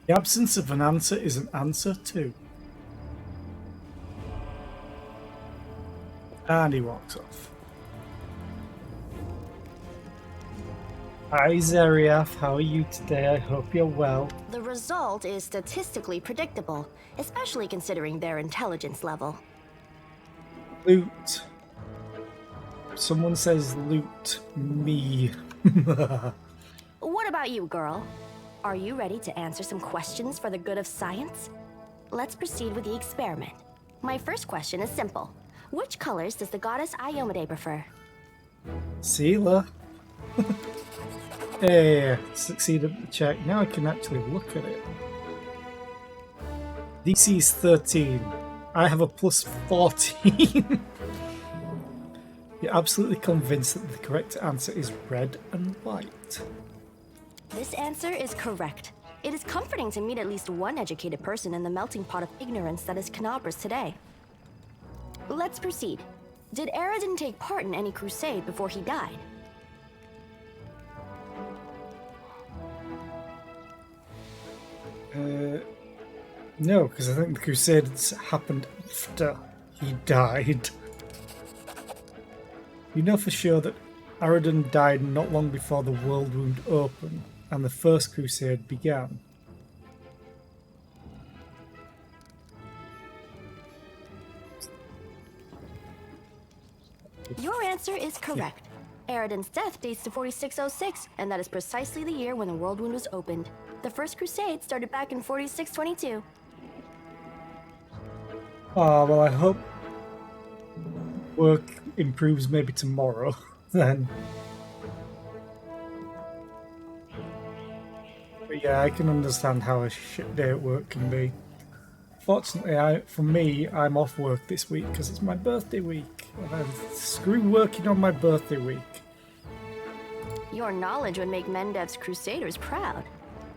Speaker 1: The absence of an answer is an answer too. And he walks off. Hi Zeriath, how are you today? I hope you're well.
Speaker 4: The result is statistically predictable, especially considering their intelligence level.
Speaker 1: Loot. Someone says loot me.
Speaker 4: What about you, girl? Are you ready to answer some questions for the good of science? Let's proceed with the experiment. My first question is simple. Which colors does the goddess Iomade prefer?
Speaker 1: Sealer. Hey, succeeded the check. Now I can actually look at it. DC's 13. I have a plus 14. You're absolutely convinced that the correct answer is red and white.
Speaker 4: This answer is correct. It is comforting to meet at least one educated person in the melting pot of ignorance that is Canabras today. Let's proceed. Did Aradin take part in any crusade before he died?
Speaker 1: No, because I think the crusades happened after he died. You know for sure that Aradin died not long before the world wound opened and the first crusade began.
Speaker 4: Your answer is correct. Aradin's death dates to 4606, and that is precisely the year when the world wound was opened. The First Crusade started back in 4622.
Speaker 1: Oh, well, I hope work improves maybe tomorrow, then. But yeah, I can understand how a shit day at work can be. Fortunately, for me, I'm off work this week because it's my birthday week. And screw working on my birthday week.
Speaker 4: Your knowledge would make Mendev's Crusaders proud.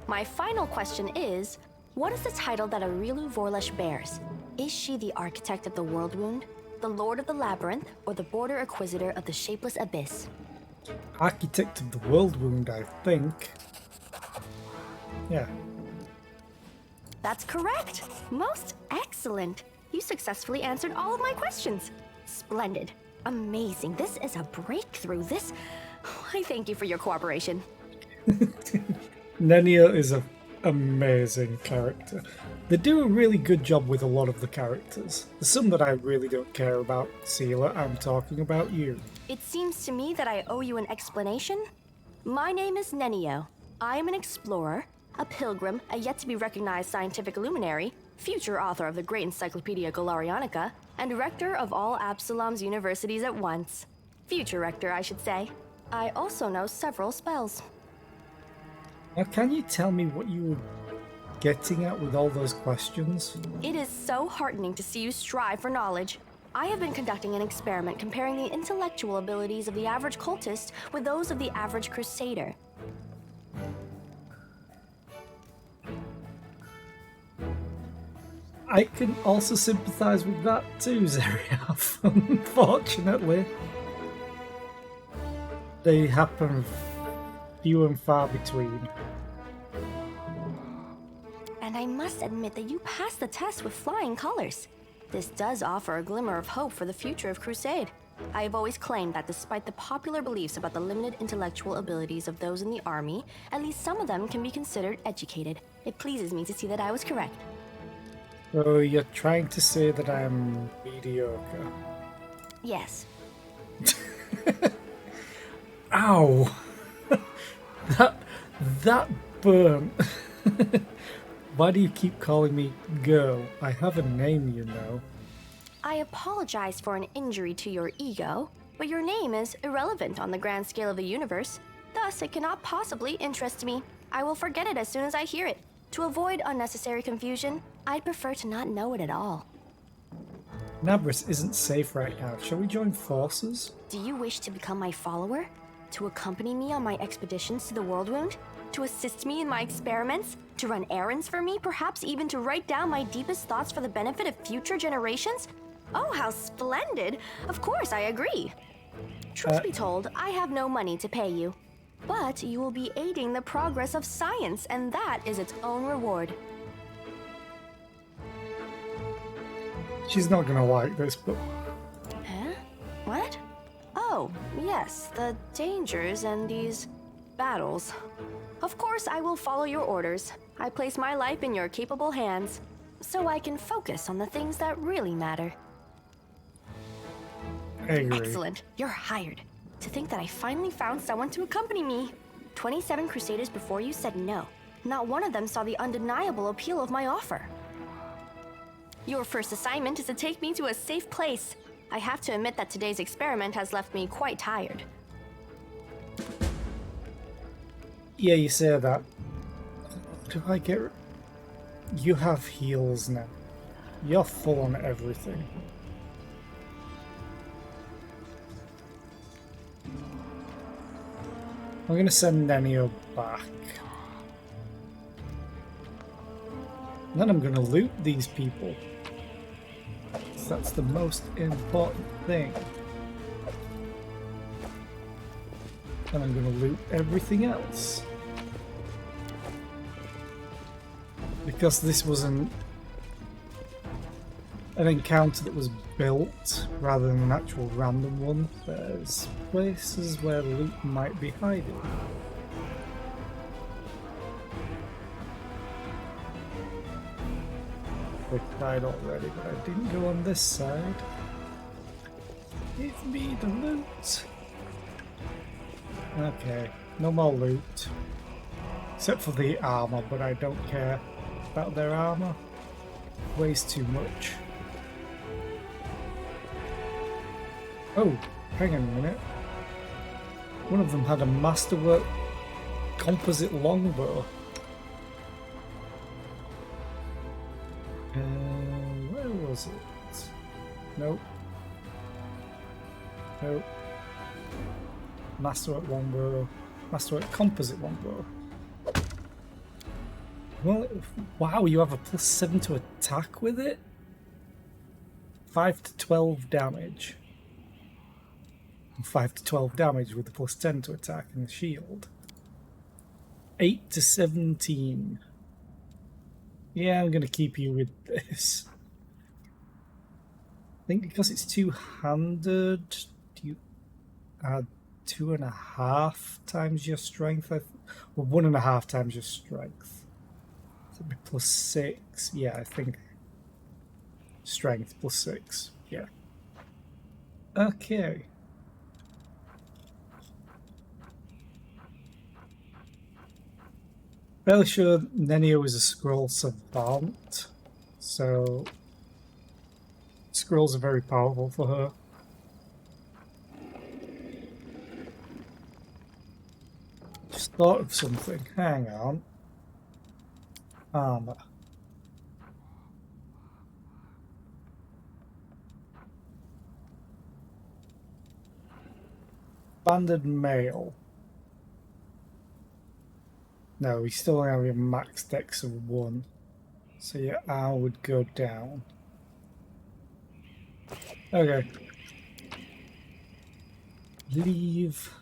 Speaker 4: My final question is, what is the title that Aurilu Vorlesh bears? Is she the Architect of the World Wound, the Lord of the Labyrinth, or the Border Acquisitor of the Shapeless Abyss?
Speaker 1: Architect of the World Wound, I think. Yeah.
Speaker 4: That's correct! Most excellent! You successfully answered all of my questions. Splendid. Amazing. This is a breakthrough. I thank you for your cooperation.
Speaker 1: Nenia is an amazing character. They do a really good job with a lot of the characters. There's some that I really don't care about. Seela, I'm talking about you.
Speaker 4: It seems to me that I owe you an explanation. My name is Nenio. I am an explorer, a pilgrim, a yet-to-be-recognized scientific luminary, future author of the great Encyclopedia Golarianica, and rector of all Absalom's universities at once. Future rector, I should say. I also know several spells.
Speaker 1: Now, can you tell me what you were getting at with all those questions?
Speaker 4: It is so heartening to see you strive for knowledge. I have been conducting an experiment comparing the intellectual abilities of the average cultist with those of the average crusader.
Speaker 1: I can also sympathize with that too, Zeriaf. Unfortunately, they happen few and far between.
Speaker 4: And I must admit that you passed the test with flying colors. This does offer a glimmer of hope for the future of Crusade. I have always claimed that despite the popular beliefs about the limited intellectual abilities of those in the army, at least some of them can be considered educated. It pleases me to see that I was correct.
Speaker 1: So you're trying to say that I'm mediocre?
Speaker 4: Yes.
Speaker 1: Ow! that burn. Why do you keep calling me girl? I have a name, you know.
Speaker 4: I apologize for an injury to your ego, but your name is irrelevant on the grand scale of the universe. Thus, it cannot possibly interest me. I will forget it as soon as I hear it. To avoid unnecessary confusion, I'd prefer to not know it at all.
Speaker 1: Nabris isn't safe right now. Shall we join forces?
Speaker 4: Do you wish to become my follower? To accompany me on my expeditions to the World Wound? To assist me in my experiments? To run errands for me? Perhaps even to write down my deepest thoughts for the benefit of future generations? Oh, how splendid! Of course, I agree. Truth be told, I have no money to pay you. But you will be aiding the progress of science, and that is its own reward.
Speaker 1: She's not gonna like this, but...
Speaker 4: Huh? What? Oh, yes, the dangers and these battles. Of course, I will follow your orders. I place my life in your capable hands, so I can focus on the things that really matter.
Speaker 1: I agree.
Speaker 4: Excellent. You're hired. To think that I finally found someone to accompany me. 27 Crusaders before you said no. Not one of them saw the undeniable appeal of my offer. Your first assignment is to take me to a safe place. I have to admit that today's experiment has left me quite tired.
Speaker 1: Yeah, you say that. Do I get... You have heals now. You're full on everything. I'm gonna send Nenio back. Then I'm gonna loot these people. That's the most important thing. And I'm gonna loot everything else. Because this was an encounter that was built rather than an actual random one. There's places where loot might be hiding. I tried already, but I didn't go on this side. Give me the loot. Okay, no more loot. Except for the armor, but I don't care about their armor. Weighs too much. Oh, hang on a minute. One of them had a masterwork composite longbow. Where was it? Nope. Nope. Masterwork longbow. Masterwork composite longbow. Well, wow, you have a +7 to attack with it? 5 to 12 damage. And 5 to 12 damage with the +10 to attack and the shield. 8 to 17. Yeah, I'm gonna keep you with this. I think because it's two-handed, do you add 2.5 times your strength? Well, 1.5 times your strength. So it'd be +6. Yeah, I think strength +6. Yeah. Okay. Fairly sure Nenio is a scroll savant, so scrolls are very powerful for her. Just thought of something. Hang on. Armor. Banded male. No, we still only have a max dex of 1. So your R would go down. Okay. Leave.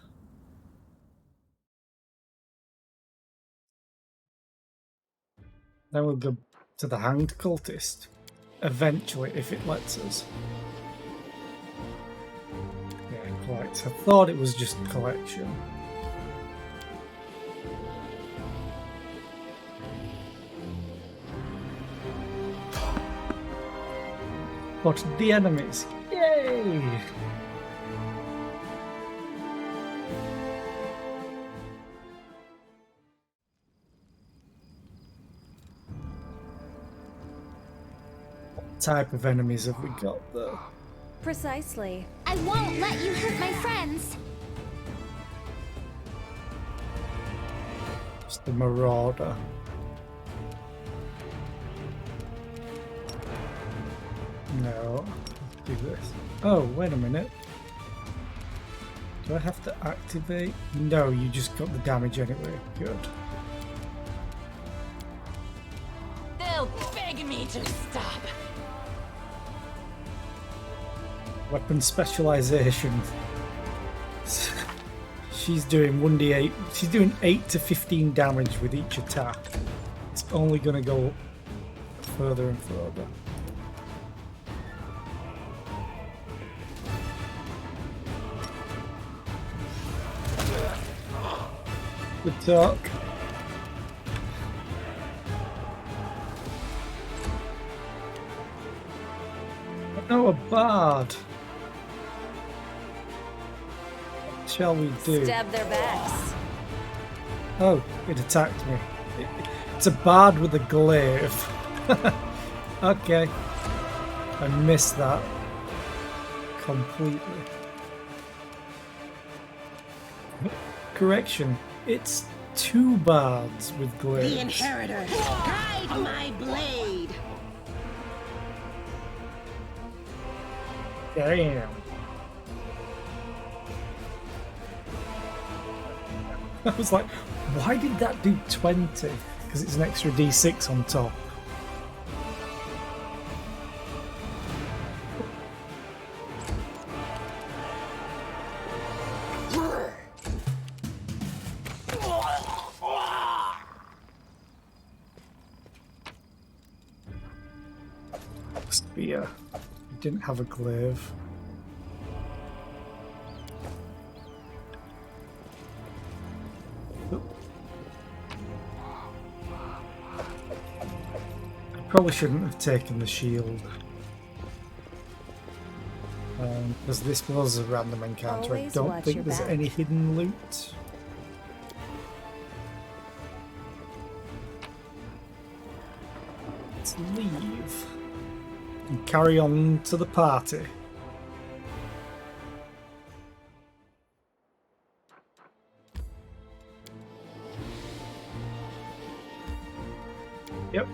Speaker 1: Then we'll go to the hanged cultist. Eventually, if it lets us. Yeah, collect. I thought it was just collection. But the enemies. Yay! What type of enemies have we got though?
Speaker 13: Precisely.
Speaker 8: I won't let you hurt my friends.
Speaker 1: Just the marauder. No, let's do this. Oh, wait a minute. Do I have to activate? No, you just got the damage anyway. Good.
Speaker 14: They'll beg me to stop.
Speaker 1: Weapon specialization. She's doing 1d8. She's doing 8 to 15 damage with each attack. It's only going to go further and further. Good talk. Oh, a bard. What shall we do?
Speaker 13: Stab their backs.
Speaker 1: Oh, it attacked me. It's a bard with a glaive. Okay. I missed that completely. Correction. It's 2 bards with glaives.
Speaker 3: The inheritor, guide my blade.
Speaker 1: Damn. I was like, why did that do 20? Because it's an extra d6 on top. Spear. It didn't have a glaive. Probably shouldn't have taken the shield. Because this was a random encounter.
Speaker 13: Always
Speaker 1: I don't
Speaker 13: watch
Speaker 1: think
Speaker 13: your
Speaker 1: there's
Speaker 13: back.
Speaker 1: any hidden loot. let's leave and carry on to the party. Yep.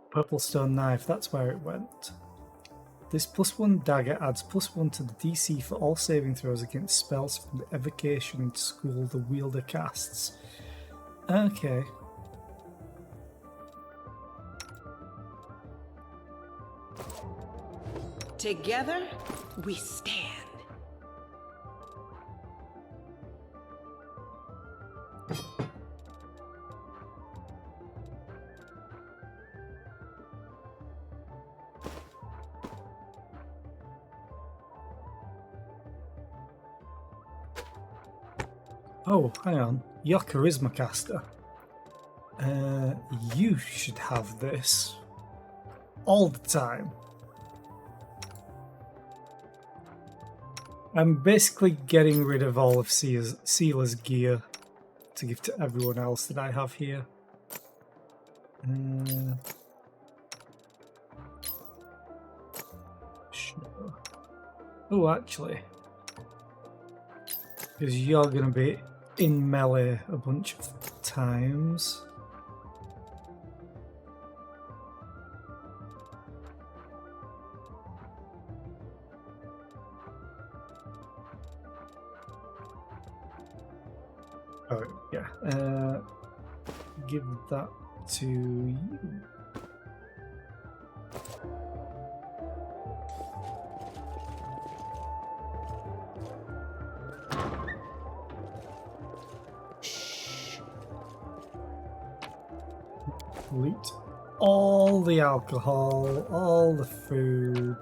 Speaker 1: Purple stone knife, that's where it went. This +1 dagger adds +1 to the DC for all saving throws against spells from the evocation school the wielder casts. Okay.
Speaker 3: Together, we stand.
Speaker 1: Oh, hang on. You're Charisma Caster. You should have this all the time. I'm basically getting rid of all of Sealer's gear to give to everyone else that I have here. Sure. Oh, actually. Because you're going to be in melee a bunch of times. Oh, yeah. Give that to you. Loot all the alcohol, all the food,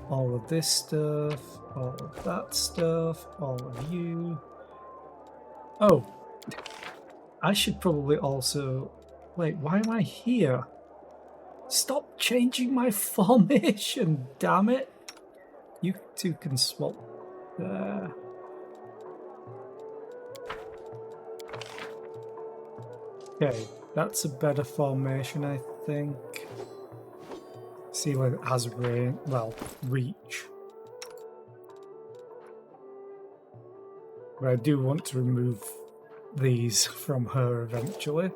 Speaker 1: all of this stuff, all of that stuff, all of you. Oh, I should probably also... Wait, why am I here? Stop changing my formation, damn it! You two can swap there. Okay, that's a better formation, I think. See where it has range, well, reach. But I do want to remove these from her eventually.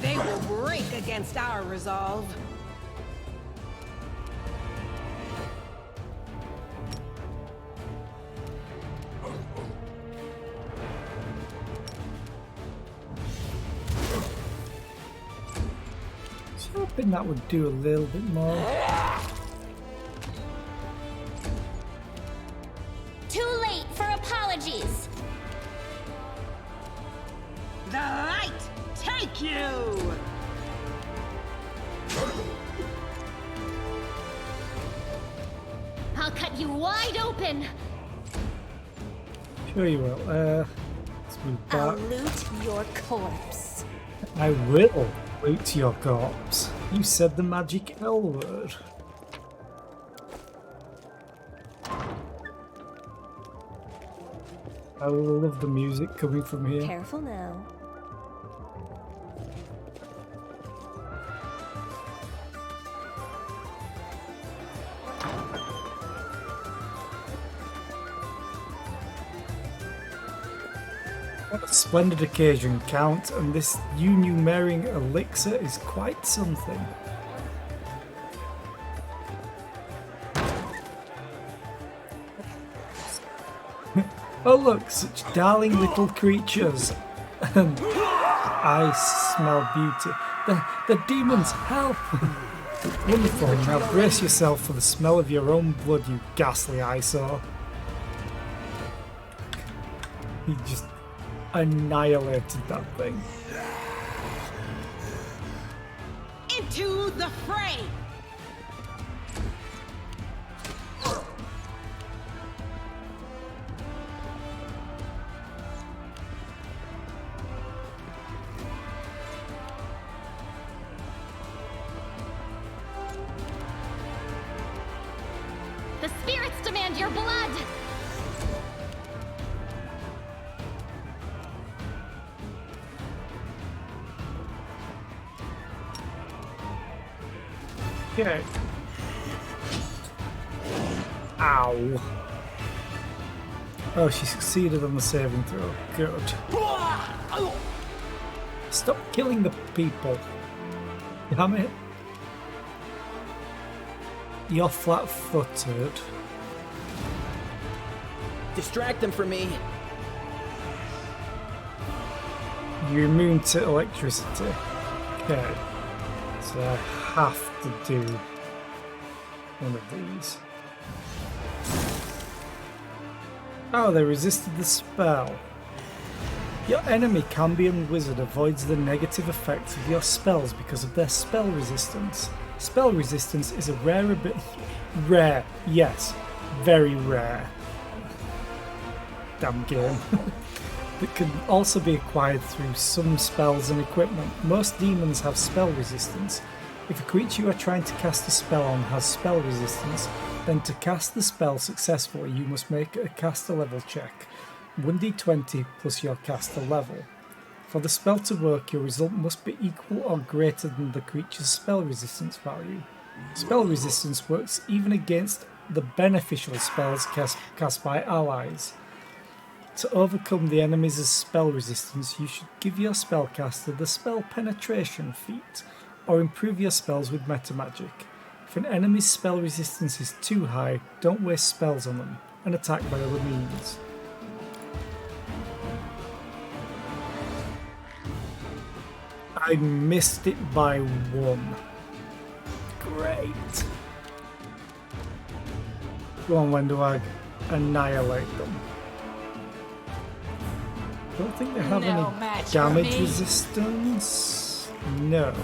Speaker 3: They will break against our resolve.
Speaker 1: Hoping that would do a little bit more.
Speaker 8: Too late for apologies.
Speaker 3: The light take you!
Speaker 8: I'll cut you wide open.
Speaker 1: Sure you will. Let's move
Speaker 13: I'll
Speaker 1: back.
Speaker 13: loot your corpse.
Speaker 1: I will loot your corpse. You said the magic L word. I love the music coming from here.
Speaker 13: Careful now.
Speaker 1: What a splendid occasion, Count, and this Unumering elixir is quite something. Oh look, such darling little creatures. I smell beauty. The demons, help! Wonderful, now brace yourself for the smell of your own blood, you ghastly eyesore. He just annihilated that thing.
Speaker 3: Into the fray!
Speaker 15: The spirits demand your blood!
Speaker 1: Okay. Ow. Oh, she succeeded on the saving throw. Good. Stop killing the people. Damn it. You're flat-footed.
Speaker 11: Distract them from me.
Speaker 1: You're immune to electricity. Okay. So I have to do one of these. Oh, they resisted the spell. Your enemy Cambion wizard avoids the negative effects of your spells because of their spell resistance. Spell resistance is a rare ability. Rare, yes, very rare. Damn game. That can also be acquired through some spells and equipment. Most demons have spell resistance. If a creature you are trying to cast a spell on has spell resistance, then to cast the spell successfully you must make a caster level check. 1d20 plus your caster level. For the spell to work, your result must be equal or greater than the creature's spell resistance value. Spell resistance works even against the beneficial spells cast by allies. To overcome the enemy's spell resistance, you should give your spellcaster the spell penetration feat, or improve your spells with metamagic. If an enemy's spell resistance is too high, don't waste spells on them, and attack by other means. I missed it by 1. Great. Go on, when do I annihilate them? Don't think they have
Speaker 14: No
Speaker 1: any
Speaker 14: match for
Speaker 1: damage
Speaker 14: me.
Speaker 1: resistance. No.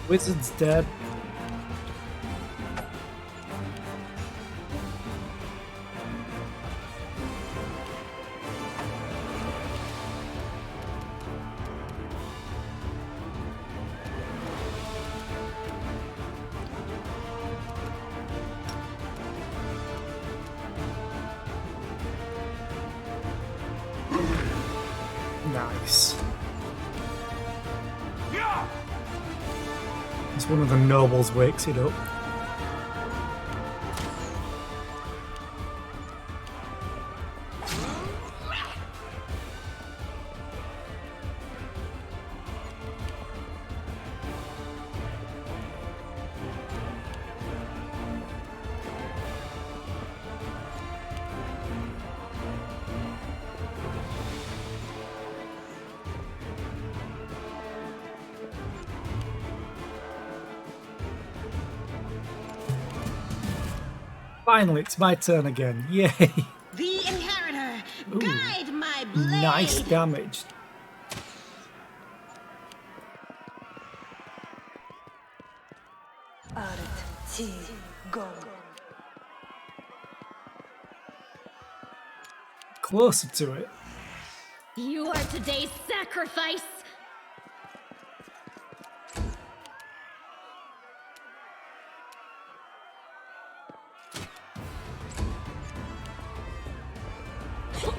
Speaker 1: Wizard's dead. Nice. As one of the nobles wakes it up. Finally, it's my turn again. Yay!
Speaker 3: The Inheritor,
Speaker 1: Ooh,
Speaker 3: guide my blade.
Speaker 1: nice damage. Closer to it.
Speaker 15: You are today's sacrifice!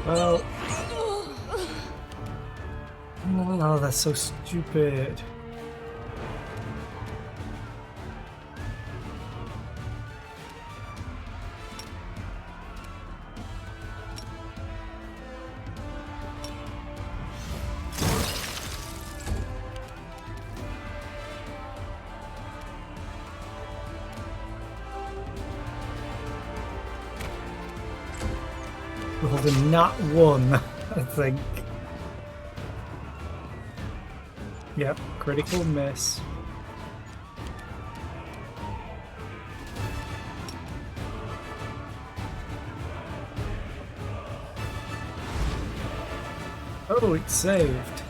Speaker 1: Well. Oh, that's so stupid. Rolled a nat 1, I think. Yep, critical miss. Oh, it saved.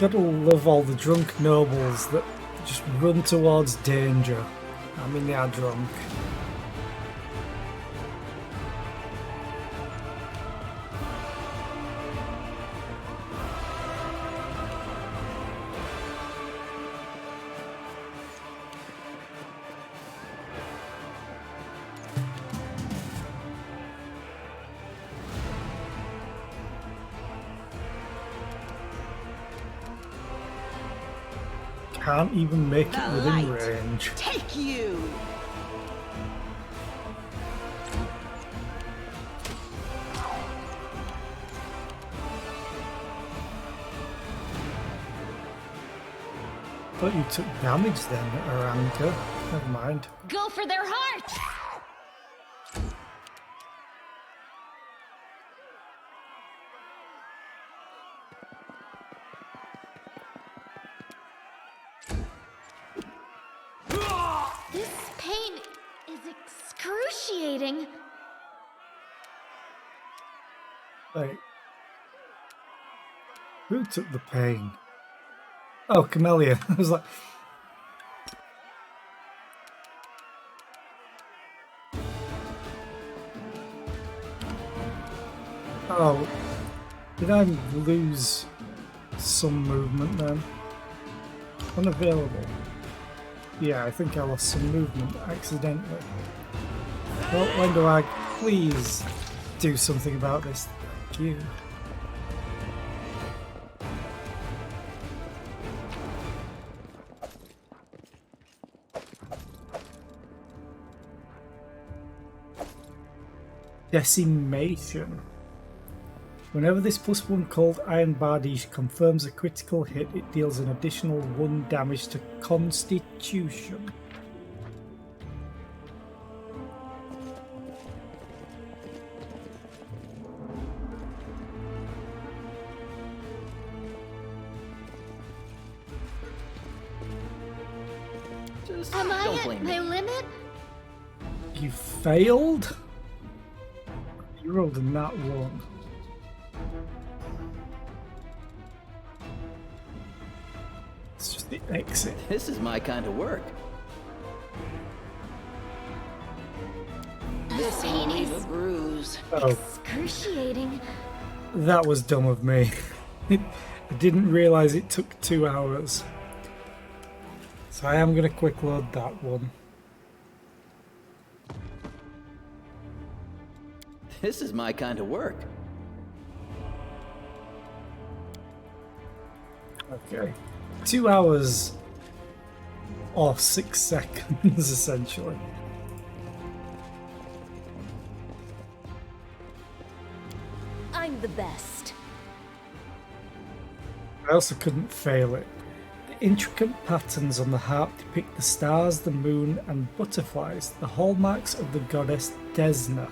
Speaker 1: Gotta love all the drunk nobles that just run towards danger. I mean, they are drunk. Can't even make it
Speaker 3: The
Speaker 1: within
Speaker 3: light.
Speaker 1: range.
Speaker 3: Take you!
Speaker 1: Thought you took damage then, Aranka. Never mind.
Speaker 15: Go for their hearts! This pain is excruciating.
Speaker 1: Wait. Who took the pain? Oh, Camellia. I was like... Oh. Did I lose some movement then? Unavailable. Yeah, I think I lost some movement accidentally. Well, Wendowag, please do something about this. Thank you. Decimation. Whenever this +1 called Iron Bardiche confirms a critical hit, it deals an additional 1 damage to Constitution.
Speaker 11: Just
Speaker 15: Am I
Speaker 11: don't
Speaker 15: at
Speaker 11: blame
Speaker 15: my
Speaker 11: me.
Speaker 15: limit?
Speaker 1: You failed? You rolled a nat 1. It's just the exit.
Speaker 11: This is my kind of work.
Speaker 15: This pain is
Speaker 10: Bruise.
Speaker 1: Oh,
Speaker 15: excruciating.
Speaker 1: that was dumb of me. I didn't realise it took 2 hours. So I am going to quick load that one.
Speaker 11: This is my kind of work.
Speaker 1: Okay. 2 hours or 6 seconds, essentially.
Speaker 13: I'm the best.
Speaker 1: I also couldn't fail it. The intricate patterns on the harp depict the stars, the moon, and butterflies, the hallmarks of the goddess Desna.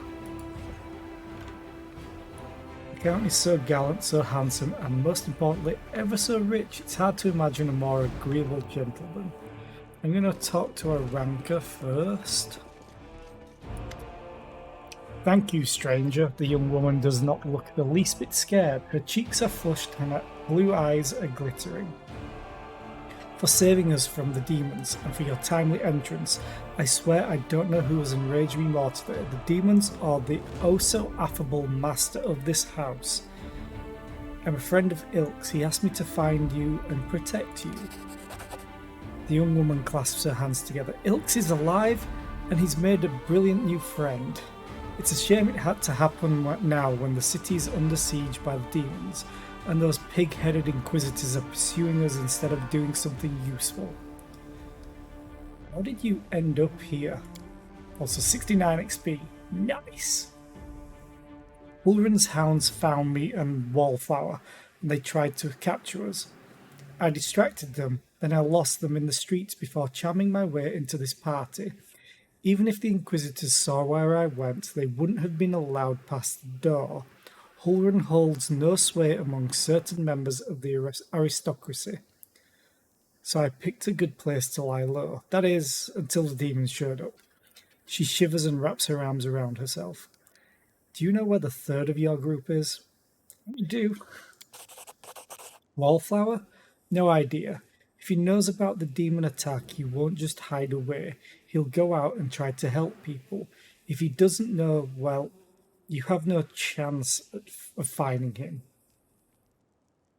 Speaker 1: The Count is so gallant, so handsome, and most importantly, ever so rich, it's hard to imagine a more agreeable gentleman. I'm going to talk to Aranka first. Thank you, stranger. The young woman does not look the least bit scared. Her cheeks are flushed and her blue eyes are glittering. For saving us from the demons and for your timely entrance, I swear I don't know who has enraged me more today, the demons or the oh-so-affable master of this house. I'm a friend of Ilk's. He asked me to find you and protect you. The young woman clasps her hands together. Ilk's is alive, and he's made a brilliant new friend. It's a shame it had to happen now when the city is under siege by the demons, and those pig-headed inquisitors are pursuing us instead of doing something useful. How did you end up here? Also 69 XP. Nice! Ulrin's hounds found me and Wallflower, and they tried to capture us. I distracted them, then I lost them in the streets before charming my way into this party. Even if the Inquisitors saw where I went, they wouldn't have been allowed past the door. Ulrin holds no sway among certain members of the aristocracy. So I picked a good place to lie low. That is, until the demons showed up. She shivers and wraps her arms around herself. Do you know where the third of your group is? I do. Wallflower? No idea. If he knows about the demon attack, he won't just hide away. He'll go out and try to help people. If he doesn't know, well, you have no chance of finding him.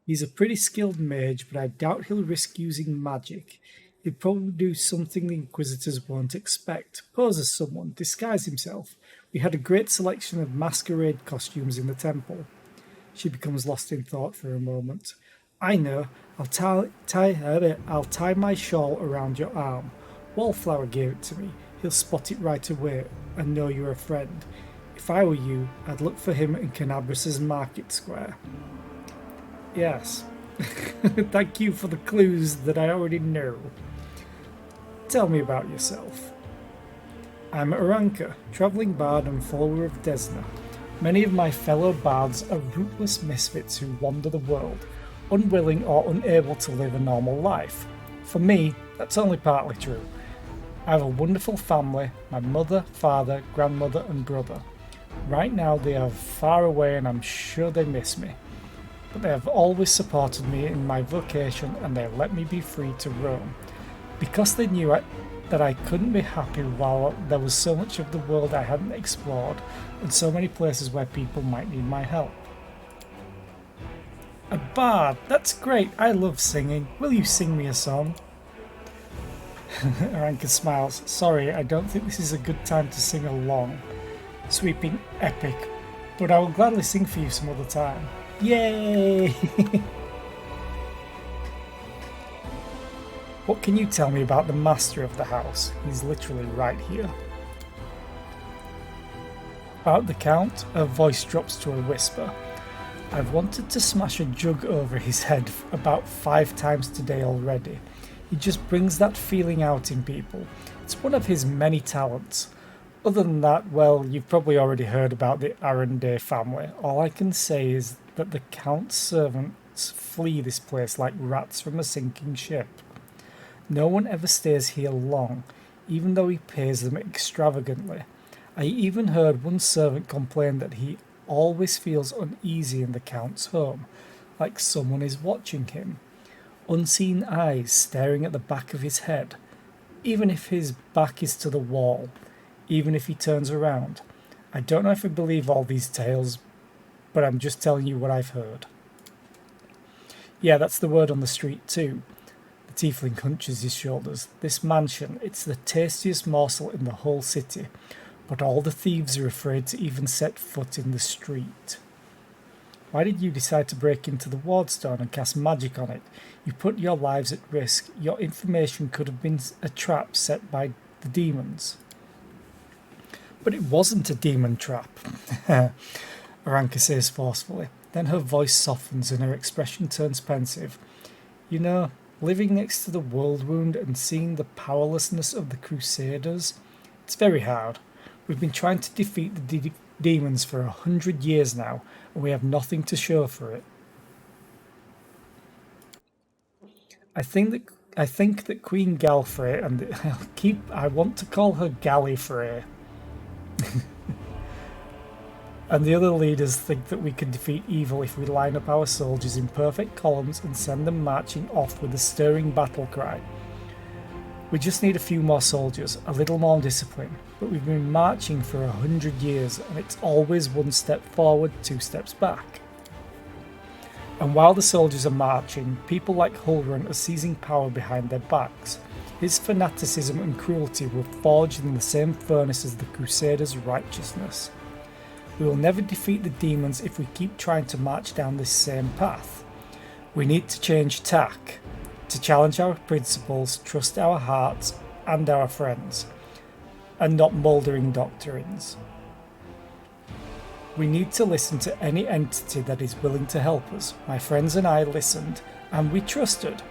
Speaker 1: He's a pretty skilled mage, but I doubt he'll risk using magic. He'll probably do something the Inquisitors won't expect. Pose as someone, disguise himself. We had a great selection of masquerade costumes in the temple. She becomes lost in thought for a moment. I know. I'll tie my shawl around your arm. Wallflower gave it to me. He'll spot it right away and know you're a friend. If I were you, I'd look for him in Canabras's market square. Yes. Thank you for the clues that I already know. Tell me about yourself. I'm Aranka, travelling bard and follower of Desna. Many of my fellow bards are rootless misfits who wander the world, unwilling or unable to live a normal life. For me, that's only partly true. I have a wonderful family, my mother, father, grandmother and brother. Right now they are far away and I'm sure they miss me. But they have always supported me in my vocation and they let me be free to roam. Because they knew that I couldn't be happy while there was so much of the world I hadn't explored and so many places where people might need my help. A bard, that's great, I love singing. Will you sing me a song? Aranka smiles. Sorry, I don't think this is a good time to sing along. Sweeping epic, but I will gladly sing for you some other time. Yay! What can you tell me about the master of the house? He's literally right here. About the Count, her voice drops to a whisper. I've wanted to smash a jug over his head about 5 times today already. He just brings that feeling out in people. It's one of his many talents. Other than that, well, you've probably already heard about the Arundel family. All I can say is that the Count's servants flee this place like rats from a sinking ship. No one ever stays here long, even though he pays them extravagantly. I even heard one servant complain that he always feels uneasy in the Count's home, like someone is watching him. Unseen eyes staring at the back of his head, even if his back is to the wall, even if he turns around. I don't know if I believe all these tales, but I'm just telling you what I've heard. Yeah, that's the word on the street too. The tiefling hunches his shoulders. This mansion, it's the tastiest morsel in the whole city, but all the thieves are afraid to even set foot in the street. Why did you decide to break into the wardstone and cast magic on it? You put your lives at risk. Your information could have been a trap set by the demons. But it wasn't a demon trap, Aranka says forcefully. Then her voice softens and her expression turns pensive. You know, living next to the world wound and seeing the powerlessness of the Crusaders, it's very hard. We've been trying to defeat the demons for 100 years now, and we have nothing to show for it. I think that Queen Galfrey and I want to call her Gallifrey. And the other leaders think that we can defeat evil if we line up our soldiers in perfect columns and send them marching off with a stirring battle cry. We just need a few more soldiers, a little more discipline, but we've been marching for 100 years and it's always 1 step forward, 2 steps back. And while the soldiers are marching, people like Hulrun are seizing power behind their backs. His fanaticism and cruelty were forged in the same furnace as the Crusaders' righteousness. We will never defeat the demons if we keep trying to march down this same path. We need to change tack, to challenge our principles, trust our hearts and our friends, and not mouldering doctrines. We need to listen to any entity that is willing to help us. My friends and I listened, and we trusted,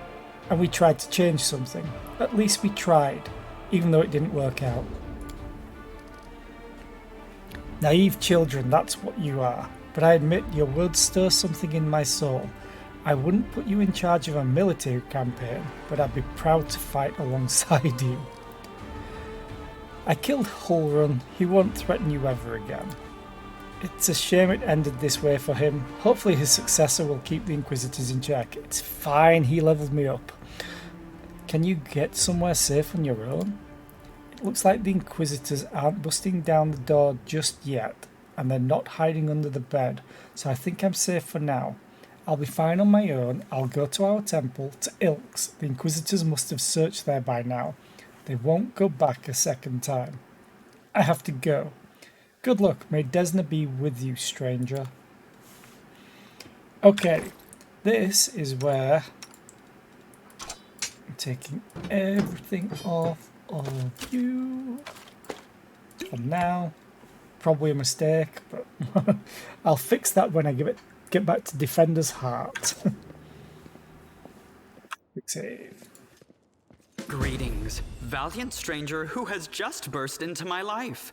Speaker 1: and we tried to change something. At least we tried, even though it didn't work out. Naive children, that's what you are, but I admit your words stir something in my soul. I wouldn't put you in charge of a military campaign, but I'd be proud to fight alongside you. I killed Hulrun, he won't threaten you ever again. It's a shame it ended this way for him. Hopefully his successor will keep the Inquisitors in check. It's fine, he leveled me up. Can you get somewhere safe on your own? It looks like the Inquisitors aren't busting down the door just yet, and they're not hiding under the bed, so I think I'm safe for now. I'll be fine on my own. I'll go to our temple, to Ilk's. The Inquisitors must have searched there by now. They won't go back a second time. I have to go. Good luck. May Desna be with you, stranger. Okay, This is where I'm taking everything off of you. For now, probably a mistake, but I'll fix that when I get back to Defender's Heart. Quick save.
Speaker 16: Greetings, valiant stranger who has just burst into my life.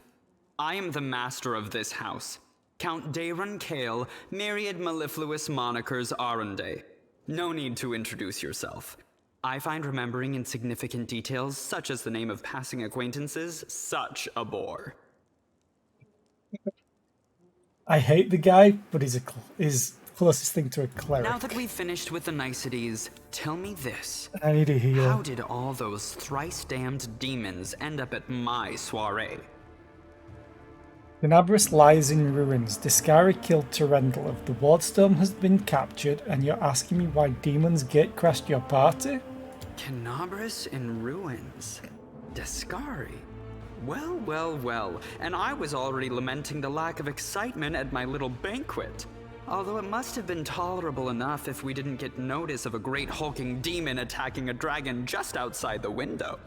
Speaker 16: I am the master of this house, Count Daron Kale, myriad mellifluous monikers Aronde. No need to introduce yourself. I find remembering insignificant details, such as the name of passing acquaintances, such a bore.
Speaker 1: I hate the guy, but he's closest thing to a cleric.
Speaker 16: Now that we've finished with the niceties, tell me this.
Speaker 1: I need a heal.
Speaker 16: How did all those thrice-damned demons end up at my soiree?
Speaker 1: Tenabris lies in ruins. Discari killed Terendel. The Wardstone has been captured, and you're asking me why demons gatecrashed your party?
Speaker 16: Tenabris in ruins. Discari. Well, well, well. And I was already lamenting the lack of excitement at my little banquet. Although it must have been tolerable enough if we didn't get notice of a great hulking demon attacking a dragon just outside the window.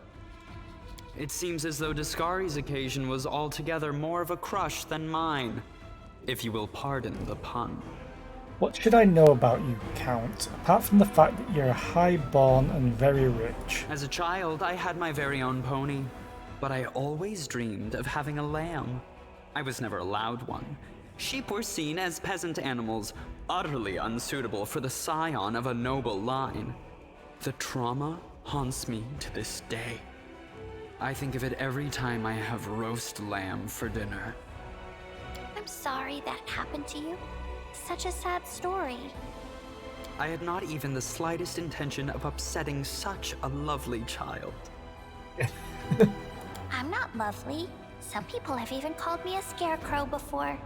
Speaker 16: It seems as though Discari's occasion was altogether more of a crush than mine, if you will pardon the pun.
Speaker 1: What should I know about you, Count, apart from the fact that you're high-born and very rich?
Speaker 16: As a child, I had my very own pony, but I always dreamed of having a lamb. I was never allowed one. Sheep were seen as peasant animals, utterly unsuitable for the scion of a noble line. The trauma haunts me to this day. I think of it every time I have roast lamb for dinner.
Speaker 8: I'm sorry that happened to you. Such a sad story.
Speaker 16: I had not even the slightest intention of upsetting such a lovely child.
Speaker 8: I'm not lovely. Some people have even called me a scarecrow before.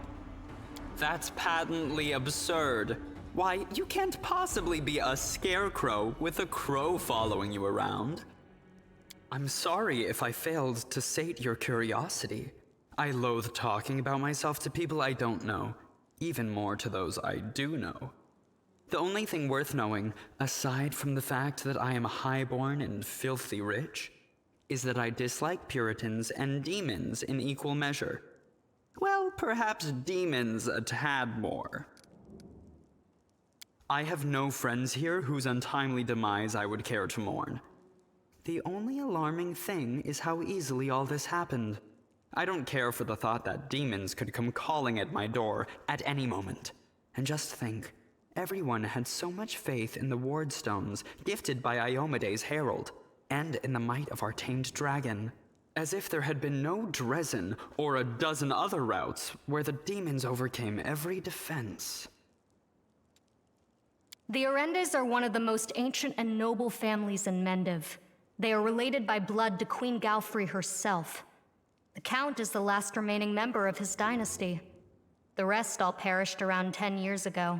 Speaker 16: That's patently absurd. Why, you can't possibly be a scarecrow with a crow following you around. I'm sorry if I failed to sate your curiosity. I loathe talking about myself to people I don't know, even more to those I do know. The only thing worth knowing, aside from the fact that I am highborn and filthy rich, is that I dislike Puritans and demons in equal measure. Well, perhaps demons a tad more. I have no friends here whose untimely demise I would care to mourn. The only alarming thing is how easily all this happened. I don't care for the thought that demons could come calling at my door at any moment. And just think, everyone had so much faith in the Wardstones gifted by Iomede's herald, and in the might of our tamed dragon, as if there had been no Dresden or a dozen other routes where the demons overcame every defense.
Speaker 17: The Arendes are one of the most ancient and noble families in Mendiv. They are related by blood to Queen Galfrey herself. The Count is the last remaining member of his dynasty. The rest all perished around 10 years ago.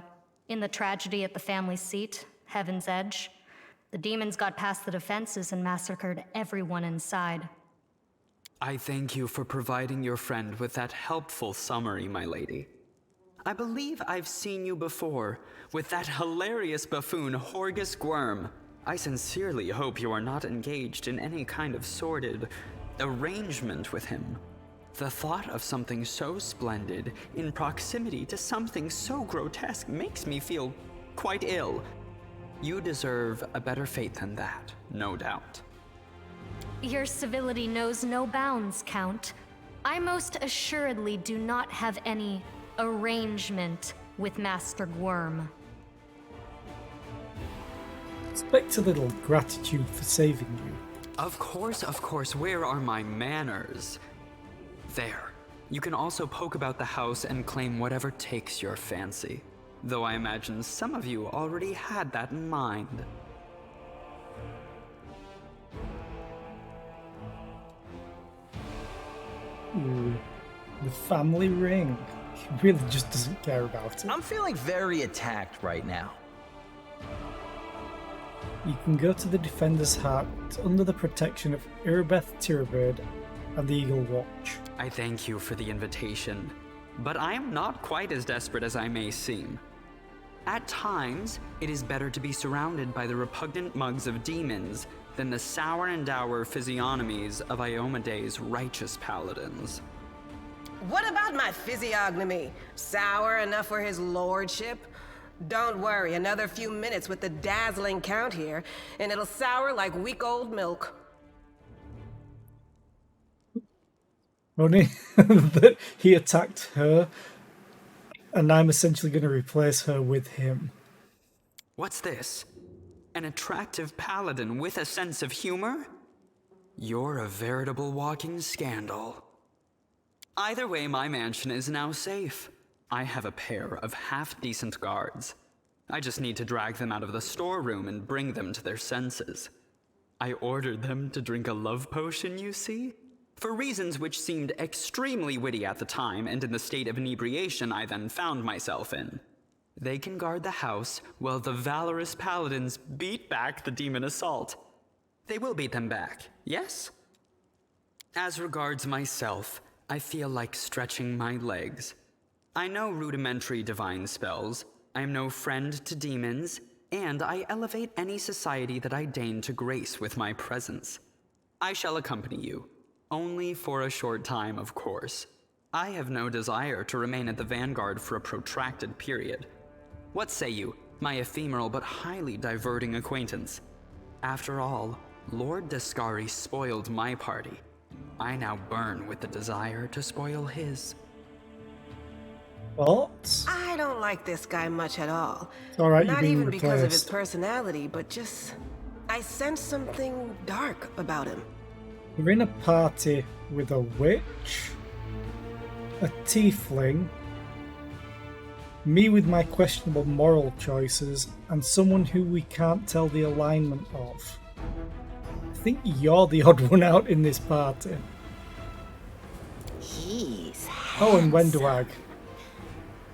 Speaker 17: In the tragedy at the family seat, Heaven's Edge, the demons got past the defenses and massacred everyone inside.
Speaker 16: I thank you for providing your friend with that helpful summary, my lady. I believe I've seen you before, with that hilarious buffoon Horgus Gwyrm. I sincerely hope you are not engaged in any kind of sordid arrangement with him. The thought of something so splendid in proximity to something so grotesque makes me feel quite ill. You deserve a better fate than that, no doubt.
Speaker 17: Your civility knows no bounds, Count. I most assuredly do not have any arrangement with Master Gwyrm.
Speaker 1: Expect a little gratitude for saving you.
Speaker 16: Of course, where are my manners? There. You can also poke about the house and claim whatever takes your fancy. Though I imagine some of you already had that in mind.
Speaker 1: Ooh, the family ring. He really just doesn't care about it.
Speaker 9: I'm feeling very attacked right now.
Speaker 1: You can go to the Defender's Heart under the protection of Irbeth Tirabird and the Eagle Watch.
Speaker 16: I thank you for the invitation, but I am not quite as desperate as I may seem. At times, it is better to be surrounded by the repugnant mugs of demons than the sour and dour physiognomies of Iomede's righteous paladins.
Speaker 3: What about my physiognomy? Sour enough for his lordship? Don't worry, another few minutes with the dazzling count here, and it'll sour like week-old milk.
Speaker 1: Funny that he attacked her, and I'm essentially going to replace her with him.
Speaker 16: What's this? An attractive paladin with a sense of humor? You're a veritable walking scandal. Either way, my mansion is now safe. I have a pair of half-decent guards. I just need to drag them out of the storeroom and bring them to their senses. I ordered them to drink a love potion, you see? For reasons which seemed extremely witty at the time and in the state of inebriation I then found myself in. They can guard the house while the valorous paladins beat back the demon assault. They will beat them back, yes? As regards myself, I feel like stretching my legs. I know rudimentary divine spells, I am no friend to demons, and I elevate any society that I deign to grace with my presence. I shall accompany you, only for a short time, of course. I have no desire to remain at the vanguard for a protracted period. What say you, my ephemeral but highly diverting acquaintance? After all, Lord Descari spoiled my party. I now burn with the desire to spoil his.
Speaker 1: What?
Speaker 3: I don't like this guy much at all.
Speaker 1: It's alright, you're
Speaker 3: Not
Speaker 1: being
Speaker 3: even because of his
Speaker 1: replaced.
Speaker 3: personality, but just... I sense something dark about him.
Speaker 1: We're in a party with a witch, a tiefling, me with my questionable moral choices, and someone who we can't tell the alignment of. I think you're the odd one out in this party.
Speaker 10: He's
Speaker 1: Oh, and Wendwag.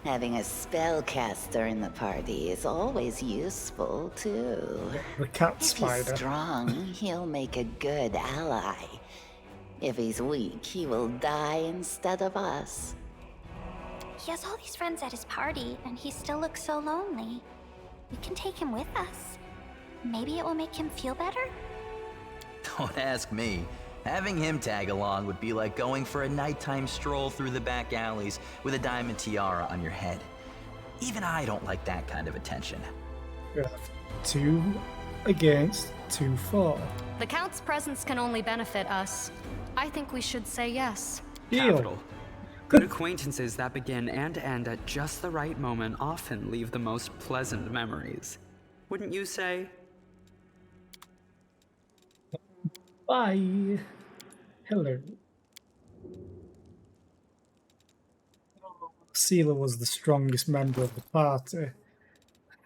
Speaker 10: Having a spellcaster in the party is always useful, too.
Speaker 1: The cat
Speaker 10: If
Speaker 1: spider.
Speaker 10: he's strong, he'll make a good ally. If he's weak, he will die instead of us.
Speaker 8: He has all these friends at his party, and he still looks so lonely. We can take him with us. Maybe it will make him feel better?
Speaker 9: Don't ask me. Having him tag along would be like going for a nighttime stroll through the back alleys with a diamond tiara on your head. Even I don't like that kind of attention.
Speaker 1: We have 2 against, 2 for.
Speaker 17: The Count's presence can only benefit us. I think we should say yes.
Speaker 16: Capital. Good acquaintances that begin and end at just the right moment often leave the most pleasant memories. Wouldn't you say?
Speaker 1: Bye. Hello. Seela was the strongest member of the party,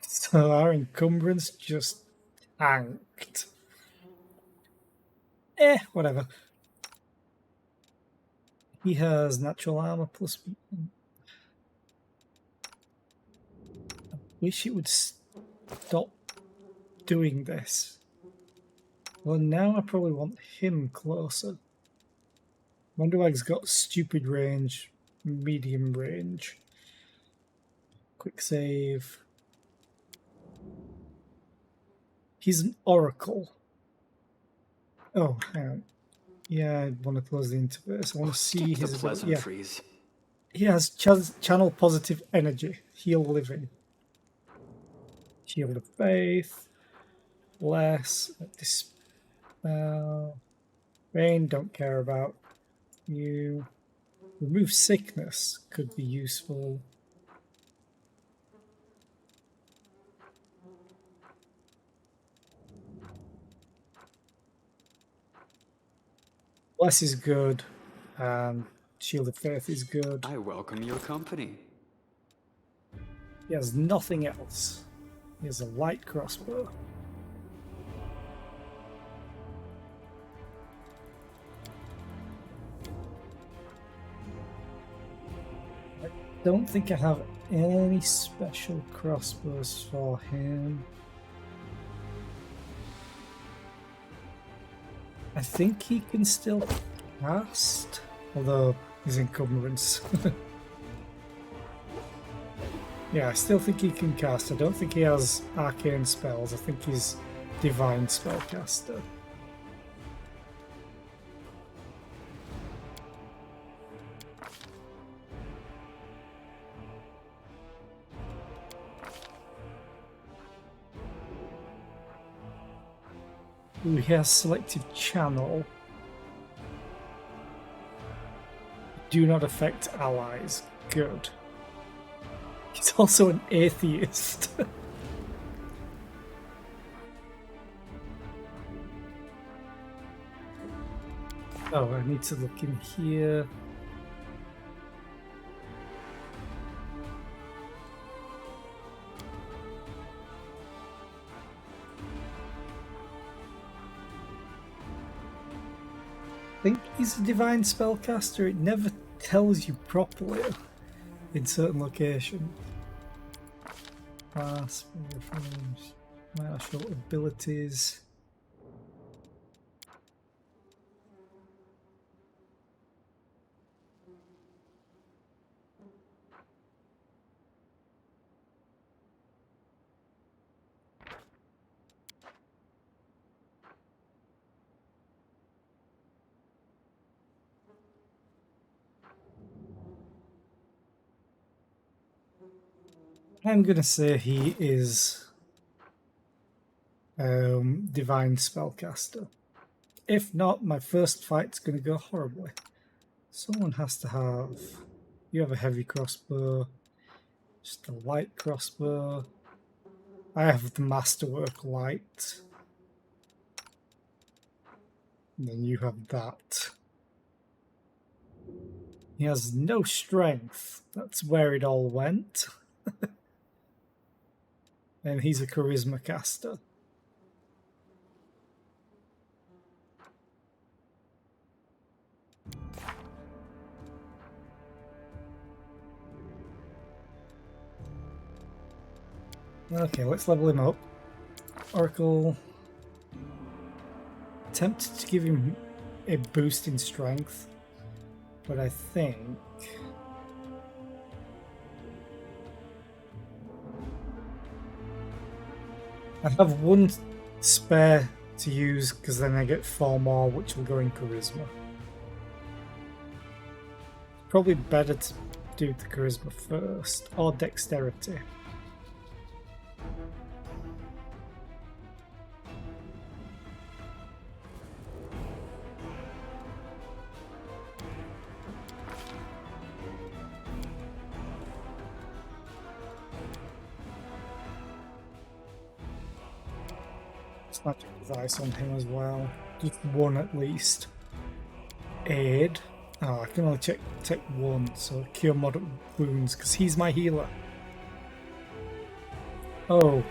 Speaker 1: so our encumbrance just tanked. Whatever. He has natural armor plus. I wish it would stop doing this. Well, now I probably want him closer. Wonderwag's got stupid range, medium range. Quick save. He's an oracle. Oh, hang on. Yeah, I want to close the interface. I want to see
Speaker 16: Skip the
Speaker 1: his...
Speaker 16: pleasantries.
Speaker 1: He has channel positive energy. Heal living. Shield of faith. Bless. Dispel. Rain, don't care about. You. Remove sickness could be useful. Bless is good, and Shield of Faith is good.
Speaker 16: I welcome your company.
Speaker 1: He has nothing else. He has a light crossbow. I don't think I have any special crossbows for him. I think he can still cast, although his encumbrance. Yeah, I still think he can cast. I don't think he has arcane spells. I think he's divine spellcaster. Ooh, he has selective channel. Do not affect allies. Good. He's also an atheist. Oh, I need to look in here. I think he's a divine spellcaster. It never tells you properly in certain locations. Class, martial abilities. I'm gonna say he is divine spellcaster. If not, my first fight's gonna go horribly. Someone has to have. You have a heavy crossbow, just a light crossbow. I have the masterwork light. And then you have that. He has no strength. That's where it all went. And he's a charisma caster. Okay, let's level him up. Oracle. Tempted to give him a boost in strength, but I think I have one spare to use because then I get 4 more, which will go in charisma. Probably better to do the charisma first, or dexterity. Magic device on him as well. Just one at least. Aid. Oh, I can only take one, so cure moderate wounds, because he's my healer. Oh,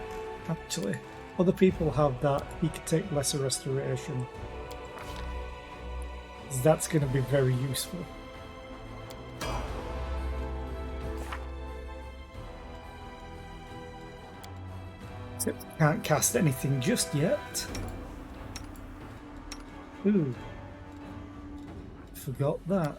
Speaker 1: actually, other people have that. He can take lesser restoration. That's going to be very useful. Except can't cast anything just yet. Ooh. Forgot that.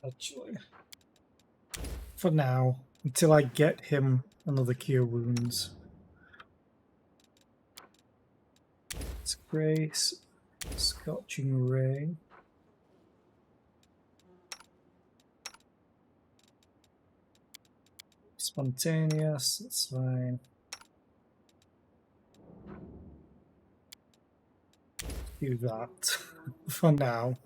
Speaker 1: Actually, for now, until I get him another cure wounds. It's Grace, Scorching Ray. Spontaneous, that's fine. Do that for now.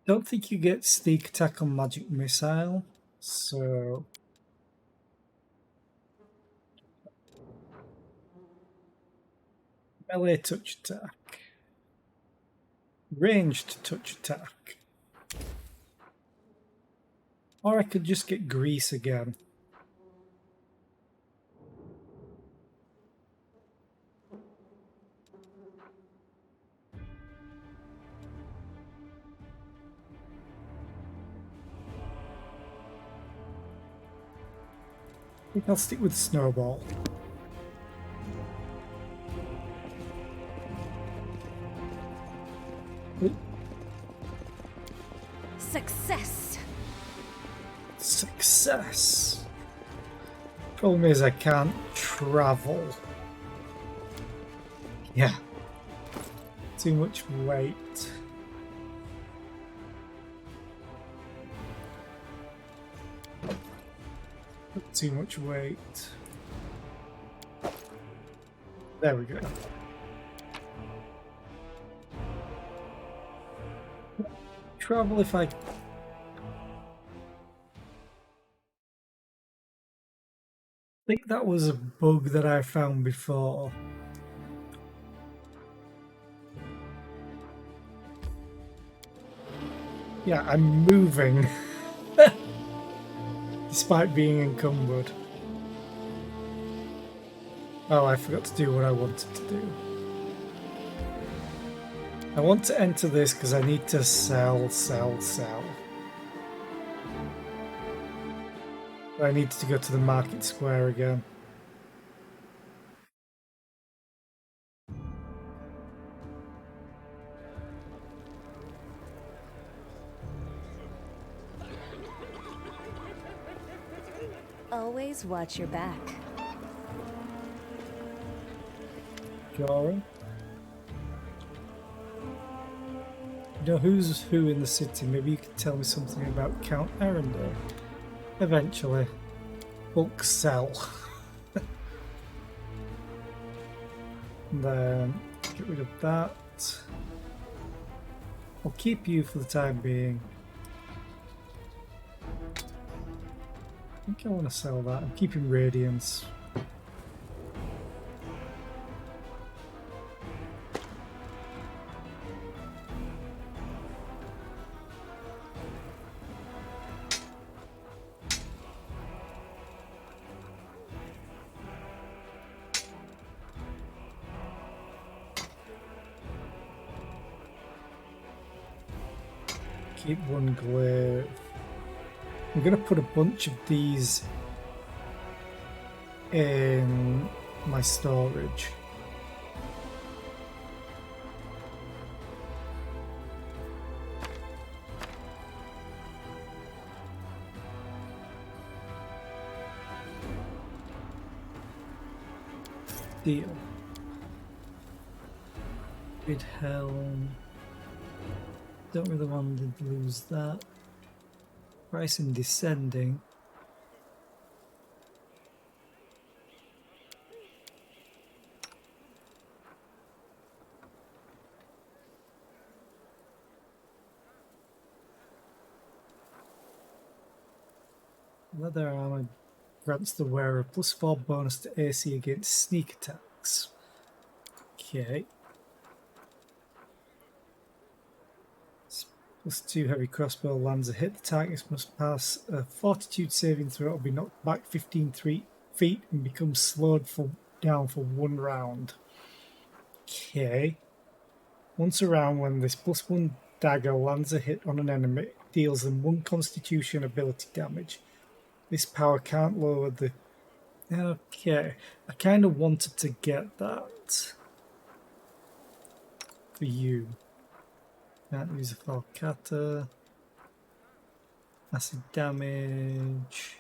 Speaker 1: Don't think you get sneak attack on magic missile, so melee touch attack, ranged touch attack. Or I could just get grease again. I think I'll stick with Snowball.
Speaker 13: Success.
Speaker 1: Success. Problem is I can't travel. Yeah. Too much weight. Too much weight. There we go. Travel if I... I think that was a bug that I found before. Yeah, I'm moving. Despite being encumbered. Oh, I forgot to do what I wanted to do. I want to enter this because I need to sell. I need to go to the market square again.
Speaker 13: Always watch your back.
Speaker 1: Jory? You know who's who in the city? Maybe you could tell me something about Count Arundel. Eventually. Bulk sell. And then get rid of that. I'll keep you for the time being. I think I want to sell that. I'm keeping Radiance. Keep one glaive. I'm going to put a bunch of these in my storage. Deal. Bid helm. Don't really want to lose that. Pricing descending. Leather armor grants the wearer a +4 bonus to AC against sneak attacks. Okay. +2 heavy crossbow lands a hit. The target must pass a fortitude saving throw or be knocked back 15 feet and becomes slowed down for 1 round. Okay. Once a round, when this +1 dagger lands a hit on an enemy, it deals them 1 constitution ability damage. This power can't lower the... Okay. I kind of wanted to get that for you. Can't use a Falcata. Acid damage.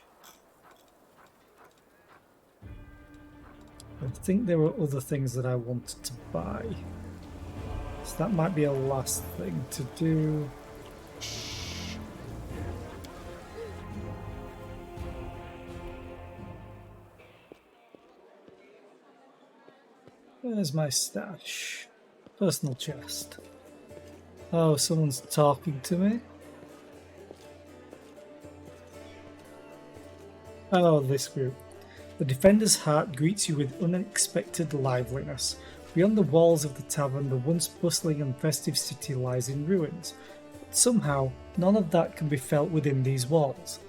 Speaker 1: I think there were other things that I wanted to buy. So that might be a last thing to do. Where's my stash? Personal chest. Oh, someone's talking to me. Oh, this group. The Defender's Heart greets you with unexpected liveliness. Beyond the walls of the tavern, the once bustling and festive city lies in ruins. But somehow, none of that can be felt within these walls.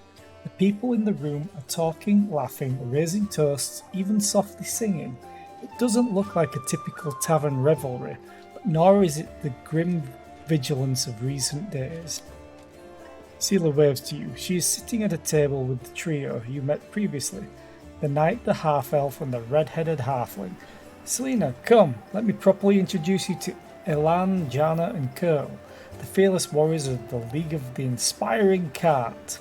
Speaker 1: The people in the room are talking, laughing, raising toasts, even softly singing. It doesn't look like a typical tavern revelry, but nor is it the grim vigilance of recent days. Seela waves to you. She is sitting at a table with the trio you met previously, the knight, the half-elf, and the red-headed halfling. Selena, come, let me properly introduce you to Elan, Jana, and Curl, the fearless warriors of the League of the Inspiring Cart.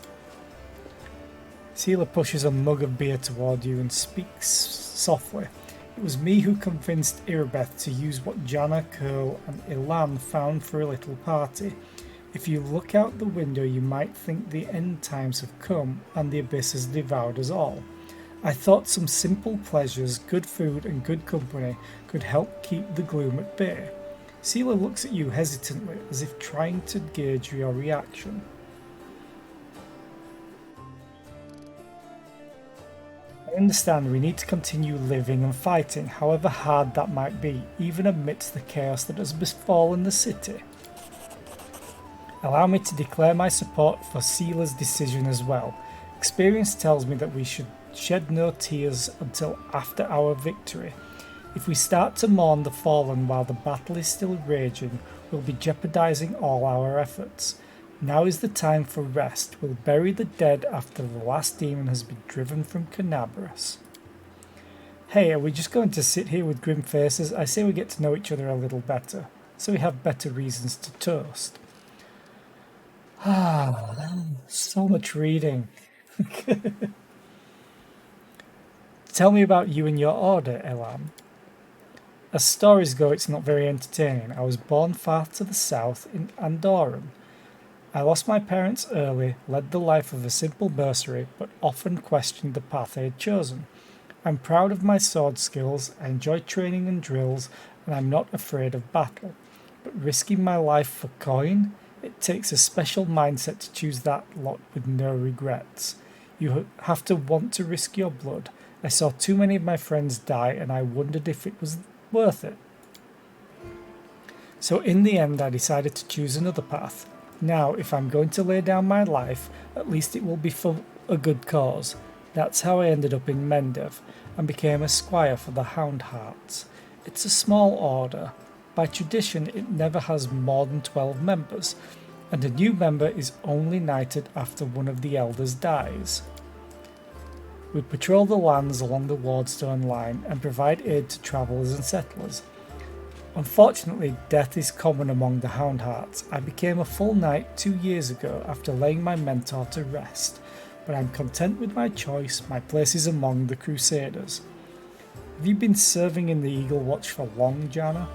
Speaker 1: Seela pushes a mug of beer toward you and speaks softly. It was me who convinced Irabeth to use what Jana, Curl, and Elan found for a little party. If you look out the window, you might think the end times have come and the abyss has devoured us all. I thought some simple pleasures, good food, and good company could help keep the gloom at bay. Seela looks at you hesitantly, as if trying to gauge your reaction. I understand we need to continue living and fighting, however hard that might be, even amidst the chaos that has befallen the city. Allow me to declare my support for Seela's decision as well. Experience tells me that we should shed no tears until after our victory. If we start to mourn the fallen while the battle is still raging, we'll be jeopardizing all our efforts. Now is the time for rest. We'll bury the dead after the last demon has been driven from Canabras. Hey, are we just going to sit here with grim faces? I say we get to know each other a little better, so we have better reasons to toast. So much reading. Tell me about you and your order, Elam. As stories go, it's not very entertaining. I was born far to the south in Andoran. I lost my parents early, led the life of a simple mercenary, but often questioned the path I had chosen. I'm proud of my sword skills, I enjoy training and drills, and I'm not afraid of battle. But risking my life for coin? It takes a special mindset to choose that lot with no regrets. You have to want to risk your blood. I saw too many of my friends die, and I wondered if it was worth it. So in the end, I decided to choose another path. Now, if I'm going to lay down my life, at least it will be for a good cause. That's how I ended up in Mendev, and became a squire for the Hound Hearts. It's a small order. By tradition, it never has more than 12 members, and a new member is only knighted after one of the elders dies. We patrol the lands along the Wardstone line and provide aid to travellers and settlers. Unfortunately, death is common among the Hound Hearts. I became a full knight 2 years ago after laying my mentor to rest, but I'm content with my choice. My place is among the Crusaders. Have you been serving in the Eagle Watch for long, Jana?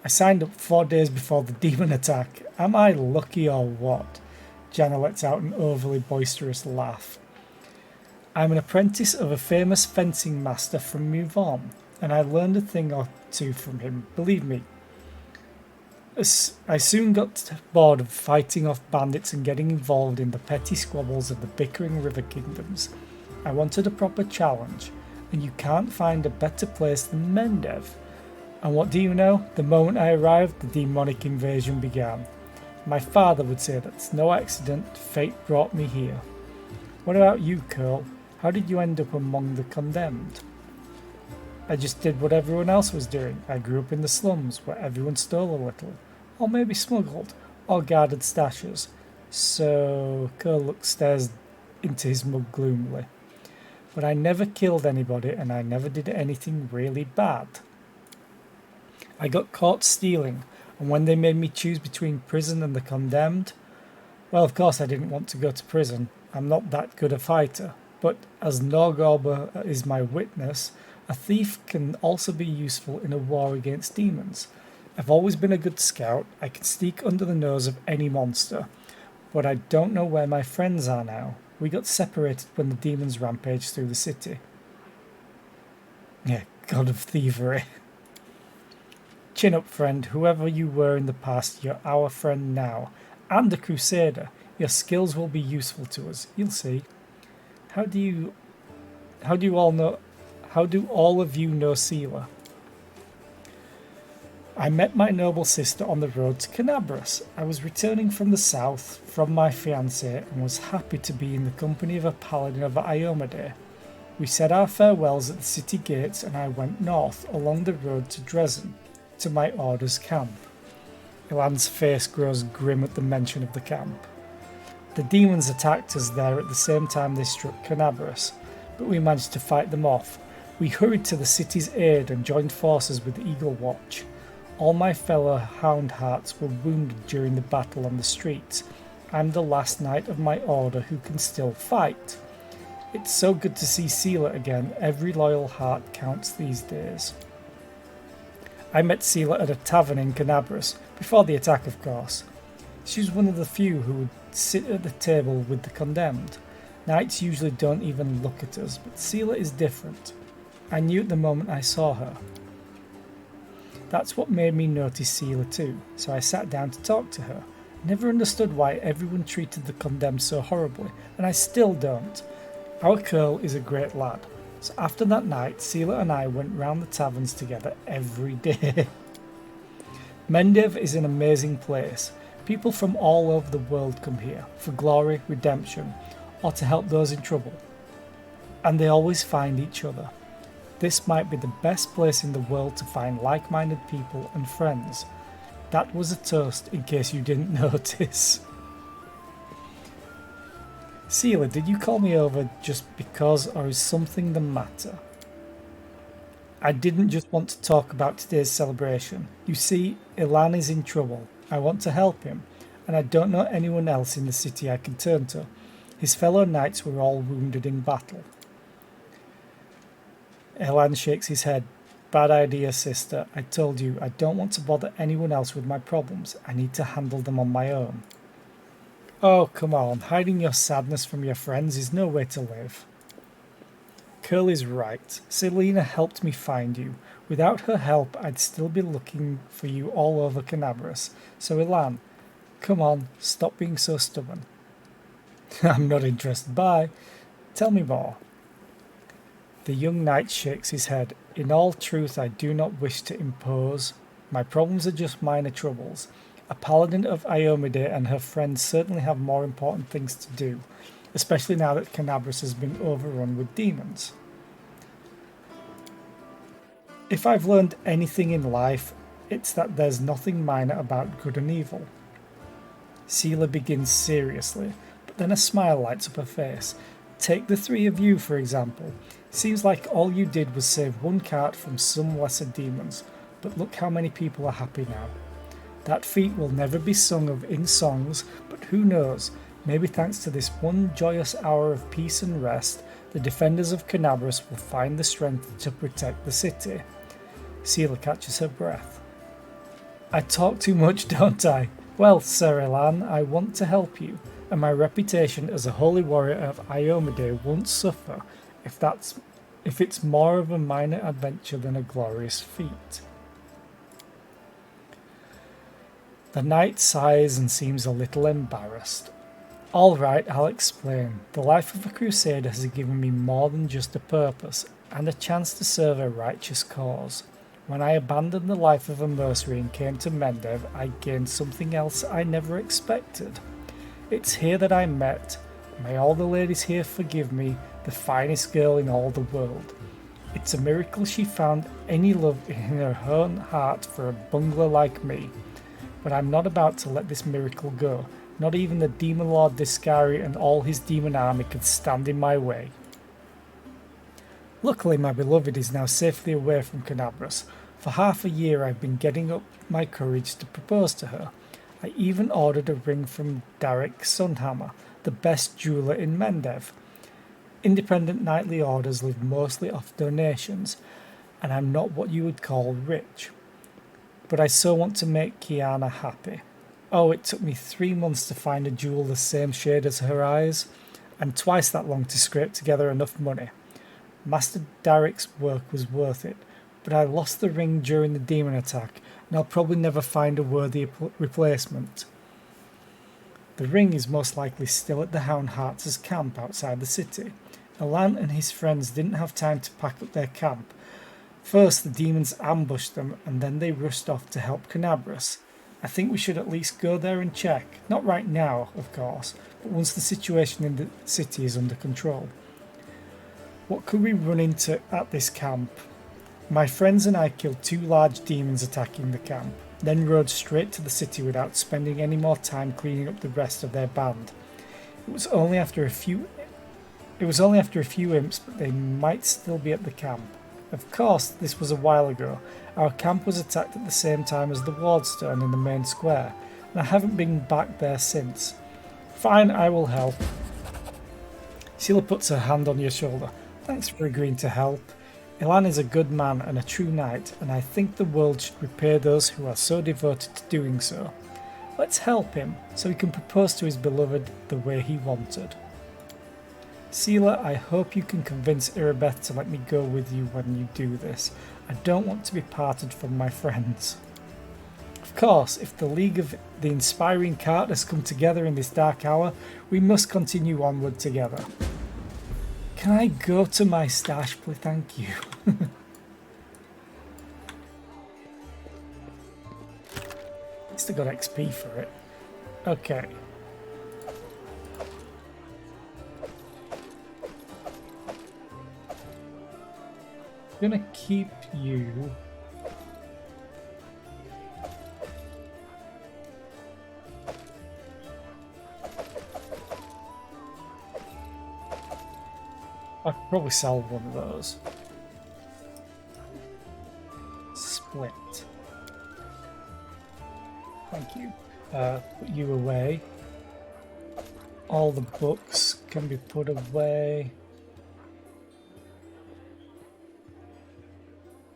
Speaker 1: I signed up 4 days before the demon attack. Am I lucky or what? Jana lets out an overly boisterous laugh. I'm an apprentice of a famous fencing master from Muvon, and I learned a thing or two from him, believe me. I soon got bored of fighting off bandits and getting involved in the petty squabbles of the bickering river kingdoms. I wanted a proper challenge, and you can't find a better place than Mendev. And what do you know? The moment I arrived, the demonic invasion began. My father would say that's no accident, fate brought me here. What about you, Curl? How did you end up among the condemned? I just did what everyone else was doing. I grew up in the slums, where everyone stole a little, or maybe smuggled, or guarded stashes. So Curl stares into his mug gloomily. But I never killed anybody, and I never did anything really bad. I got caught stealing, and when they made me choose between prison and the condemned, well, of course I didn't want to go to prison. I'm not that good a fighter. But as Norgorber is my witness, a thief can also be useful in a war against demons. I've always been a good scout. I can sneak under the nose of any monster. But I don't know where my friends are now. We got separated when the demons rampaged through the city. Yeah, god of thievery. Chin up, friend. Whoever you were in the past, you're our friend now. And a crusader. Your skills will be useful to us. You'll see. How do all of you know Seela? I met my noble sister on the road to Canabras. I was returning from the south from my fiancée and was happy to be in the company of a paladin of Iomade. We said our farewells at the city gates and I went north along the road to Dresden, to my order's camp. Ilan's face grows grim at the mention of the camp. The demons attacked us there at the same time they struck Canabras, but we managed to fight them off. We hurried to the city's aid and joined forces with Eagle Watch. All my fellow Hound Hearts were wounded during the battle on the streets. I'm the last knight of my order who can still fight. It's so good to see Seela again. Every loyal heart counts these days. I met Seela at a tavern in Canabras, before the attack of course. She was one of the few who would sit at the table with the condemned. Knights usually don't even look at us, but Seela is different. I knew at the moment I saw her. That's what made me notice Seela too, so I sat down to talk to her. Never understood why everyone treated the condemned so horribly, and I still don't. Our Curl is a great lad, so after that night, Seela and I went round the taverns together every day. Mendev is an amazing place. People from all over the world come here, for glory, redemption, or to help those in trouble. And they always find each other. This might be the best place in the world to find like-minded people and friends. That was a toast in case you didn't notice. Seela, did you call me over just because, or is something the matter? I didn't just want to talk about today's celebration. You see, Ilan is in trouble. I want to help him, and I don't know anyone else in the city I can turn to. His fellow knights were all wounded in battle. Ilan shakes his head. Bad idea, sister. I told you, I don't want to bother anyone else with my problems. I need to handle them on my own. Oh, come on. Hiding your sadness from your friends is no way to live. Curl is right. Selena helped me find you. Without her help, I'd still be looking for you all over Canabras. So Ilan, come on, stop being so stubborn. I'm not interested. Bye. Tell me more. The young knight shakes his head. In all truth, I do not wish to impose. My problems are just minor troubles. A paladin of Iomade and her friends certainly have more important things to do, especially now that Canabras has been overrun with demons. If I've learned anything in life, it's that there's nothing minor about good and evil. Seela begins seriously, but then a smile lights up her face. Take the three of you, for example. Seems like all you did was save one cart from some lesser demons, but look how many people are happy now. That feat will never be sung of in songs, but who knows, maybe thanks to this one joyous hour of peace and rest, the defenders of Canabras will find the strength to protect the city. Seela catches her breath. I talk too much, don't I? Well, Sir Ilan, I want to help you, and my reputation as a holy warrior of Iomade won't suffer if it's more of a minor adventure than a glorious feat. The knight sighs and seems a little embarrassed. All right, I'll explain. The life of a crusader has given me more than just a purpose, and a chance to serve a righteous cause. When I abandoned the life of a mercenary and came to Mendev, I gained something else I never expected. It's here that I met, may all the ladies here forgive me, the finest girl in all the world. It's a miracle she found any love in her own heart for a bungler like me. But I'm not about to let this miracle go. Not even the Demon Lord Discari and all his demon army can stand in my way. Luckily, my beloved is now safely away from Canabras. For half a year I've been getting up my courage to propose to her. I even ordered a ring from Darek Sunhammer, the best jeweller in Mendev. Independent knightly orders live mostly off donations, and I'm not what you would call rich. But I so want to make Kiana happy. Oh, it took me 3 months to find a jewel the same shade as her eyes, and twice that long to scrape together enough money. Master Darek's work was worth it, but I lost the ring during the demon attack, and I'll probably never find a worthy replacement. The ring is most likely still at the Hound Hearts' camp outside the city. Ilan and his friends didn't have time to pack up their camp, First, the demons ambushed them, and then they rushed off to help Canabras. I think we should at least go there and check. Not right now, of course, but once the situation in the city is under control. What could we run into at this camp? My friends and I killed 2 large demons attacking the camp, then rode straight to the city without spending any more time cleaning up the rest of their band. It was only after a few imps, but they might still be at the camp. Of course, this was a while ago. Our camp was attacked at the same time as the Wardstone in the main square, and I haven't been back there since. Fine, I will help. Sela puts her hand on your shoulder. Thanks for agreeing to help. Ilan is a good man and a true knight, and I think the world should repay those who are so devoted to doing so. Let's help him, so he can propose to his beloved the way he wanted. Sela, I hope you can convince Irabeth to let me go with you when you do this. I don't want to be parted from my friends. Of course, if the League of the Inspiring Cart has come together in this dark hour, we must continue onward together. Can I go to my stash, please? Thank you. Still got XP for it. Okay. I'm gonna keep you. I could probably sell one of those. Split. Thank you. Put you away. All the books can be put away.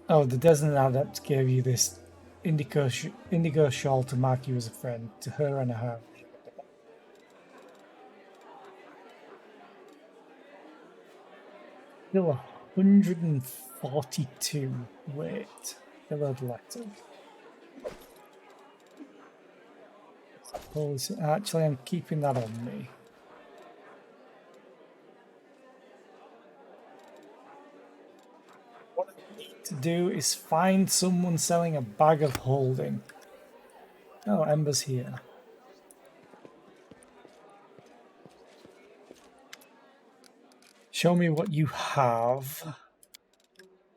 Speaker 1: Oh, the Desert Adept gave you this indigo shawl to mark you as a friend. To her and her. Still 142 weight. Colored letter. Actually, I'm keeping that on me. What I need to do is find someone selling a bag of holding. Oh, Ember's here. Show me what you have.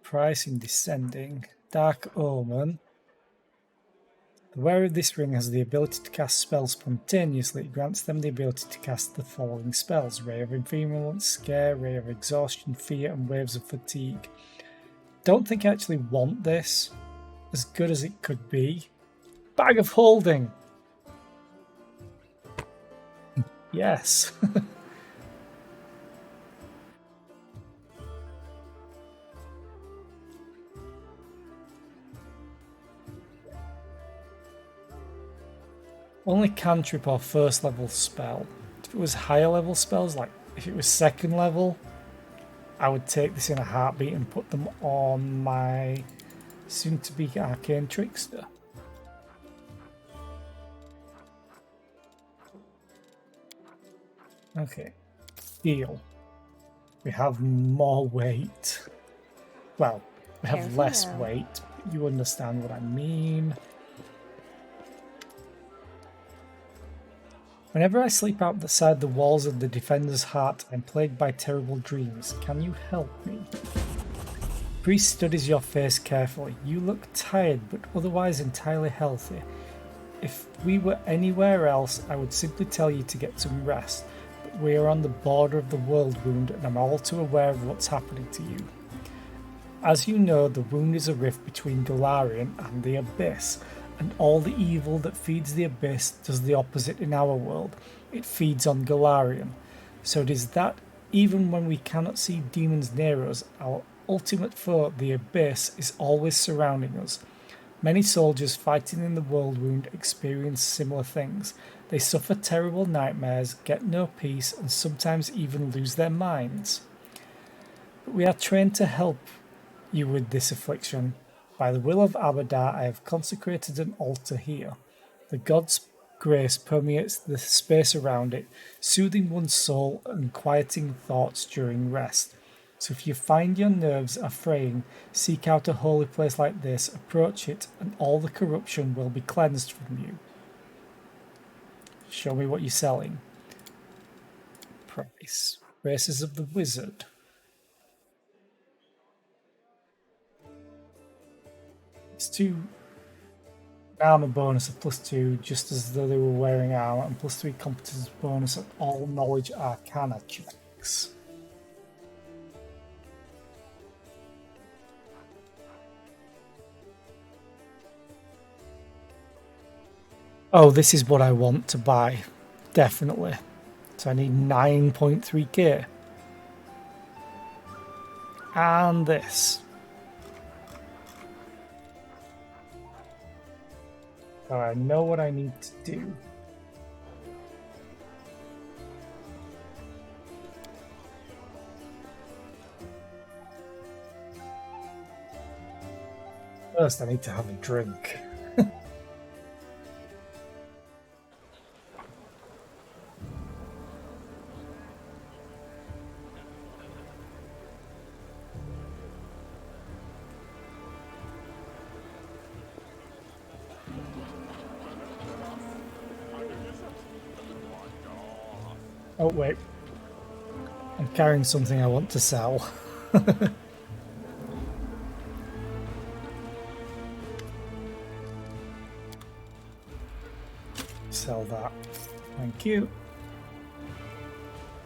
Speaker 1: Pricing descending. Dark Omen. The wearer of this ring has the ability to cast spells spontaneously. It grants them the ability to cast the following spells: Ray of Influence, Scare, Ray of Exhaustion, Fear, and Waves of Fatigue. Don't think I actually want this. As good as it could be. Bag of Holding! Yes. Only cantrip or first level spell. If it was higher level spells, like if it was second level, I would take this in a heartbeat and put them on my soon to be Arcane Trickster. Okay, deal. We have more weight. Well, we have less weight. You understand what I mean. Whenever I sleep outside the walls of the Defender's Heart, I'm plagued by terrible dreams. Can you help me? Priest studies your face carefully. You look tired, but otherwise entirely healthy. If we were anywhere else, I would simply tell you to get some rest. But we are on the border of the world wound, and I'm all too aware of what's happening to you. As you know, the wound is a rift between Golarion and the Abyss. And all the evil that feeds the Abyss does the opposite in our world. It feeds on Golarion. So it is that even when we cannot see demons near us, our ultimate foe, the Abyss, is always surrounding us. Many soldiers fighting in the World Wound experience similar things. They suffer terrible nightmares, get no peace, and sometimes even lose their minds. But we are trained to help you with this affliction. By the will of Abadar, I have consecrated an altar here. The god's grace permeates the space around it, soothing one's soul and quieting thoughts during rest. So if you find your nerves are fraying, seek out a holy place like this, approach it, and all the corruption will be cleansed from you. Show me what you're selling. Price. Races of the Wizard. It's 2 armor bonus of +2, just as though they were wearing armor, and +3 competence bonus on all knowledge arcana checks. Oh, this is what I want to buy. Definitely. So I need 9.3k. And this. So I know what I need to do. First, I need to have a drink. Oh, wait. I'm carrying something I want to sell. Sell that. Thank you.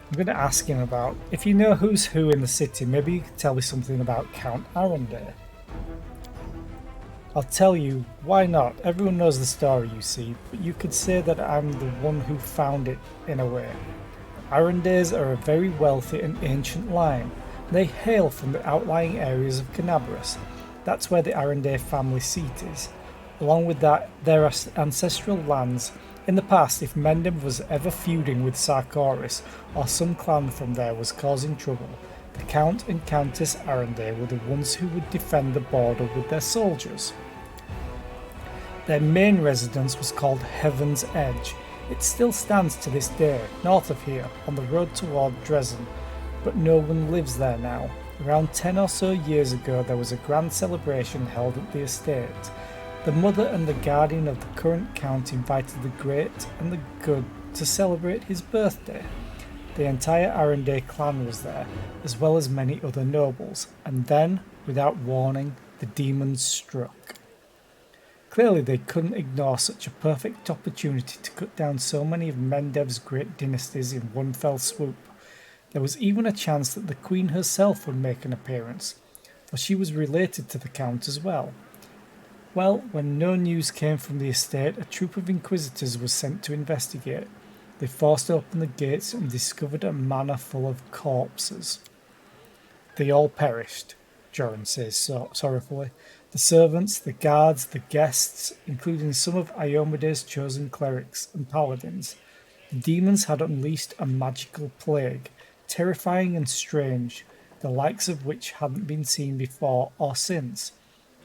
Speaker 1: I'm going to ask him about, if you know who's who in the city, maybe you could tell me something about Count Arundel. I'll tell you, why not? Everyone knows the story, you see, but you could say that I'm the one who found it, in a way. Arundels are a very wealthy and ancient line. They hail from the outlying areas of Canabras. That's where the Arundel family seat is. Along with that, their ancestral lands. In the past, if Mendham was ever feuding with Sarkoris, or some clan from there was causing trouble, the Count and Countess Arundel were the ones who would defend the border with their soldiers. Their main residence was called Heaven's Edge. It still stands to this day, north of here, on the road toward Dresden, but no one lives there now. Around 10 or so years ago, there was a grand celebration held at the estate. The mother and the guardian of the current count invited the great and the good to celebrate his birthday. The entire Arundel clan was there, as well as many other nobles, and then, without warning, the demons struck. Clearly they couldn't ignore such a perfect opportunity to cut down so many of Mendev's great dynasties in one fell swoop. There was even a chance that the Queen herself would make an appearance, for she was related to the Count as well. Well, when no news came from the estate, a troop of inquisitors was sent to investigate. They forced open the gates and discovered a manor full of corpses. They all perished, Joran says sorrowfully. The servants, the guards, the guests, including some of Iomede's chosen clerics and paladins. The demons had unleashed a magical plague, terrifying and strange, the likes of which hadn't been seen before or since.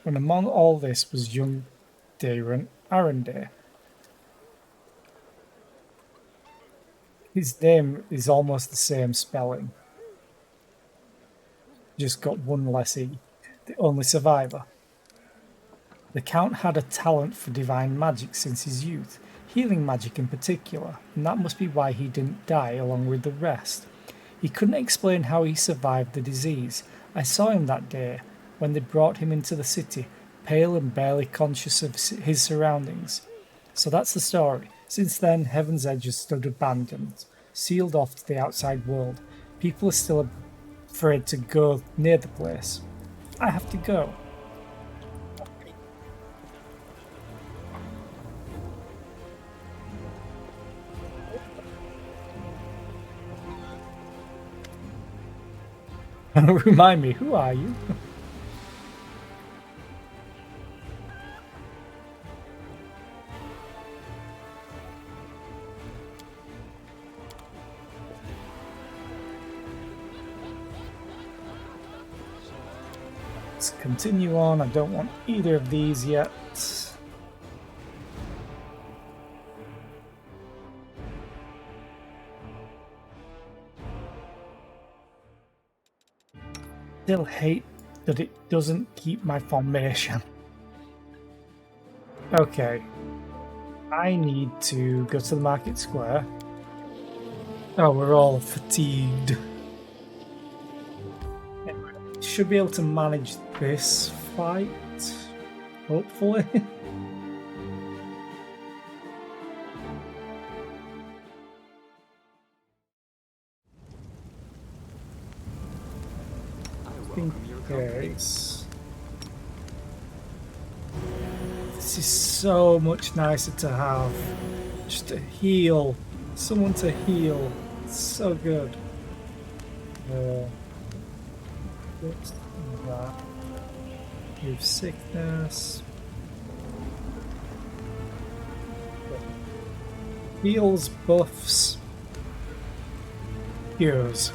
Speaker 1: And among all this was young Daron Arundel. His name is almost the same spelling. Just got one less E. The only survivor. The Count had a talent for divine magic since his youth, healing magic in particular, and that must be why he didn't die along with the rest. He couldn't explain how he survived the disease. I saw him that day, when they brought him into the city, pale and barely conscious of his surroundings. So that's the story. Since then, Heaven's Edge has stood abandoned, sealed off to the outside world. People are still afraid to go near the place. I have to go. Remind me, who are you? Let's continue on. I don't want either of these yet. still hate that it doesn't keep my formation. Okay. I need to go to the market square. Oh, we're all fatigued. Anyway, should be able to manage this fight, hopefully. Okay. This is so much nicer to have. Just to heal. Someone to heal. It's so good. Let's do that. Move sickness. Heals, buffs. Heroes.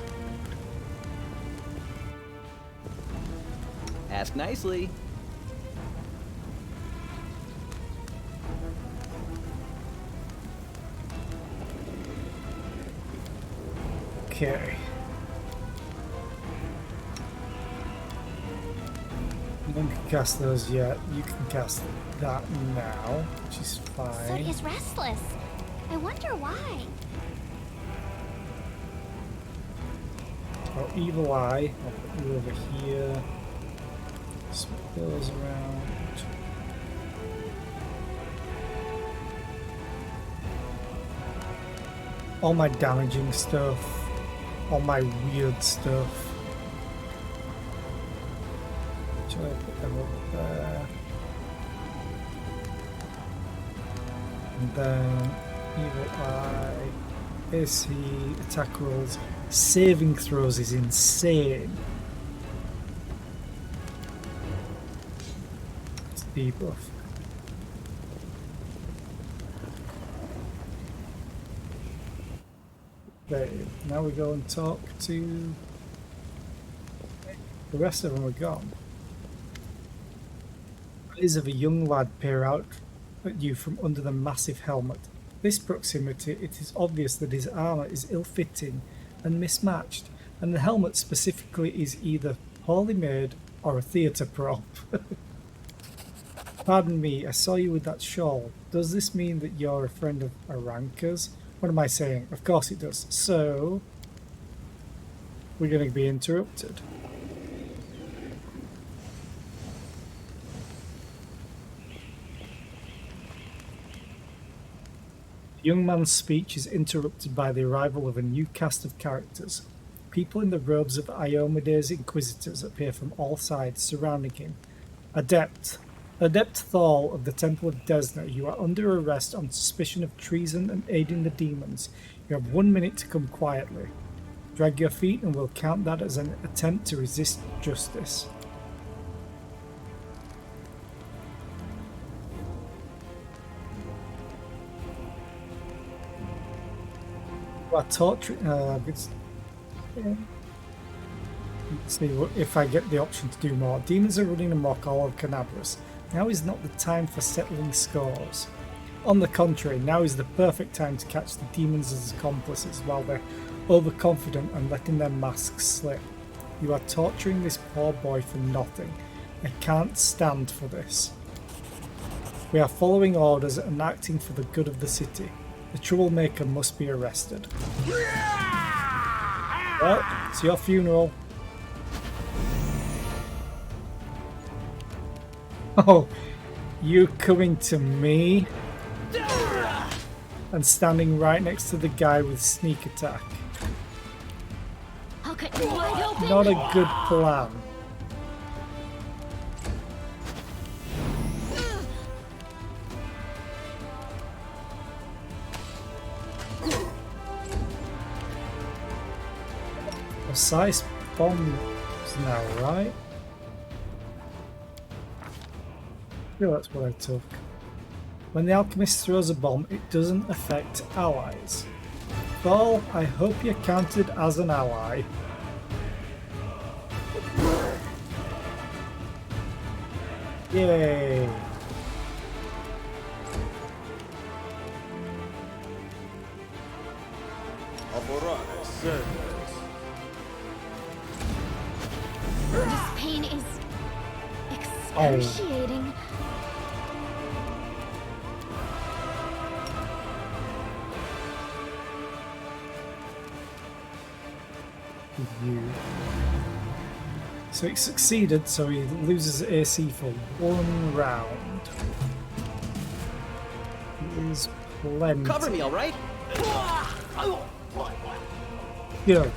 Speaker 11: Ask nicely.
Speaker 1: Okay. No one can cast those yet. You can cast that now, which is fine.
Speaker 15: Sudi is restless. I wonder why.
Speaker 1: Oh, Evil Eye. I'll put you over here. Swap those around. All my damaging stuff. All my weird stuff. Shall I put them up there? And then Evil Eye. AC attack rolls. Saving throws is insane. It's debuff. Okay, now we go and talk to the rest of them are gone. Eyes of a young lad peer out at you from under the massive helmet. This proximity, it is obvious that his armour is ill-fitting and mismatched, and the helmet specifically is either poorly made or a theatre prop. Pardon me, I saw you with that shawl. Does this mean that you're a friend of Aranka's? What am I saying? Of course it does. So, we're going to be interrupted. The young man's speech is interrupted by the arrival of a new cast of characters. People in the robes of Iomede's Inquisitors appear from all sides, surrounding him. Adept Thal of the Temple of Desna, you are under arrest on suspicion of treason and aiding the demons. You have 1 minute to come quietly. Drag your feet and we'll count that as an attempt to resist justice. You are torturing... let's see if I get the option to do more. Demons are running amok all of Canabras. Now is not the time for settling scores. On the contrary, now is the perfect time to catch the demons as accomplices while they're overconfident and letting their masks slip. You are torturing this poor boy for nothing. I can't stand for this. We are following orders and acting for the good of the city. The troublemaker must be arrested. Well, it's your funeral. Oh, you coming to me? And standing right next to the guy with sneak attack.
Speaker 15: I'll cut you wide open.
Speaker 1: Not a good plan. Precise bombs now, right? I feel that's what I took. When the alchemist throws a bomb, it doesn't affect allies. Thal, I hope you're counted as an ally. Yay!
Speaker 13: Excruciating.
Speaker 1: You. So he succeeded, so he loses AC for 1 round. It is plenty.
Speaker 11: Cover me, all right?
Speaker 1: Good.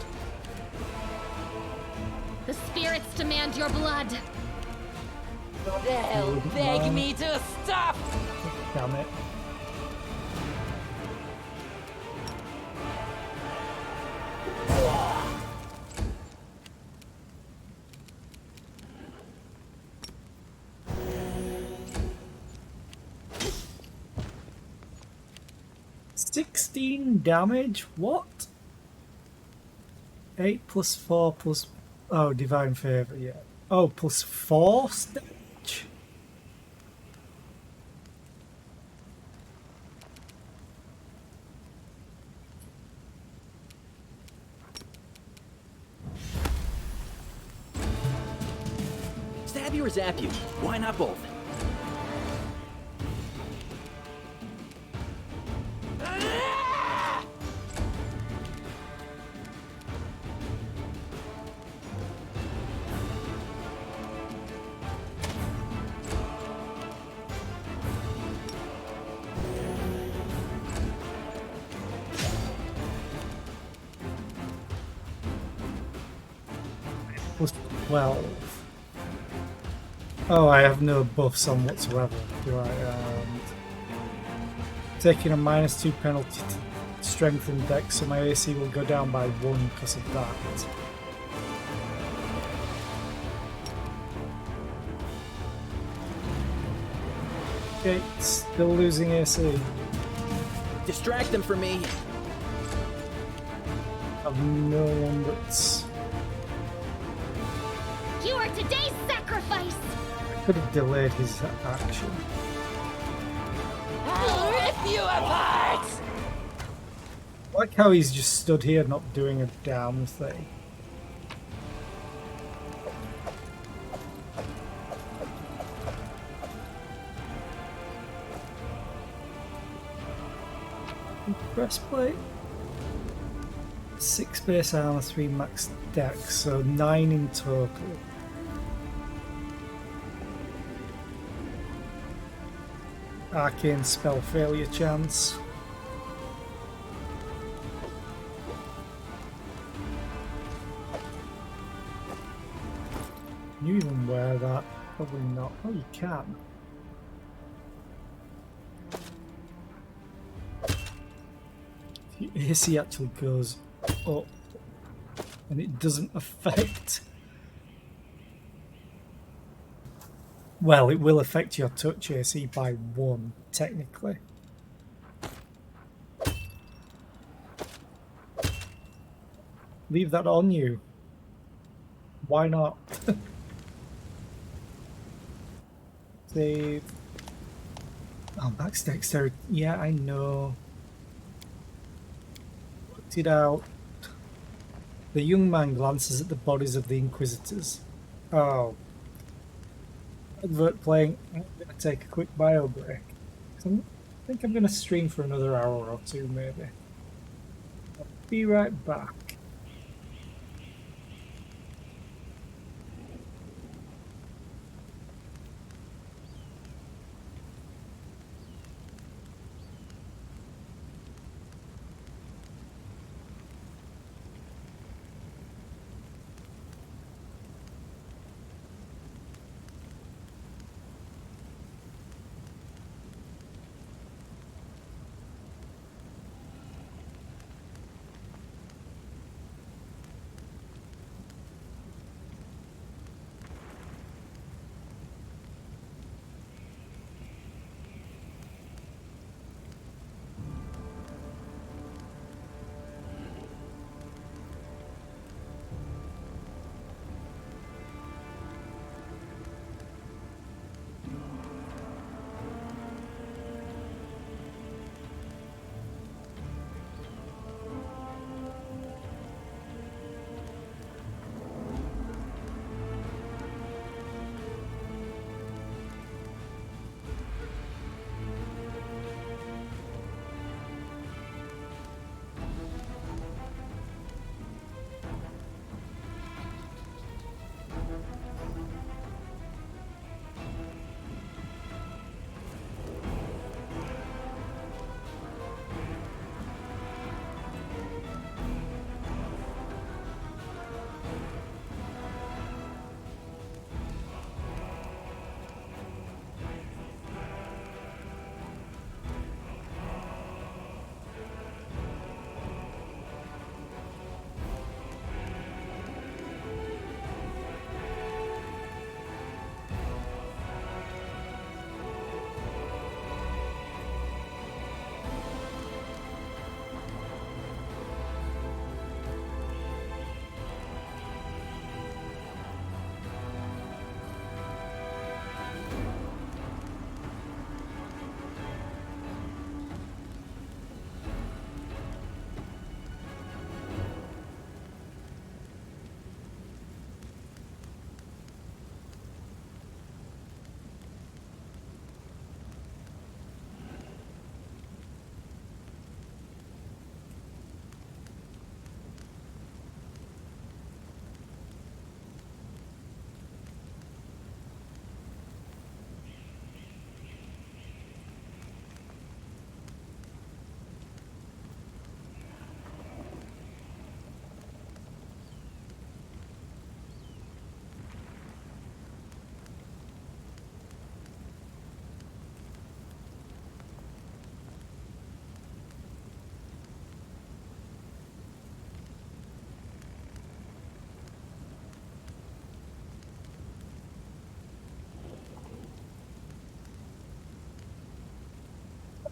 Speaker 13: The spirits demand your blood.
Speaker 14: They'll beg me to stop.
Speaker 1: Damn it. Damage? What? 8 plus 4 plus... Oh, Divine Favor, yeah. Oh, plus 4 stage?
Speaker 11: Stab you or zap you? Why not both?
Speaker 1: Plus 12. Oh, I have no buffs on whatsoever, do I? Taking a -2 penalty to strength and dex, so my AC will go down by 1 because of that. Okay, still losing AC.
Speaker 11: Distract them for me.
Speaker 1: I've no one that's...
Speaker 13: You are today's sacrifice.
Speaker 1: Could have delayed his action.
Speaker 14: I'll rip you apart.
Speaker 1: I like how he's just stood here not doing a damn thing. Breastplate. 6 base armor, 3 max dex, so 9 in total. Arcane spell failure chance. Can you even wear that? Probably not. Oh, you can. Your AC actually goes up and it doesn't affect... Well, it will affect your touch AC by 1, technically. Leave that on you. Why not? Save. Oh, max dexterity. Yeah, I know. Worked it out. The young man glances at the bodies of the Inquisitors. Oh. Advert playing. I'm going to take a quick bio break. I think I'm going to stream for another hour or two, maybe. I'll be right back.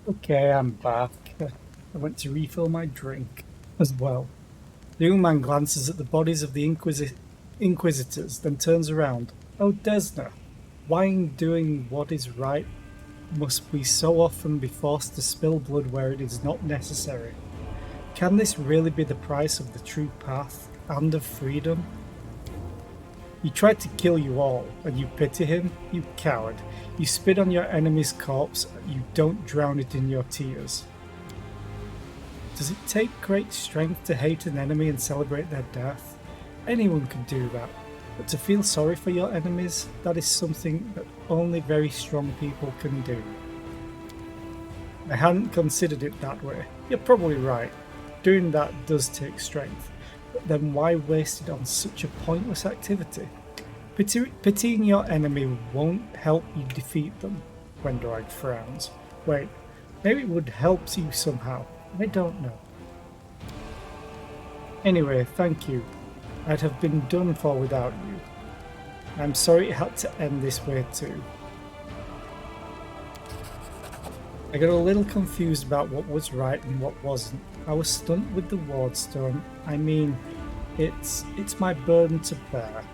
Speaker 1: Okay, I'm back. I went to refill my drink as well. The young man glances at the bodies of the Inquisitors, then turns around. Oh, Desna, why in doing what is right must we so often be forced to spill blood where it is not necessary? Can this really be the price of the true path and of freedom? He tried to kill you all, and you pity him? You coward. You spit on your enemy's corpse, you don't drown it in your tears. Does it take great strength to hate an enemy and celebrate their death? Anyone can do that, but to feel sorry for your enemies, that is something that only very strong people can do. I hadn't considered it that way. You're probably right. Doing that does take strength. But then why waste it on such a pointless activity? Pitying your enemy won't help you defeat them. Gwendoline frowns. Wait, maybe it would help you somehow. I don't know. Anyway, thank you. I'd have been done for without you. I'm sorry it had to end this way too. I got a little confused about what was right and what wasn't. I was stunned with the wardstone. I mean, it's my burden to bear.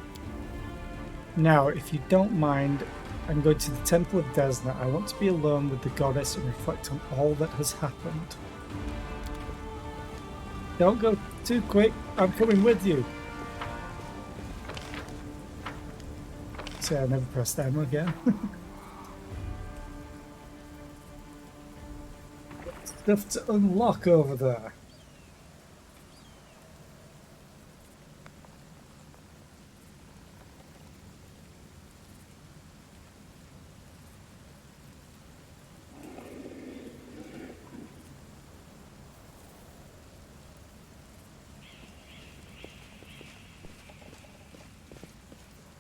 Speaker 1: Now, if you don't mind, I'm going to the Temple of Desna. I want to be alone with the goddess and reflect on all that has happened. Don't go too quick. I'm coming with you. See, I never pressed M again. Stuff to unlock over there.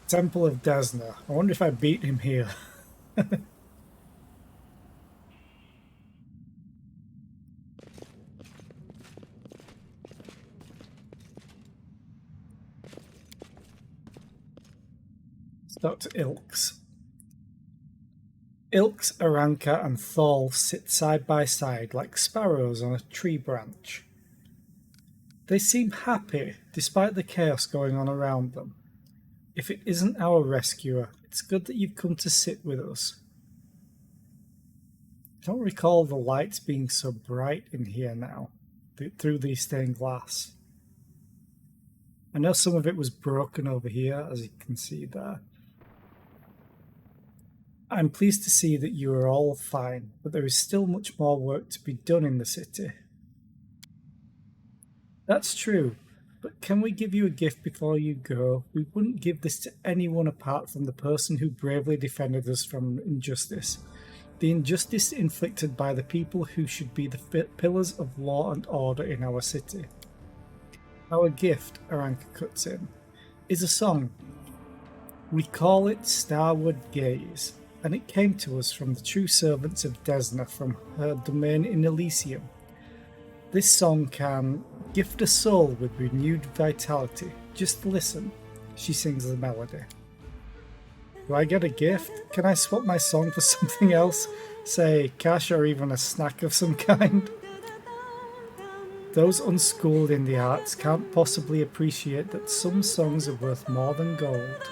Speaker 1: Temple of Desna. I wonder if I beat him here. It's Dr. Ilks. Ilks, Aranka, and Thal sit side by side like sparrows on a tree branch. They seem happy, despite the chaos going on around them. If it isn't our rescuer, it's good that you've come to sit with us. I don't recall the lights being so bright in here now, through the stained glass. I know some of it was broken over here, as you can see there. I'm pleased to see that you are all fine, but there is still much more work to be done in the city. That's true, but can we give you a gift before you go? We wouldn't give this to anyone apart from the person who bravely defended us from injustice. The injustice inflicted by the people who should be the pillars of law and order in our city. Our gift, Aranka cuts in, is a song. We call it Starward Gaze, and it came to us from the true servants of Desna from her domain in Elysium. This song can gift a soul with renewed vitality. Just listen. She sings the melody. Do I get a gift? Can I swap my song for something else? Say, cash or even a snack of some kind? Those unschooled in the arts can't possibly appreciate that some songs are worth more than gold.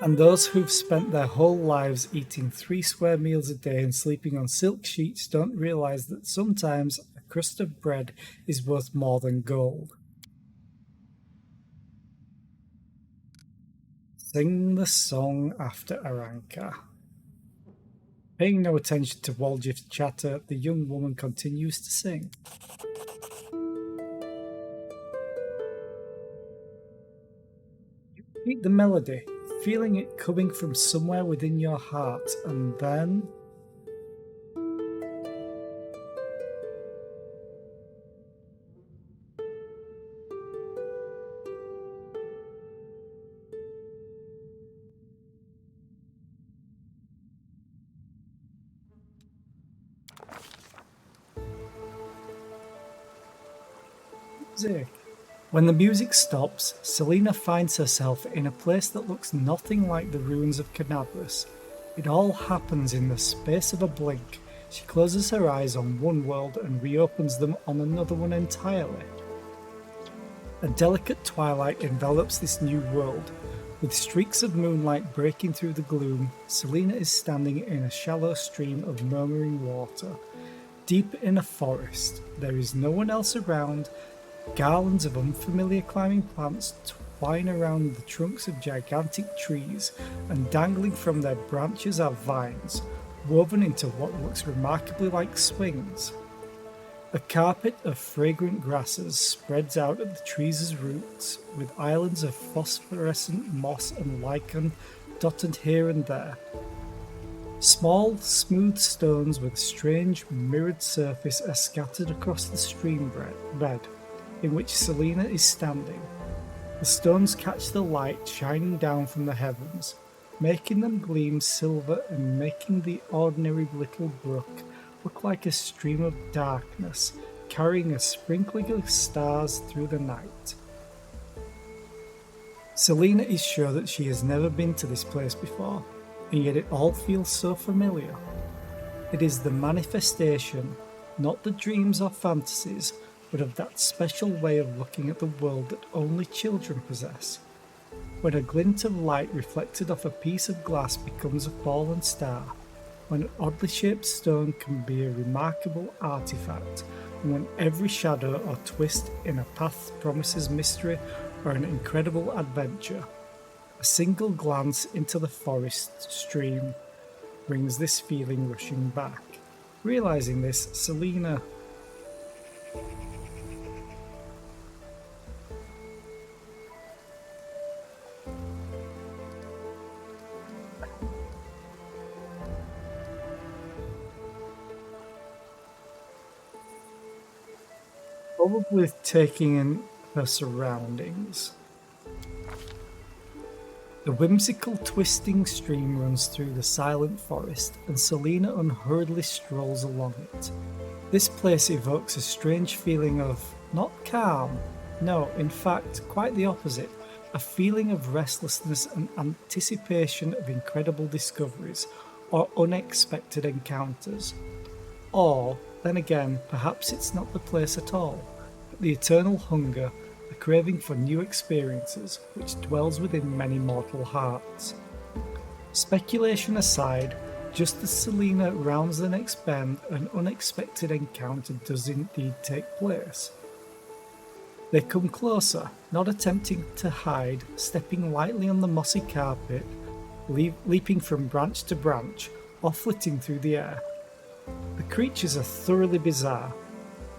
Speaker 1: And those who've spent their whole lives eating 3 square meals a day and sleeping on silk sheets don't realize that sometimes a crust of bread is worth more than gold. Sing the song after Aranka. Paying no attention to Waldjif's chatter, the young woman continues to sing. You repeat the melody, feeling it coming from somewhere within your heart, and then... music. When the music stops, Selena finds herself in a place that looks nothing like the ruins of Canabras. It all happens in the space of a blink. She closes her eyes on one world and reopens them on another one entirely. A delicate twilight envelops this new world. With streaks of moonlight breaking through the gloom, Selena is standing in a shallow stream of murmuring water. Deep in a forest, there is no one else around. Garlands of unfamiliar climbing plants twine around the trunks of gigantic trees, and dangling from their branches are vines, woven into what looks remarkably like swings. A carpet of fragrant grasses spreads out at the trees' roots, with islands of phosphorescent moss and lichen dotted here and there. Small, smooth stones with a strange, mirrored surface are scattered across the stream bed in which Selena is standing. The stones catch the light shining down from the heavens, making them gleam silver and making the ordinary little brook look like a stream of darkness, carrying a sprinkling of stars through the night. Selena is sure that she has never been to this place before, and yet it all feels so familiar. It is the manifestation, not the dreams or fantasies, but of that special way of looking at the world that only children possess. When a glint of light reflected off a piece of glass becomes a fallen star, when an oddly shaped stone can be a remarkable artifact, and when every shadow or twist in a path promises mystery or an incredible adventure. A single glance into the forest stream brings this feeling rushing back. Realizing this, Selena probably taking in her surroundings. The whimsical twisting stream runs through the silent forest, and Selena unhurriedly strolls along it. This place evokes a strange feeling of not calm, no, in fact, quite the opposite, a feeling of restlessness and anticipation of incredible discoveries or unexpected encounters. Or, then again, perhaps it's not the place at all, but the eternal hunger, the craving for new experiences, which dwells within many mortal hearts. Speculation aside, just as Selena rounds the next bend, an unexpected encounter does indeed take place. They come closer, not attempting to hide, stepping lightly on the mossy carpet, leaping from branch to branch, or flitting through the air. The creatures are thoroughly bizarre,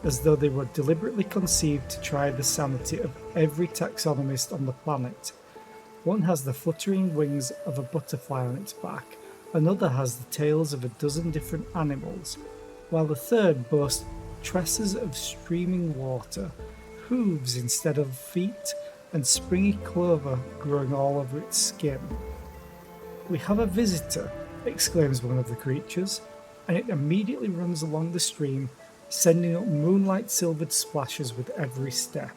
Speaker 1: as though they were deliberately conceived to try the sanity of every taxonomist on the planet. One has the fluttering wings of a butterfly on its back, another has the tails of a dozen different animals, while the third boasts tresses of streaming water, hooves instead of feet, and springy clover growing all over its skin. "We have a visitor," exclaims one of the creatures, and it immediately runs along the stream, sending up moonlight-silvered splashes with every step.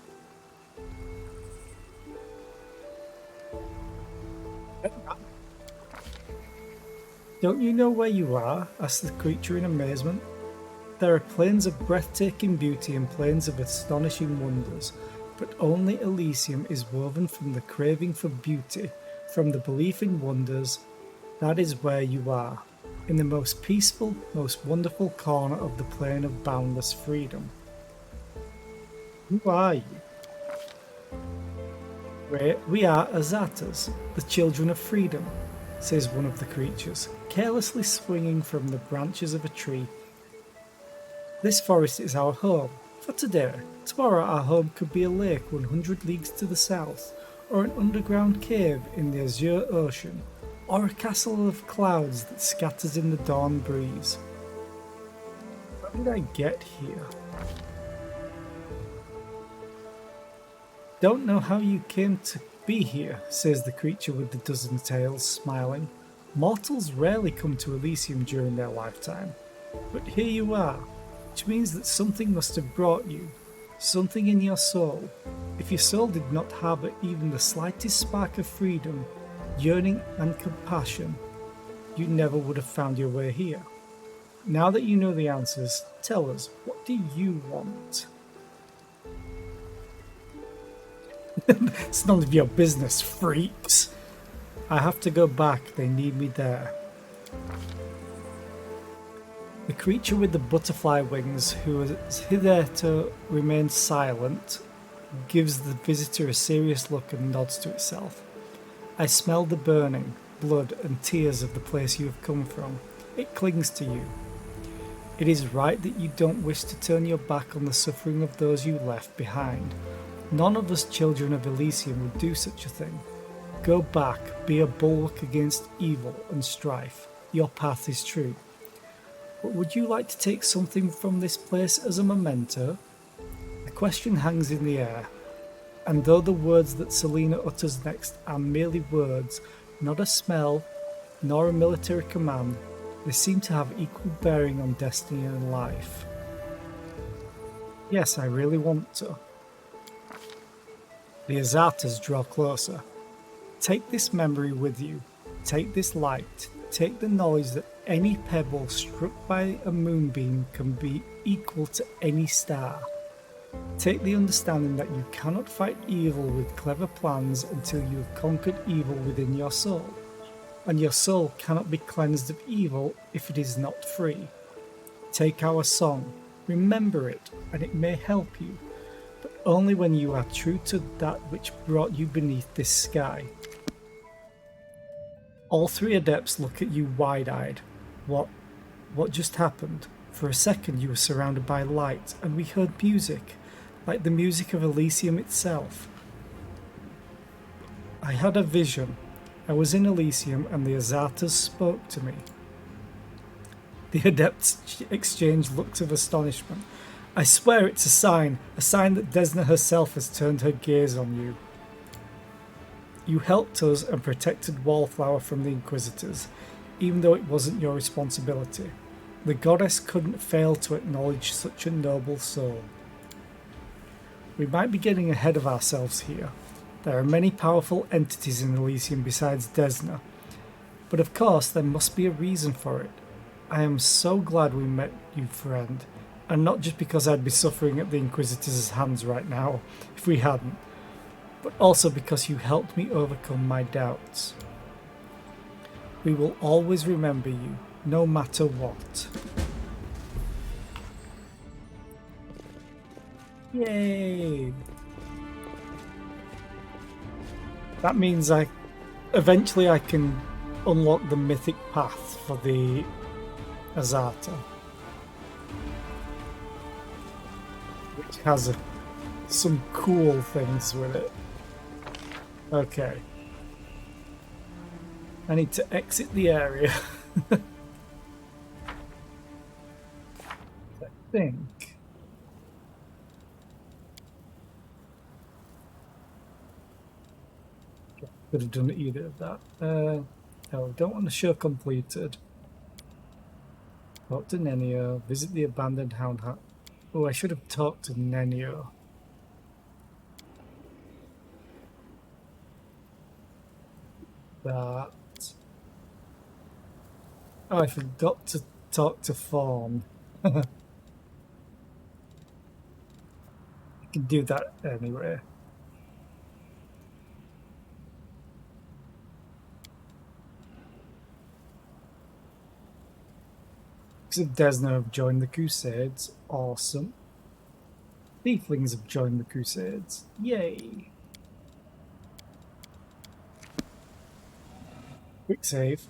Speaker 1: "Don't you know where you are?" asks the creature in amazement. "There are plains of breathtaking beauty and plains of astonishing wonders, but only Elysium is woven from the craving for beauty, from the belief in wonders. That is where you are, in the most peaceful, most wonderful corner of the plain of boundless freedom." "Who are you?" We are Azatas, the children of freedom," says one of the creatures, carelessly swinging from the branches of a tree. "This forest is our home, for today. Tomorrow our home could be a lake 100 leagues to the south, or an underground cave in the azure ocean, or a castle of clouds that scatters in the dawn breeze. How did I get here?" "Don't know how you came to be here," says the creature with the dozen tails, smiling. "Mortals rarely come to Elysium during their lifetime, but here you are, which means that something must have brought you, something in your soul. If your soul did not harbour even the slightest spark of freedom, yearning and compassion, you never would have found your way here. Now that you know the answers, tell us, what do you want? It's none of your business, freaks. I have to go back, they need me there. The creature with the butterfly wings, who has hitherto remained silent, gives the visitor a serious look and nods to itself. I smell the burning, blood and tears of the place you have come from. It clings to you. It is right that you don't wish to turn your back on the suffering of those you left behind. None of us children of Elysium would do such a thing. Go back, be a bulwark against evil and strife. Your path is true. But would you like to take something from this place as a memento? The question hangs in the air, and though the words that Selena utters next are merely words, not a smell, nor a military command, they seem to have equal bearing on destiny and life. Yes, I really want to. The Azatas draw closer. Take this memory with you. Take this light. Take the knowledge that any pebble struck by a moonbeam can be equal to any star. Take the understanding that you cannot fight evil with clever plans until you have conquered evil within your soul. And your soul cannot be cleansed of evil if it is not free. Take our song. Remember it, and it may help you. But only when you are true to that which brought you beneath this sky. All three adepts look at you wide-eyed. What just happened? For a second you were surrounded by light, and we heard music, like the music of Elysium itself. I had a vision. I was in Elysium, and the Azatas spoke to me. The adepts exchanged looks of astonishment. I swear it's a sign that Desna herself has turned her gaze on you. You helped us and protected Wallflower from the Inquisitors, even though it wasn't your responsibility. The goddess couldn't fail to acknowledge such a noble soul. We might be getting ahead of ourselves here. There are many powerful entities in Elysium besides Desna, but of course there must be a reason for it. I am so glad we met you, friend. And not just because I'd be suffering at the Inquisitors' hands right now, if we hadn't, but also because you helped me overcome my doubts. We will always remember you, no matter what. Yay! That means eventually I can unlock the mythic path for the Azata, which has some cool things with it. Okay. I need to exit the area. I think. Could have done either of that. No, don't want to show completed. Talk to Nenio. Visit the abandoned hound hut. Oh, I should have talked to Nenio. That. Oh, I forgot to talk to Fawn. I can do that anyway. Of Desna have joined the Crusades. Awesome. Tieflings have joined the Crusades. Yay! Quick save.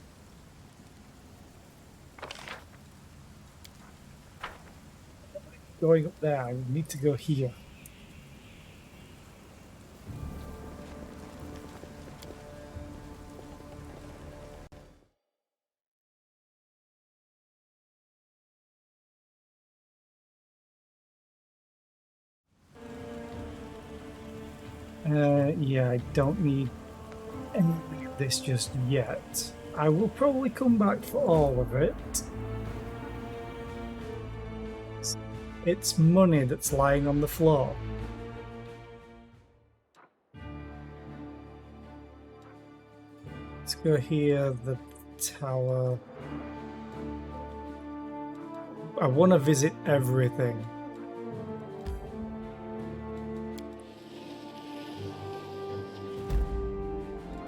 Speaker 1: Going up there, I need to go here. Yeah, I don't need any of this just yet. I will probably come back for all of it. It's money that's lying on the floor. Let's go here. The tower. I want to visit everything.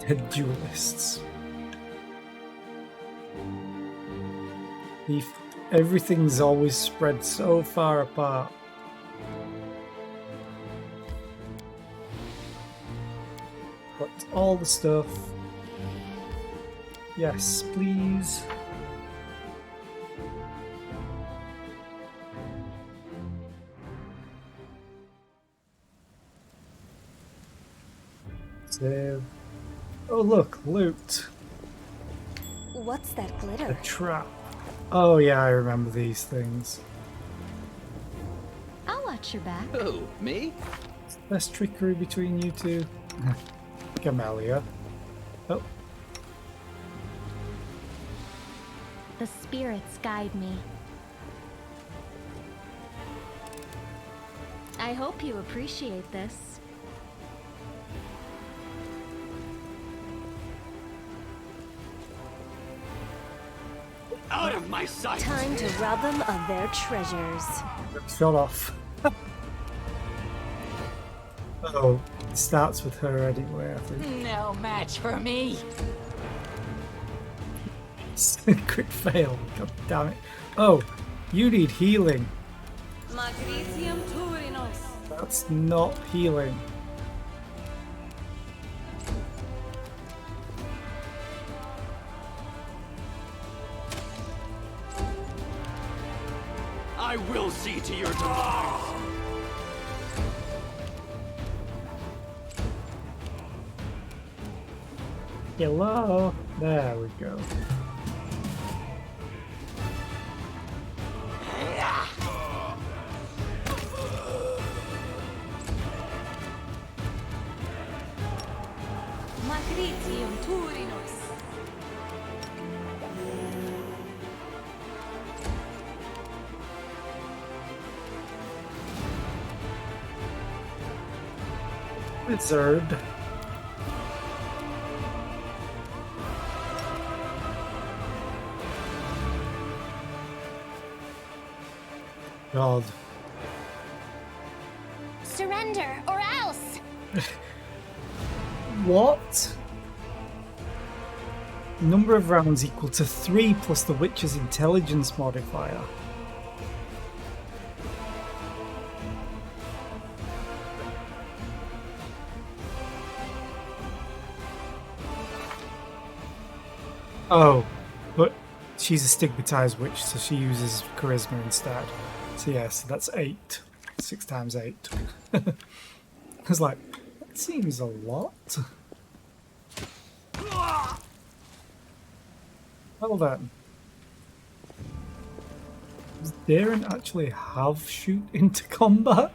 Speaker 1: The duelists. Everything's always spread so far apart. But all the stuff. Yes, please. Save. Oh look, loot.
Speaker 13: What's that glitter?
Speaker 1: A trap. Oh yeah, I remember these things.
Speaker 17: I'll watch your back.
Speaker 11: Who, me?
Speaker 1: Less trickery between you two. Camellia. Oh.
Speaker 8: The spirits guide me.
Speaker 17: I hope you appreciate this.
Speaker 12: Out of my sight!
Speaker 13: Time to rob them of their treasures.
Speaker 1: Shut off. Oh, it starts with her anyway, I think.
Speaker 14: No match for me.
Speaker 1: Quick fail. God damn it. Oh, you need healing. That's not healing.
Speaker 12: I will see to your demise.
Speaker 1: Hello. There we go.
Speaker 14: Magritium Turinos.
Speaker 1: Wizard. God.
Speaker 15: Surrender or else.
Speaker 1: What? Number of rounds equal to 3 plus the Witcher's intelligence modifier. Oh, but she's a stigmatized witch, so she uses charisma instead. So yeah, so that's 8. 6 times 8. I was like, that seems a lot. Well then. Does Darren actually have shoot into combat?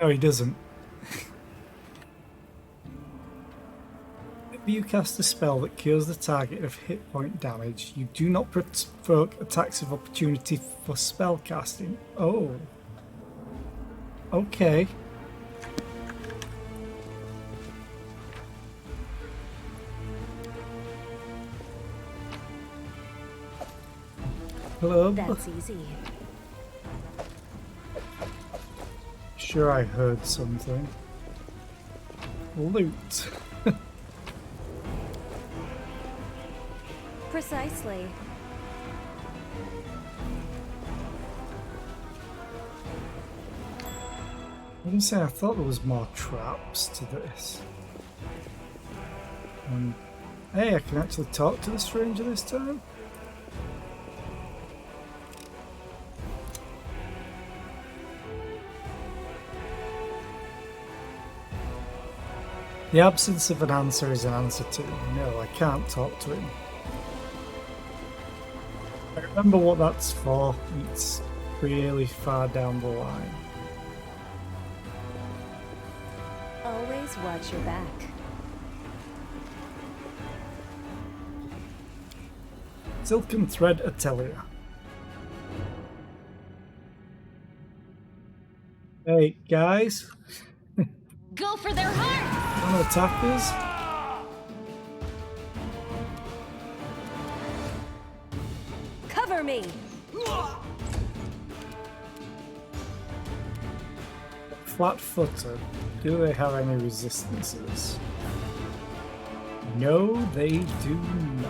Speaker 1: No, he doesn't. If you cast a spell that cures the target of hit point damage, you do not provoke attacks of opportunity for spell casting. Oh. Okay. Hello.
Speaker 13: That's easy.
Speaker 1: Sure, I heard something. Loot.
Speaker 13: Precisely.
Speaker 1: I was say I thought there was more traps to this. Hey, I can actually talk to the stranger this time. The absence of an answer is an answer to no, I can't talk to him. I remember what that's for. It's really far down the line.
Speaker 13: Always watch your back.
Speaker 1: Silken Thread Atelier. Hey, guys.
Speaker 14: Go for their heart!
Speaker 1: Want to attack us?
Speaker 13: Cover me!
Speaker 1: Flat-footed. Do they have any resistances? No, they do not.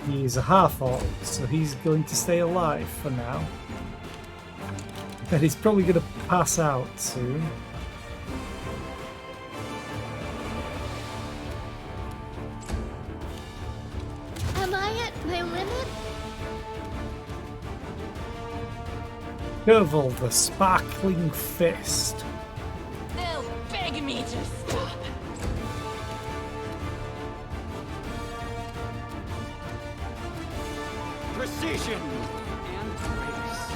Speaker 1: He's a half-orc, so he's going to stay alive for now. But he's probably going to pass out soon.
Speaker 15: Am I at my limit?
Speaker 1: Curvel the Sparkling Fist.
Speaker 14: They'll beg me to stop.
Speaker 16: Precision and grace.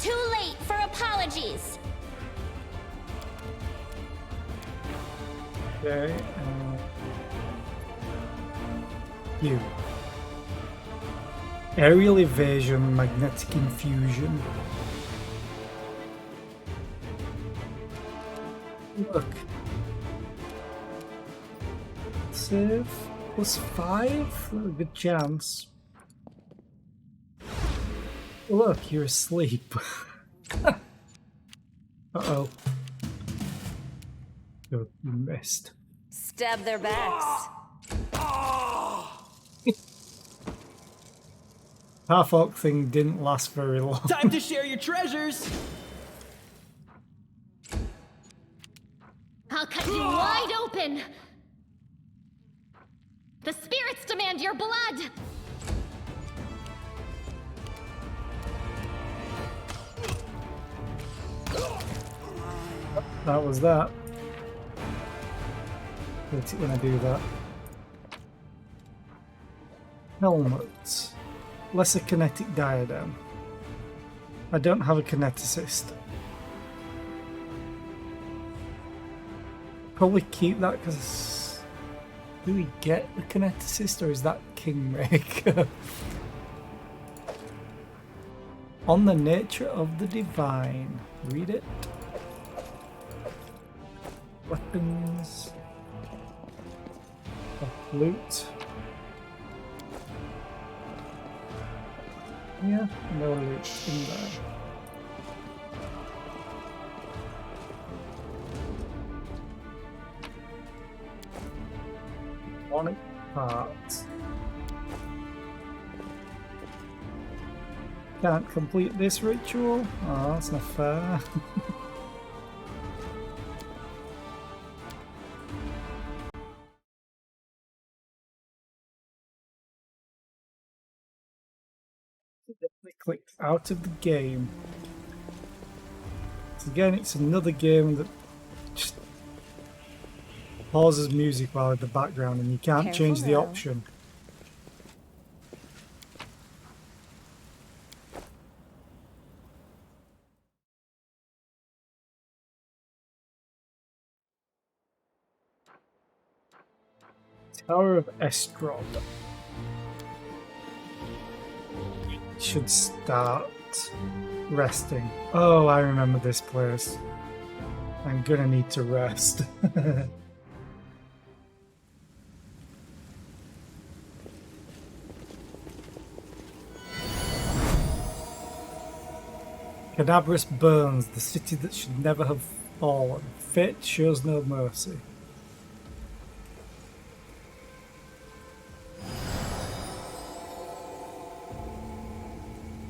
Speaker 15: Too late for apologies.
Speaker 1: Okay. You. Aerial evasion, magnetic infusion. Look. Save +5? Not a good chance. Look, you're asleep. Uh-oh. Oh, you missed.
Speaker 13: Stab their backs.
Speaker 1: Half-orc thing didn't last very long.
Speaker 11: Time to share your treasures!
Speaker 15: I'll cut you wide open. The spirits demand your blood.
Speaker 1: That was that. Hate it when I do that. Helmet. Lesser kinetic diadem. I don't have a kineticist. Probably keep that because do we get the kineticist or is that Kingmaker? On the nature of the divine. Read it. Weapons. Loot. Yeah, no loot in there. Onyx parts. Can't complete this ritual? Oh, that's not fair. Clicked out of the game. So again, it's another game that just pauses music while in the background and you can't change the option. Tower of Estrod. Should start resting. Oh, I remember this place. I'm gonna need to rest. Cadabras burns, the city that should never have fallen. Fate shows no mercy.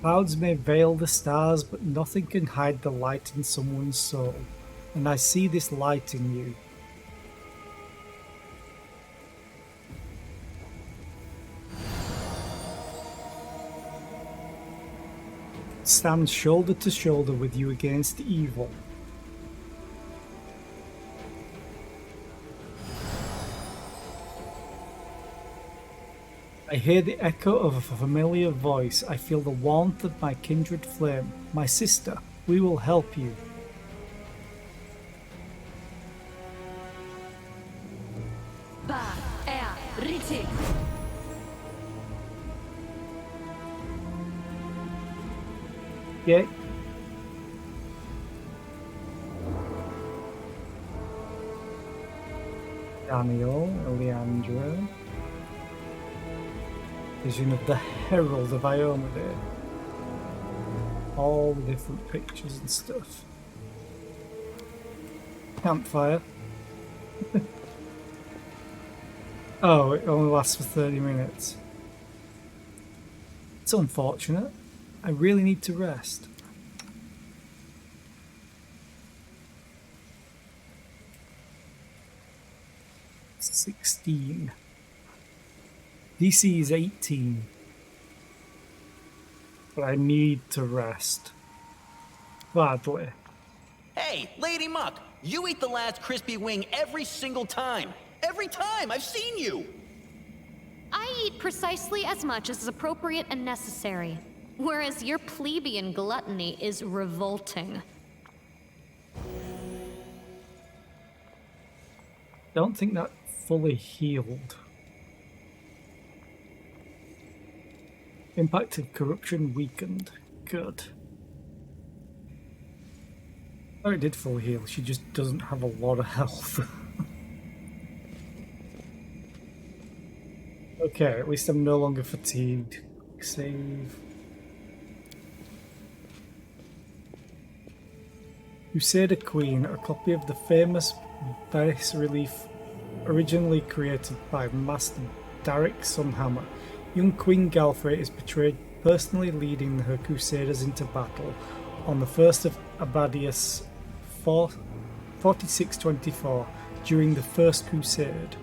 Speaker 1: Clouds may veil the stars, but nothing can hide the light in someone's soul. And I see this light in you. Stand shoulder to shoulder with you against evil. I hear the echo of a familiar voice. I feel the warmth of my kindred flame. My sister, we will help you.
Speaker 5: Waiting.
Speaker 1: Yeah. Daniel, Leandra. Vision of the Herald of Iomade. All the different pictures and stuff. Campfire. Oh, it only lasts for 30 minutes. It's unfortunate. I really need to rest. $16. DC is 18. But I need to rest. Badly.
Speaker 11: Hey, Lady Muck, you eat the last crispy wing every single time. Every time! I've seen you!
Speaker 17: I eat precisely as much as is appropriate and necessary, whereas your plebeian gluttony is revolting.
Speaker 1: Don't think that fully healed. Impact of corruption weakened. Good. Oh, it did fully heal. She just doesn't have a lot of health. Okay, at least I'm no longer fatigued. Save. Crusader Queen, a copy of the famous bas-relief originally created by Master Darek Sunhammer. Young Queen Galfrey is portrayed personally leading her Crusaders into battle on the 1st of Abadius 4624 during the First Crusade.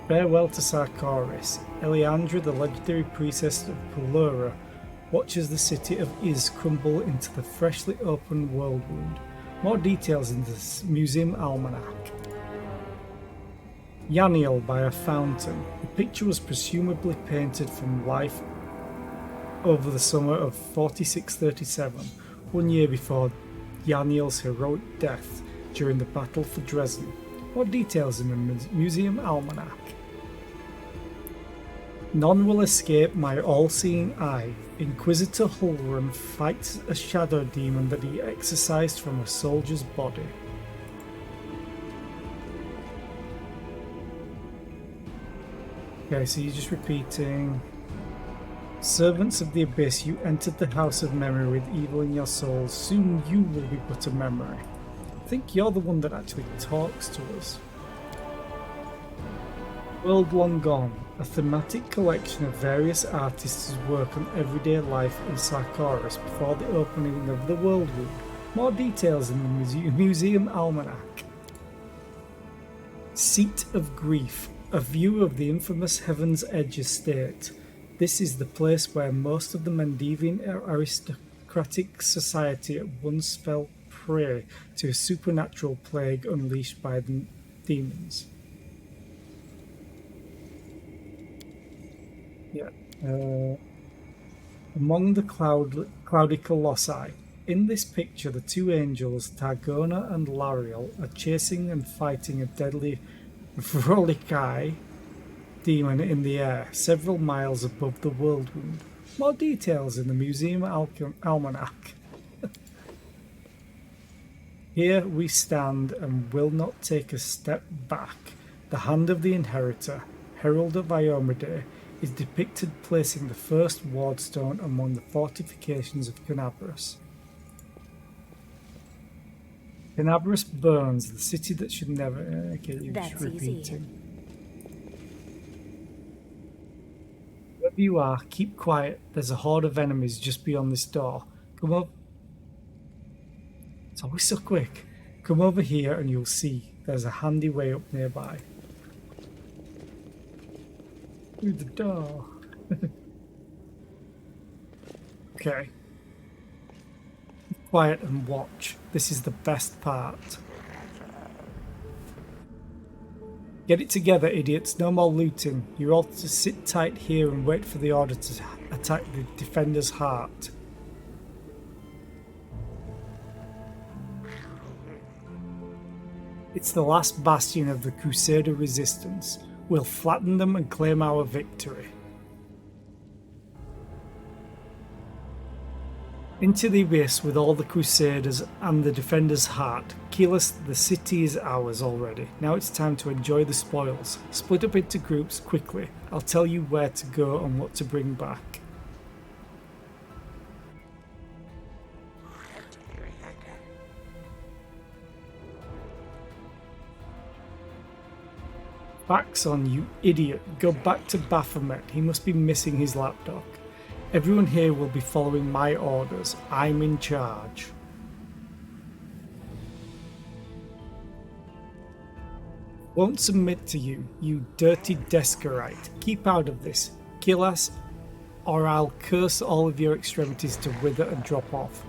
Speaker 1: Farewell to Sarkoris. Eliandra, the legendary priestess of Pelura, watches the city of Iz crumble into the freshly opened world wound. More details in the Museum Almanac. Yaniel by a fountain. The picture was presumably painted from life over the summer of 4637, 1 year before Yaniel's heroic death during the battle for Dresden. More details in the Museum Almanac. None will escape my all-seeing eye. Inquisitor Hulrun fights a shadow demon that he exorcised from a soldier's body. Okay, so you're just repeating. Servants of the Abyss, you entered the House of Memory with evil in your souls. Soon you will be but a memory. I think you're the one that actually talks to us. World Long Gone, a thematic collection of various artists' work on everyday life in Sarkoris before the opening of the World Wound. More details in the Museum Almanac. Seat of Grief, a view of the infamous Heaven's Edge estate. This is the place where most of the Mendevian aristocratic society at once fell prey to a supernatural plague unleashed by the demons. Yeah. Among the cloudy colossi. In this picture, the two angels, Targona and Lariel, are chasing and fighting a deadly Vrolikai demon in the air, several miles above the world wound. More details in the Museum Almanac. Here we stand and will not take a step back. The hand of the inheritor, Herald of Iomade, is depicted placing the first wardstone among the fortifications of Canabras. Canabras burns, the city that should never... Okay, you're just repeating. Wherever you are, keep quiet. There's a horde of enemies just beyond this door. Come up. It's always so quick. Come over here and you'll see. There's a handy way up nearby. Through the door. Okay. Be quiet and watch. This is the best part. Get it together, idiots. No more looting. You're all to sit tight here and wait for the order to attack the defender's heart. It's the last bastion of the Crusader resistance. We'll flatten them and claim our victory. Into the abyss with all the Crusaders and the Defender's heart. Keyless, the city is ours already. Now it's time to enjoy the spoils. Split up into groups quickly. I'll tell you where to go and what to bring back. Faxon, you idiot. Go back to Baphomet. He must be missing his lapdog. Everyone here will be following my orders. I'm in charge. Won't submit to you, you dirty Descarite. Keep out of this. Kill us, or I'll curse all of your extremities to wither and drop off.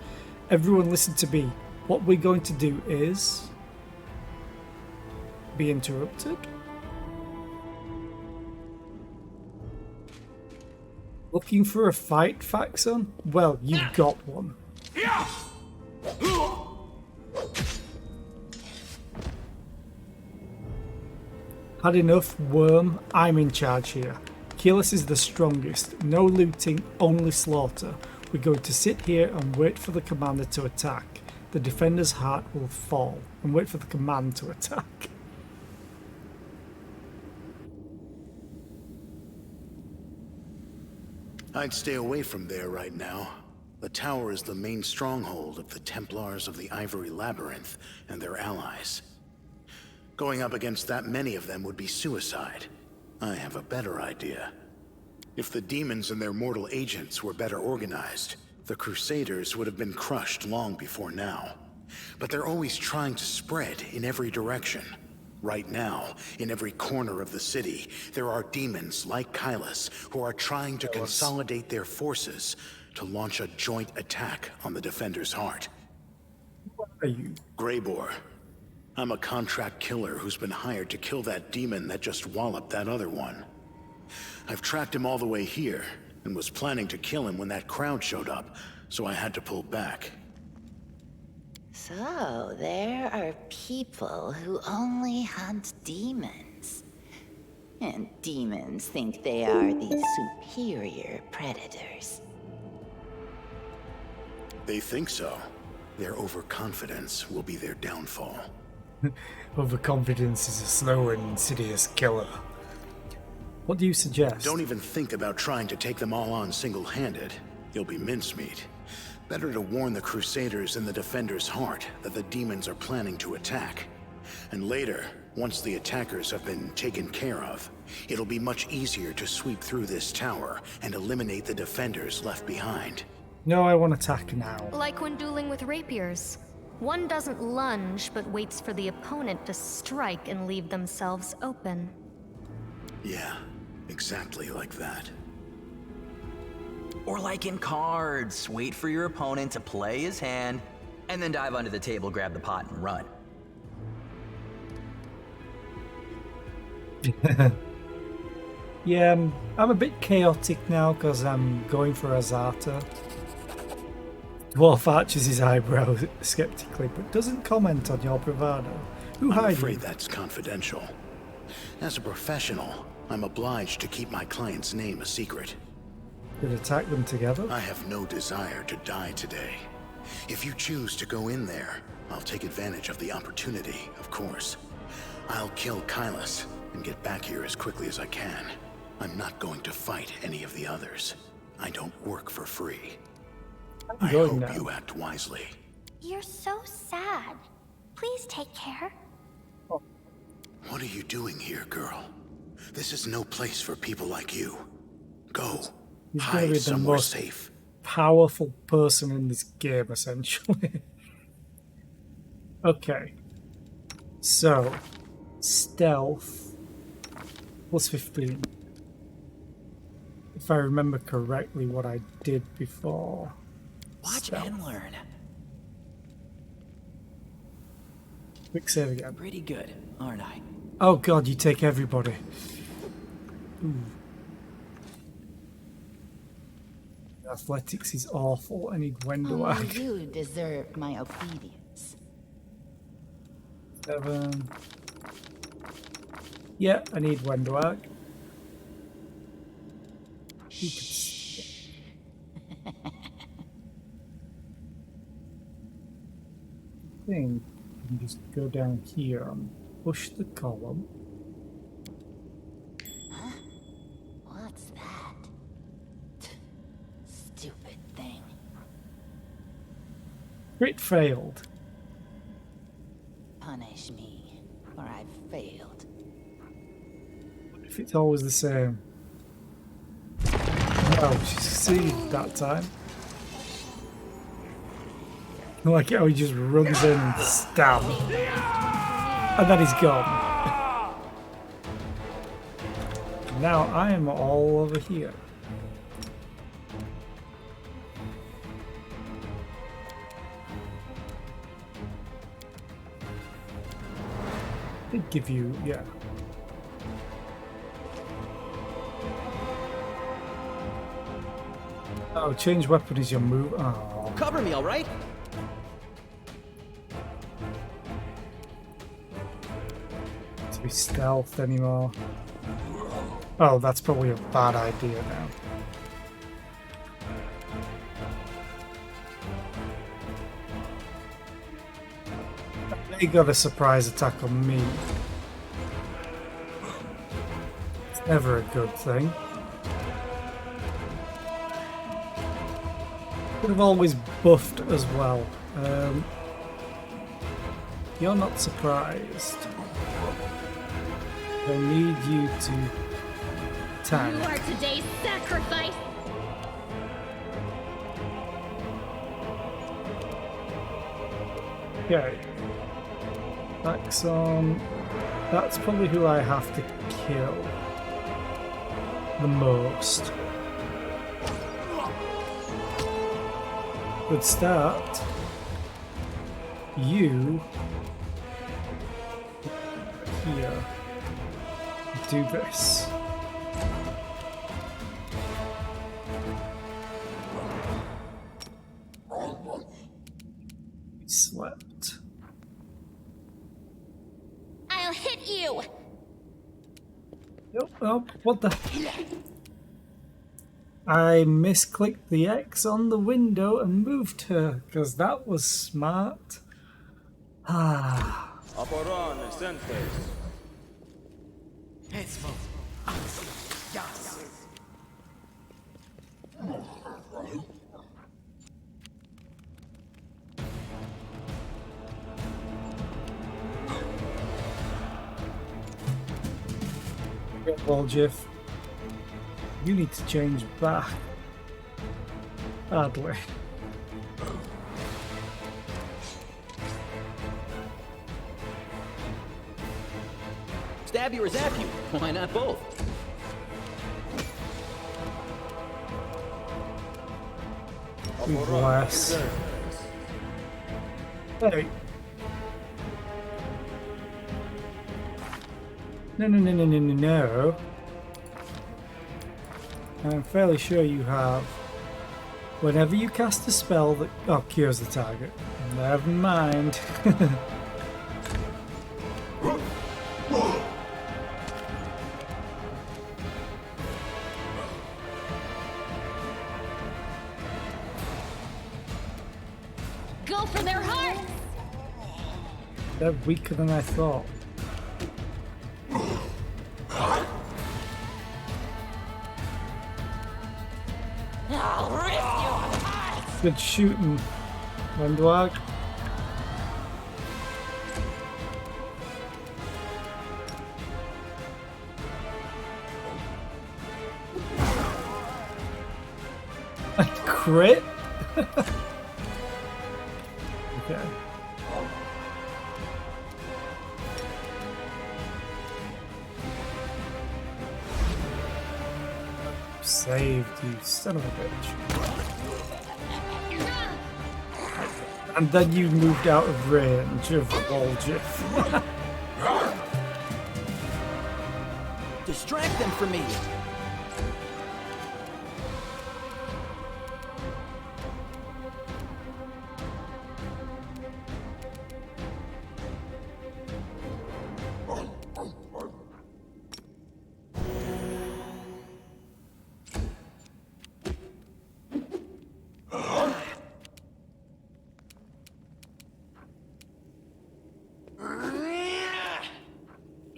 Speaker 1: Everyone listen to me. What we're going to do is... be interrupted? Looking for a fight, Faxon? Well, you got one. Had enough, worm? I'm in charge here. Keyless is the strongest. No looting, only slaughter. We're going to sit here and wait for the commander to attack. The defender's heart will fall. And wait for the command to attack.
Speaker 18: I'd stay away from there right now. The tower is the main stronghold of the Templars of the Ivory Labyrinth and their allies. Going up against that many of them would be suicide. I have a better idea. If the demons and their mortal agents were better organized, the Crusaders would have been crushed long before now. But they're always trying to spread in every direction. Right now, in every corner of the city, there are demons like Kylus who are trying to consolidate their forces to launch a joint attack on the Defender's heart.
Speaker 1: What are you?
Speaker 18: Greybor. I'm a contract killer who's been hired to kill that demon that just walloped that other one. I've tracked him all the way here, and was planning to kill him when that crowd showed up, so I had to pull back.
Speaker 10: So, there are people who only hunt demons. And demons think they are the superior predators.
Speaker 18: They think so. Their overconfidence will be their downfall.
Speaker 1: Overconfidence is a slow and insidious killer. What do you suggest?
Speaker 18: Don't even think about trying to take them all on single-handed. You'll be mincemeat. Better to warn the Crusaders in the Defender's heart that the demons are planning to attack. And later, once the attackers have been taken care of, it'll be much easier to sweep through this tower and eliminate the Defenders left behind.
Speaker 1: No, I want to attack now.
Speaker 17: Like when dueling with rapiers. One doesn't lunge, but waits for the opponent to strike and leave themselves open.
Speaker 18: Yeah, exactly like that.
Speaker 9: Or like in cards, wait for your opponent to play his hand, and then dive under the table, grab the pot, and run.
Speaker 1: Yeah, I'm a bit chaotic now because I'm going for Azata. Dwarf arches his eyebrows skeptically, but doesn't comment on your bravado. Who
Speaker 18: I'm
Speaker 1: hired
Speaker 18: afraid
Speaker 1: you?
Speaker 18: that's confidential. As a professional, I'm obliged to keep my client's name a secret.
Speaker 1: Could attack them together?
Speaker 18: I have no desire to die today. If you choose to go in there, I'll take advantage of the opportunity, of course. I'll kill Kylus and get back here as quickly as I can. I'm not going to fight any of the others. I don't work for free. I hope you act wisely.
Speaker 8: You're so sad. Please take care.
Speaker 18: What are you doing here, girl? This is no place for people like you. Go.
Speaker 1: He's going to
Speaker 18: Hide
Speaker 1: be the
Speaker 18: somewhere
Speaker 1: most
Speaker 18: safe.
Speaker 1: powerful person in this game, essentially. Okay. So, stealth plus 15. If I remember correctly what I did before.
Speaker 11: Watch
Speaker 1: Stealth.
Speaker 11: and learn.
Speaker 1: Quick save again.
Speaker 11: Pretty good, aren't I?
Speaker 1: Oh god, you take everybody. Ooh. Athletics is awful. I need Wendell.
Speaker 10: You deserve my obedience.
Speaker 1: 7. Yeah, I need Wendwag. I think I can just go down here and push the column.
Speaker 10: Huh? What's that? Stupid thing.
Speaker 1: Crit failed.
Speaker 10: Punish me, for I've failed.
Speaker 1: If it's always the same. No, she succeeded that time. I like how he just runs in and stabs. And then he's gone. Now I am all over here. Did give you, yeah. Oh, change weapon is your move. Oh.
Speaker 11: Cover me, all right?
Speaker 1: To be stealthed anymore. Oh, that's probably a bad idea now. They got a surprise attack on me. It's never a good thing. Could have always buffed as well. You're not surprised. I need you to tank.
Speaker 15: You are today's sacrifice.
Speaker 1: Okay. Axon. That's probably who I have to kill the most. Good start. You here do this. We slept.
Speaker 15: I'll hit you.
Speaker 1: Oh, what the? I misclicked the X on the window and moved her, because that was smart. Ah. Well, Jeff, you need to change back. Badly.
Speaker 11: Stab you or zap you? Why not both?
Speaker 1: Bless. Hey. No. I'm fairly sure you have. Whenever you cast a spell that cures the target. Never mind.
Speaker 15: Go for their hearts.
Speaker 1: They're weaker than I thought.
Speaker 14: I'll rip you apart.
Speaker 1: Good shooting, Wendwag. A crit? Okay. Saved, you son of a bitch. And then you moved out of range of Waljiff.
Speaker 11: Distract them from me.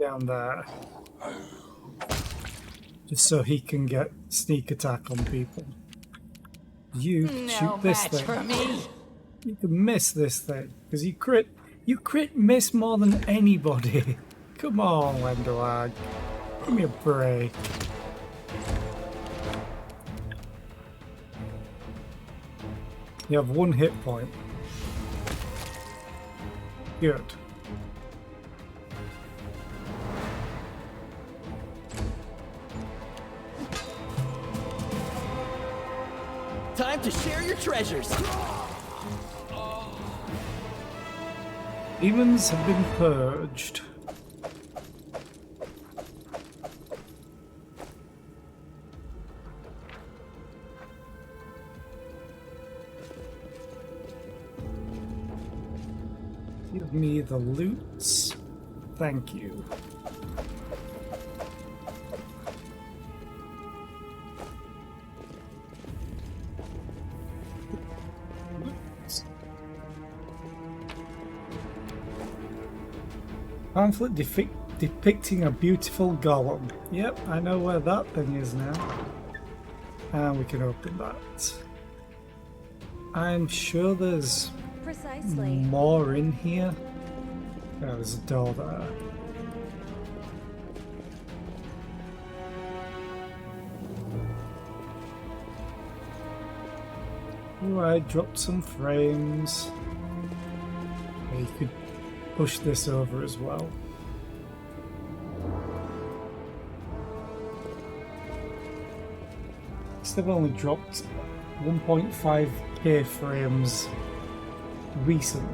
Speaker 1: around there. Just so he can get sneak attack on people. You shoot this thing.
Speaker 14: For me.
Speaker 1: You can miss this thing because you crit miss more than anybody. Come on, Wendelag. Give me a break. You have 1 hit point. Good.
Speaker 11: Time to share your treasures.
Speaker 1: Demons have been purged. Give me the loots. Thank you. Pamphlet depicting a beautiful golem. Yep, I know where that thing is now. And we can open that. I'm sure there's more in here. Oh, there's a door there. Ooh, I dropped some frames. You could push this over as well. I've only dropped 1.5k frames recently.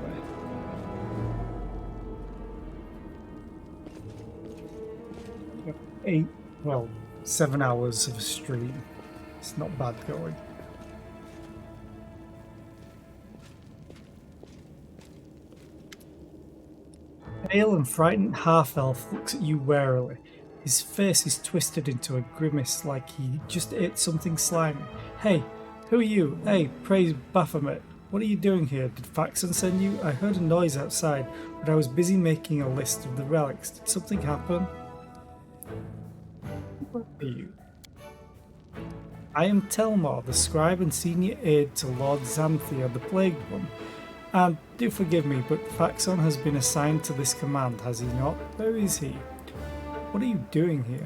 Speaker 1: 7 hours of a stream. It's not bad going. Pale and frightened half-elf looks at you warily. His face is twisted into a grimace like he just ate something slimy. Hey, who are you? Hey, praise Baphomet. What are you doing here? Did Faxon send you? I heard a noise outside, but I was busy making a list of the relics. Did something happen? What are you? I am Telmor, the scribe and senior aide to Lord Xanthia, the Plagued One. And do forgive me, but Faxon has been assigned to this command, has he not? Where is he? What are you doing here?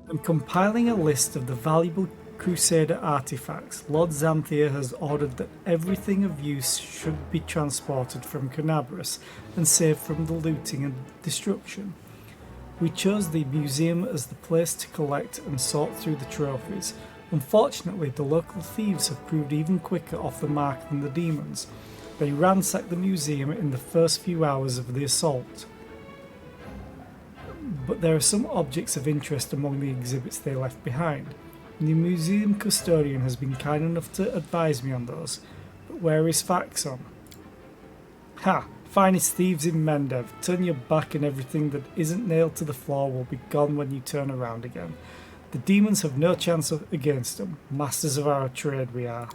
Speaker 1: I'm compiling a list of the valuable Crusader artifacts. Lord Xanthia has ordered that everything of use should be transported from Canabras and saved from the looting and destruction. We chose the museum as the place to collect and sort through the trophies. Unfortunately, the local thieves have proved even quicker off the mark than the demons. They ransacked the museum in the first few hours of the assault. But there are some objects of interest among the exhibits they left behind. The museum custodian has been kind enough to advise me on those. But where is Faxon? Ha! Finest thieves in Mendev. Turn your back and everything that isn't nailed to the floor will be gone when you turn around again. The demons have no chance against them. Masters of our trade we are.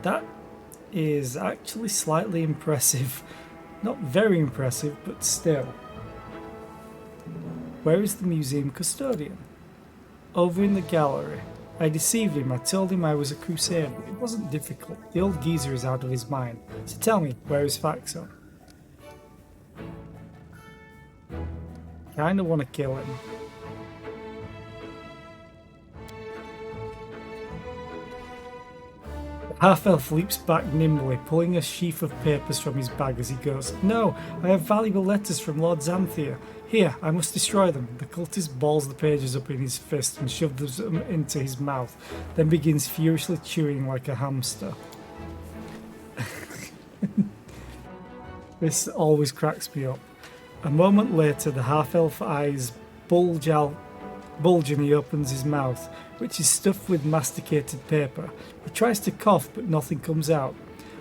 Speaker 1: That is actually slightly impressive. Not very impressive, but still. Where is the museum custodian? Over in the gallery. I deceived him. I told him I was a crusader. It wasn't difficult. The old geezer is out of his mind. So tell me, where is Faxon? Kinda wanna kill him. The half-elf leaps back nimbly, pulling a sheaf of papers from his bag as he goes. No, I have valuable letters from Lord Xanthia. Here, I must destroy them. The cultist balls the pages up in his fist and shoves them into his mouth, then begins furiously chewing like a hamster. This always cracks me up. A moment later, the half-elf eyes bulge and he opens his mouth, which is stuffed with masticated paper. He tries to cough, but nothing comes out.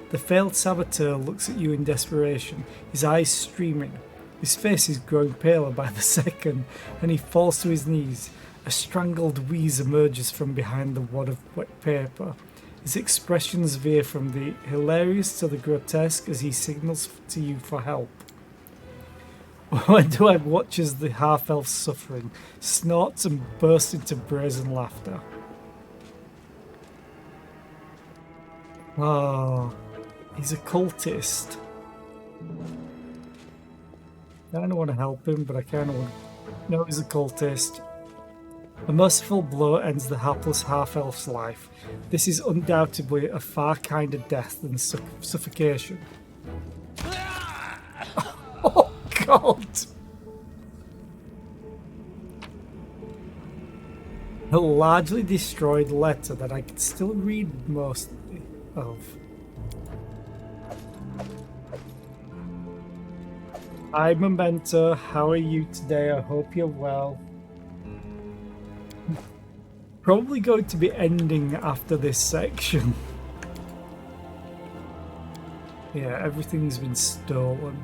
Speaker 1: The failed saboteur looks at you in desperation, his eyes streaming. His face is growing paler by the second, and he falls to his knees. A strangled wheeze emerges from behind the wad of wet paper. His expressions veer from the hilarious to the grotesque as he signals to you for help. When do I watch as the half-elf suffering, snorts and bursts into brazen laughter? Oh, he's a cultist. I don't want to help him, but I kind of want... No, he's a cultist. A merciful blow ends the hapless half-elf's life. This is undoubtedly a far kinder death than suffocation. Oh, God! A largely destroyed letter that I could still read mostly of. Hi, Memento. How are you today? I hope you're well. Probably going to be ending after this section. Yeah, everything's been stolen.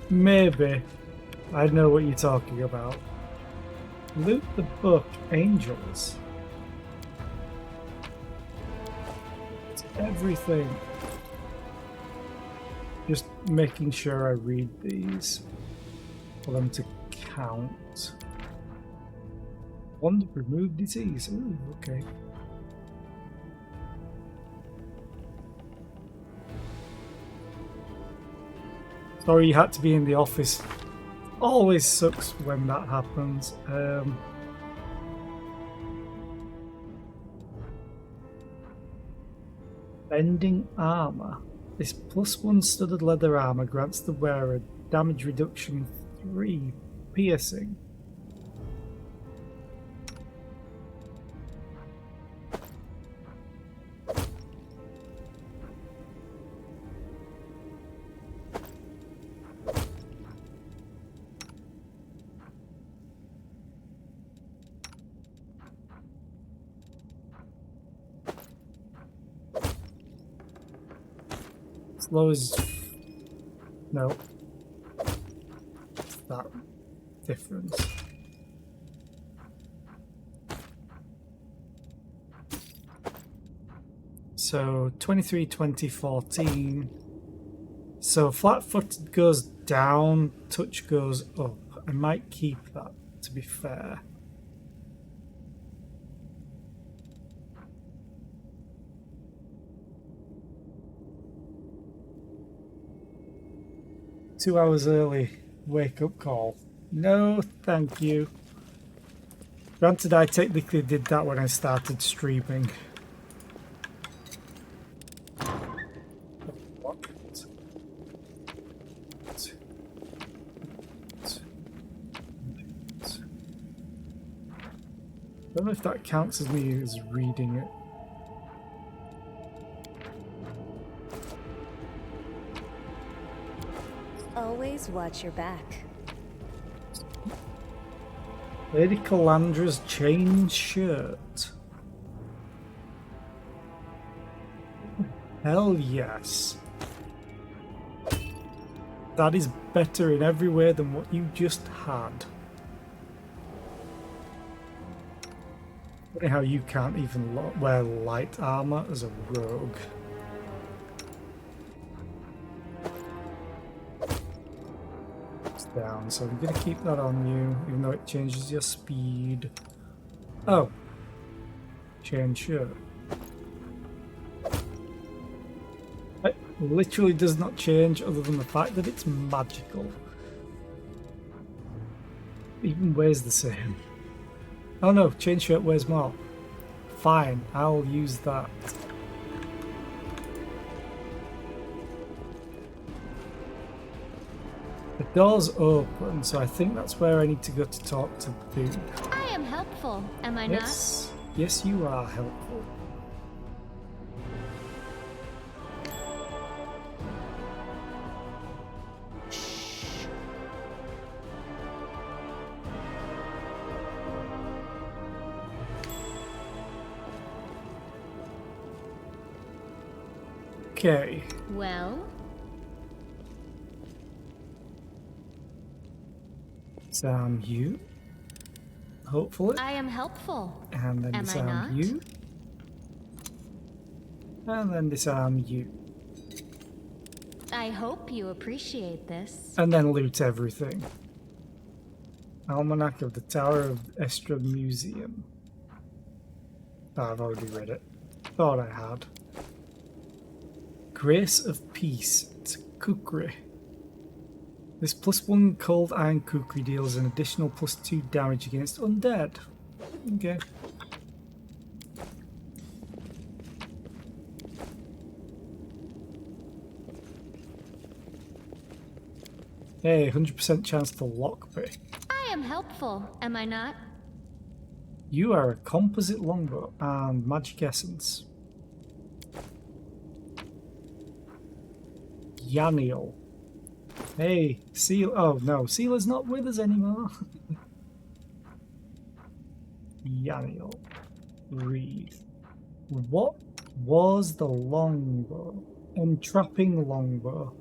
Speaker 1: Maybe. I know what you're talking about. Loot the book, Angels. It's everything. Just making sure I read these for them to count. One to remove disease. Ooh, okay. Sorry you had to be in the office. Always sucks when that happens. Bending armor. This +1 studded leather armor grants the wearer damage reduction 3, piercing. Slows. No. It's that difference. So 23, 20, 14. So flat-footed goes down, touch goes up. I might keep that, to be fair. Two hours early wake-up call. No, thank you. Granted, I technically did that when I started streaming. I don't know if that counts as me as reading it.
Speaker 13: Always watch your back.
Speaker 1: Lady Calandra's chain shirt. Hell yes. That is better in every way than what you just had. Funny how you can't even wear light armor as a rogue. It's down, so I'm gonna keep that on you, even though it changes your speed. Oh. Chain shirt. It literally does not change other than the fact that it's magical. Even weighs the same. Oh no, chain shirt weighs more. Fine, I'll use that. The door's open, so I think that's where I need to go to talk to the dude.
Speaker 15: I am helpful, am I
Speaker 1: Yes, yes you are helpful. Okay.
Speaker 15: not? Well,
Speaker 1: Damn you. hopefully.
Speaker 15: I am helpful.
Speaker 1: And then
Speaker 15: Am I
Speaker 1: disarm
Speaker 15: not?
Speaker 1: you. And then disarm you.
Speaker 15: I hope you appreciate this.
Speaker 1: And then loot everything. Almanac of the Tower of Estra Museum. Oh, I've already read it. Thought I had. Grace of Peace. It's a kukri. This +1 cold iron kukri deals an additional +2 damage against undead. Okay. Hey, 100% chance to lockpick.
Speaker 15: I am helpful, am I not?
Speaker 1: You are a composite longbow and magic essence. Yaniel. Hey, Seal. Oh no, Sealer's not with us anymore. Yaniel. Read. What was the longbow? Entrapping longbow.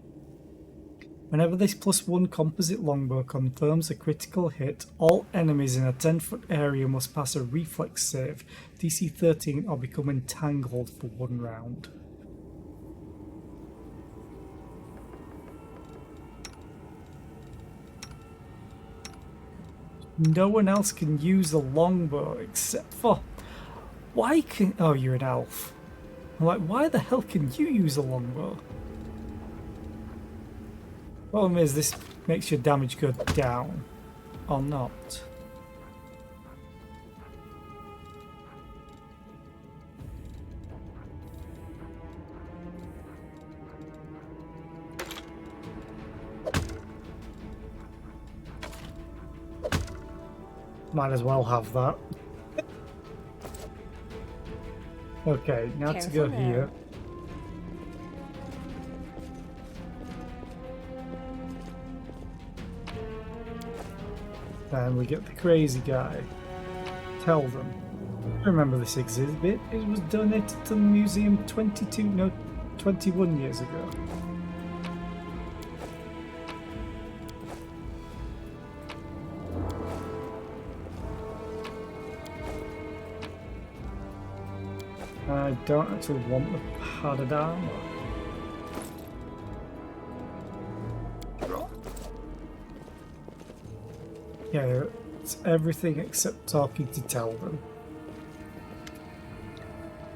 Speaker 1: Whenever this +1 composite longbow confirms a critical hit, all enemies in a 10-foot area must pass a reflex save, DC 13, or become entangled for 1 round. No one else can use the longbow except for... Why can... Oh, you're an elf. I'm like, why the hell can you use a longbow? Problem is, this makes your damage go down, or not. Might as well have that. Okay, now to go here. And we get the crazy guy. Tell them. Remember this exhibit? It was donated to the museum 21 years ago. I don't actually want the padded armor. Yeah, it's everything except talking to tell them.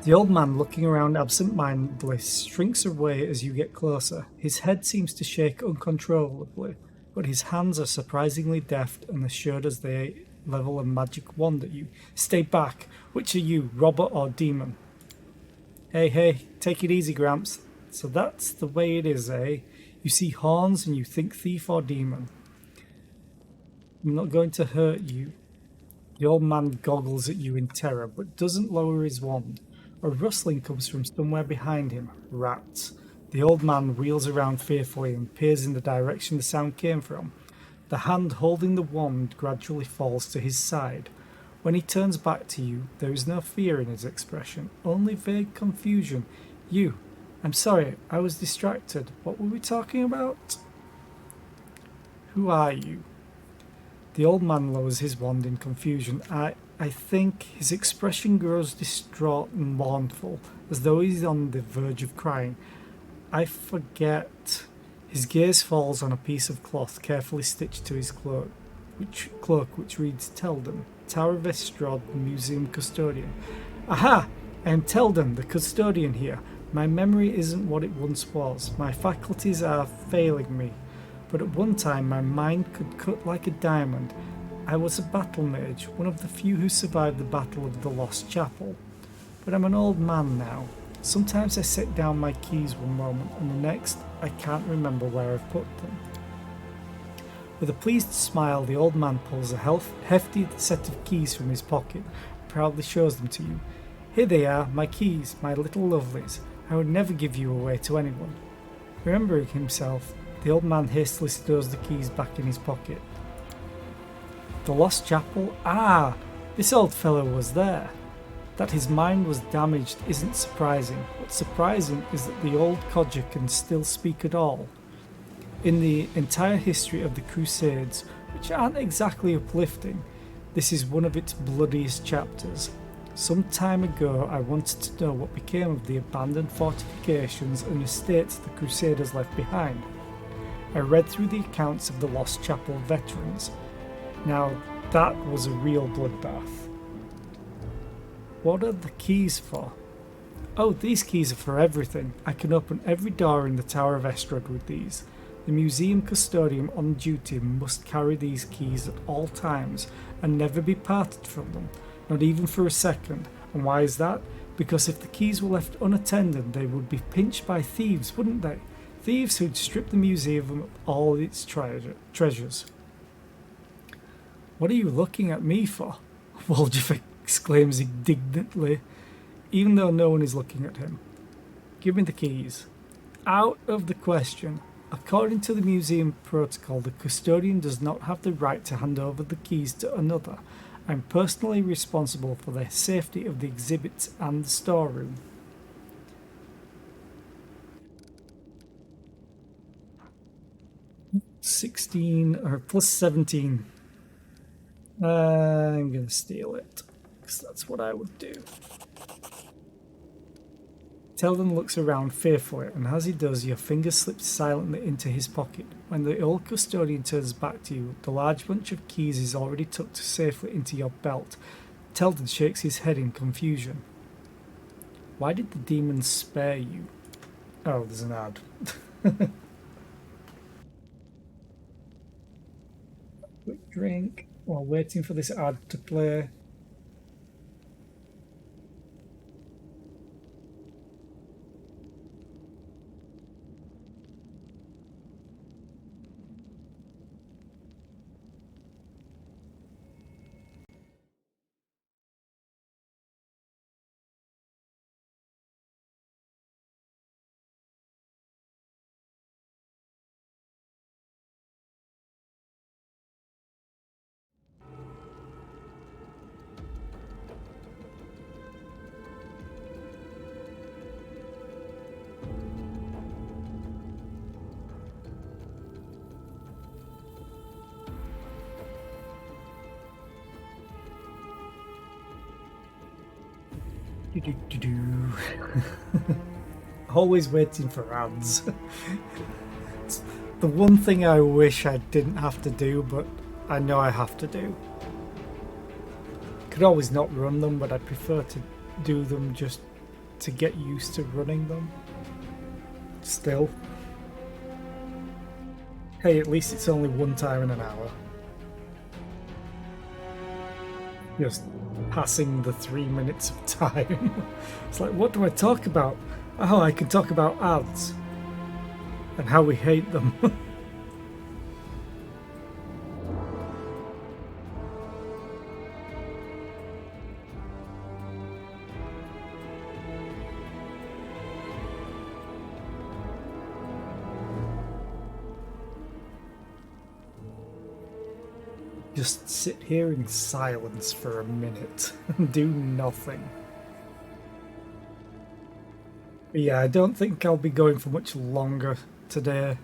Speaker 1: The old man, looking around absent-mindedly, shrinks away as you get closer. His head seems to shake uncontrollably, but his hands are surprisingly deft and assured as they level a magic wand at you. Stay back! Which are you, robber or demon? Hey, take it easy, Gramps. So that's the way it is, eh? You see horns and you think thief or demon. I'm not going to hurt you. The old man goggles at you in terror, but doesn't lower his wand. A rustling comes from somewhere behind him. Rats. The old man wheels around fearfully and peers in the direction the sound came from. The hand holding the wand gradually falls to his side. When he turns back to you, there is no fear in his expression, only vague confusion. I'm sorry, I was distracted. What were we talking about? Who are you? The old man lowers his wand in confusion. I think his expression grows distraught and mournful, as though he's on the verge of crying. I forget. His gaze falls on a piece of cloth carefully stitched to his cloak, which reads Teldon, Tower of Estrad, Museum Custodian. Aha! I am Teldon, the custodian here. My memory isn't what it once was. My faculties are failing me. But at one time my mind could cut like a diamond. I was a battle mage, one of the few who survived the Battle of the Lost Chapel. But I'm an old man now. Sometimes I set down my keys one moment, and the next I can't remember where I've put them. With a pleased smile, the old man pulls a hefty set of keys from his pocket and proudly shows them to you. Here they are, my keys, my little lovelies. I would never give you away to anyone. Remembering himself, the old man hastily stows the keys back in his pocket. The Lost Chapel? Ah! This old fellow was there. That his mind was damaged isn't surprising. What's surprising is that the old codger can still speak at all. In the entire history of the Crusades, which aren't exactly uplifting, This is one of its bloodiest chapters. Some time ago, I wanted to know what became of the abandoned fortifications and estates the Crusaders left behind. I read through the accounts of the Lost Chapel veterans. Now, that was a real bloodbath. What are the keys for? Oh, these keys are for everything. I can open every door in the Tower of Estrad with these. The museum custodian on duty must carry these keys at all times and never be parted from them, not even for a second. And why is that? Because if the keys were left unattended, they would be pinched by thieves, wouldn't they? Thieves who'd strip the museum of all its treasures. What are you looking at me for? Woljif exclaims indignantly, even though no one is looking at him. Give me the keys. Out of the question. According to the museum protocol, the custodian does not have the right to hand over the keys to another. I'm personally responsible for the safety of the exhibits and the storeroom. Plus 17. I'm gonna steal it, because that's what I would do. Teldon looks around fearfully, and as he does, your finger slips silently into his pocket. When the old custodian turns back to you, the large bunch of keys is already tucked safely into your belt. Teldon shakes his head in confusion. Why did the demons spare you? Oh, there's an ad. Quick drink while waiting for this ad to play. Always waiting for ads. It's the one thing I wish I didn't have to do, but I know I have to do. Could always not run them, but I prefer to do them just to get used to running them. Still. Hey, at least it's only one time in an hour. Just passing the 3 minutes of time. It's like, what do I talk about? Oh, I can talk about ads and how we hate them. Just sit here in silence for a minute and do nothing. But yeah, I don't think I'll be going for much longer today.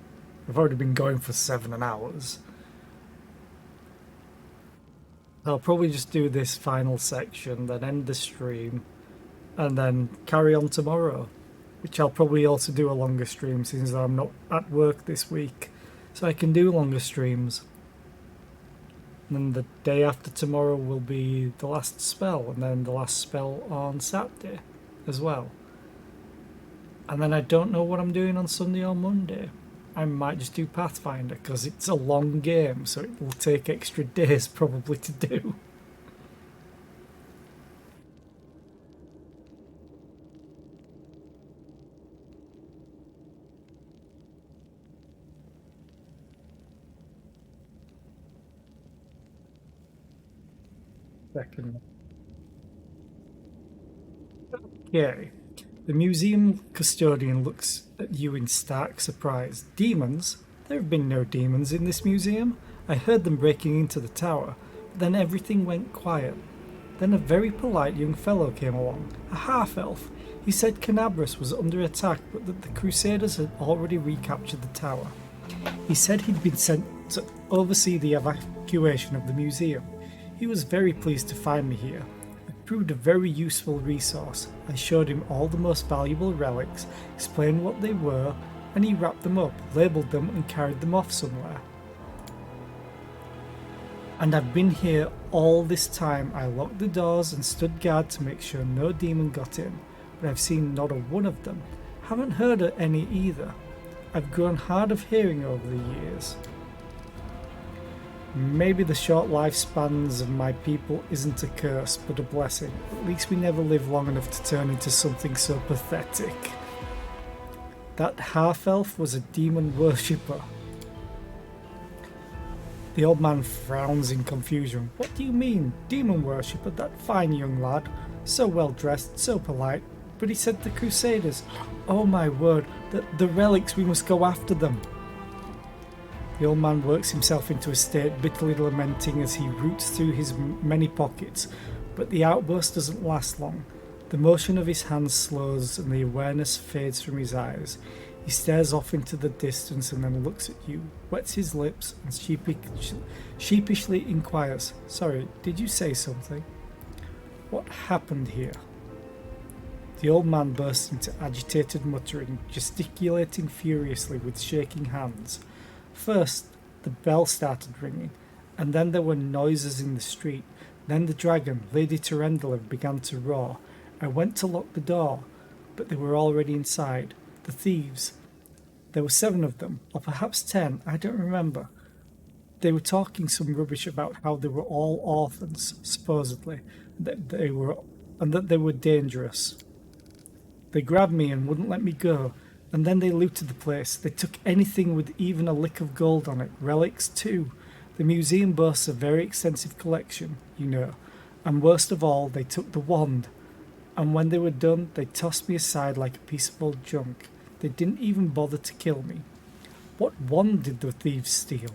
Speaker 1: I've already been going for 7 hours. I'll probably just do this final section, then end the stream, and then carry on tomorrow. Which I'll probably also do a longer stream since I'm not at work this week. So I can do longer streams. And then the day after tomorrow will be the last spell, and then the last spell on Saturday as well. And then I don't know what I'm doing on Sunday or Monday. I might just do Pathfinder, because it's a long game, so it will take extra days probably to do. Second. Okay. The museum custodian looks at you in stark surprise. Demons? There have been no demons in this museum. I heard them breaking into the tower, but then everything went quiet. Then a very polite young fellow came along, a half-elf. He said Canabras was under attack, but that the Crusaders had already recaptured the tower. He said he'd been sent to oversee the evacuation of the museum. He was very pleased to find me here. It proved a very useful resource. I showed him all the most valuable relics, explained what they were, and he wrapped them up, labelled them, and carried them off somewhere. And I've been here all this time. I locked the doors and stood guard to make sure no demon got in, but I've seen not a one of them. Haven't heard of any either. I've grown hard of hearing over the years. Maybe the short lifespans of my people isn't a curse, but a blessing. At least we never live long enough to turn into something so pathetic. That half-elf was a demon worshipper. The old man frowns in confusion. What do you mean, demon worshipper? That fine young lad, so well dressed, so polite. But he said the Crusaders. Oh my word, the relics, we must go after them. The old man works himself into a state, bitterly lamenting as he roots through his many pockets, but the outburst doesn't last long. The motion of his hands slows and the awareness fades from his eyes. He stares off into the distance and then looks at you, wets his lips, and sheepishly inquires, "Sorry, did you say something? What happened here?" The old man bursts into agitated muttering, gesticulating furiously with shaking hands. First, the bell started ringing, and then there were noises in the street. Then the dragon, Lady Tyrendula, began to roar. I went to lock the door, but they were already inside. The thieves. There were 7 of them, or perhaps 10, I don't remember. They were talking some rubbish about how they were all orphans, supposedly, and that they were dangerous. They grabbed me and wouldn't let me go, and then they looted the place. They took anything with even a lick of gold on it, relics too. The museum boasts a very extensive collection, you know, and worst of all, they took the wand. And when they were done, they tossed me aside like a piece of old junk. They didn't even bother to kill me. What wand did the thieves steal?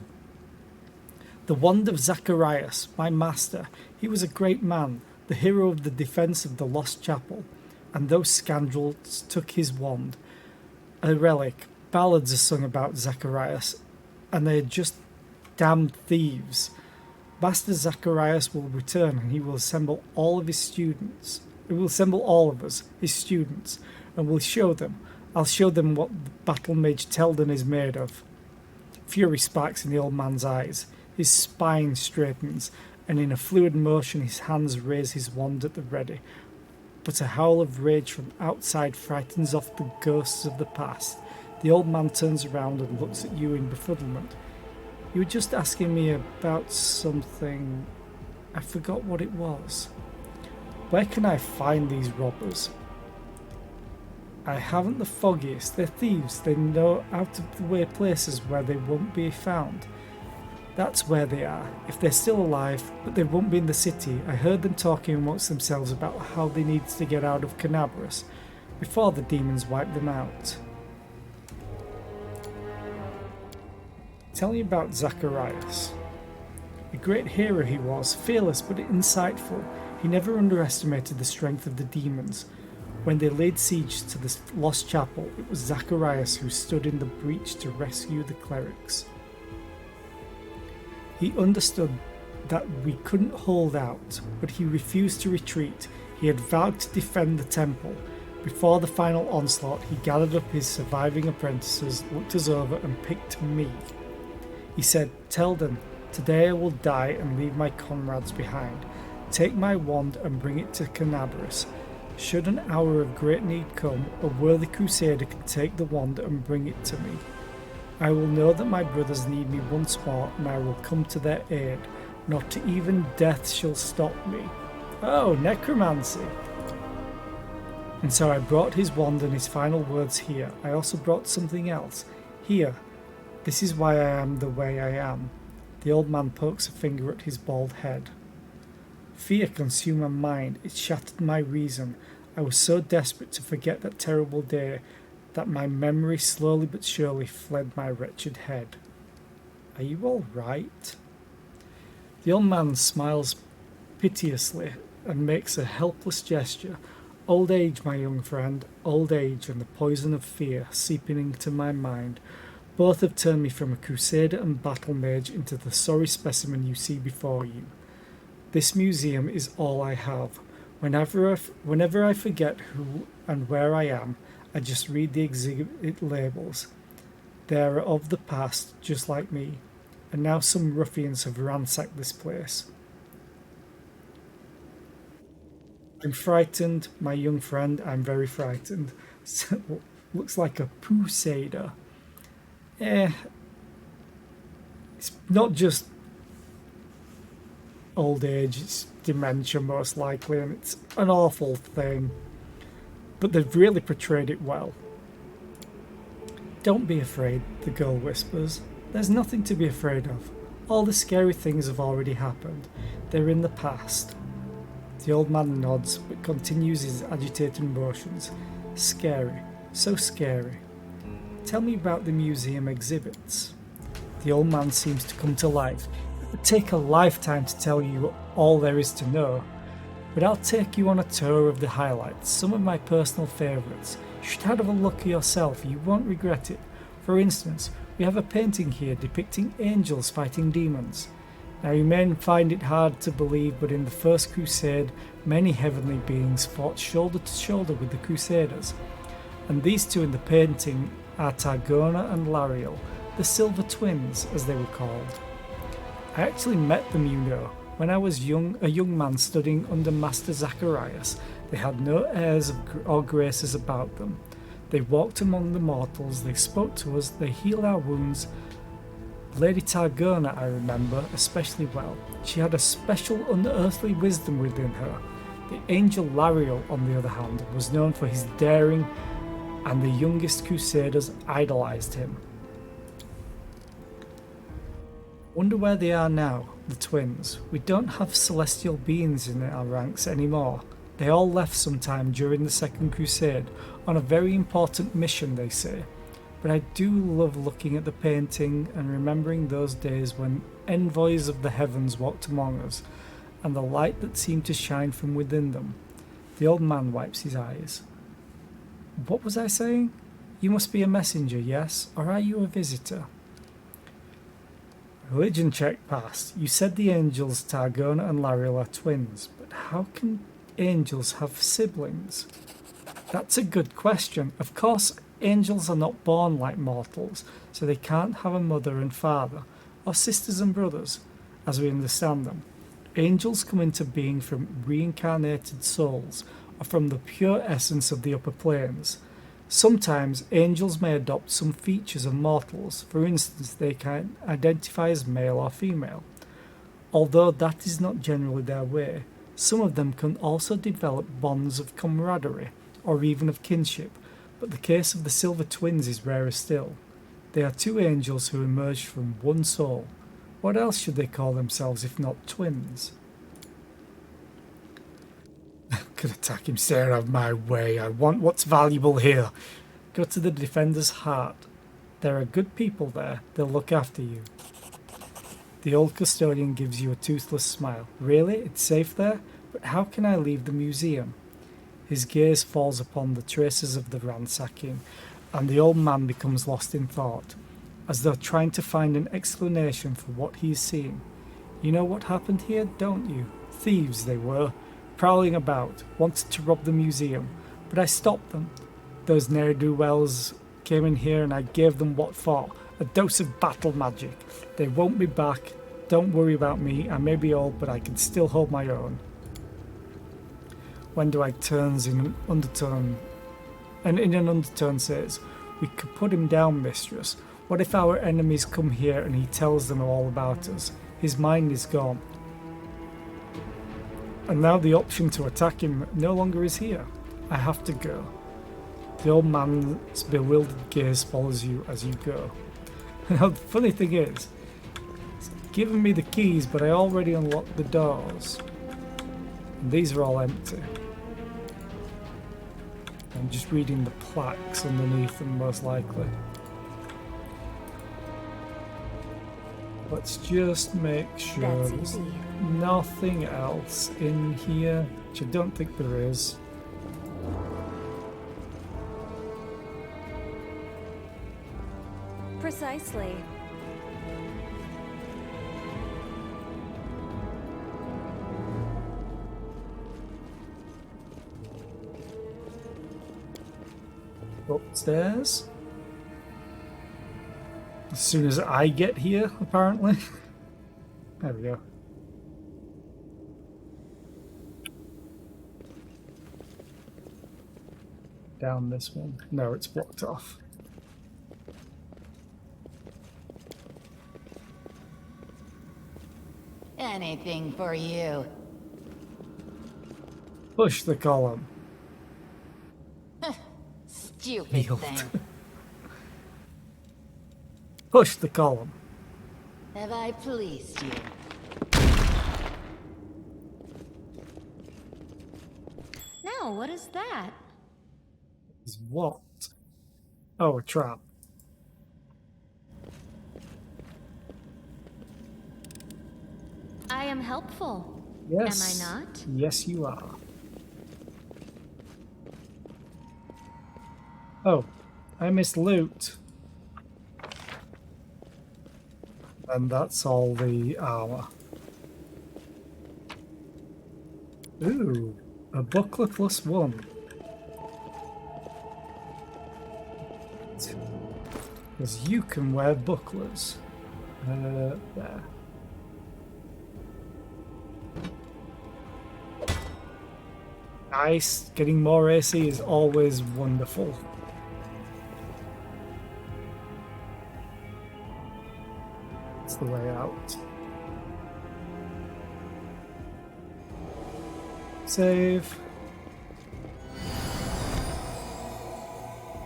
Speaker 1: The wand of Zacharias, my master. He was a great man, the hero of the defense of the lost chapel. And those scoundrels took his wand. A relic. Ballads are sung about Zacharias, and they are just damned thieves. Master Zacharias will return, and he will assemble all of his students. He will assemble all of us, his students, and we'll show them. I'll show them what the battle mage Teldon is made of. Fury sparks in the old man's eyes. His spine straightens, and in a fluid motion his hands raise his wand at the ready. But a howl of rage from outside frightens off the ghosts of the past. The old man turns around and looks at you in befuddlement. You were just asking me about something. I forgot what it was. Where can I find these robbers? I haven't the foggiest. They're thieves. They know out-of-the-way places where they won't be found. That's where they are, if they're still alive, but they won't be in the city. I heard them talking amongst themselves about how they need to get out of Canabras before the demons wipe them out. Tell me about Zacharias. A great hero he was, fearless but insightful. He never underestimated the strength of the demons. When they laid siege to the lost chapel, it was Zacharias who stood in the breach to rescue the clerics. He understood that we couldn't hold out, but he refused to retreat. He had vowed to defend the temple. Before the final onslaught, he gathered up his surviving apprentices, looked us over, and picked me. He said, "Teldon, today I will die and leave my comrades behind. Take my wand and bring it to Canabras. Should an hour of great need come, a worthy crusader can take the wand and bring it to me. I will know that my brothers need me once more, and I will come to their aid. Not even death shall stop me." Oh, necromancy! And so I brought his wand and his final words here. I also brought something else. Here. This is why I am the way I am. The old man pokes a finger at his bald head. Fear consumed my mind. It shattered my reason. I was so desperate to forget that terrible day that my memory slowly but surely fled my wretched head. Are you all right? The old man smiles piteously and makes a helpless gesture. Old age, my young friend, old age and the poison of fear seeping into my mind. Both have turned me from a crusader and battle mage into the sorry specimen you see before you. This museum is all I have. Whenever I forget who and where I am, I just read the exhibit labels. They are of the past, just like me, and now some ruffians have ransacked this place. I'm frightened, my young friend, I'm very frightened. Looks like a Pooh-sader. It's not just old age, it's dementia most likely, and it's an awful thing. But they've really portrayed it well. Don't be afraid, the girl whispers. There's nothing to be afraid of. All the scary things have already happened. They're in the past. The old man nods, but continues his agitated motions. Scary. So scary. Tell me about the museum exhibits. The old man seems to come to life. It would take a lifetime to tell you all there is to know, but I'll take you on a tour of the highlights, some of my personal favourites. You should have a look yourself, you won't regret it. For instance, we have a painting here depicting angels fighting demons. Now you may find it hard to believe, but in the First Crusade, many heavenly beings fought shoulder to shoulder with the Crusaders. And these two in the painting are Targona and Lariel, the Silver Twins, as they were called. I actually met them, you know, when I was a young man studying under Master Zacharias. They had no airs or graces about them. They walked among the mortals, they spoke to us, they healed our wounds. Lady Targona, I remember, especially well. She had a special unearthly wisdom within her. The angel Lariel, on the other hand, was known for his daring, and the youngest Crusaders idolized him. Wonder where they are now, the twins. We don't have celestial beings in our ranks anymore. They all left sometime during the Second Crusade, on a very important mission, they say. But I do love looking at the painting and remembering those days when envoys of the heavens walked among us, and the light that seemed to shine from within them. The old man wipes his eyes. What was I saying? You must be a messenger, yes? Or are you a visitor? Religion check passed. You said the angels Targona and Lariel are twins, but how can angels have siblings? That's a good question. Of course, angels are not born like mortals, so they can't have a mother and father, or sisters and brothers, as we understand them. Angels come into being from reincarnated souls, or from the pure essence of the upper planes. Sometimes angels may adopt some features of mortals. For instance, they can identify as male or female. Although that is not generally their way, some of them can also develop bonds of camaraderie, or even of kinship, but the case of the Silver Twins is rarer still. They are two angels who emerged from one soul. What else should they call themselves if not twins? Could attack him, stay out of my way. I want what's valuable here. Go to the Defender's Heart. There are good people there. They'll look after you. The old custodian gives you a toothless smile. Really? It's safe there? But how can I leave the museum? His gaze falls upon the traces of the ransacking, and the old man becomes lost in thought, as though trying to find an explanation for what he is seeing. You know what happened here, don't you? Thieves they were, prowling about, wanted to rob the museum, but I stopped them. Those ne'er-do-wells came in here and I gave them what for, a dose of battle magic. They won't be back. Don't worry about me. I may be old, but I can still hold my own. Wendwag turns in an undertone, and in an undertone says, "We could put him down, mistress. What if our enemies come here and he tells them all about us? His mind is gone. And now the option to attack him no longer is here. I have to go." The old man's bewildered gaze follows you as you go. Now the funny thing is, he's given me the keys, but I already unlocked the doors. And these are all empty. I'm just reading the plaques underneath them, most likely. Let's just make sure there's nothing else in here, which I don't think there is. Upstairs. As soon as I get here, apparently. There we go. Down this one. No, it's blocked off.
Speaker 10: Anything for you.
Speaker 1: Push the column.
Speaker 10: Stupid
Speaker 1: Yield.
Speaker 10: thing.
Speaker 1: Push the column.
Speaker 10: Have I pleased you?
Speaker 15: Now, what is that?
Speaker 1: Is what? Oh, a trap.
Speaker 15: I am helpful.
Speaker 1: Yes.
Speaker 15: Am I not?
Speaker 1: Yes, you are. Oh, I missed loot. And that's all the armor. Ooh, a buckler +1. Because you can wear bucklers. There. Nice. Getting more AC is always wonderful. It's the way out. Save.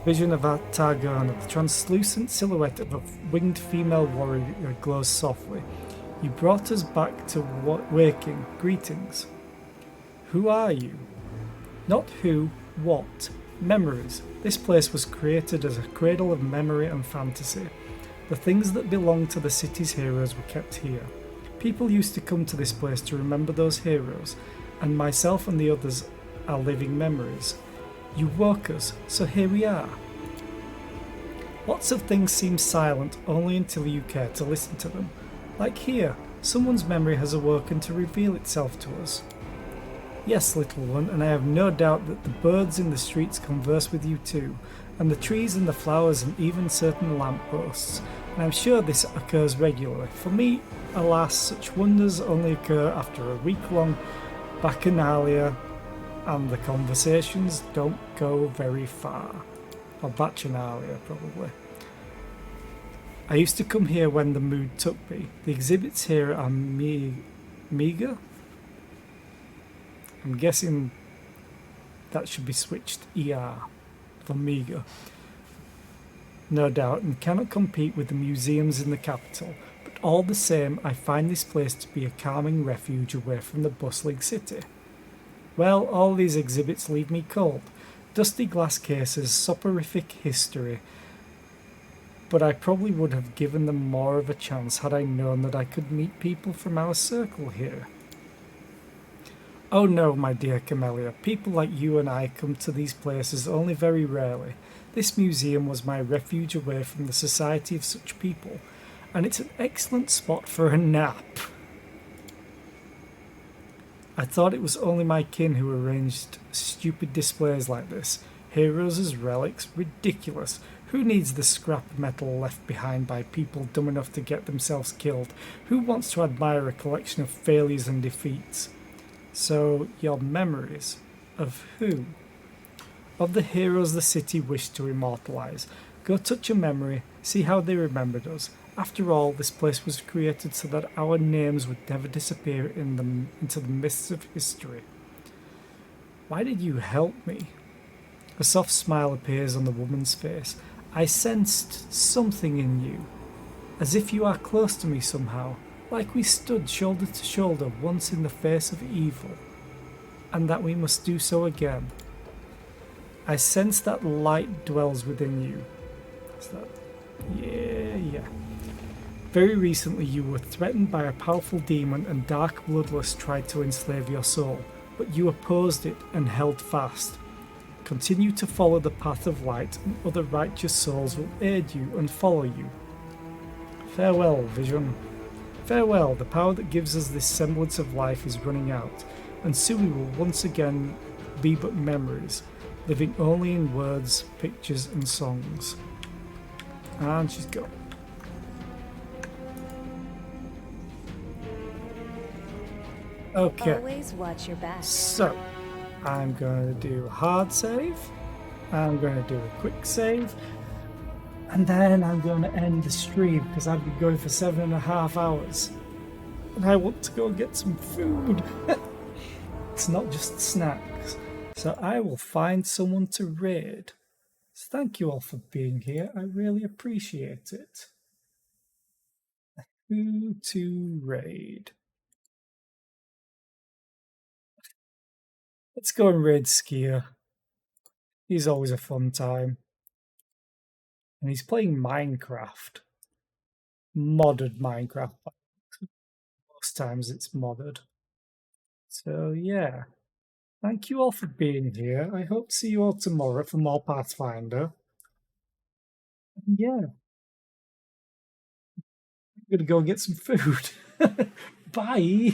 Speaker 1: Vision of Targona. The translucent silhouette of a winged female warrior glows softly. You brought us back to waking. Greetings. Who are you? Not who, what. Memories. This place was created as a cradle of memory and fantasy. The things that belonged to the city's heroes were kept here. People used to come to this place to remember those heroes, and myself and the others are living memories. You woke us, so here we are. Lots of things seem silent only until you care to listen to them. Like here, someone's memory has awoken to reveal itself to us. Yes, little one, and I have no doubt that the birds in the streets converse with you too, and the trees and the flowers and even certain lampposts, and I'm sure this occurs regularly. For me, alas, such wonders only occur after a week-long bacchanalia, and the conversations don't go very far. Or bacchanalia, probably. I used to come here when the mood took me. The exhibits here are meager. I'm guessing that should be switched ER for meager. No doubt, and cannot compete with the museums in the capital, but all the same I find this place to be a calming refuge away from the bustling city. Well, all these exhibits leave me cold. Dusty glass cases, soporific history, but I probably would have given them more of a chance had I known that I could meet people from our circle here. Oh no, my dear Camellia, people like you and I come to these places only very rarely. This museum was my refuge away from the society of such people, and it's an excellent spot for a nap. I thought it was only my kin who arranged stupid displays like this. Heroes as relics, ridiculous. Who needs the scrap metal left behind by people dumb enough to get themselves killed? Who wants to admire a collection of failures and defeats? So, your memories of who? Of the heroes the city wished to immortalize. Go touch a memory, see how they remembered us. After all, this place was created so that our names would never disappear into the mists of history. Why did you help me? A soft smile appears on the woman's face. I sensed something in you, as if you are close to me somehow. Like we stood shoulder to shoulder once in the face of evil, and that we must do so again. I sense that light dwells within you. Is that... Yeah. Very recently you were threatened by a powerful demon and dark bloodlust tried to enslave your soul, but you opposed it and held fast. Continue to follow the path of light and other righteous souls will aid you and follow you. Farewell, Vision. Farewell, the power that gives us this semblance of life is running out, and soon we will once again be but memories. living only in words, pictures, and songs. And she's gone. Okay.
Speaker 13: Always watch your back.
Speaker 1: So, I'm going to do a hard save. I'm going to do a quick save. And then I'm going to end the stream because I've been going for 7.5 hours. And I want to go and get some food. It's not just snacks. So I will find someone to raid. So thank you all for being here. I really appreciate it. Who to raid? Let's go and raid Skier. He's always a fun time. And he's playing Minecraft. Modded Minecraft. Most times it's modded. So yeah. Thank you all for being here. I hope to see you all tomorrow for more Pathfinder. And yeah. I'm gonna go and get some food. Bye.